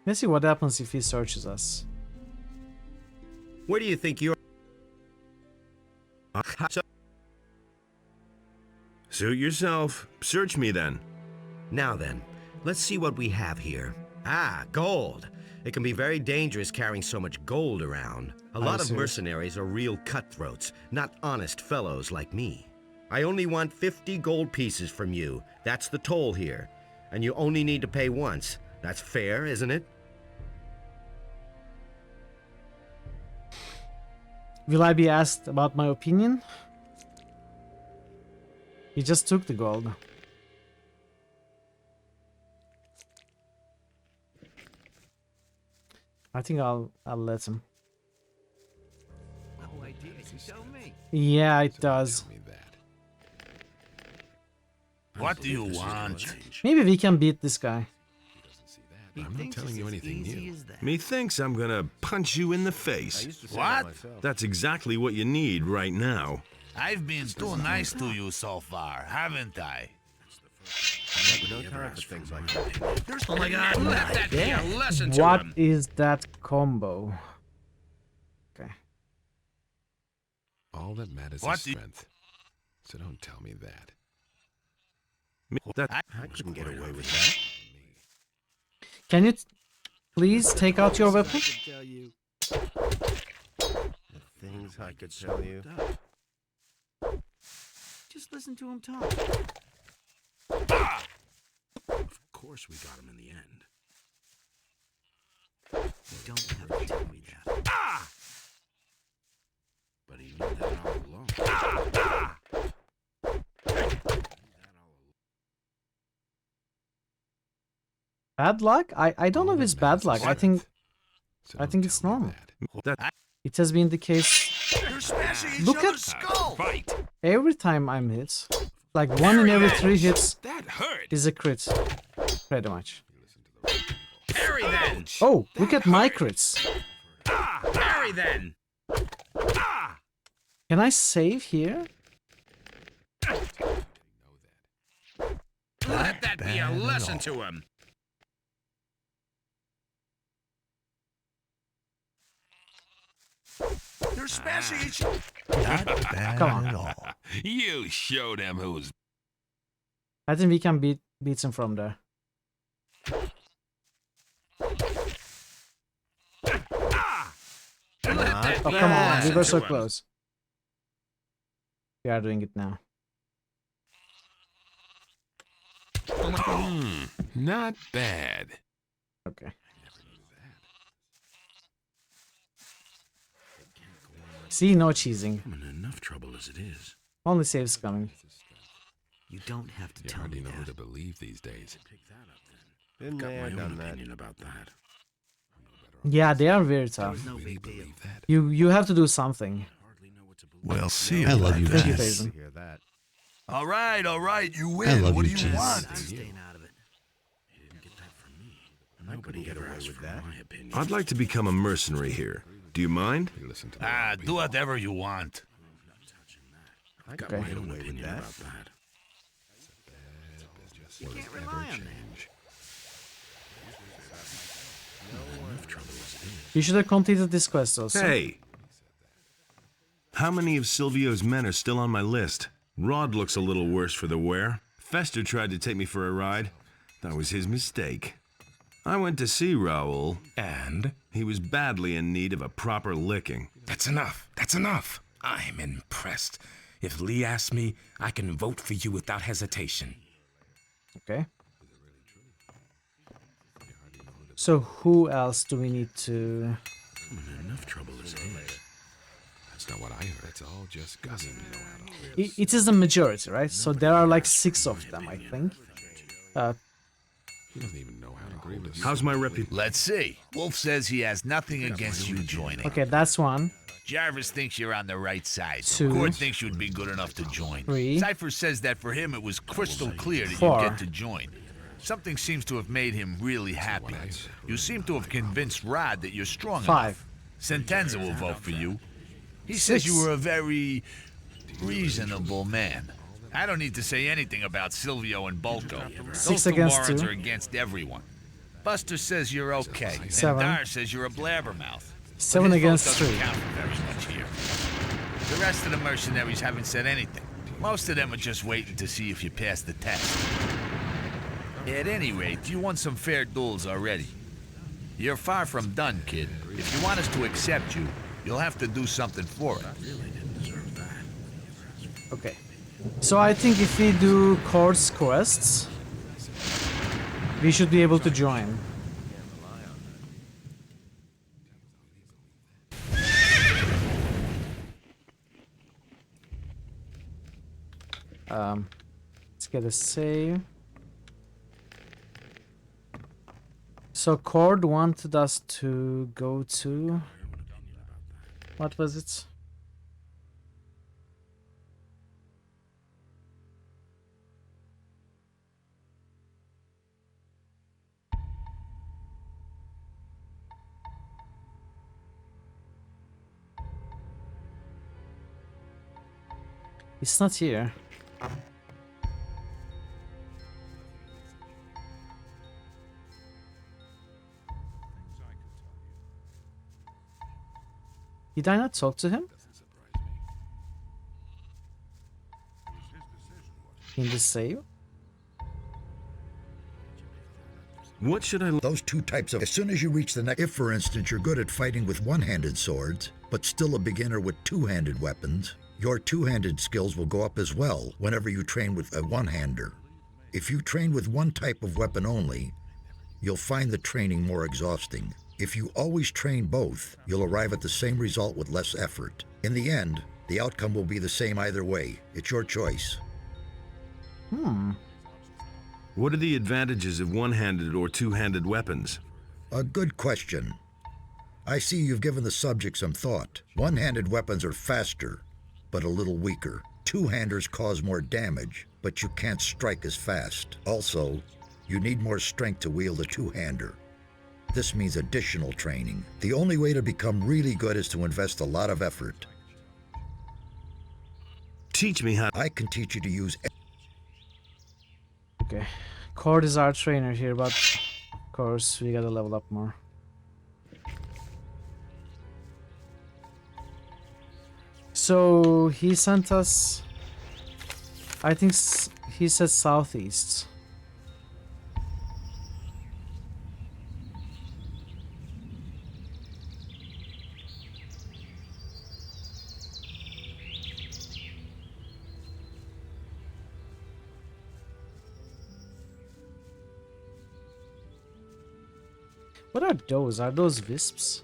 Let's see what happens if he searches us. Where do you think you're... Suit yourself. Search me then. Now then, let's see what we have here. Ah, gold. It can be very dangerous carrying so much gold around. A lot of mercenaries are real cutthroats, not honest fellows like me. I only want 50 gold pieces from you. That's the toll here. And you only need to pay once. That's fair, isn't it? Will I be asked about my opinion? He just took the gold. I think I'll let him. No idea. You tell me. Yeah, it does. What do you want? Maybe we can beat this guy. I'm not telling you anything new. Methinks I'm gonna punch you in the face. What? That's exactly what you need right now. I've been too nice to you so far, haven't I? No time for things like that. Oh my god, let that be a lesson to What him. is that combo? Okay. All that matters What is strength. So don't tell me that. I couldn't get away with that. Can you please take out your weapon? The things I could tell you. Just listen to him talk. Of course we got him in the end. You don't have to tell me that. But he knew that all along. Bad luck? I don't know if it's bad luck. I think it's normal. It has been the case. Look at Fight. every time I'm hit. Like 1 in every 3 hits That hurt. is a crit. Pretty much. Parry then. Oh, look at my crits. Parry then. Can I save here? Let that be a lesson to him. You're smashing each Not bad Come on. at all. You show them who's. I think we can beat him from there. Oh, come on. We were so close. We are doing it now. Not bad. Okay. See, no cheesing. I'm in enough trouble as it is. Only saves coming. You don't have to tell me that. You hardly know who to believe these days. I've got my own opinion about that. Yeah, they are very tough. No big deal. You have to do something. We'll see. I love you, Thank you, Cheese. Faison. All right, you win. I love What you, do you Cheese. want? I'm staying out of it. Nobody ever asks for my opinion. I'd like to become a mercenary here. Do you mind? Do whatever you want. I've got Okay. my own opinion about that. You can't rely on that. Enough trouble as it is. You should have completed this quest also. Hey! How many of Silvio's men are still on my list? Rod looks a little worse for the wear. Fester tried to take me for a ride. That was his mistake. I went to see Raoul, And? he was badly in need of a proper licking. That's enough. That's enough. I'm impressed. If Lee asks me, I can vote for you without hesitation. Okay. So who else do we need to... I'm in enough trouble as it is. That's not what I heard. It's all just gossip. It is the majority, right? So there are like 6 of them, I think. He doesn't even know how to hold this. How's my reputation? Let's see. Wolf says he has nothing against you joining. Okay, that's 1. Jarvis thinks you're on the right side. 2. Cord thinks you'd be good enough to join. 3. Cypher says that for him it was crystal clear that 4. you'd get to join. Something seems to have made him really happy. You seem to have convinced Rod that you're strong 5. enough. Sentenza will vote for you. He says you were a very reasonable man. I don't need to say anything about Silvio and Bolko. 6 Those two against morons 2. are against everyone. Buster says you're okay. 7. And Dar says you're a blabbermouth. 7 But his against vote doesn't 3. count for very much here. The rest of the mercenaries haven't said anything. Most of them are just waiting to see if you pass the test. At any rate, you won some fair duels already. You're far from done, kid. If you want us to accept you, you'll have to do something for it. Okay. So I think if we do Cord's quests, we should be able to join. Let's get a save. So Cord wanted us to go to... What was it? It's not here. Did I not talk to him? In the save? What should I... Those 2 types of... As soon as you reach the next... If, for instance, you're good at fighting with one-handed swords, but still a beginner with two-handed weapons, your two-handed skills will go up as well whenever you train with a one-hander. If you train with one type of weapon only, you'll find the training more exhausting. If you always train both, you'll arrive at the same result with less effort. In the end, the outcome will be the same either way. It's your choice. What are the advantages of one-handed or two-handed weapons? A good question. I see you've given the subject some thought. One-handed weapons are faster, but a little weaker. Two-handers cause more damage, but you can't strike as fast. Also, you need more strength to wield a two-hander. This means additional training. The only way to become really good is to invest a lot of effort. Teach me how... I can teach you to use... Okay. Cord is our trainer here, but of course we gotta level up more. So he sent us... I think he said southeast. What are those? Are those wisps?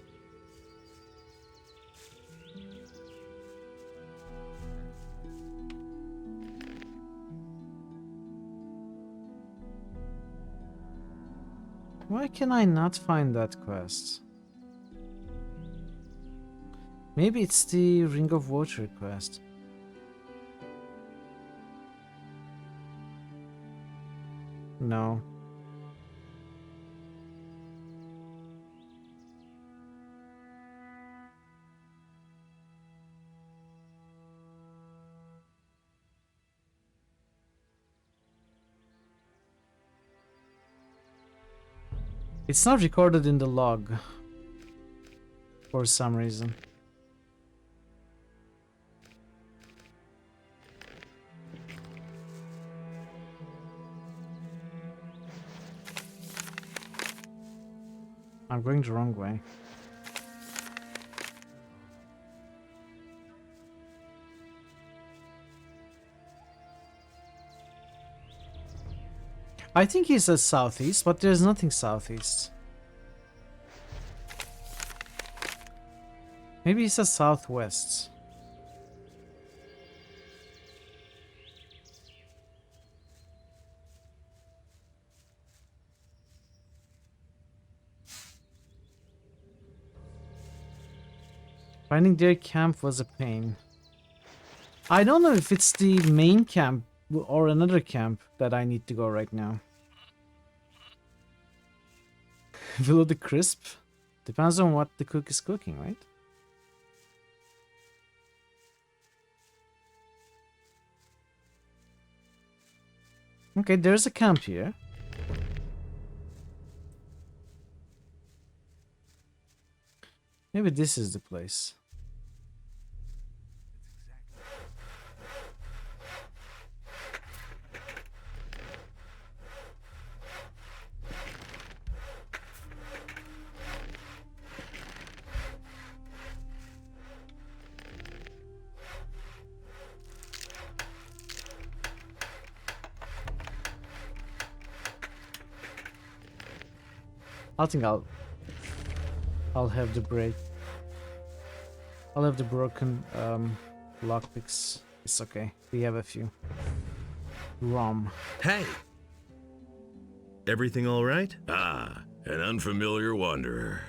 Why can I not find that quest? Maybe it's the Ring of Water quest. No. It's not recorded in the log for some reason. I'm going the wrong way. I think he says southeast, but there's nothing southeast. Maybe he says southwest. Finding their camp was a pain. I don't know if it's the main camp or another camp that I need to go right now. Below the crisp? Depends on what the cook is cooking, right? Okay, there's a camp here. Maybe this is the place. I think I'll have the break. I'll have the broken lockpicks. It's okay. We have a few. Rum. Hey! Everything all right? Ah, an unfamiliar wanderer.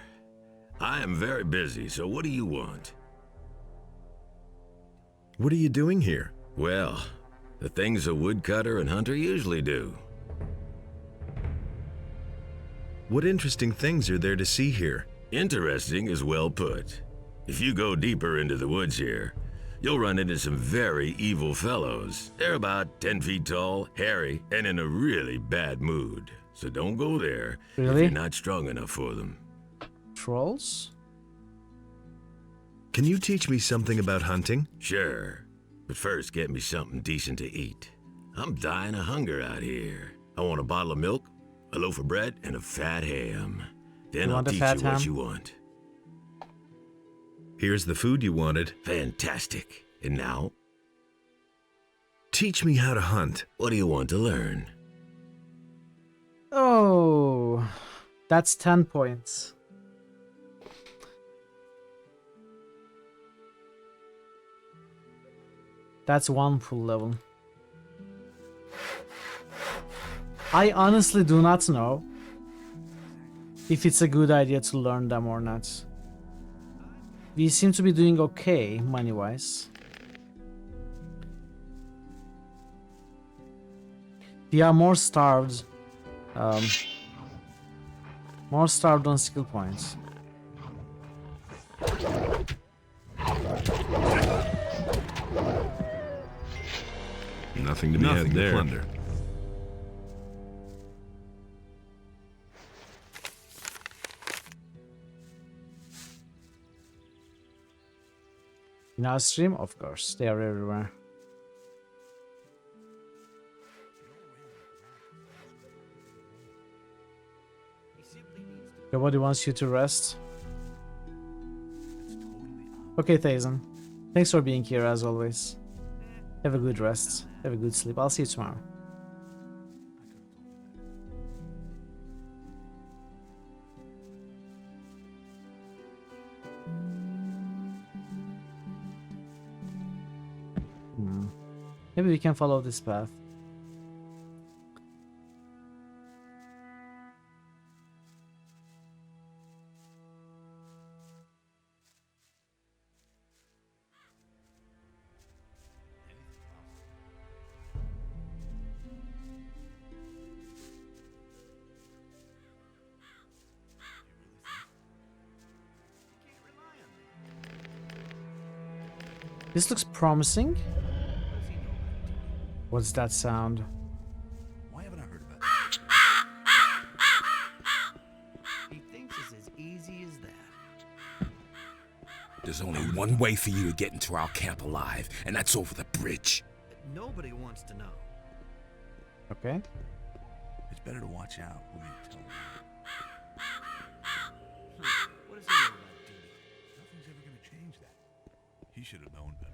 I am very busy, so what do you want? What are you doing here? Well, the things a woodcutter and hunter usually do. What interesting things are there to see here? Interesting is well put. If you go deeper into the woods here, you'll run into some very evil fellows. They're about 10 feet tall, hairy, and in a really bad mood. So don't go there if Really? you're not strong enough for them. Trolls? Can you teach me something about hunting? Sure, but first get me something decent to eat. I'm dying of hunger out here. I want a bottle of milk, a loaf of bread, and a fat ham. Then You I'll want a teach fat you what ham? you want. Here's the food you wanted. Fantastic. And now? Teach me how to hunt. What do you want to learn? Oh, that's 10 points. That's one full level. I honestly do not know if it's a good idea to learn them or not. We seem to be doing okay money-wise. We are more starved. More starved on skill points. Nothing to be had there. Plunder. In our stream, of course, they are everywhere. Nobody wants you to rest. Okay, Thazen. Thanks for being here as always. Have a good rest. Have a good sleep. I'll see you tomorrow. Maybe we can follow this path. This looks promising. What's that sound? Why haven't I heard about it? He thinks it's as easy as that. There's only one way for you to get into our camp alive, and that's over the bridge. Nobody wants to know. Okay. It's better to watch out who you tell. What does he know about duty? Nothing's ever gonna change that. He should have known better.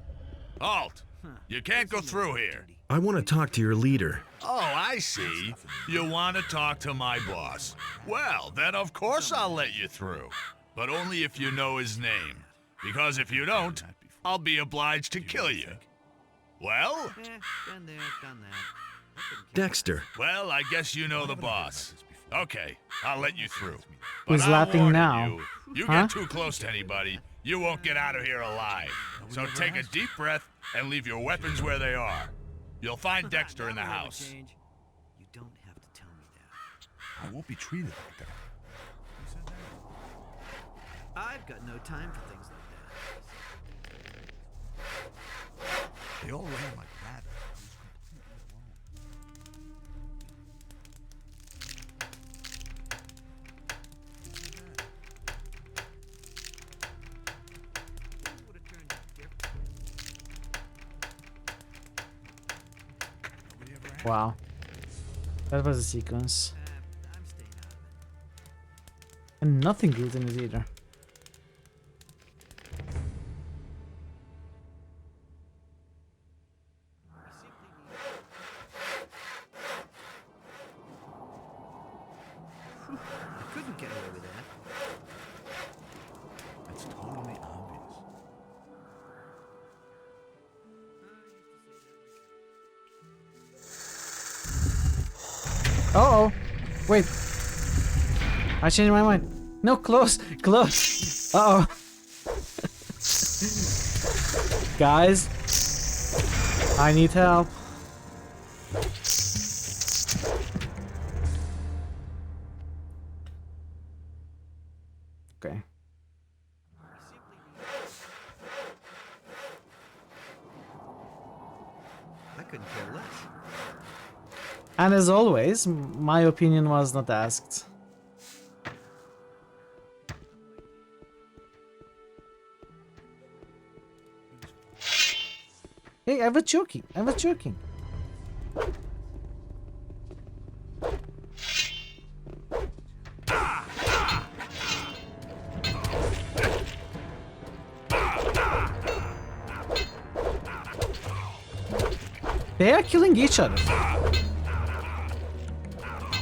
Halt! You can't go through here. I want to talk to your leader. Oh, I see. You want to talk to my boss. Well, then of course I'll let you through. But only if you know his name. Because if you don't, I'll be obliged to kill you. Well? Been there, done that. Dexter. Well, I guess you know the boss. Okay, I'll let you through. Who's I'm laughing warning now? You Huh? get too close to anybody, you won't get out of here alive. So take a deep breath and leave your weapons where they are. You'll find Dexter in the house. You don't have to tell me that. I won't be treated like that. I've got no time for things like that. They all ran like that. Wow. That was a sequence. And nothing good in it either. I couldn't get away with that. It's totally obvious. Uh-oh. Wait. I changed my mind. No, close. Close. Uh-oh. Guys. I need help. Okay. I couldn't care less. And as always, my opinion was not asked. Hey, I was joking. I was joking. They are killing each other.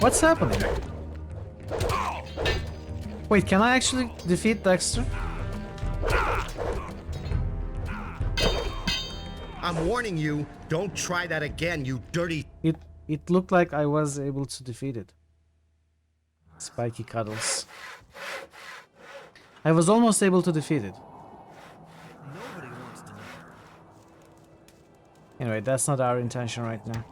What's happening? Wait, can I actually defeat Dexter? I'm warning you, don't try that again, you dirty... It looked like I was able to defeat it. Spiky cuddles. I was almost able to defeat it. Nobody wants to know. Anyway, that's not our intention right now.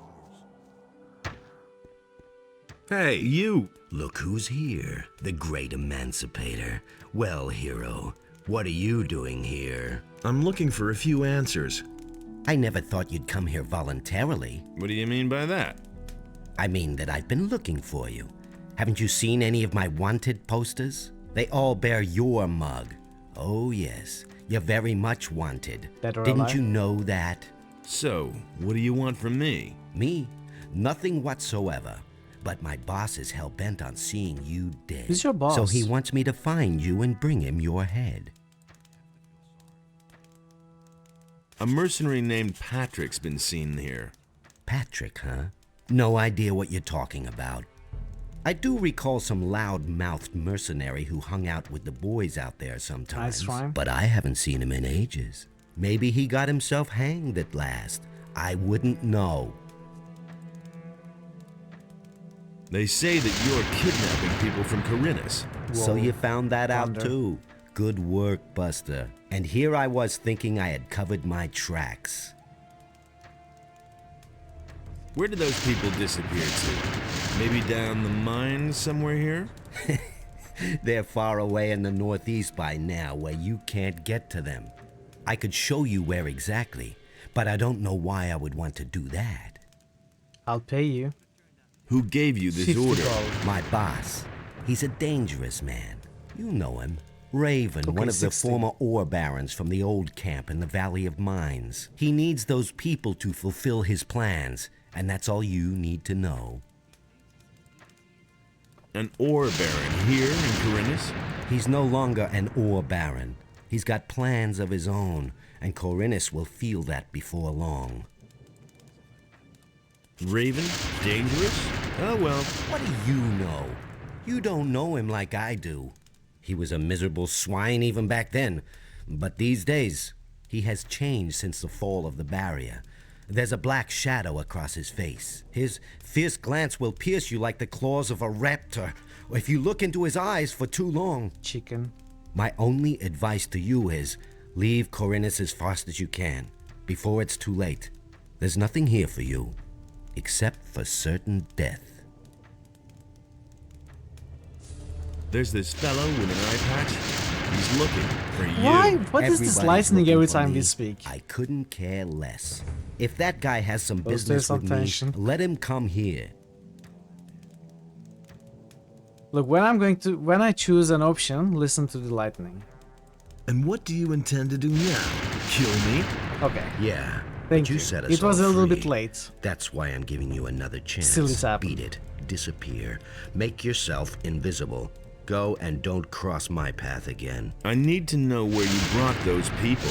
Hey, you! Look who's here, the great emancipator. Well, hero, what are you doing here? I'm looking for a few answers. I never thought you'd come here voluntarily. What do you mean by that? I mean that I've been looking for you. Haven't you seen any of my wanted posters? They all bear your mug. Oh yes, you're very much wanted. Didn't you know that? So, what do you want from me? Me? Nothing whatsoever. But my boss is hell-bent on seeing you dead. Who's your boss? So he wants me to find you and bring him your head. A mercenary named Patrick's been seen here. Patrick, huh? No idea what you're talking about. I do recall some loud-mouthed mercenary who hung out with the boys out there sometimes. Nice rhyme. But I haven't seen him in ages. Maybe he got himself hanged at last. I wouldn't know. They say that you're kidnapping people from Corinus. So you found that out Thunder. too. Good work, Buster. And here I was thinking I had covered my tracks. Where did those people disappear to? Maybe down the mine somewhere here? They're far away in the northeast by now, where you can't get to them. I could show you where exactly, but I don't know why I would want to do that. I'll pay you. Who gave you this $50. order? My boss. He's a dangerous man. You know him. Raven, one of the 60. former ore barons from the old camp in the Valley of Mines. He needs those people to fulfill his plans, and that's all you need to know. An ore baron here in Corinus? He's no longer an ore baron. He's got plans of his own, and Corinus will feel that before long. Raven? Dangerous? Oh well. What do you know? You don't know him like I do. He was a miserable swine even back then, but these days, he has changed since the fall of the barrier. There's a black shadow across his face. His fierce glance will pierce you like the claws of a raptor, or if you look into his eyes for too long. Chicken. My only advice to you is, leave Corinus as fast as you can, before it's too late. There's nothing here for you, except for certain death. There's this fellow with an eye patch. He's looking for you. Why? What is this Everybody's lightning looking every for time me. we speak? I couldn't care less. If that guy has some Let's business do with some me, tension. let him come here. Look, when I choose an option, listen to the lightning. And what do you intend to do now? Kill me? Okay. Yeah. Thank but you you. set us It was all a little free. bit late. That's why I'm giving you another chance. Still this happened. Beat it. Disappear. Make yourself invisible. Go and don't cross my path again. I need to know where you brought those people.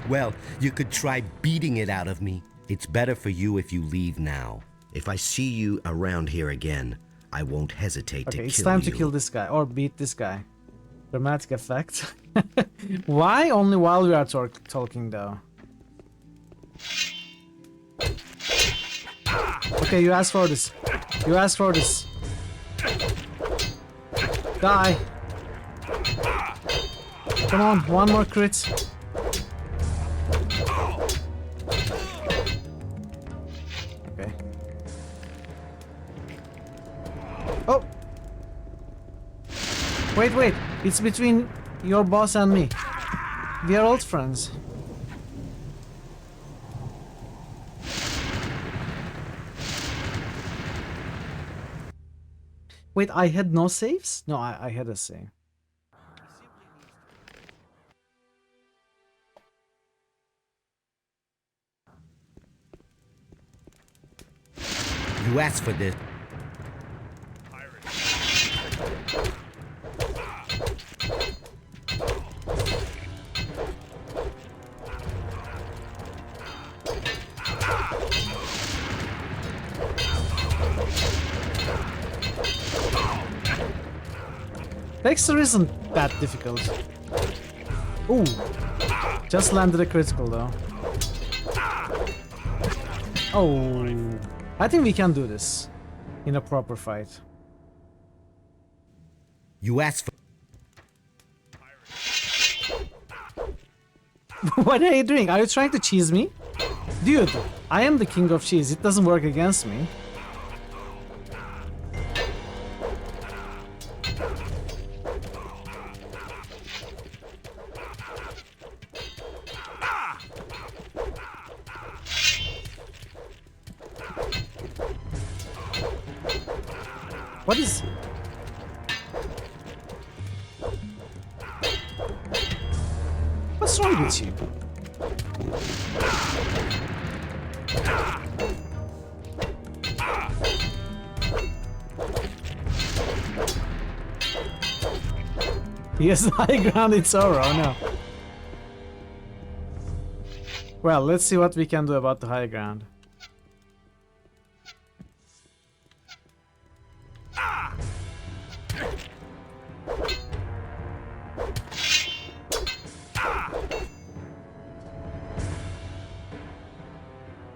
Well, you could try beating it out of me. It's better for you if you leave now. If I see you around here again, I won't hesitate to kill Okay, you. it's time to kill this guy or beat this guy. Dramatic effect. Why only while we are talking though? Okay, you asked for this. You asked for this. Die. Come on, one more crit. Okay. Oh! Wait, it's between your boss and me. We are old friends. Wait, I had no saves? No, I had a save. You asked for this. Dexter isn't that difficult. Ooh. Just landed a critical though. Oh. I think we can do this in a proper fight. You asked for... What are you doing? Are you trying to cheese me? Dude, I am the king of cheese. It doesn't work against me. What is... What's wrong with you? Yes, high ground, it's over, oh no. Well, let's see what we can do about the high ground.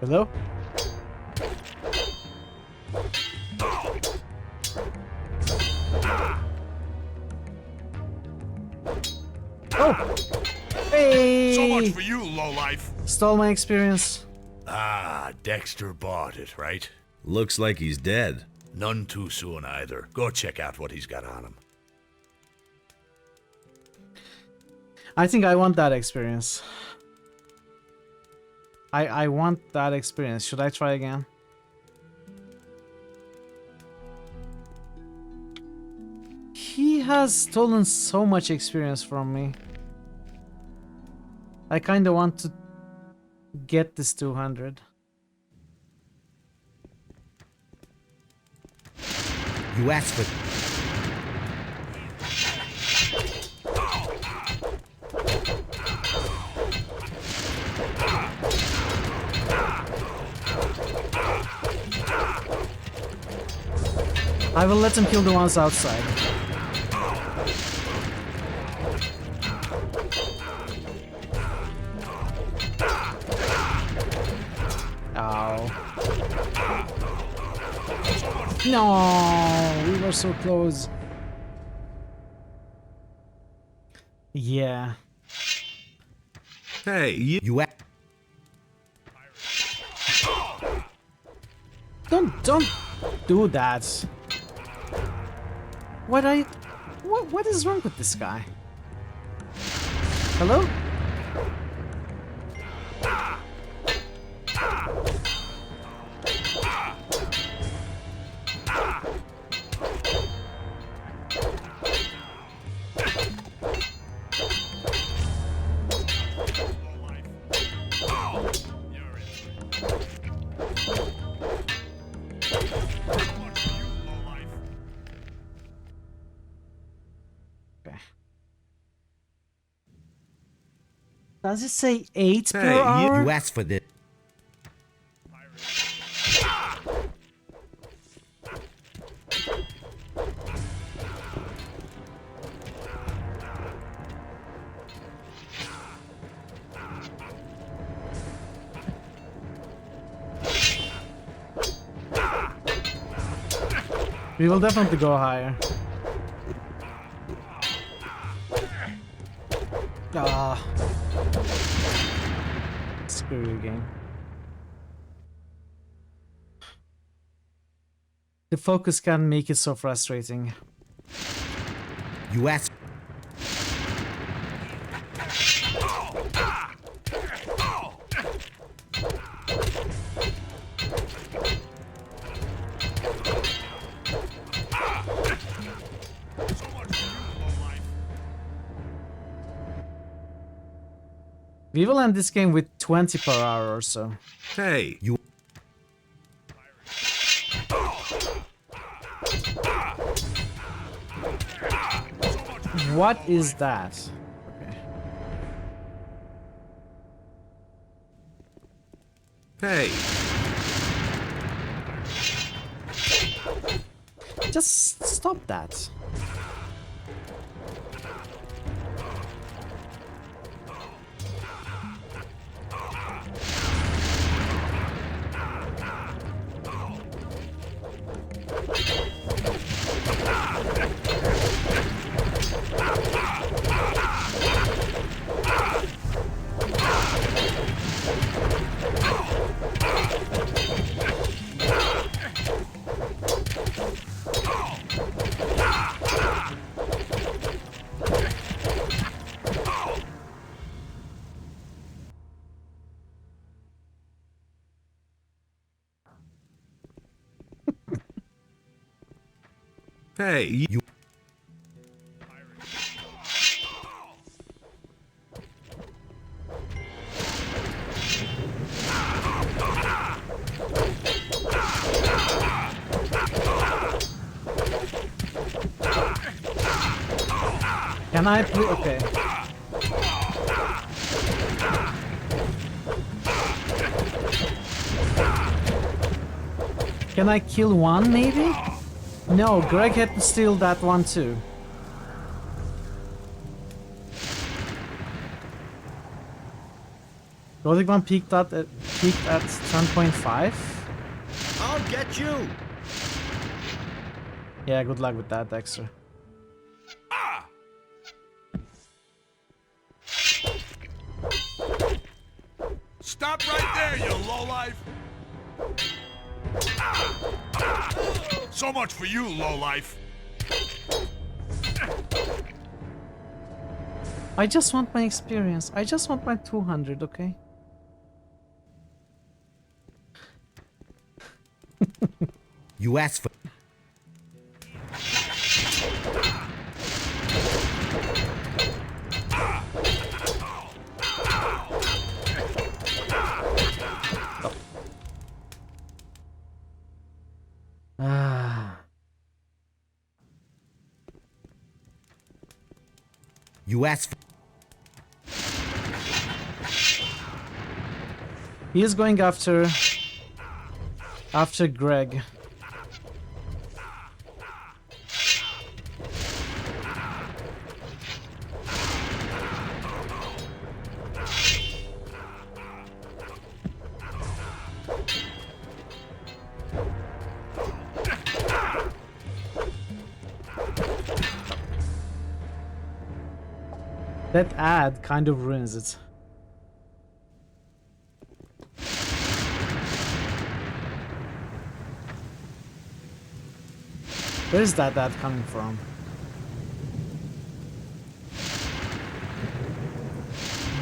Hello? Oh! Hey! So much for you, lowlife. Stole my experience. Ah, Dexter bought it, right? Looks like he's dead. None too soon either. Go check out what he's got on him. I think I want that experience. I want that experience. Should I try again? He has stolen so much experience from me. I kinda want to get this 200. You asked for... I will let him kill the ones outside. Ow. No, we were so close. Yeah. Hey, you... Don't do that. What is wrong with this guy? Hello? Does it say 8 per hour? You asked for this. We will definitely go higher. Ah. Screw you, game. The focus can make it so frustrating. You asked. We will end this game with 20 per hour or so. Hey, you... What is that? Hey. Just stop that. Hey, you... Can I please? Okay. Can I kill one, maybe? No, Greg had to steal that one too. Gothic one peaked at 10.5. I'll get you. Yeah, good luck with that, Dexter. Stop right there, you lowlife! So much for you, lowlife. I just want my experience. I just want my 200, okay? You asked for... You asked for... He is going after Greg. That ad kind of ruins it. Where's that ad coming from?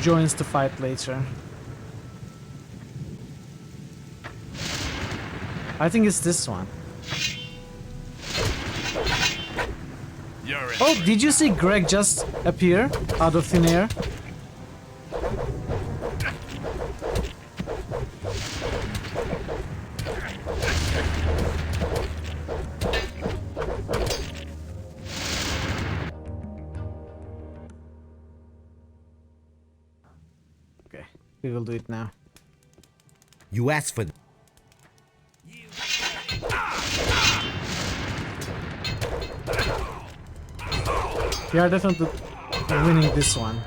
Joins the fight later. I think it's this one. Oh, did you see Greg just appear out of thin air? Okay, we will do it now. You asked for... We are definitely winning this one.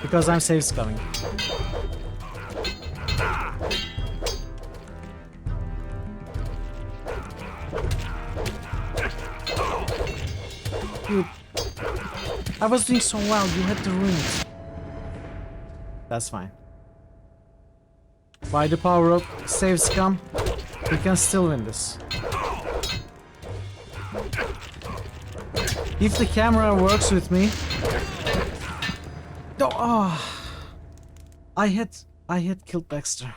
Because I'm safe coming. Dude, I was doing so well, you had to ruin it. That's fine. By the power of save scum, we can still win this. If the camera works with me. No, I had killed Dexter.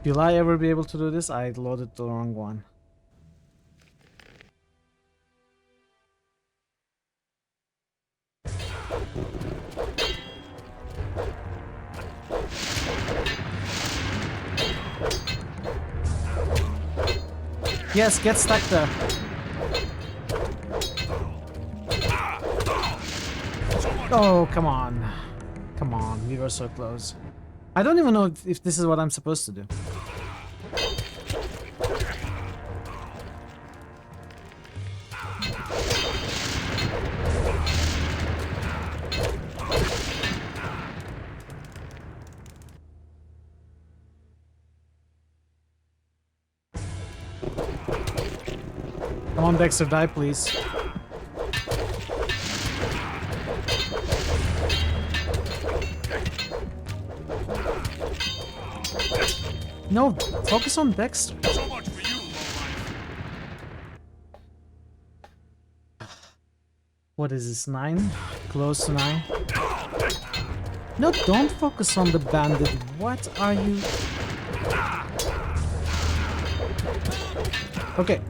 Will I ever be able to do this? I loaded the wrong one. Yes, get stuck there. Oh, come on. Come on, we were so close. I don't even know if this is what I'm supposed to do. Come on, Dexter, die, please. No, focus on Dexter. So much for you, What is this, 9? Close to 9. No, don't focus on the bandit. What are you... Okay.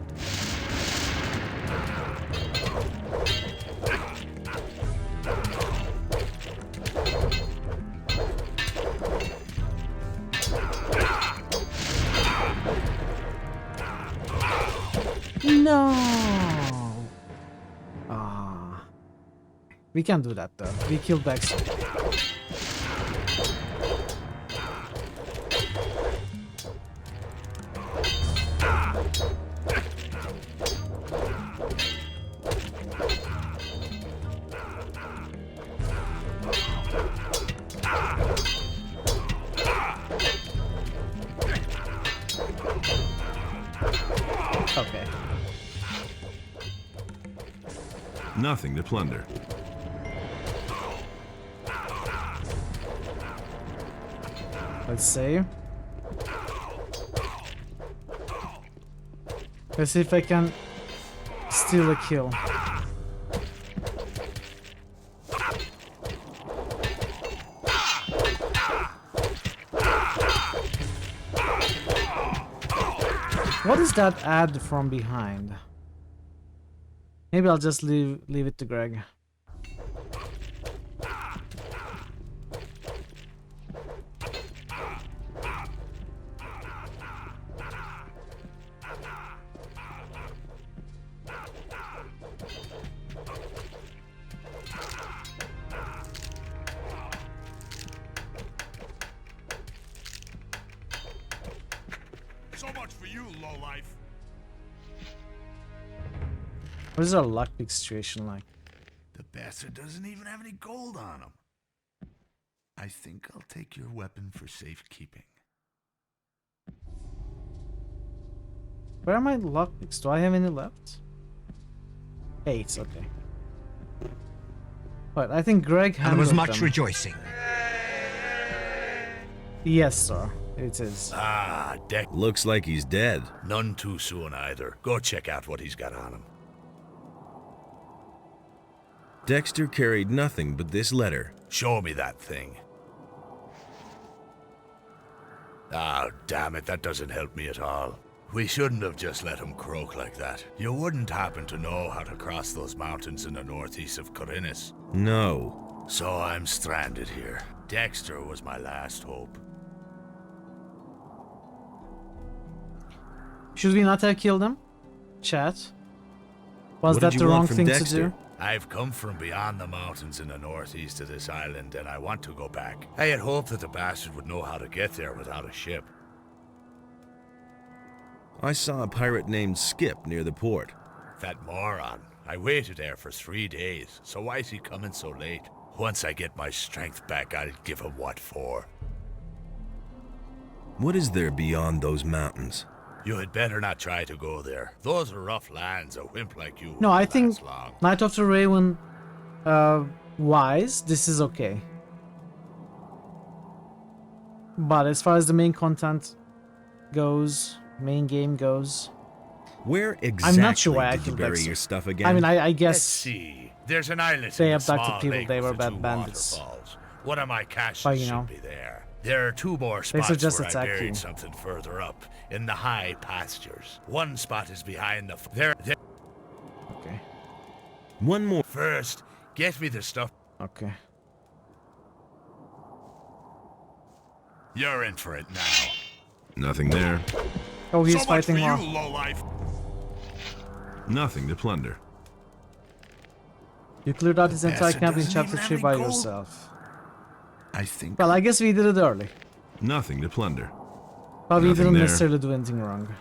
No! Ah. We can do that though. We killed Baxter. Okay. Nothing to plunder. Let's see. Let's see if I can steal a kill. What is that ad from behind? Maybe I'll just leave it to Greg. So much for you, lowlife. What is our lockpick situation like? The bastard doesn't even have any gold on him. I think I'll take your weapon for safekeeping. Where are my lockpicks? Do I have any left? 8, okay. But I think Greg handled There was much them. rejoicing. Yes, sir. It is. Ah, Deck. Looks like he's dead. None too soon either. Go check out what he's got on him. Dexter carried nothing but this letter. Show me that thing. Oh, damn it, that doesn't help me at all. We shouldn't have just let him croak like that. You wouldn't happen to know how to cross those mountains in the northeast of Corinus. No. So I'm stranded here. Dexter was my last hope. Should we not have killed him? Chat? Was What that did the you want wrong from thing Dexter? to do? I've come from beyond the mountains in the northeast of this island, and I want to go back. I had hoped that the bastard would know how to get there without a ship. I saw a pirate named Skip near the port. That moron. I waited there for 3 days, so why is he coming so late? Once I get my strength back, I'll give him what for. What is there beyond those mountains? You had better not try to go there. Those are rough lands. A wimp like you No, I won't think last long. Knight of the Raven wise, this is okay. But as far as the main content goes, main game goes, Where exactly I'm not sure why I did you killed bury Dexter. your stuff again? I mean, I Let's guess see. There's an islet they in a abducted small people, lake they with were the bad two bandits. waterfalls. One of my caches But, you know, should be there. There are 2 more they spots suggest where I attack buried you. something further up, in the high pastures. One spot is behind the... There... Okay. One more. First, get me the stuff. Okay. You're in for it now. Nothing there. Oh, he's So much fighting for well. you, lowlife. Nothing to plunder. You cleared out his entire bastard camp in doesn't chapter even 3 have by any gold. yourself. I think... Well, I guess we did it early. Nothing to plunder. But we Nothing didn't there. necessarily do anything wrong.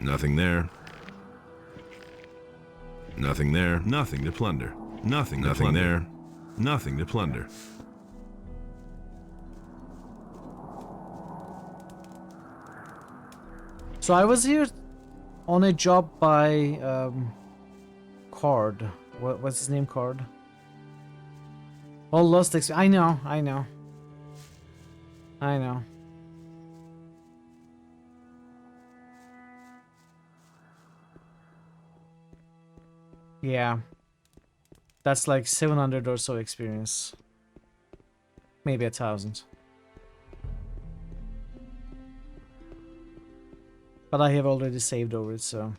Nothing there. Nothing there. Nothing to plunder. Nothing to plunder. There. Nothing to plunder. So I was here on a job by Card. What's his name? Card. All lost I know. I know. Yeah. That's like 700 or so experience. Maybe 1,000. But I have already saved over it, so...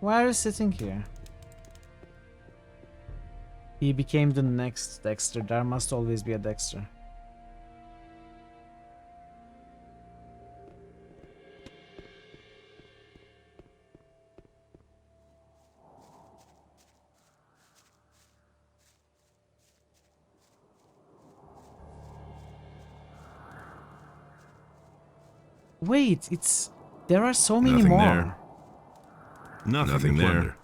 Why are you sitting here? He became the next Dexter. There must always be a Dexter. Wait, it's... There are so many Nothing more. there. Nothing there.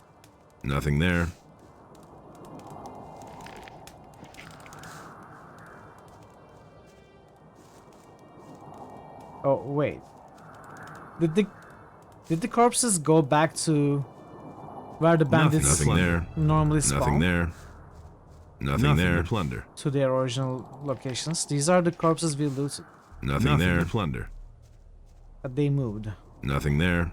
Nothing there. Oh, wait. Did the corpses go back to where the bandits Nothing there. normally spawn? Nothing there. Nothing there. To plunder. To their original locations. These are the corpses we looted. Nothing there. To plunder. But they moved. Nothing there.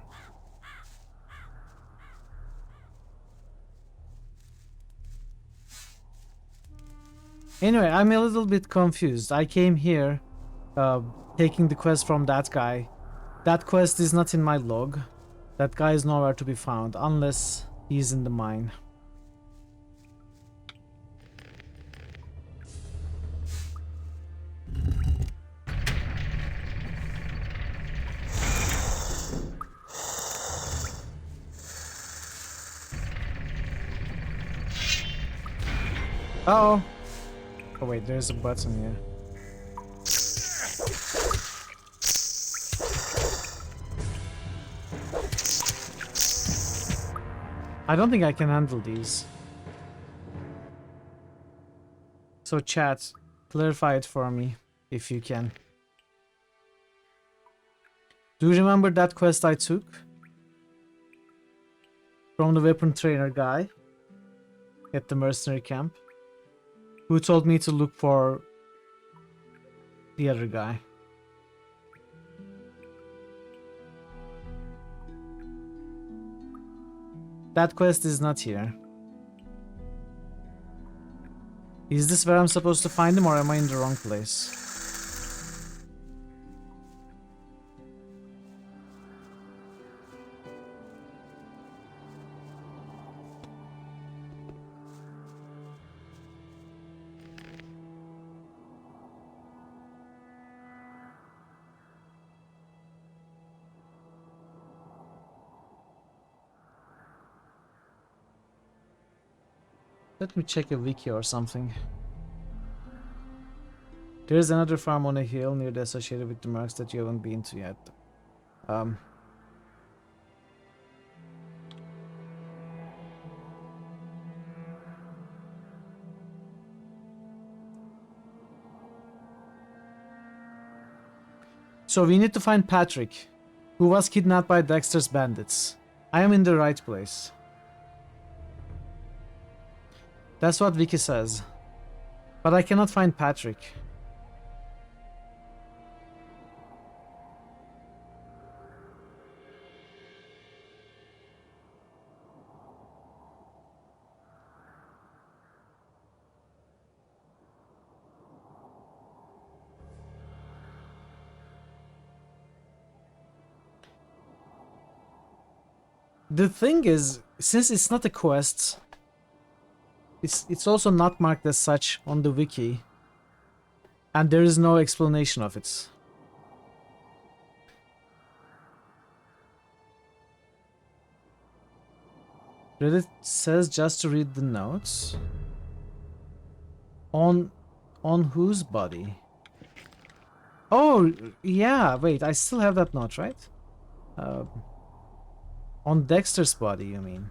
Anyway, I'm a little bit confused. I came here taking the quest from that guy. That quest is not in my log. That guy is nowhere to be found unless he's in the mine. Uh-oh. Oh wait, there's a button here. I don't think I can handle these. So chat, clarify it for me, if you can. Do you remember that quest I took? From the weapon trainer guy at the mercenary camp? Who told me to look for the other guy? That quest is not here. Is this where I'm supposed to find him, or am I in the wrong place? Let me check a wiki or something. There's another farm on a hill near the associated with the marks that you haven't been to yet. So we need to find Patrick, who was kidnapped by Dexter's bandits. I am in the right place. That's what Wiki says. But I cannot find Patrick. The thing is, since it's not a quest, it's also not marked as such on the wiki, and there is no explanation of it. Reddit says just to read the notes. On whose body? Oh, yeah, wait, I still have that note, right? On Dexter's body, you mean?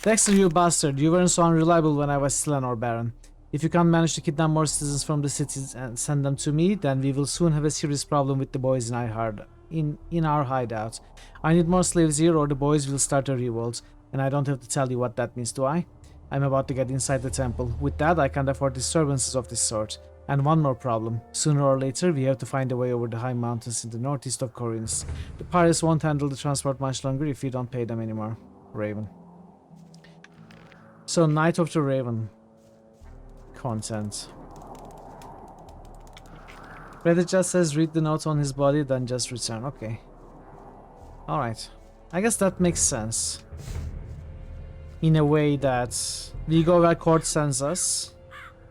Dexter, you bastard. You weren't so unreliable when I was still an Baron. If you can't manage to kidnap more citizens from the cities and send them to me, then we will soon have a serious problem with the boys in our hideout. I need more slaves here or the boys will start a revolt, and I don't have to tell you what that means, do I? I'm about to get inside the temple. With that, I can't afford disturbances of this sort. And one more problem. Sooner or later, we have to find a way over the high mountains in the northeast of Corinth. The pirates won't handle the transport much longer if you don't pay them anymore. Raven. So, Night of the Raven. Content. Reddit just says read the notes on his body, then just return. Okay. Alright. I guess that makes sense. In a way that we go where Cord sends us.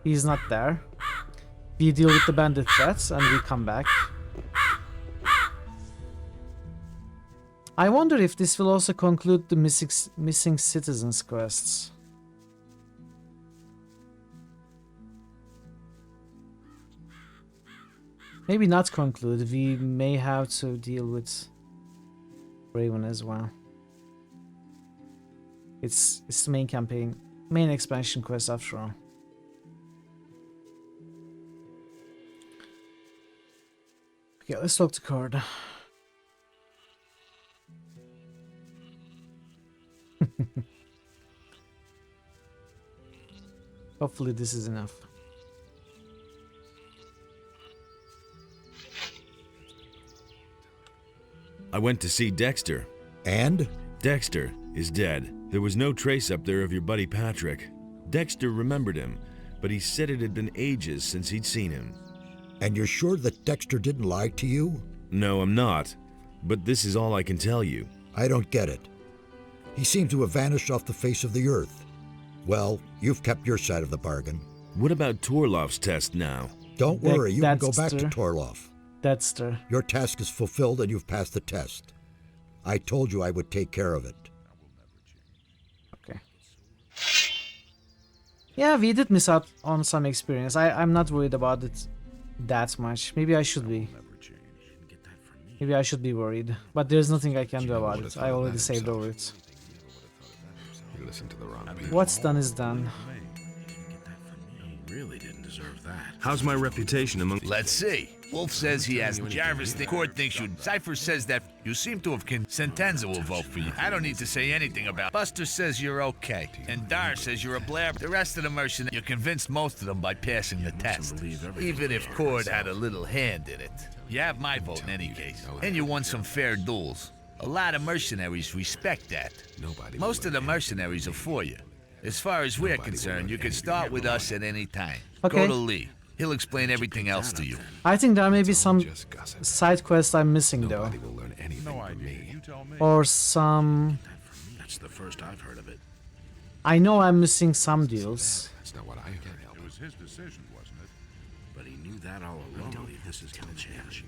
He's not there. We deal with the bandit threats and we come back. I wonder if this will also conclude the missing citizens quests. Maybe not conclude. We may have to deal with Raven as well. It's the main campaign, main expansion quest after all. Okay, let's talk to Cord. Hopefully this is enough. I went to see Dexter. And? Dexter is dead. There was no trace up there of your buddy Patrick. Dexter remembered him, but he said it had been ages since he'd seen him. And you're sure that Dexter didn't lie to you? No, I'm not. But this is all I can tell you. I don't get it. He seemed to have vanished off the face of the earth. Well, you've kept your side of the bargain. What about Torlov's test now? Don't worry, you can go back to Torlov. Dexter. Your task is fulfilled and you've passed the test. I told you I would take care of it. Okay. Yeah, we did miss out on some experience. I'm not worried about it that much. Maybe I should be. Maybe I should be worried. But there's nothing I can do about it. I already saved over it. What's done is done. Really didn't deserve that. How's my reputation among... Let's see. Wolf says he has Jarvis. The court thinks you. Cypher says that you seem to have Sentenza will vote for you. I don't need to say anything about. Buster says you're okay, and Dar says you're a blab. The rest of the mercenaries, you convinced most of them by passing the test. Even if Cord had a little hand in it. You have my vote in any case, and you won some fair duels. A lot of mercenaries respect that. Most of the mercenaries are for you. As far as we're concerned, you can start with us at any time. Okay. Go to Lee. He'll explain everything else to you. I think there may be some side quests I'm missing though. Or some... That's the first I've heard of it. I know I'm missing some deals. That's not what I heard. It was his decision, wasn't it? But he knew that all along. Don't believe this is gonna change.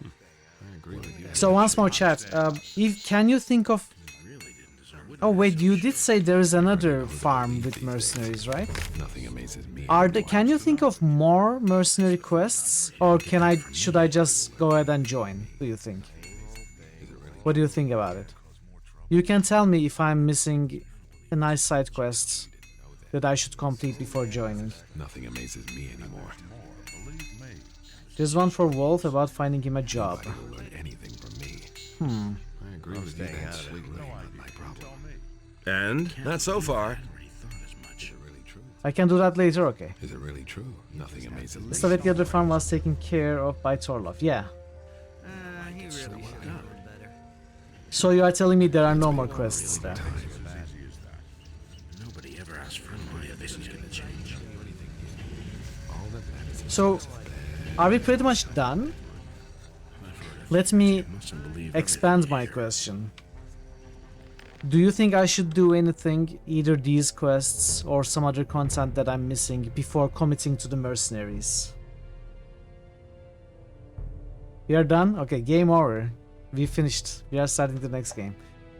I agree with you. So once more chat, can you think of... Oh wait, you did say there is another farm with mercenaries, right? Nothing amazes me. Can you think of more mercenary quests? Or should I just go ahead and join, do you think? What do you think about it? You can tell me if I'm missing a nice side quest that I should complete before joining. Nothing amazes me anymore. There's one for Wolf about finding him a job. Nobody will learn anything from me. I agree with you. That's not my problem. And? Not so far. I can do that later, okay. Is it really true? Nothing amazes me. The Soviet other farm was taken care of by Torlov, yeah. So you are telling me there are no more quests there? Nobody ever asked for why this is gonna change. So, are we pretty much done? Let me expand my question. Do you think I should do anything, either these quests or some other content that I'm missing, before committing to the mercenaries? We are done? Okay, game over. We finished. We are starting the next game.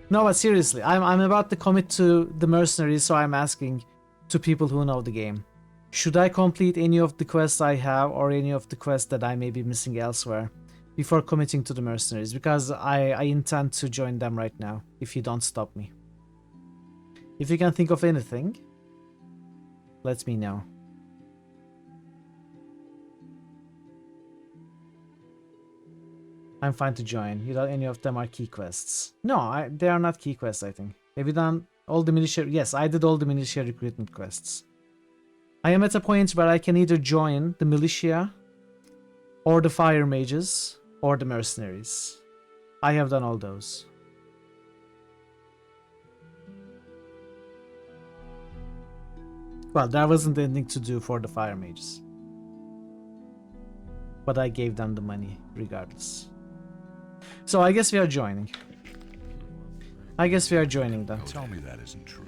No, but seriously, I'm about to commit to the mercenaries, so I'm asking to people who know the game. Should I complete any of the quests I have, or any of the quests that I may be missing elsewhere, before committing to the mercenaries? Because I intend to join them right now, if you don't stop me. If you can think of anything, let me know. I'm fine to join. You know, any of them are key quests. No, they are not key quests, I think. Have you done all the militia? Yes, I did all the militia recruitment quests. I am at a point where I can either join the militia, or the fire mages, or the mercenaries. I have done all those. Well, there wasn't anything to do for the fire mages. But I gave them the money, regardless. So I guess we are joining. I guess we are joining then. Tell me that isn't true.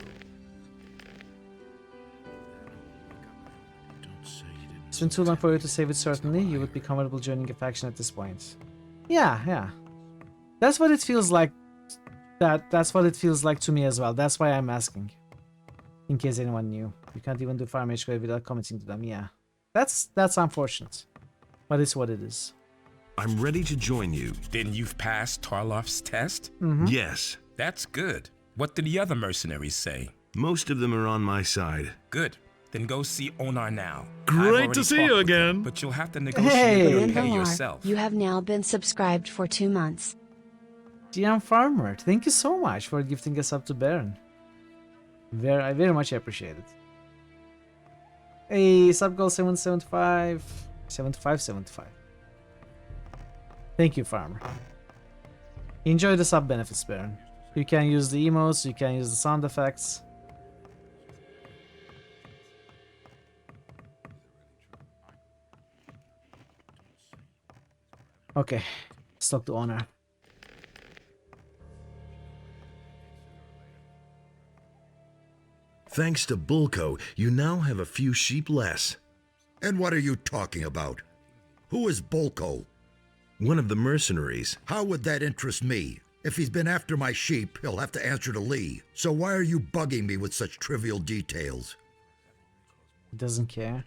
It's been too long for you to say with certainty. You would be comfortable joining a faction at this point. Yeah. That's what it feels like. That's what it feels like to me as well. That's why I'm asking. In case anyone knew. You can't even do farm HQ without commenting to them. Yeah. That's unfortunate. But it's what it is. I'm ready to join you. Then you've passed Tarloff's test? Yes. That's good. What did the other mercenaries say? Most of them are on my side. Good. Then go see Onar now. Great to see you again. But you'll have to negotiate your pay Onar, yourself. you have now been subscribed for 2 months. GM Farmer, thank you so much for gifting us up to Baron. I very much appreciate it. Hey, sub goal 775. 7575. Thank you, Farmer. Enjoy the sub benefits, Baron. You can use the emotes, you can use the sound effects. Okay, let's talk to Onar. Thanks to Bulko, you now have a few sheep less. And what are you talking about? Who is Bulko? One of the mercenaries. How would that interest me? If he's been after my sheep, he'll have to answer to Lee. So why are you bugging me with such trivial details? He doesn't care.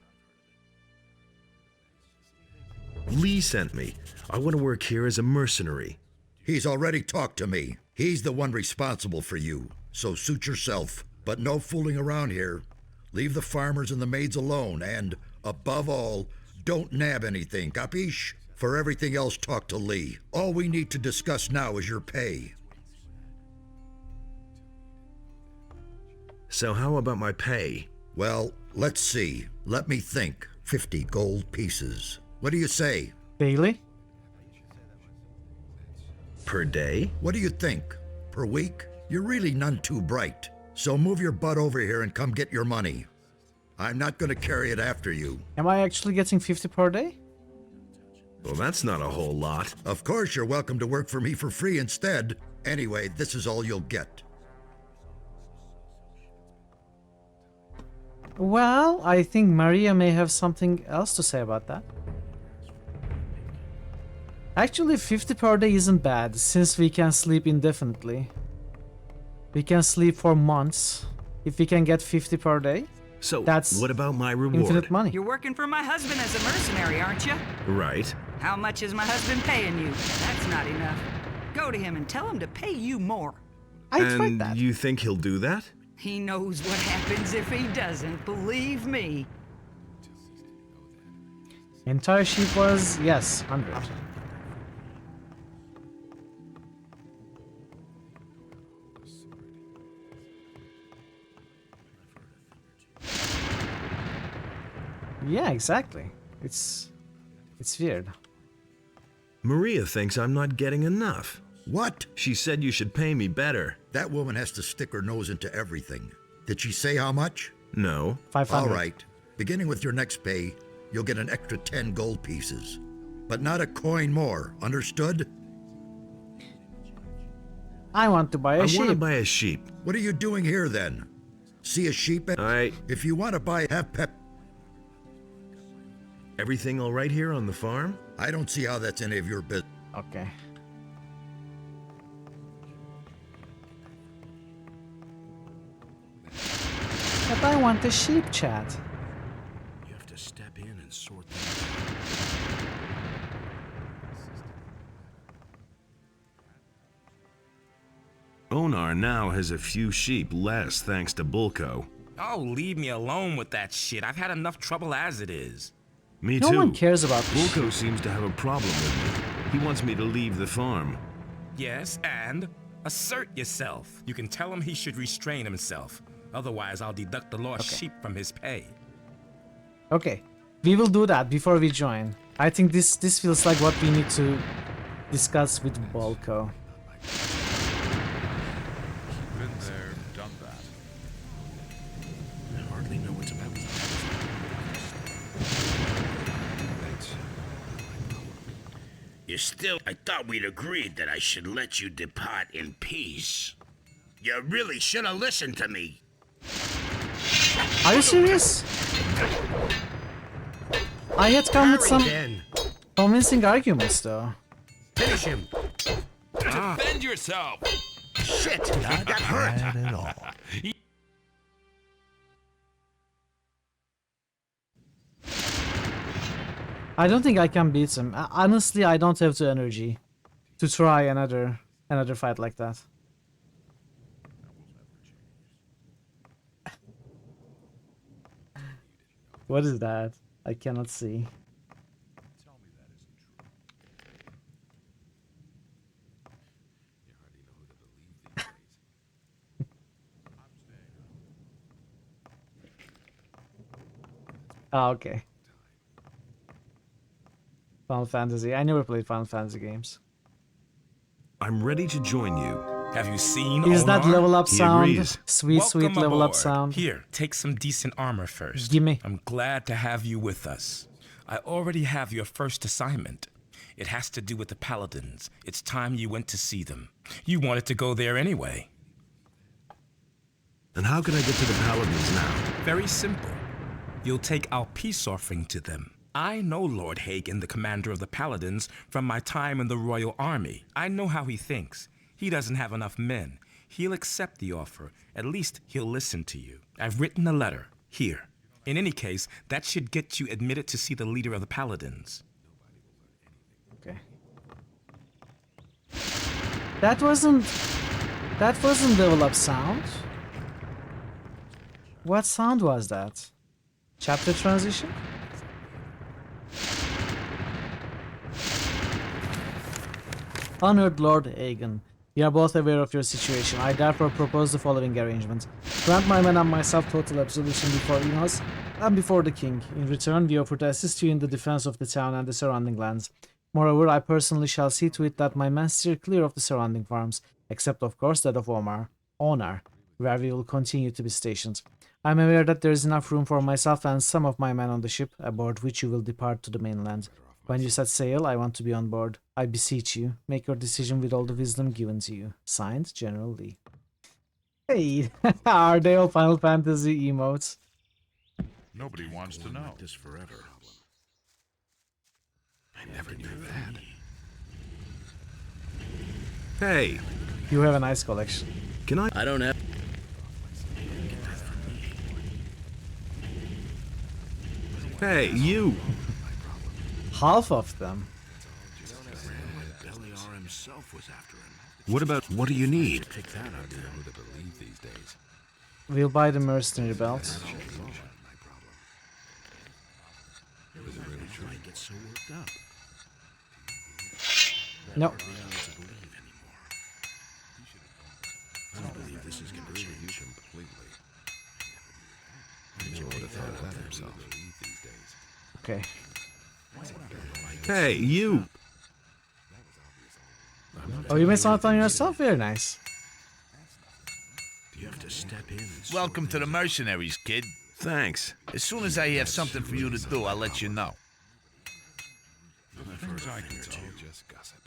Lee sent me. I want to work here as a mercenary. He's already talked to me. He's the one responsible for you. So suit yourself. But no fooling around here. Leave the farmers and the maids alone, and, above all, don't nab anything, capiche? For everything else, talk to Lee. All we need to discuss now is your pay. So how about my pay? Well, let's see. Let me think. 50 gold pieces. What do you say? Daily? Per day? What do you think? Per week? You're really none too bright. So move your butt over here and come get your money. I'm not going to carry it after you. Am I actually getting 50 per day? Well, that's not a whole lot. Of course, you're welcome to work for me for free instead. Anyway, this is all you'll get. Well, I think Maria may have something else to say about that. Actually, 50 per day isn't bad, since we can sleep indefinitely. We can sleep for months. If we can get 50 per day, so that's what about my reward? Infinite money. You're working for my husband as a mercenary, aren't you? Right. How much is my husband paying you? That's not enough. Go to him and tell him to pay you more. I'd fight that. You think he'll do that? He knows what happens if he doesn't, believe me. Entire sheep was, yes, 100. Yeah, exactly. It's weird. Maria thinks I'm not getting enough. What? She said you should pay me better. That woman has to stick her nose into everything. Did she say how much? No. 500. All right. Beginning with your next pay, you'll get an extra 10 gold pieces. But not a coin more, understood? I want to buy a sheep. I want to buy a sheep. What are you doing here then? See a sheep and... If you want to buy, have pep... Everything all right here on the farm? I don't see how that's any of your business. Okay. But I want the sheep, chat. You have to step in and sort them out. Onar now has a few sheep less thanks to Bulko. Oh, leave me alone with that shit. I've had enough trouble as it is. Me too. No one cares about Bulko seems to have a problem with me. He wants me to leave the farm. Yes, and assert yourself. You can tell him he should restrain himself. Otherwise, I'll deduct the lost sheep from his pay. Okay, we will do that before we join. I think this feels like what we need to discuss with Bulko. Been there, done that. I hardly know what's about. You still... I thought we'd agreed that I should let you depart in peace. You really should have listened to me. Are you serious? I had come with some convincing arguments, though. Finish him. Defend yourself. Shit, that hurt. At all. I don't think I can beat him. Honestly, I don't have the energy to try another fight like that. What is that? I cannot see. Oh, okay. Final Fantasy. I never played Final Fantasy games. I'm ready to join you. Have you seen Is that Onar? level up He sound? agrees. Sweet, Welcome sweet level up aboard. sound. Here, take some decent armor first. Gimme. I'm glad to have you with us. I already have your first assignment. It has to do with the Paladins. It's time you went to see them. You wanted to go there anyway. And how can I get to the Paladins now? Very simple. You'll take our peace offering to them. I know Lord Hagen, the commander of the Paladins, from my time in the Royal Army. I know how he thinks. He doesn't have enough men. He'll accept the offer. At least he'll listen to you. I've written a letter. Here. In any case, that should get you admitted to see the leader of the Paladins. Okay. That wasn't level up sound. What sound was that? Chapter transition? Honored Lord Hagen, we are both aware of your situation. I therefore propose the following arrangement. Grant my men and myself total absolution before Enos and before the king. In return, we offer to assist you in the defense of the town and the surrounding lands. Moreover, I personally shall see to it that my men steer clear of the surrounding farms, except of course that of Onar, where we will continue to be stationed. I am aware that there is enough room for myself and some of my men on the ship, aboard which you will depart to the mainland. When you set sail, I want to be on board. I beseech you, make your decision with all the wisdom given to you. Signed, General Lee. Hey, are they all Final Fantasy emotes? Nobody wants to know. This forever. I never knew that. Hey, You have a nice collection. can I? I don't have... Hey, you. Half of them. Beliar himself was after him. What do you need? Pick that up. I don't know who to believe these days. We'll buy the mercenary belt. I get so worked up. No. I don't believe this is going to change completely. I would have thought of that himself. Okay. Hey, you. Oh, you made something on yourself? Very nice. You have to step in and Welcome to the mercenaries, kid. Thanks. As soon as I have something for you to do, I'll let you know. Just gossip.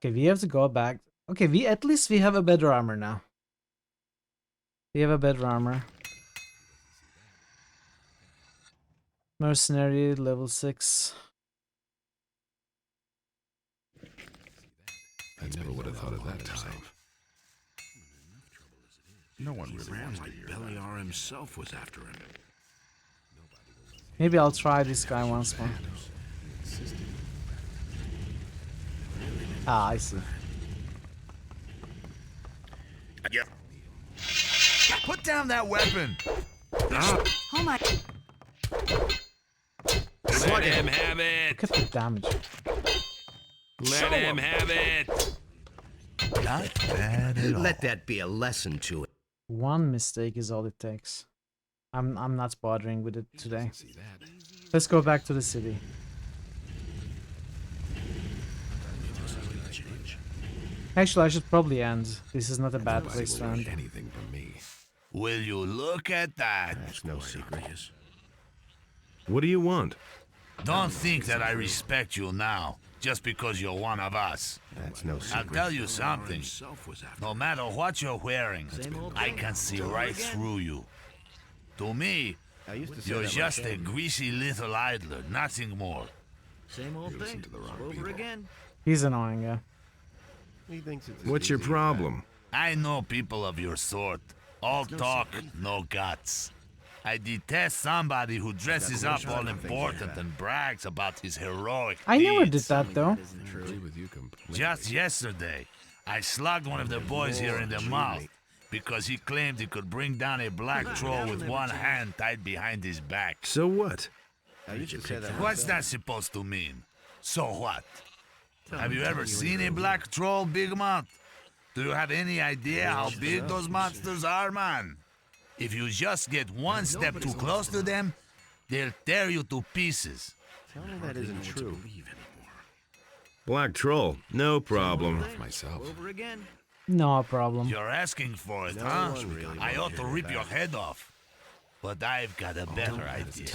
Okay, we have to go back. Okay, at least we have a better armor now. We have a better armor. Mercenary, level 6. I never would have thought of that time. No one really wants to like hear Beliar himself was after him. Maybe I'll try this guy once more. Ah, I see. Yep. Put down that weapon! Oh my... Let him have it. Look at the damage. Let him have it. Not bad at all. Let that be a lesson to it. One mistake is all it takes. I'm not bothering with it today. Let's go back to the city. Actually, I should probably end. This is not a bad place to end. Anything from me. Will you look at that? That's no secret. What do you want? Don't think that I respect you now. just because you're one of us. That's no secret. I'll tell you something. No matter what you're wearing, I can see right through you. To me, you're just a greasy little idler, nothing more. Same old thing. Over again. He's annoying, yeah. What's your problem? I know people of your sort. All talk, no guts. I detest somebody who dresses up all important and brags about his heroic I never did deeds. that though. Just yesterday, I slugged one of the boys here in the mouth because he claimed he could bring down a black troll with one hand tied behind his back. So what? What's that supposed to mean? So what? Have you ever seen a black troll, Big Mouth? Do you have any idea how big those monsters are, man? If you just get one step too close to them, they'll tear you to pieces. Tell me that isn't true. Black troll, no problem. Myself. Over again. No problem. You're asking for it, huh? I ought to rip your head off. But I've got a better idea.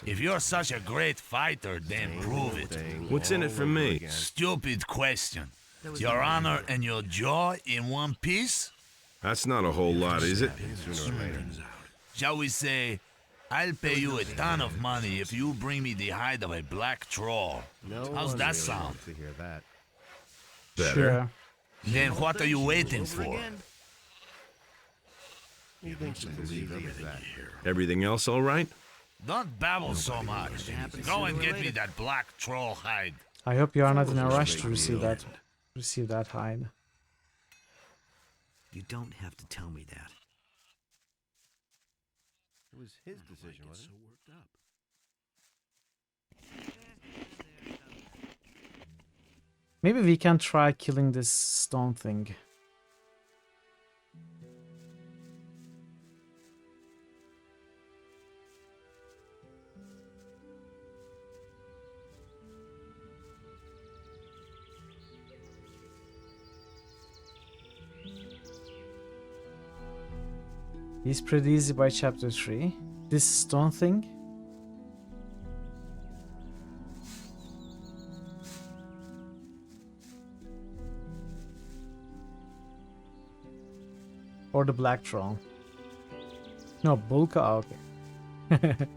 If you're such a great fighter, then prove it. What's in it for me? Stupid question. Your honor and your jaw in one piece? That's not a whole lot, is it? Shall we say, I'll pay you a ton of money if you bring me the hide of a black troll. How's that sound? Better. Sure. Then what are you waiting for? Everything else all right? Don't babble so much. Go and get me that black troll hide. I hope you are not in a rush to receive that hide. You don't have to tell me that. It was his decision, wasn't it? Maybe we can try killing this stone thing. He's pretty easy by chapter 3. This stone thing. Or the black troll. No, Bulka, oh, okay.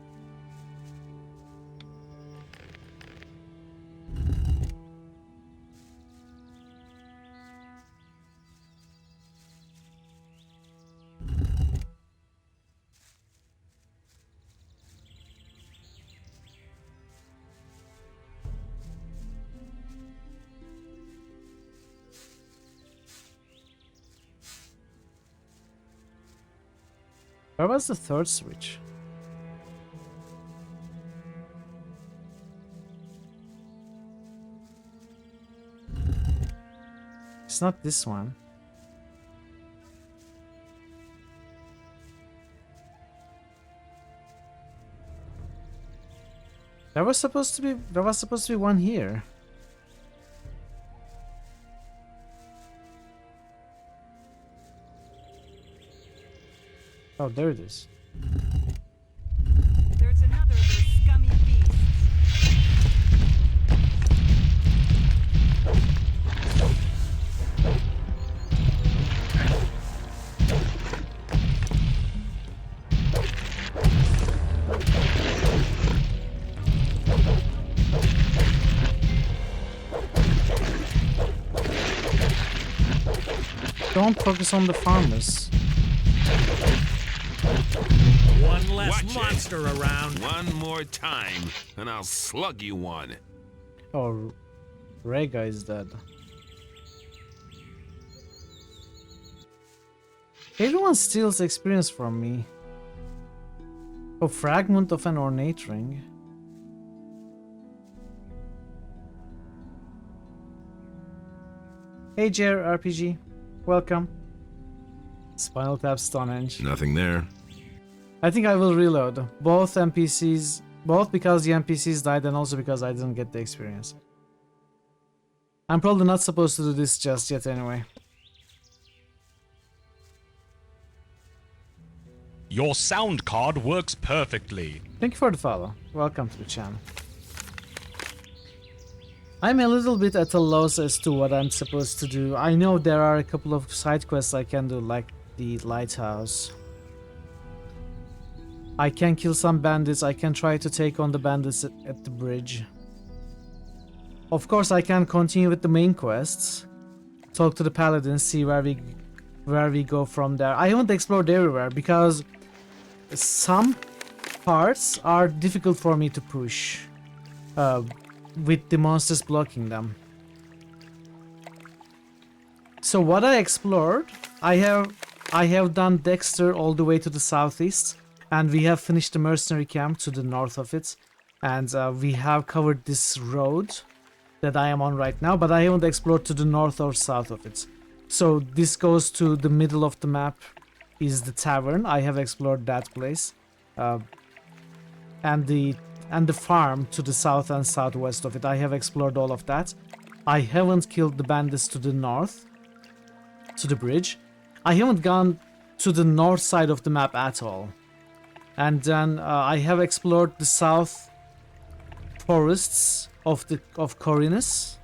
Where was the third switch? It's not this one. There was supposed to be one here. Oh, there it is. There's another of those scummy beasts. Don't focus on the farmers. One less monster around. One more time, and I'll slug you one. Oh, Rega is dead. Everyone steals experience from me. Oh, fragment of an ornate ring. Hey, JRPG. Welcome. Spinal Tap Stonehenge. Nothing there. I think I will reload. Both NPCs, both because the NPCs died and also because I didn't get the experience. I'm probably not supposed to do this just yet anyway. Your sound card works perfectly. Thank you for the follow. Welcome to the channel. I'm a little bit at a loss as to what I'm supposed to do. I know there are a couple of side quests I can do, like the lighthouse. I can kill some bandits. I can try to take on the bandits at the bridge. Of course, I can continue with the main quests. Talk to the paladins, see where we go from there. I haven't explored everywhere because some parts are difficult for me to push. With the monsters blocking them. So what I explored, I have done Dexter all the way to the southeast, and we have finished the mercenary camp to the north of it, and we have covered this road that I am on right now, but I haven't explored to the north or south of it. So this goes to the middle of the map is the tavern. I have explored that place, and the farm to the south and southwest of it. I have explored all of that. I haven't killed the bandits to the north, to the bridge. I haven't gone to the north side of the map at all. And then I have explored the south forests of Corinus.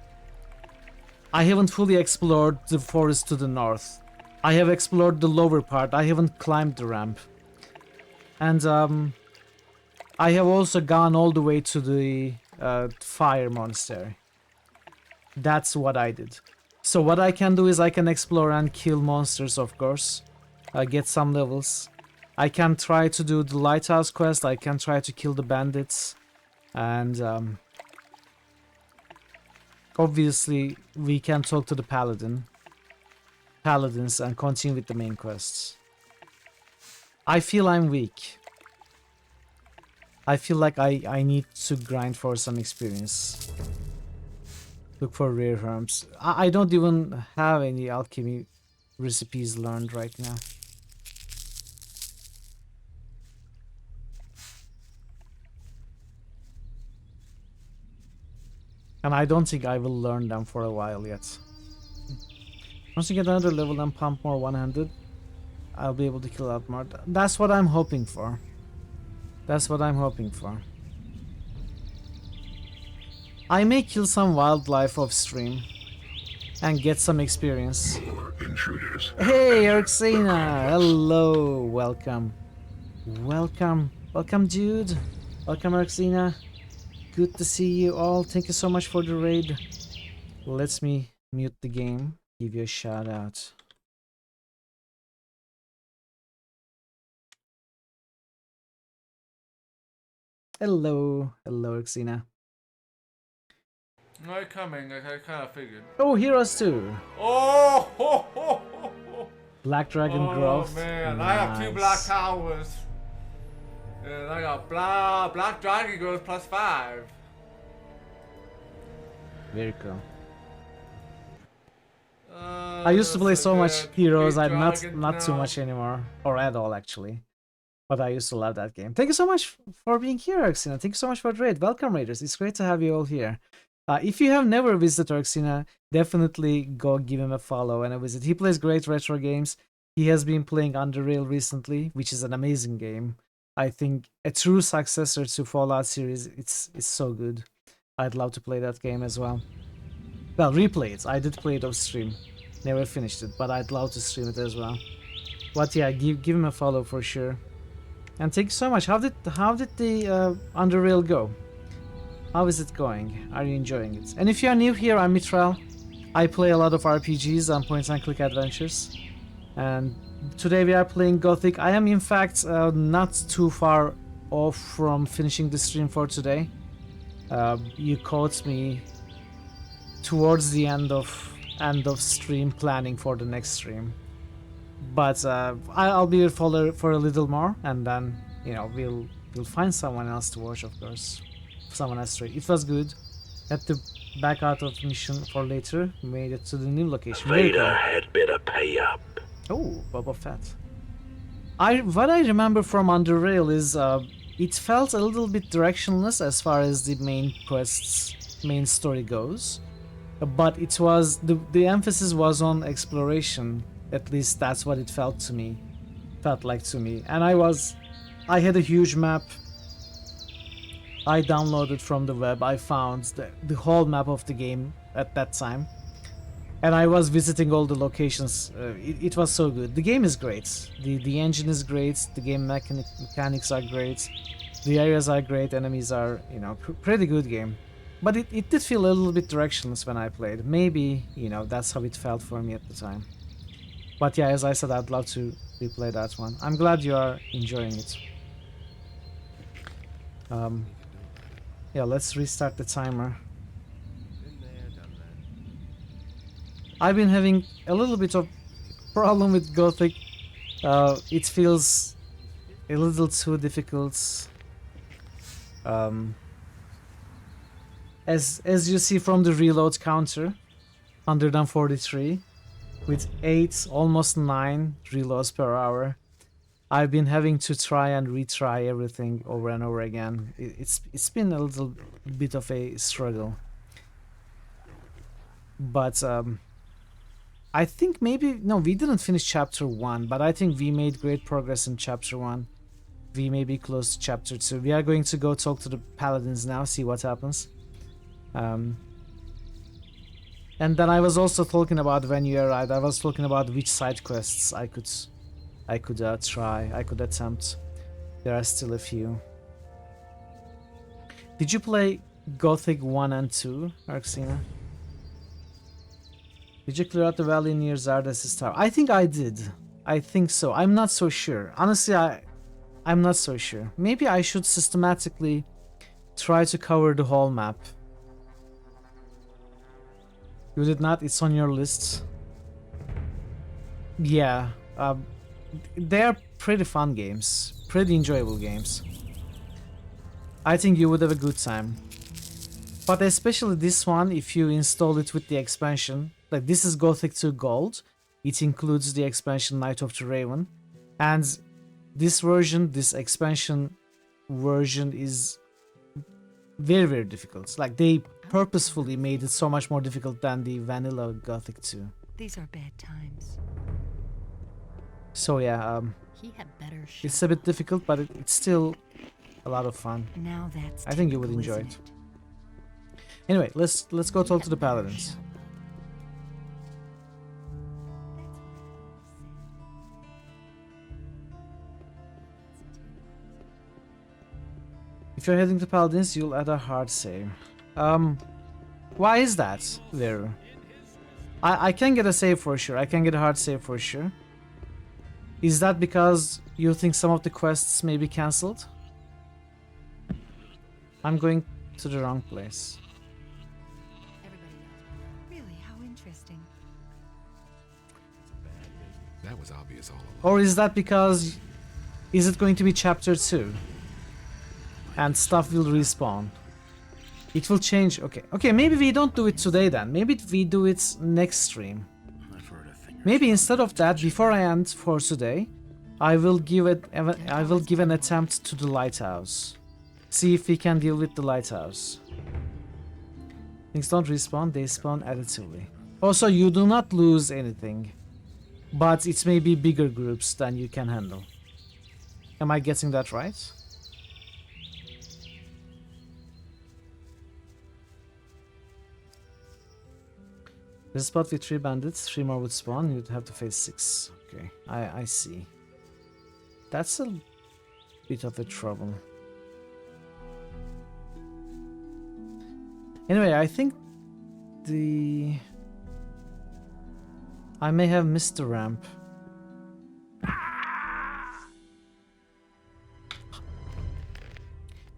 I haven't fully explored the forest to the north. I have explored the lower part. I haven't climbed the ramp. And I have also gone all the way to the fire monastery. That's what I did. So what I can do is I can explore and kill monsters, of course. Get some levels. I can try to do the lighthouse quest. I can try to kill the bandits. And obviously we can talk to the paladins and continue with the main quests. I feel I'm weak. I feel like I need to grind for some experience. Look for rare herbs. I don't even have any alchemy recipes learned right now. And I don't think I will learn them for a while yet. Once you get another level and pump more 100, I'll be able to kill out more. That's what I'm hoping for. That's what I'm hoping for. I may kill some wildlife off stream and get some experience. Intruders. Hey, Erxina! Hello, welcome. Welcome. Welcome, dude. Welcome, Erxina. Good to see you all. Thank you so much for the raid. Let me mute the game. Give you a shout out. Hello. Hello, Erxina. No coming, I kind of figured. Oh, Heroes 2. Oh! Ho, ho, ho, ho. Black Dragon Growth. Oh man, nice. I have 2 Black Towers. And I got Black Dragon Growth +5. Very cool. I used to play so much Heroes, I'm not too much anymore. Or at all, actually. But I used to love that game. Thank you so much for being here, Erxina. Thank you so much for the raid. Welcome, Raiders. It's great to have you all here. If you have never visited Erxina, definitely go give him a follow and a visit. He plays great retro games. He has been playing Under Rail recently, which is an amazing game. I think a true successor to Fallout series. It's so good. I'd love to play that game as well. Well, replay it. I did play it off stream. Never finished it, but I'd love to stream it as well. But yeah, give him a follow for sure. And thank you so much. How did the Under Rail go? How is it going? Are you enjoying it? And if you are new here, I'm Mitral. I play a lot of RPGs and point-and-click adventures. And today we are playing Gothic. I am in fact not too far off from finishing the stream for today. You caught me towards the end of stream planning for the next stream. But I'll be here for a little more, and then we'll find someone else to watch, of course. Someone else straight. It was good. Had to back out of mission for later. Made it to the new location. Vader had better pay up. Oh, Boba Fett. What I remember from Under Rail is it felt a little bit directionless as far as the main story goes. But it was the emphasis was on exploration. At least that's what it felt like to me. And I had a huge map. I downloaded from the web. I found the whole map of the game at that time. And I was visiting all the locations. It was so good. The game is great. The engine is great. The game mechanics are great. The areas are great. Enemies are, you know, pretty good game. But it did feel a little bit directionless when I played. Maybe, you know, that's how it felt for me at the time. But yeah, as I said, I'd love to replay that one. I'm glad you are enjoying it. Yeah, let's restart the timer. I've been having a little bit of problem with Gothic. It feels a little too difficult. As you see from the reload counter, 143 with 8, almost 9 reloads per hour. I've been having to try and retry everything over and over again. It's been a little bit of a struggle. But I think maybe... No, we didn't finish chapter 1, but I think we made great progress in chapter 1. We may be close to chapter 2. We are going to go talk to the paladins now, see what happens. And then I was also talking about, when you arrived, I was talking about which side quests I could try, I could attempt. There are still a few. Did you play Gothic 1 and 2, Arxina? Did you clear out the valley near Zardes' tower? I think I did. I think so. I'm not so sure. Honestly, I'm not so sure. Maybe I should systematically try to cover the whole map. You did not? It's on your list. Yeah. They're pretty fun games. Pretty enjoyable games. I think you would have a good time. But especially this one, if you install it with the expansion. Like, this is Gothic 2 Gold. It includes the expansion Night of the Raven. And this version, this expansion version is very, very difficult. Like, they purposefully made it so much more difficult than the vanilla Gothic 2. These are bad times. So yeah, He had better it's a bit difficult, but it's still a lot of fun. Now that's I think you would enjoy it. Anyway, let's go talk to the paladins. If you're heading to paladins, you'll add a hard save. Why is that, Veru? I can get a save for sure. I can get a hard save for sure. Is that because you think some of the quests may be cancelled? I'm going to the wrong place. Really, how interesting. That was obvious all along. Or is that because... Is it going to be chapter 2? And stuff will respawn. It will change. Okay, maybe we don't do it today then. Maybe we do it next stream. Maybe instead of that, before I end for today, I will give an attempt to the lighthouse. See if we can deal with the lighthouse. Things don't respawn, they spawn additively. Also, you do not lose anything, but it may be bigger groups than you can handle. Am I getting that right? There's a spot with 3 bandits, 3 more would spawn, you'd have to face 6. Okay, I see. That's a bit of a trouble. Anyway, I think I may have missed the ramp.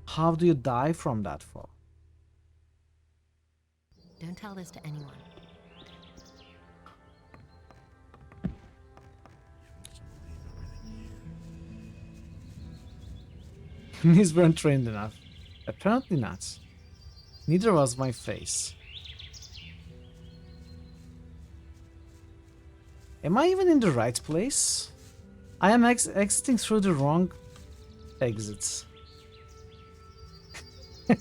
How do you die from that fall? Don't tell this to anyone. Knees weren't trained enough. Apparently not. Neither was my face. Am I even in the right place? I am exiting through the wrong exits.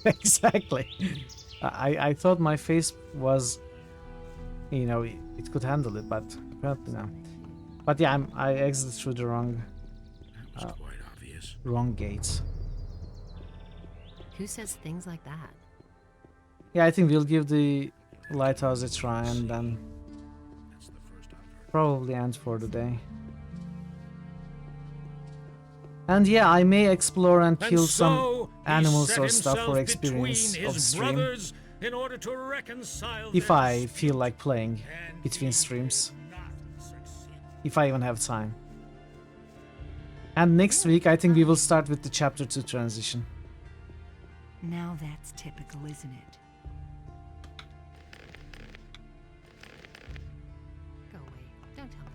Exactly. I thought my face was, you know, it could handle it, but apparently not. But yeah, I exited through the wrong, That was quite obvious. wrong gate. Who says things like that? Yeah, I think we'll give the lighthouse a try and then probably end for the day. And yeah, I may explore and kill some animals or stuff for experience of stream. In order to reconcile If I feel like playing between streams. If I even have time. And next week, I think we will start with the chapter 2 transition. Now that's typical, isn't it? Go away. Don't tell me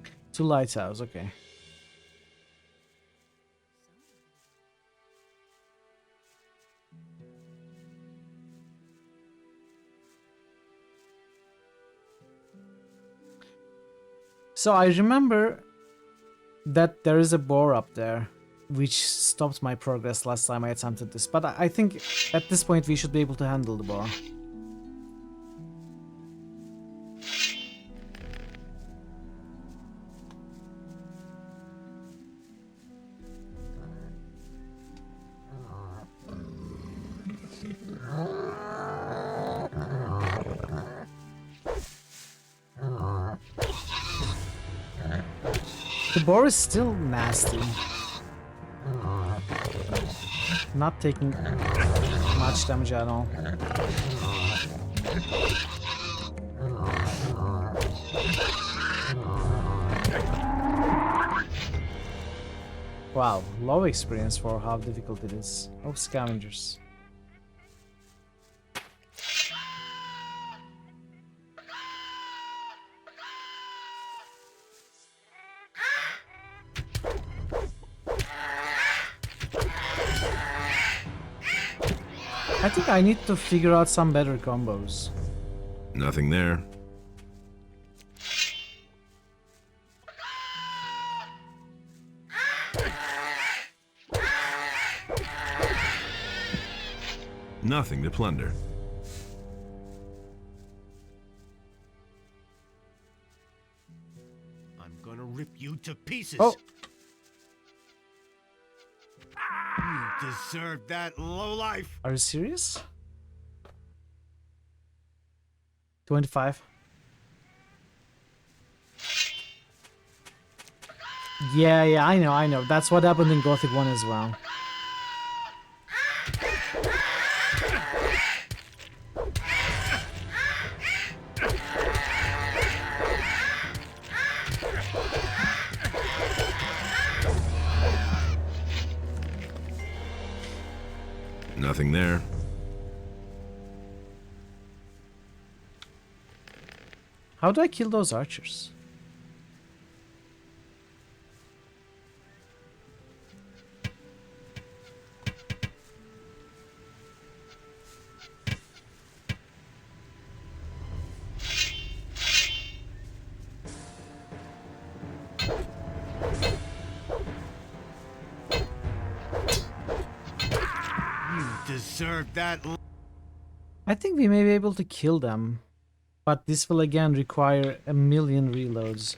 that. To lighthouse, okay. So I remember that there is a boar up there, which stopped my progress last time I attempted this. But I think at this point we should be able to handle the boar. The boar is still nasty. Not taking much damage at all. Wow, low experience for how difficult it is. Oh, scavengers. I think I need to figure out some better combos. Nothing there. Nothing to plunder. I'm gonna rip you to pieces. Oh. You deserve that, lowlife. Are you serious? 25. Yeah, I know. That's what happened in Gothic 1 as well. Nothing there. How do I kill those archers? Deserve that. I think we may be able to kill them, but this will again require a million reloads.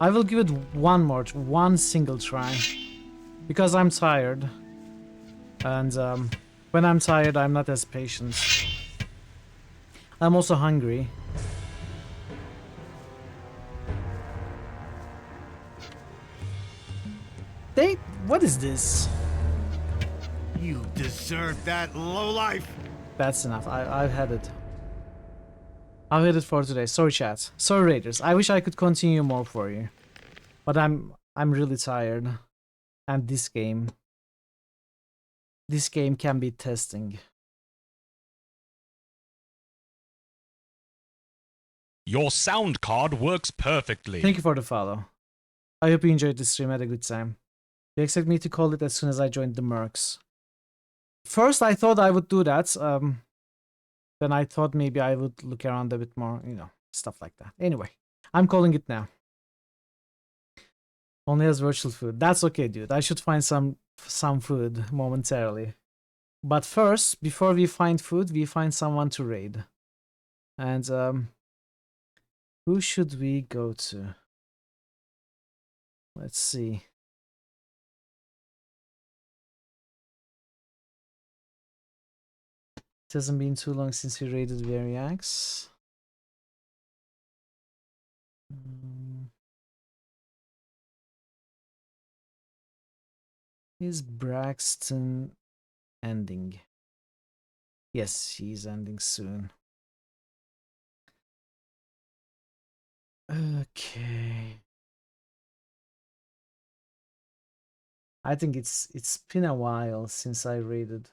I will give it one single try. Because I'm tired, and when I'm tired, I'm not as patient. I'm also hungry. What is this? You deserve that, lowlife. That's enough. I've had it. I've had it for today. Sorry, chat. Sorry, Raiders. I wish I could continue more for you, but I'm really tired. And this game can be testing. Your sound card works perfectly. Thank you for the follow. I hope you enjoyed the stream, had a good time. You expect me to call it as soon as I joined the Mercs. First I thought I would do that, then I thought maybe I would look around a bit more, stuff like that. Anyway, I'm calling it now. Only has virtual food. That's okay, dude. I should find some food momentarily. But first, before we find food, we find someone to raid. And who should we go to? Let's see. It hasn't been too long since we raided Variax. Is Braxton ending? Yes, he's ending soon. Okay. I think it's been a while since I raided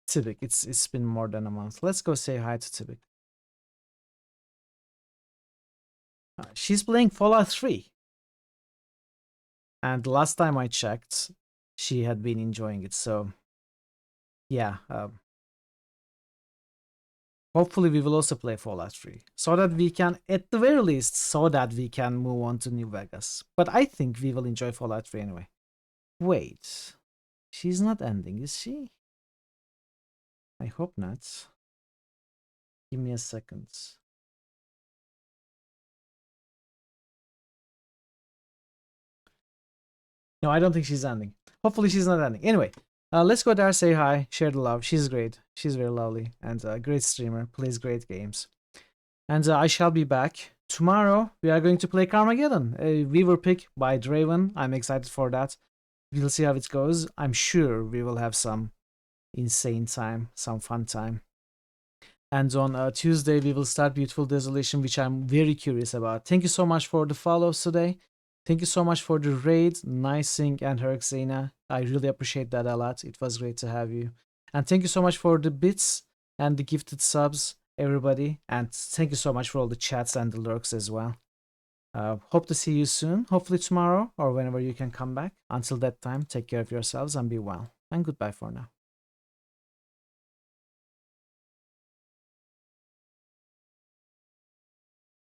Tibik. It's been more than a month. Let's go say hi to Tibik. She's playing Fallout 3. And last time I checked, she had been enjoying it. So, yeah. Hopefully we will also play Fallout 3. So that we can, at the very least, so that we can move on to New Vegas. But I think we will enjoy Fallout 3 anyway. Wait. She's not ending, is she? I hope not. Give me a second. No, I don't think she's ending. Hopefully she's not ending. Anyway, let's go there, say hi, share the love. She's great. She's very lovely and a great streamer, plays great games. And I shall be back. Tomorrow, we are going to play Carmageddon, a Weaver pick by Draven. I'm excited for that. We'll see how it goes. I'm sure we will have some insane time, some fun time. And on Tuesday, we will start Beautiful Desolation, which I'm very curious about. Thank you so much for the follows today. Thank you so much for the raid, Nicing and Herxena. I really appreciate that a lot. It was great to have you. And thank you so much for the bits and the gifted subs, everybody. And thank you so much for all the chats and the lurks as well. Hope to see you soon, hopefully tomorrow or whenever you can come back. Until that time, take care of yourselves and be well. And goodbye for now.